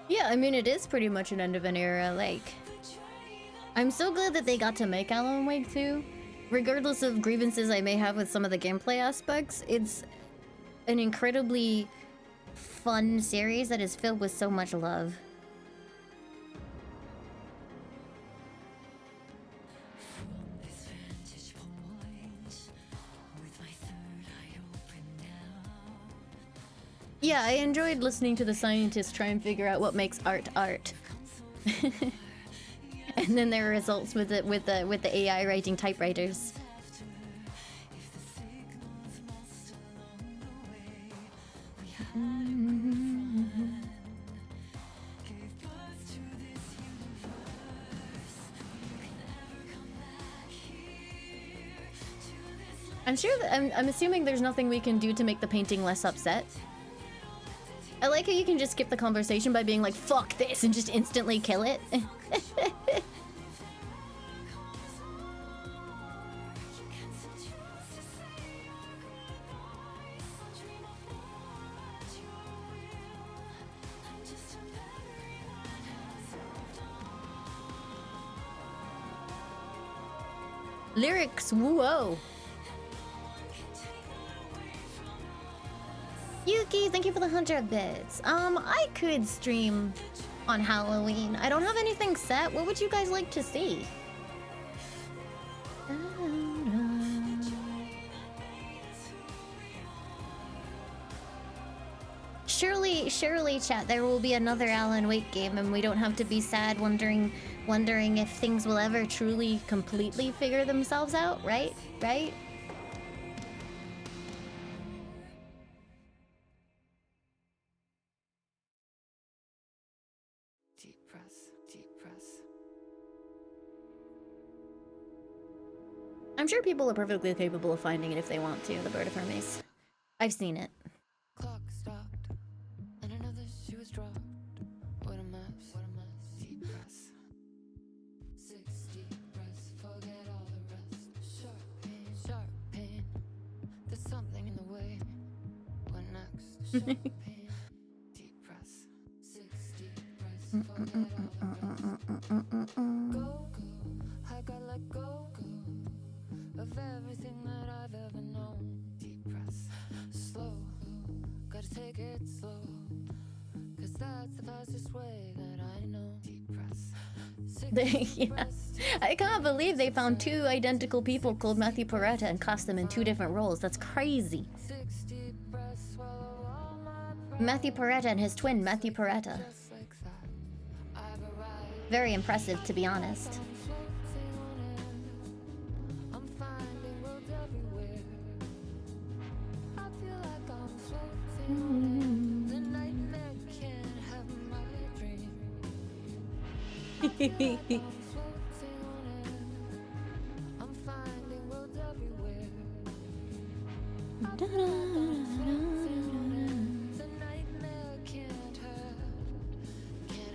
Speaker 1: Yeah, I mean, it is pretty much an end of an era. Like, I'm so glad that they got to make Alan Wake 2. Regardless of grievances I may have with some of the gameplay aspects, it's an incredibly fun series that is filled with so much love. Yeah, I enjoyed listening to the scientists try and figure out what makes art art. And then there are results with the AI writing typewriters. I'm sure that I'm assuming there's nothing we can do to make the painting less upset. I like how you can just skip the conversation by being like, fuck this, and just instantly kill it. Lyrics, whoa. Yuki, thank you for the 100 bits. I could stream on Halloween. I don't have anything set. What would you guys like to see? Surely, chat, there will be another Alan Wake game and we don't have to be sad wondering if things will ever truly, completely figure themselves out, right? Right?
Speaker 14: Deep press, deep press.
Speaker 1: I'm sure people are perfectly capable of finding it if they want to, the Bird of Hermes. I've seen it.
Speaker 14: Clock stopped, and another shoe was dropped. What a mess, what a mess. Deep press. 6 deep breaths, forget all the rest. Sharp pain. There's something in the way. What next? Sharp pain. Deep press. 6 deep breaths, forget all the rest. Go, I gotta let go of everything that I've ever known. Deep press. Slow, gotta take it slow, 'cause that's the fastest way that I know. Deep press.
Speaker 1: Yeah. I can't believe they found 2 identical people called Matthew Peretta and cast them in 2 different roles. That's crazy. Matthew Peretta and his twin, Matthew Peretta. Very impressive, to be honest.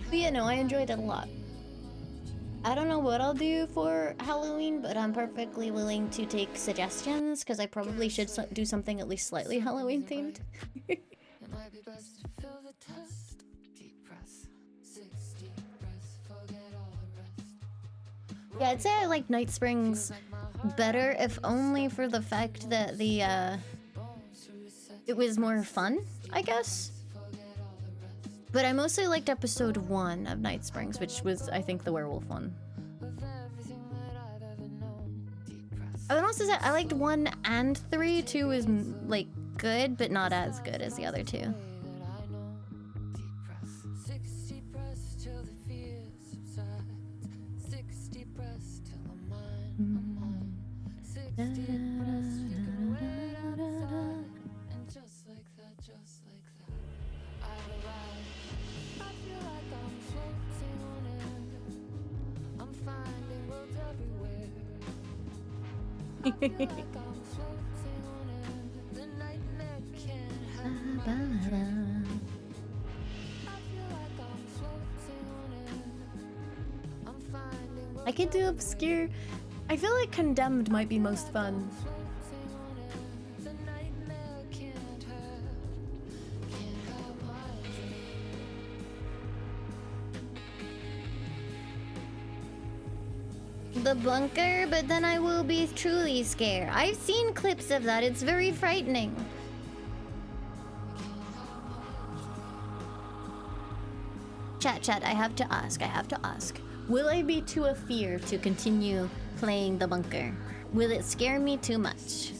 Speaker 1: But yeah, no, I enjoyed it a lot. I don't know what I'll do for Halloween, but I'm perfectly willing to take suggestions, because I probably should do something at least slightly Halloween themed.
Speaker 14: It might be best to fill the test. Deep press. 6 deep breaths, forget all the rest.
Speaker 1: Yeah, I'd say I like Night Springs better, if only for the fact that it was more fun, I guess. But I mostly liked episode 1 of Night Springs, which was, I think, the werewolf one. I would also say I liked 1 and 3. 2 was like good, but not as good as the other 2. I could do obscure. I feel like Condemned might be most fun. The bunker, but then I will be truly scared. I've seen clips of that. It's very frightening. Chat, I have to ask. Will I be too afeared to continue playing the bunker? Will it scare me too much?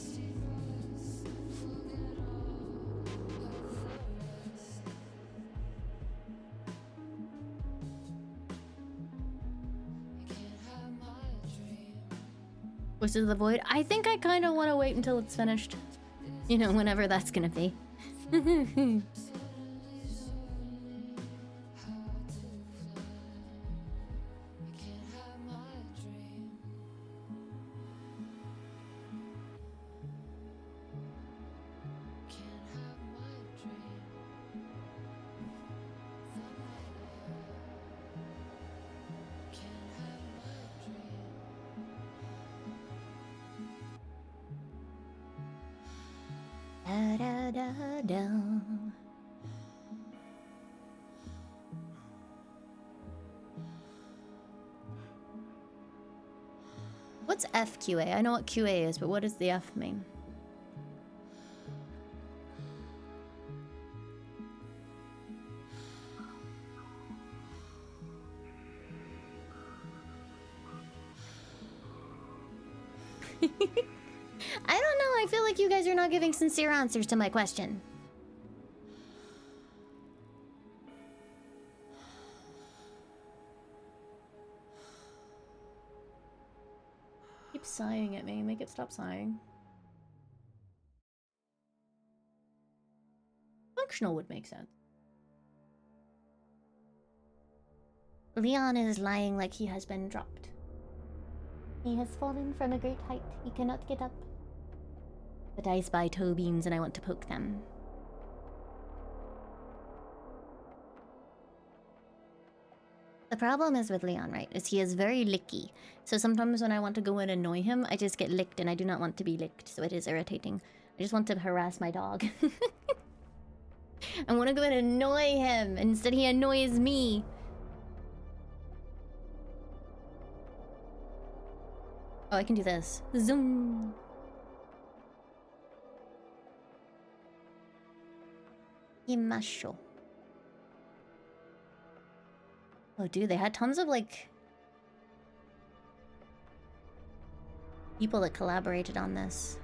Speaker 1: Voices of the Void. I think I kind of want to wait until it's finished. You know, whenever that's gonna be. Da, da, da, da. What's FQA? I know what QA is, but what does the F mean? I don't know. I feel like you guys are not giving sincere answers to my question. Keep sighing at me. Make it stop sighing. Functional would make sense. Leon is lying like he has been dropped. He has fallen from a great height. He cannot get up. But I spy toe beans and I want to poke them. The problem is with Leon, right, is he is very licky. So sometimes when I want to go and annoy him, I just get licked and I do not want to be licked, so it is irritating. I just want to harass my dog. I want to go and annoy him. Instead he annoys me. Oh, I can do this. Zoom. Imasho. Oh, dude, they had tons of, like, people that collaborated on this.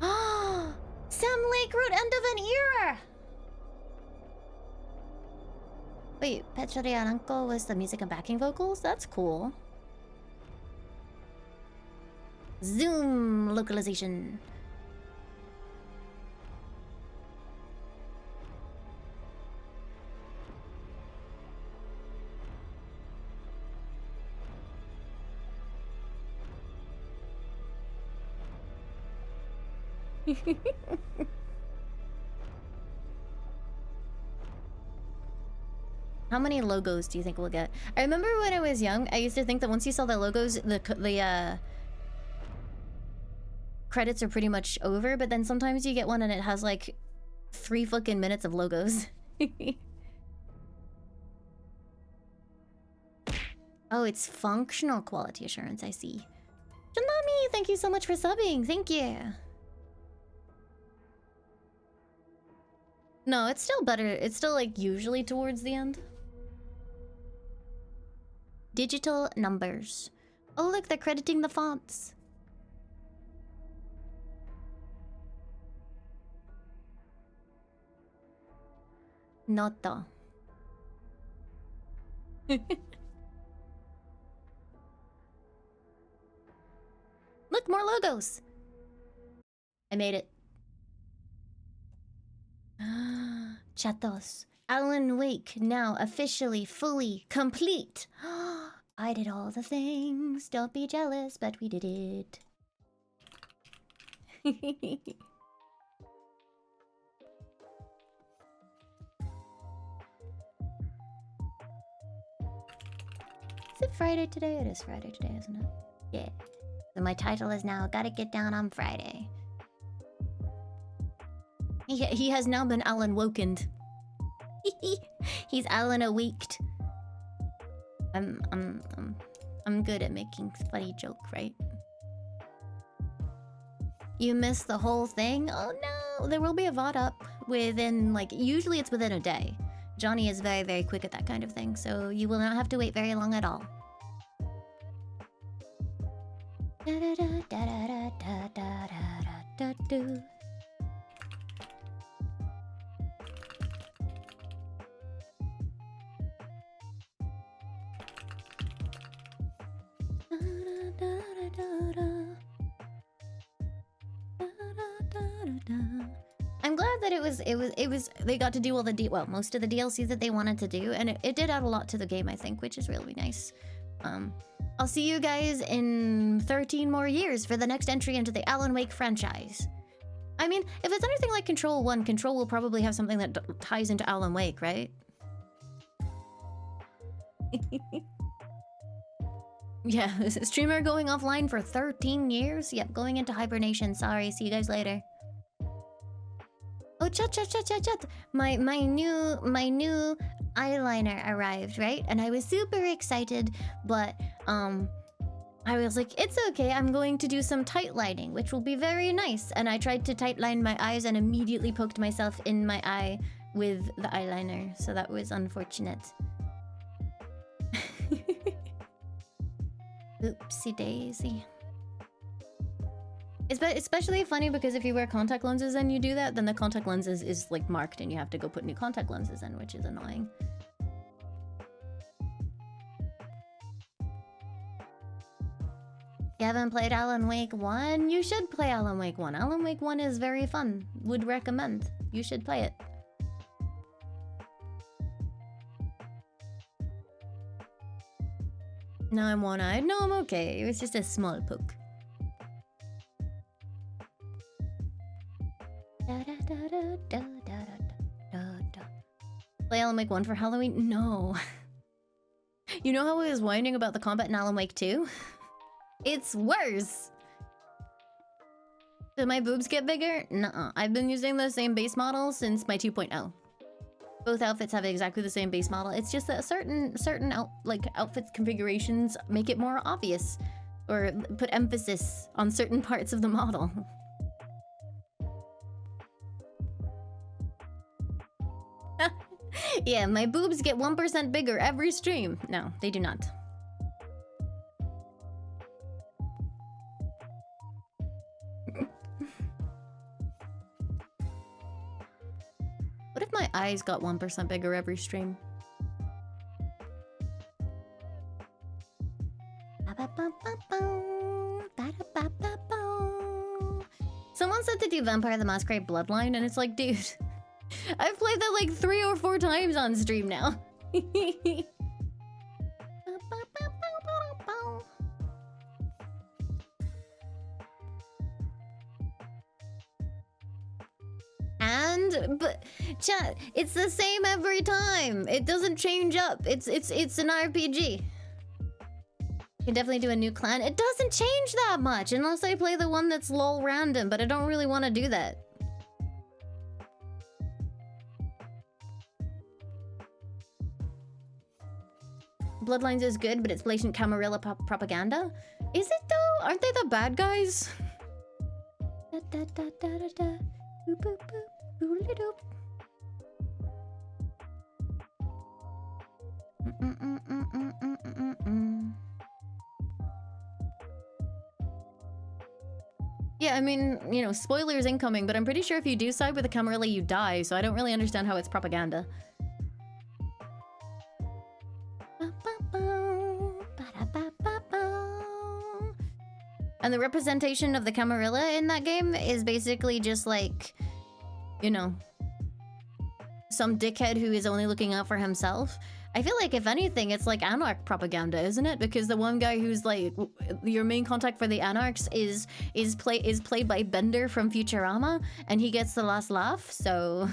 Speaker 1: Ah, Sam Lake wrote End of an Era! Wait, Petra de Aranco was the music and backing vocals? That's cool. Zoom localization. How many logos do you think we'll get? I remember when I was young, I used to think that once you saw the logos, the credits are pretty much over, but then sometimes you get one and it has like 3 fucking minutes of logos. Oh, it's functional quality assurance, I see. Janami, thank you so much for subbing. Thank you. No, it's still better. It's still like usually towards the end. Digital numbers. Oh, look, they're crediting the fonts. Noto. Look, more logos. I made it. Chatos. Alan Wake now officially fully complete. I did all the things. Don't be jealous, but we did it. Is it Friday today? It is Friday today, isn't it? Yeah. So my title is now Gotta Get Down on Friday. He has now been Alan Wokened. He's Alan awaked. I'm good at making funny joke, right? You missed the whole thing? Oh no! There will be a VOD up within, like, usually it's within a day. Johnny is very, very quick at that kind of thing, so you will not have to wait very long at all. Da da da da da da da da da da. that it was they got to do all the most of the DLC that they wanted to do, and it did add a lot to the game, I think, which is really nice. I'll see you guys in 13 more years for the next entry into the Alan Wake franchise. I mean, if it's anything like Control 1, Control will probably have something that ties into Alan Wake, right? Yeah, streamer going offline for 13 years? Yep, going into hibernation. Sorry, see you guys later. Oh, chat. My new eyeliner arrived, right? And I was super excited, but I was like, it's okay, I'm going to do some tight lining, which will be very nice. And I tried to tight line my eyes and immediately poked myself in my eye with the eyeliner, so that was unfortunate. Oopsie daisy. It's especially funny because if you wear contact lenses and you do that, then the contact lenses is like marked and you have to go put new contact lenses in, which is annoying. You haven't played Alan Wake 1? You should play Alan Wake 1. Alan Wake 1 is very fun. Would recommend. You should play it. No, I'm one-eyed. No, I'm okay. It was just a small poke. Play Alan Wake 1 for Halloween? No. You know how I was whining about the combat in Alan Wake 2? It's worse! Did my boobs get bigger? Nuh-uh. I've been using the same base model since my 2.0. Both outfits have exactly the same base model. It's just that certain outfit configurations make it more obvious, or put emphasis on certain parts of the model. Yeah, my boobs get 1% bigger every stream. No, they do not. What if my eyes got 1% bigger every stream? Someone said to do Vampire the Masquerade Bloodline, and it's like, dude, I've played that like 3 or 4 times on stream now. But chat, it's the same every time. It doesn't change up. It's an RPG. You can definitely do a new clan. It doesn't change that much unless I play the one that's lol random, but I don't really want to do that. Bloodlines is good, but it's blatant Camarilla propaganda. Is it though? Aren't they the bad guys? Da, da, da, da, da, da. Boop, boop, boop. Doop. Yeah, I mean, you know, spoilers incoming, but I'm pretty sure if you do side with the Camarilla, you die, so I don't really understand how it's propaganda. And the representation of the Camarilla in that game is basically just like, you know, some dickhead who is only looking out for himself. I feel like if anything, it's like Anarch propaganda, isn't it? Because the one guy who's like your main contact for the Anarchs is played by Bender from Futurama, and he gets the last laugh. So.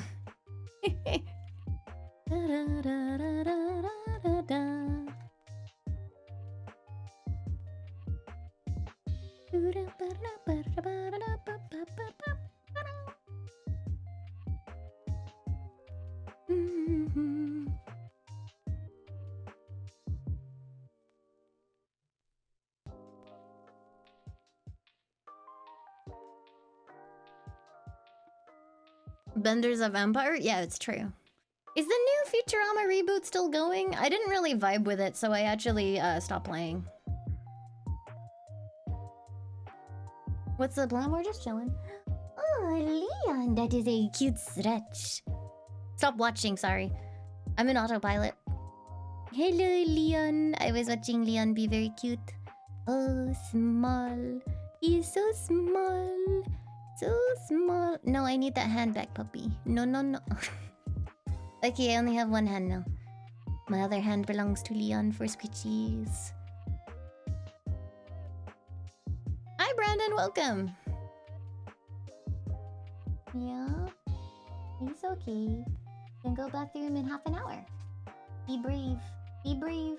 Speaker 1: Bender's a vampire? Yeah, it's true. Is the new Futurama reboot still going? I didn't really vibe with it, so I actually stopped playing. What's the plan? We're just chilling. Oh, Leon, that is a cute stretch. Stop watching, sorry. I'm in autopilot. Hello, Leon. I was watching Leon be very cute. Oh, small. He is so small. So small. No, I need that handbag, puppy. No, no, no. Okay, I only have one hand now. My other hand belongs to Leon for squishies. Hi, Brandon. Welcome. Yeah. It's okay. You can go bathroom in half an hour. Be brave. Be brave.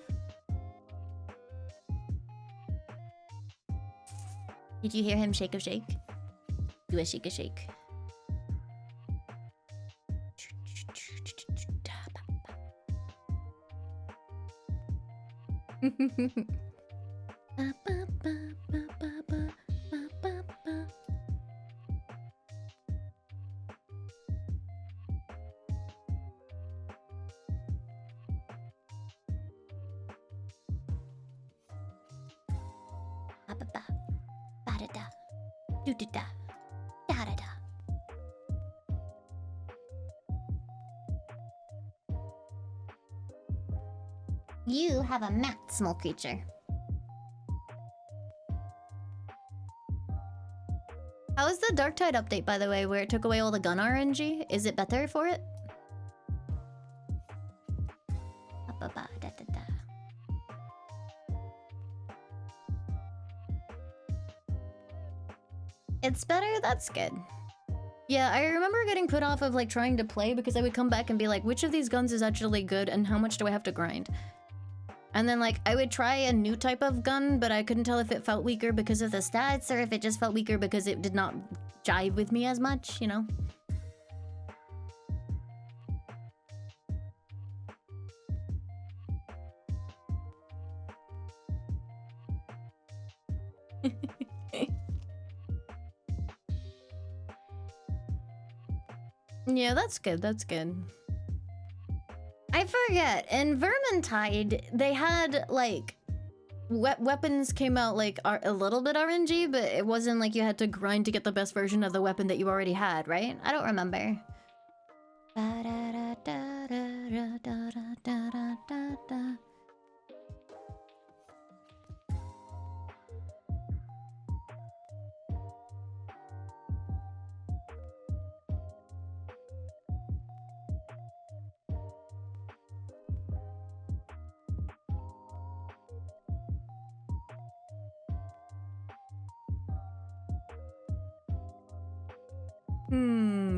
Speaker 1: Did you hear him shake a shake? Do a shake a shake. You have a mat, small creature. How is the Dark Tide update, by the way, where it took away all the gun RNG? Is it better for it? It's better? That's good. Yeah, I remember getting put off of like trying to play because I would come back and be like, which of these guns is actually good and how much do I have to grind? And then like I would try a new type of gun, but I couldn't tell if it felt weaker because of the stats or if it just felt weaker because it did not jive with me as much, you know? Yeah, that's good, that's good. I forget, in Vermintide, they had, like, weapons came out, like, a little bit RNG, but it wasn't like you had to grind to get the best version of the weapon that you already had, right? I don't remember.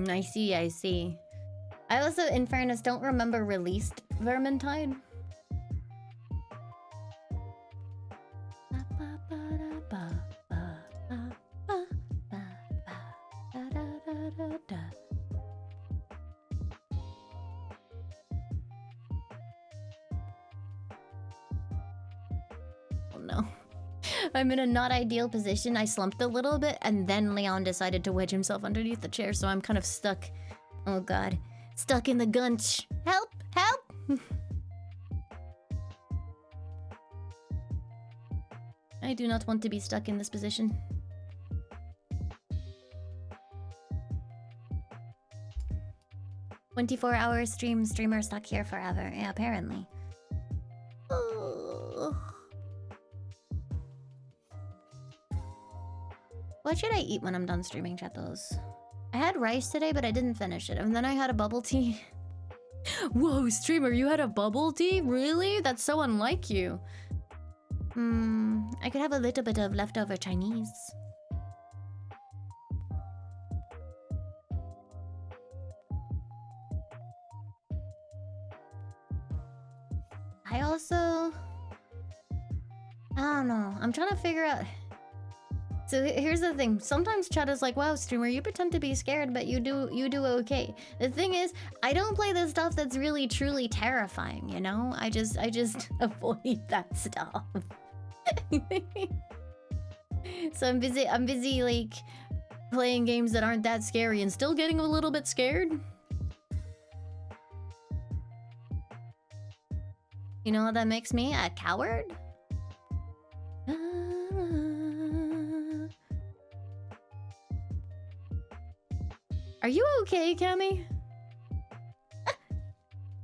Speaker 1: I see, I see. I also, in fairness, don't remember released Vermintide. Oh no. I'm in a not ideal position. I slumped a little bit, and then Leon decided to wedge himself underneath the chair, so I'm kind of stuck. Oh god. Stuck in the gunch. Help! Help! I do not want to be stuck in this position. "24-hour streamer stuck here forever." Yeah, apparently. Oh. What should I eat when I'm done streaming, chatos? I had rice today, but I didn't finish it. And then I had a bubble tea. Whoa, streamer, you had a bubble tea? Really? That's so unlike you. I could have a little bit of leftover Chinese. I also... I don't know. I'm trying to figure out... So here's the thing. Sometimes chat is like, wow, streamer, you pretend to be scared, but you do okay. The thing is, I don't play the stuff that's really truly terrifying, you know? I just avoid that stuff. So I'm busy like playing games that aren't that scary and still getting a little bit scared. You know what that makes me? A coward? Are you okay, Cammy?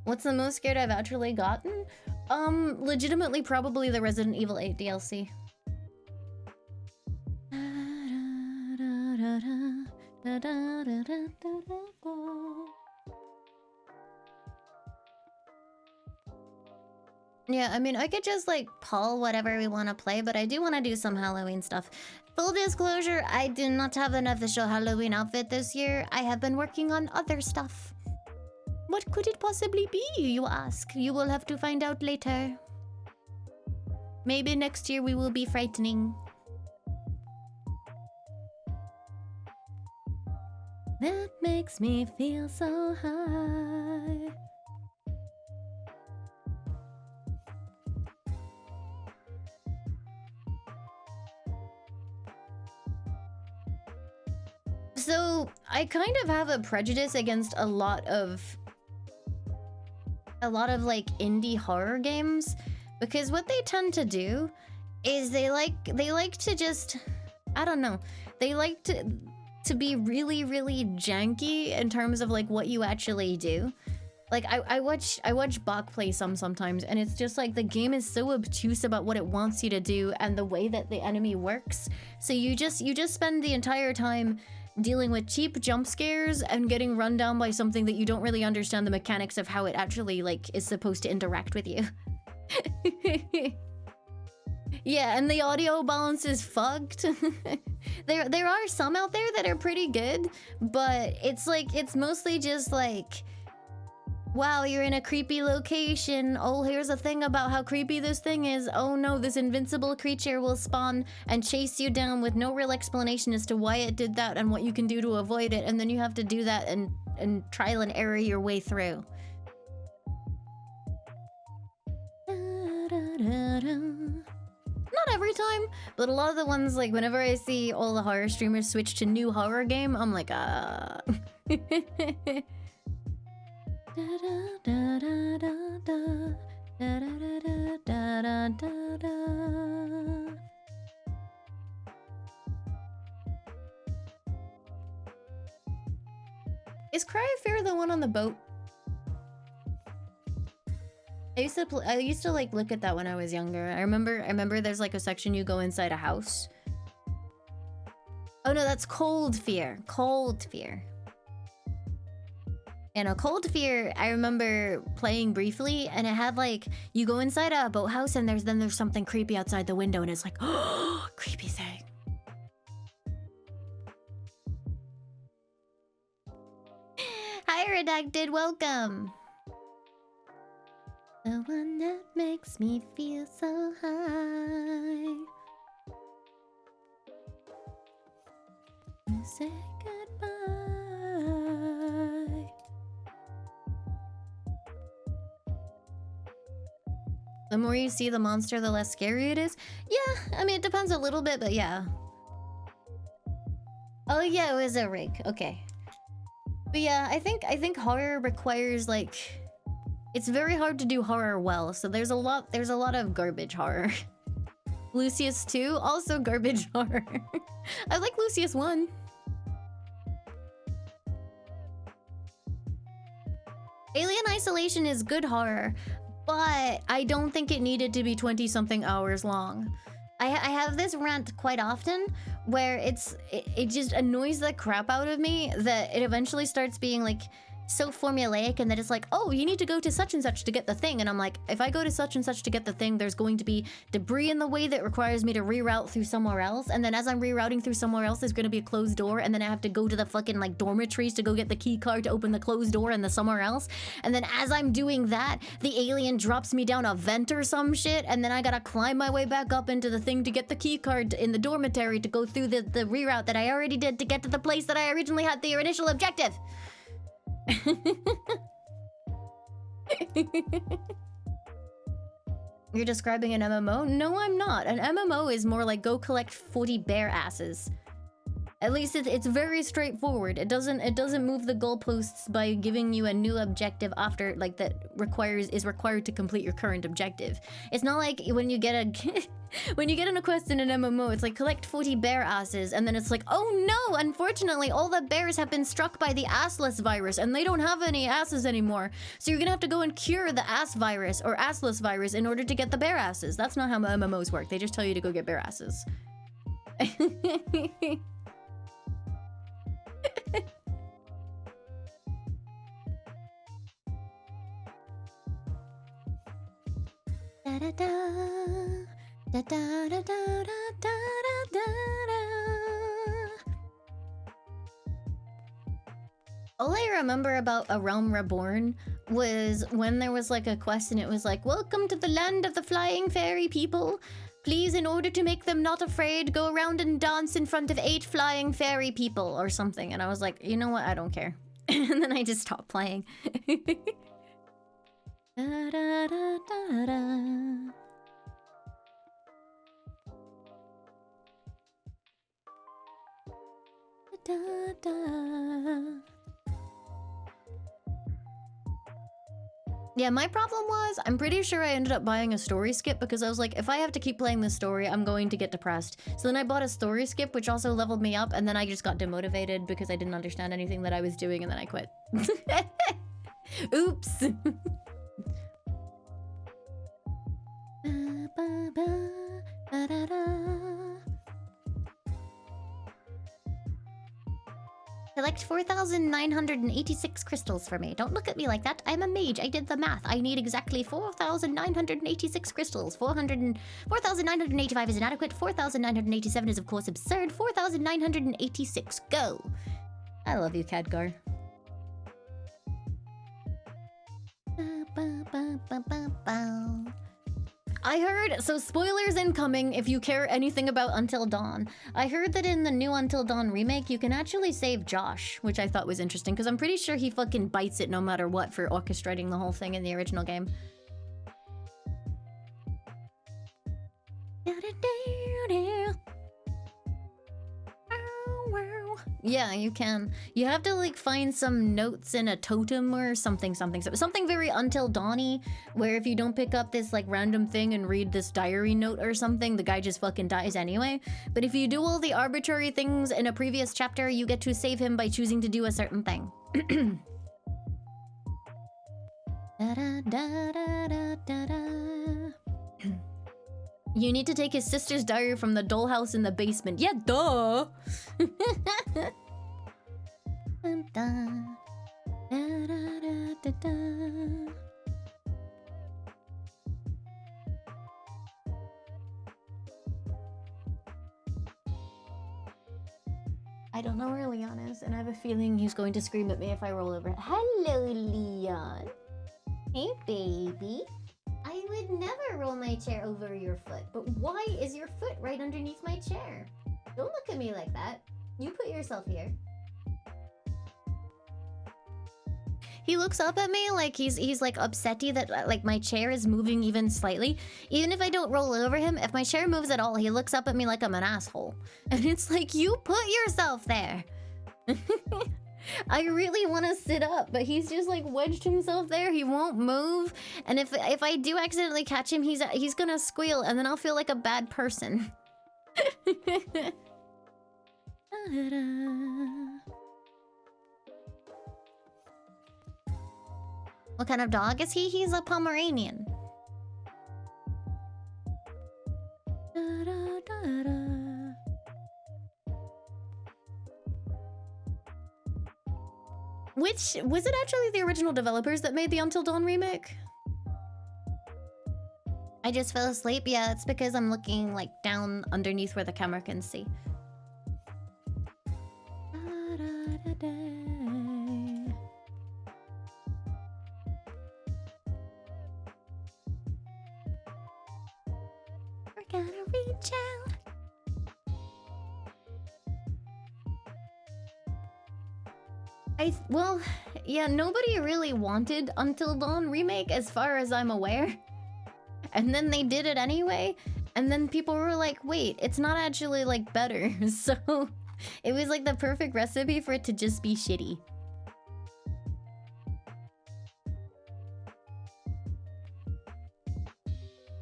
Speaker 1: What's the most scared I've actually gotten? Legitimately probably the Resident Evil 8 DLC. Yeah, I mean, I could just like pull whatever we want to play, but I do want to do some Halloween stuff. Full disclosure, I do not have an official Halloween outfit this year. I have been working on other stuff. What could it possibly be, you ask? You will have to find out later. Maybe next year we will be frightening. That makes me feel so high. So, I kind of have a prejudice against a lot of like indie horror games, because what they tend to do is they like to just, I don't know, they like to be really, really janky in terms of like what you actually do. Like I watch Bach play sometimes, and it's just like the game is so obtuse about what it wants you to do and the way that the enemy works. So you just spend the entire time dealing with cheap jump scares and getting run down by something that you don't really understand the mechanics of how it actually like is supposed to interact with you. Yeah, and the audio balance is fucked. There are some out there that are pretty good, but it's mostly just like, wow, you're in a creepy location. Oh, here's a thing about how creepy this thing is. Oh no, this invincible creature will spawn and chase you down with no real explanation as to why it did that and what you can do to avoid it, and then you have to do that and trial and error your way through. Not every time, but a lot of the ones, like whenever I see all the horror streamers switch to new horror game, I'm like, Is Cry of Fear the one on the boat? I used to like look at that when I was younger. I remember there's like a section you go inside a house. Oh no, that's Cold Fear. Cold Fear. And a Cold Fear, I remember playing briefly, and it had like, you go inside a boathouse and there's something creepy outside the window, and it's like, oh, creepy thing. Hi, Redacted, welcome. The one that makes me feel so high. You say goodbye. The more you see the monster, the less scary it is. Yeah, I mean, it depends a little bit, but yeah. Oh yeah, it was a rig. Okay. But yeah, I think horror requires like, it's very hard to do horror well, so there's a lot of garbage horror. Lucius 2, also garbage horror. I like Lucius 1. Alien Isolation is good horror, but I don't think it needed to be 20-something hours long. I have this rant quite often where it just annoys the crap out of me that it eventually starts being like so formulaic, and that it's like, oh, you need to go to such and such to get the thing, and I'm like, if I go to such and such to get the thing, there's going to be debris in the way that requires me to reroute through somewhere else, and then as I'm rerouting through somewhere else, there's going to be a closed door, and then I have to go to the fucking like dormitories to go get the key card to open the closed door and the somewhere else, and then as I'm doing that, the alien drops me down a vent or some shit, and then I gotta climb my way back up into the thing to get the key card in the dormitory to go through the reroute that I already did to get to the place that I originally had the initial objective. You're describing an MMO? No, I'm not. An MMO is more like go collect 40 bear asses. At least it's very straightforward. It doesn't move the goalposts by giving you a new objective after like that is required to complete your current objective. It's not like when you get a quest in an MMO, it's like collect 40 bear asses, and then it's like, oh no, unfortunately all the bears have been struck by the assless virus and they don't have any asses anymore. So you're gonna have to go and cure the ass virus or assless virus in order to get the bear asses. That's not how MMOs work. They just tell you to go get bear asses. Da da da da da da da da. All I remember about A Realm Reborn was when there was like a quest and it was like, welcome to the land of the flying fairy people. Please, in order to make them not afraid, go around and dance in front of 8 flying fairy people or something. And I was like, you know what? I don't care. And then I just stopped playing. Da, da, da, da, da. Da, da. Yeah, my problem was, I'm pretty sure I ended up buying a story skip because I was like, if I have to keep playing this story, I'm going to get depressed. So then I bought a story skip, which also leveled me up, and then I just got demotivated because I didn't understand anything that I was doing, and then I quit. Oops. Collect 4,986 crystals for me. Don't look at me like that. I'm a mage. I did the math. I need exactly 4,986 crystals. 4,985 is inadequate. 4,987 is, of course, absurd. 4,986. Go. I love you, Khadgar. I heard, so spoilers incoming if you care anything about Until Dawn. I heard that in the new Until Dawn remake, you can actually save Josh, which I thought was interesting, because I'm pretty sure he fucking bites it no matter what for orchestrating the whole thing in the original game. Yeah, you can. You have to like find some notes in a totem or something very Until Dawn-y, where if you don't pick up this like random thing and read this diary note or something, the guy just fucking dies anyway. But if you do all the arbitrary things in a previous chapter, you get to save him by choosing to do a certain thing. Da, da, da, da, da, da, da. You need to take his sister's diary from the dollhouse in the basement. Yeah, duh! I don't know where Leon is, and I have a feeling he's going to scream at me if I roll over. Hello, Leon. Hey, baby. I would never roll my chair over your foot, but why is your foot right underneath my chair? Don't look at me like that. You put yourself here. He looks up at me like he's like upsetty that like my chair is moving even slightly. Even if I don't roll over him, if my chair moves at all, he looks up at me like I'm an asshole. And it's like, you put yourself there. I really want to sit up, but he's just like wedged himself there. He won't move. And if I do accidentally catch him, he's gonna squeal, and then I'll feel like a bad person. What kind of dog is he? He's a Pomeranian. Which, was it actually the original developers that made the Until Dawn remake? I just fell asleep? Yeah, it's because I'm looking like down underneath where the camera can see. We're gonna reach out. Well, yeah, nobody really wanted Until Dawn remake as far as I'm aware. And then they did it anyway, and then people were like, wait, it's not actually like better. So it was like the perfect recipe for it to just be shitty.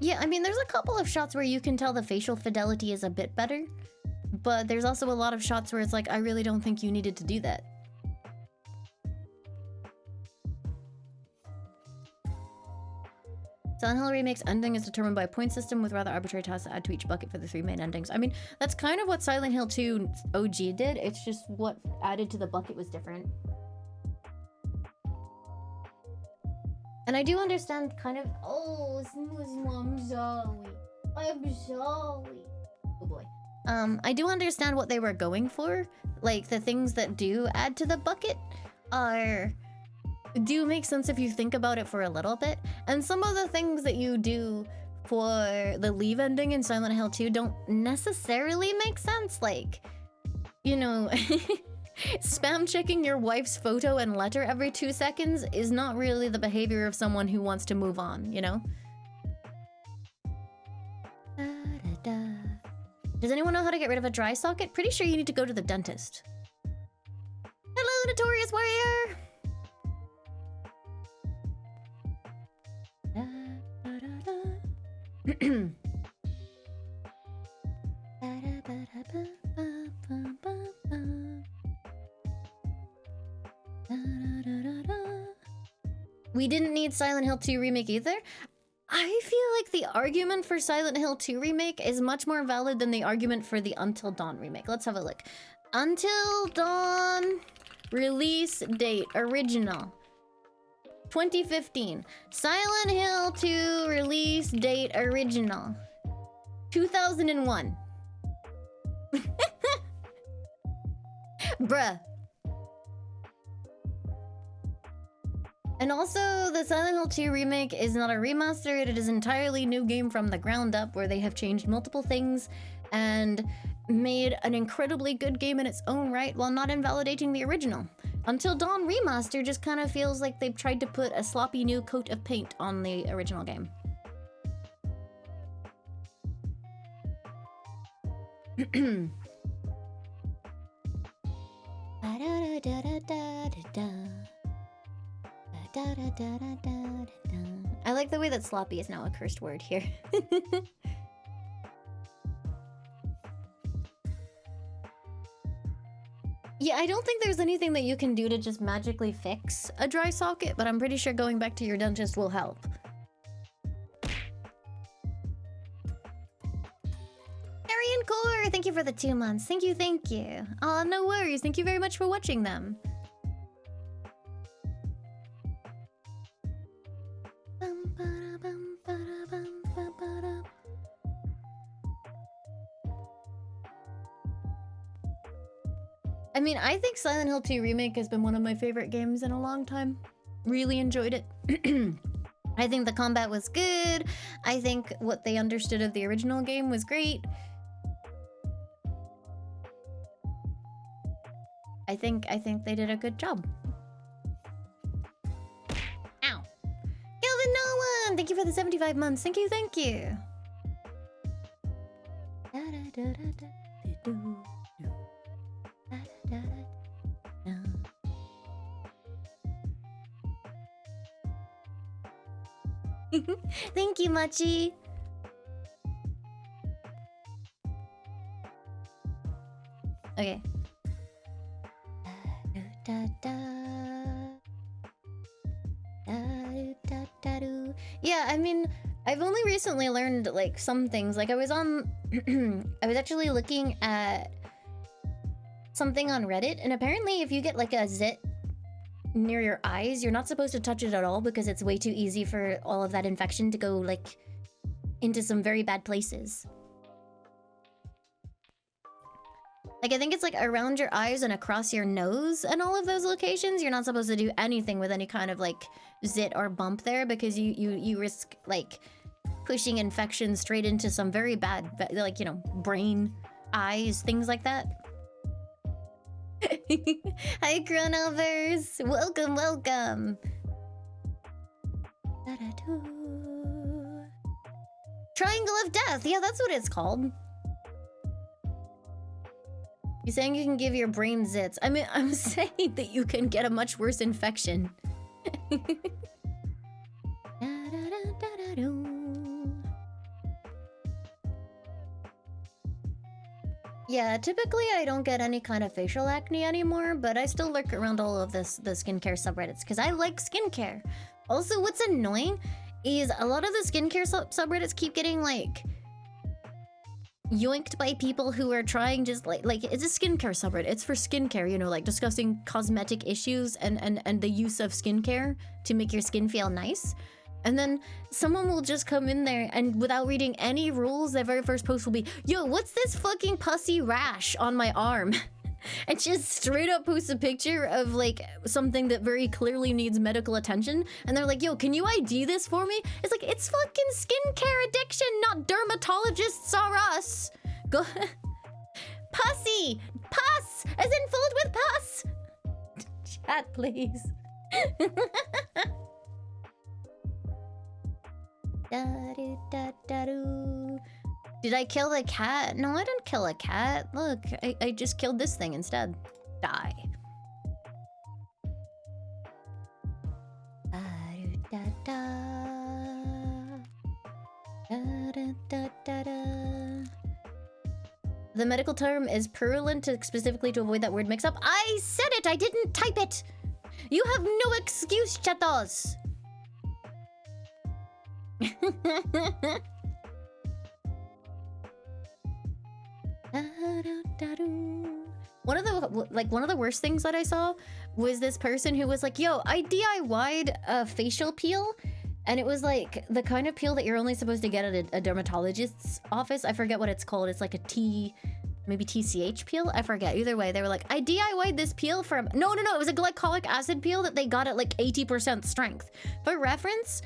Speaker 1: Yeah, I mean, there's a couple of shots where you can tell the facial fidelity is a bit better, but there's also a lot of shots where it's like, I really don't think you needed to do that. Silent Hill Remake's ending is determined by a point system with rather arbitrary tasks to add to each bucket for the 3 main endings. I mean, that's kind of what Silent Hill 2 OG did. It's just what added to the bucket was different. And I do understand kind of... Oh, I'm sorry. I'm sorry. Oh boy. I do understand what they were going for. Like, the things that do add to the bucket do make sense if you think about it for a little bit. And some of the things that you do for the leave ending in Silent Hill 2 don't necessarily make sense. Like, you know, spam checking your wife's photo and letter every 2 seconds is not really the behavior of someone who wants to move on, you know? Does anyone know how to get rid of a dry socket? Pretty sure you need to go to the dentist. Hello, Notorious Warrior! We didn't need Silent Hill 2 Remake either. I feel like the argument for Silent Hill 2 Remake is much more valid than the argument for the Until Dawn Remake. Let's have a look. Until Dawn release date original 2015. Silent Hill 2 release date original 2001. Bruh. And also, the Silent Hill 2 remake is not a remaster, it is an entirely new game from the ground up where they have changed multiple things and made an incredibly good game in its own right while not invalidating the original. Until Dawn Remaster just kind of feels like they've tried to put a sloppy new coat of paint on the original game. I like the way that sloppy is now a cursed word here. Yeah, I don't think there's anything that you can do to just magically fix a dry socket, but I'm pretty sure going back to your dentist will help. Arian Core, thank you for the 2 months. Thank you, thank you. Aw, no worries. Thank you very much for watching them. I mean, I think Silent Hill 2 Remake has been one of my favorite games in a long time. Really enjoyed it. I think the combat was good. I think what they understood of the original game was great. I think they did a good job. Ow. Kelvin Nolan! Thank you for the 75 months. Thank you, thank you. Thank you, Machi. Okay. Yeah, I mean, I've only recently learned like some things. Like I was actually looking at something on Reddit, and apparently if you get like a zit near your eyes, you're not supposed to touch it at all because it's way too easy for all of that infection to go like into some very bad places. Like I think it's like around your eyes and across your nose and all of those locations. You're not supposed to do anything with any kind of like zit or bump there because you risk like pushing infection straight into some very bad, like, you know, brain, eyes, things like that. Hi, Chronoverse! Welcome, welcome! Triangle of Death! Yeah, that's what it's called. You're saying you can give your brain zits. I mean, I'm saying that you can get a much worse infection. Yeah, typically I don't get any kind of facial acne anymore, but I still lurk around all of the skincare subreddits because I like skincare. Also, what's annoying is a lot of the skincare subreddits keep getting like yoinked by people who are trying just like it's a skincare subreddit. It's for skincare, you know, like discussing cosmetic issues and the use of skincare to make your skin feel nice. And then someone will just come in there and without reading any rules, their very first post will be, yo, what's this fucking pussy rash on my arm? And just straight up posts a picture of like something that very clearly needs medical attention. And they're like, yo, can you ID this for me? It's like, it's fucking skincare addiction, not dermatologists are us. Go pussy, pus, as in filled with pus. Chat, please. Did I kill the cat? No, I didn't kill a cat. Look, I just killed this thing instead. Die. The medical term is purulent, specifically to avoid that word mix-up. I said it! I didn't type it! You have no excuse, chatos! One of the worst things that I saw was this person who was like, yo, I DIY'd a facial peel, and it was like the kind of peel that you're only supposed to get at a dermatologist's office. I forget what it's called. It's like a maybe TCH peel? I forget. Either way, they were like, I DIY'd this peel from... No, it was a glycolic acid peel that they got at like 80% strength. For reference,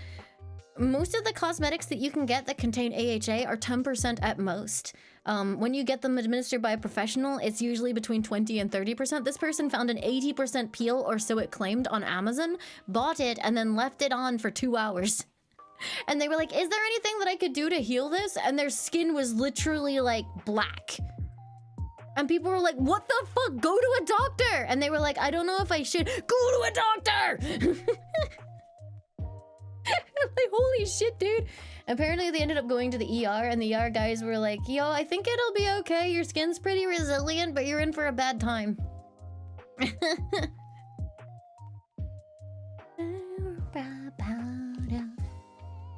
Speaker 1: most of the cosmetics that you can get that contain AHA are 10% at most. When you get them administered by a professional, it's usually between 20 and 30%. This person found an 80% peel, or so it claimed, on Amazon, bought it, and then left it on for 2 hours. And they were like, is there anything that I could do to heal this? And their skin was literally like black. And people were like, what the fuck? Go to a doctor! And they were like, I don't know if I should. Go to a doctor! Like, holy shit, dude. Apparently they ended up going to the ER, and the ER guys were like, yo, I think it'll be okay. Your skin's pretty resilient, but you're in for a bad time.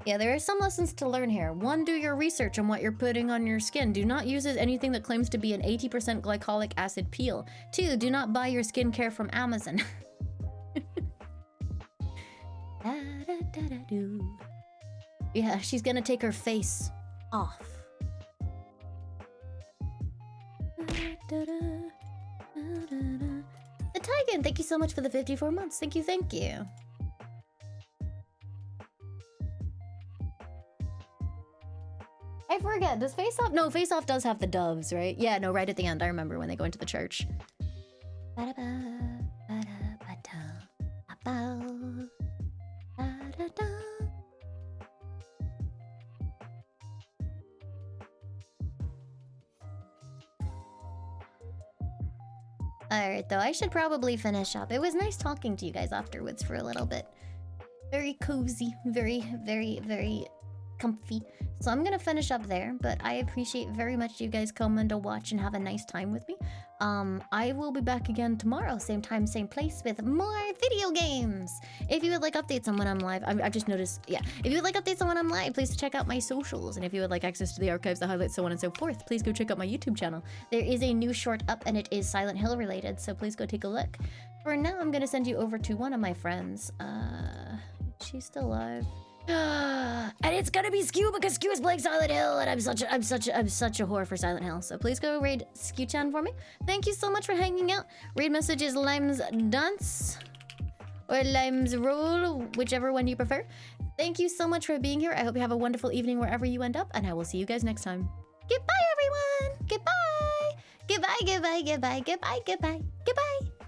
Speaker 1: Yeah, there are some lessons to learn here. 1, do your research on what you're putting on your skin. Do not use anything that claims to be an 80% glycolic acid peel. 2, do not buy your skincare from Amazon. Yeah, she's gonna take her face off. The Tigan, thank you so much for the 54 months. Thank you, thank you. I forget, does Face Off? No, Face Off does have the doves, right? Yeah, no, right at the end. I remember when they go into the church. Alright, though, I should probably finish up. It was nice talking to you guys afterwards for a little bit. Very cozy, very, very, very comfy. So I'm gonna finish up there, but I appreciate very much you guys coming to watch and have a nice time with me. I will be back again tomorrow, same time, same place, with more video games. If you would like updates on when I'm live, I've just noticed, yeah. If you would like updates on when I'm live, please check out my socials. And if you would like access to the archives, the highlights, so on and so forth, please go check out my YouTube channel. There is a new short up, and it is Silent Hill related, so please go take a look. For now, I'm gonna send you over to one of my friends. She's still alive. And it's gonna be Skew, because Skew is playing Silent Hill, and I'm such a whore for Silent Hill. So please go raid Skew-chan for me. Thank you so much for hanging out. Raid message is Lime's Dance or Lime's Roll, whichever one you prefer. Thank you so much for being here. I hope you have a wonderful evening wherever you end up, and I will see you guys next time. Goodbye, everyone. Goodbye. Goodbye, goodbye, goodbye, goodbye, goodbye, goodbye.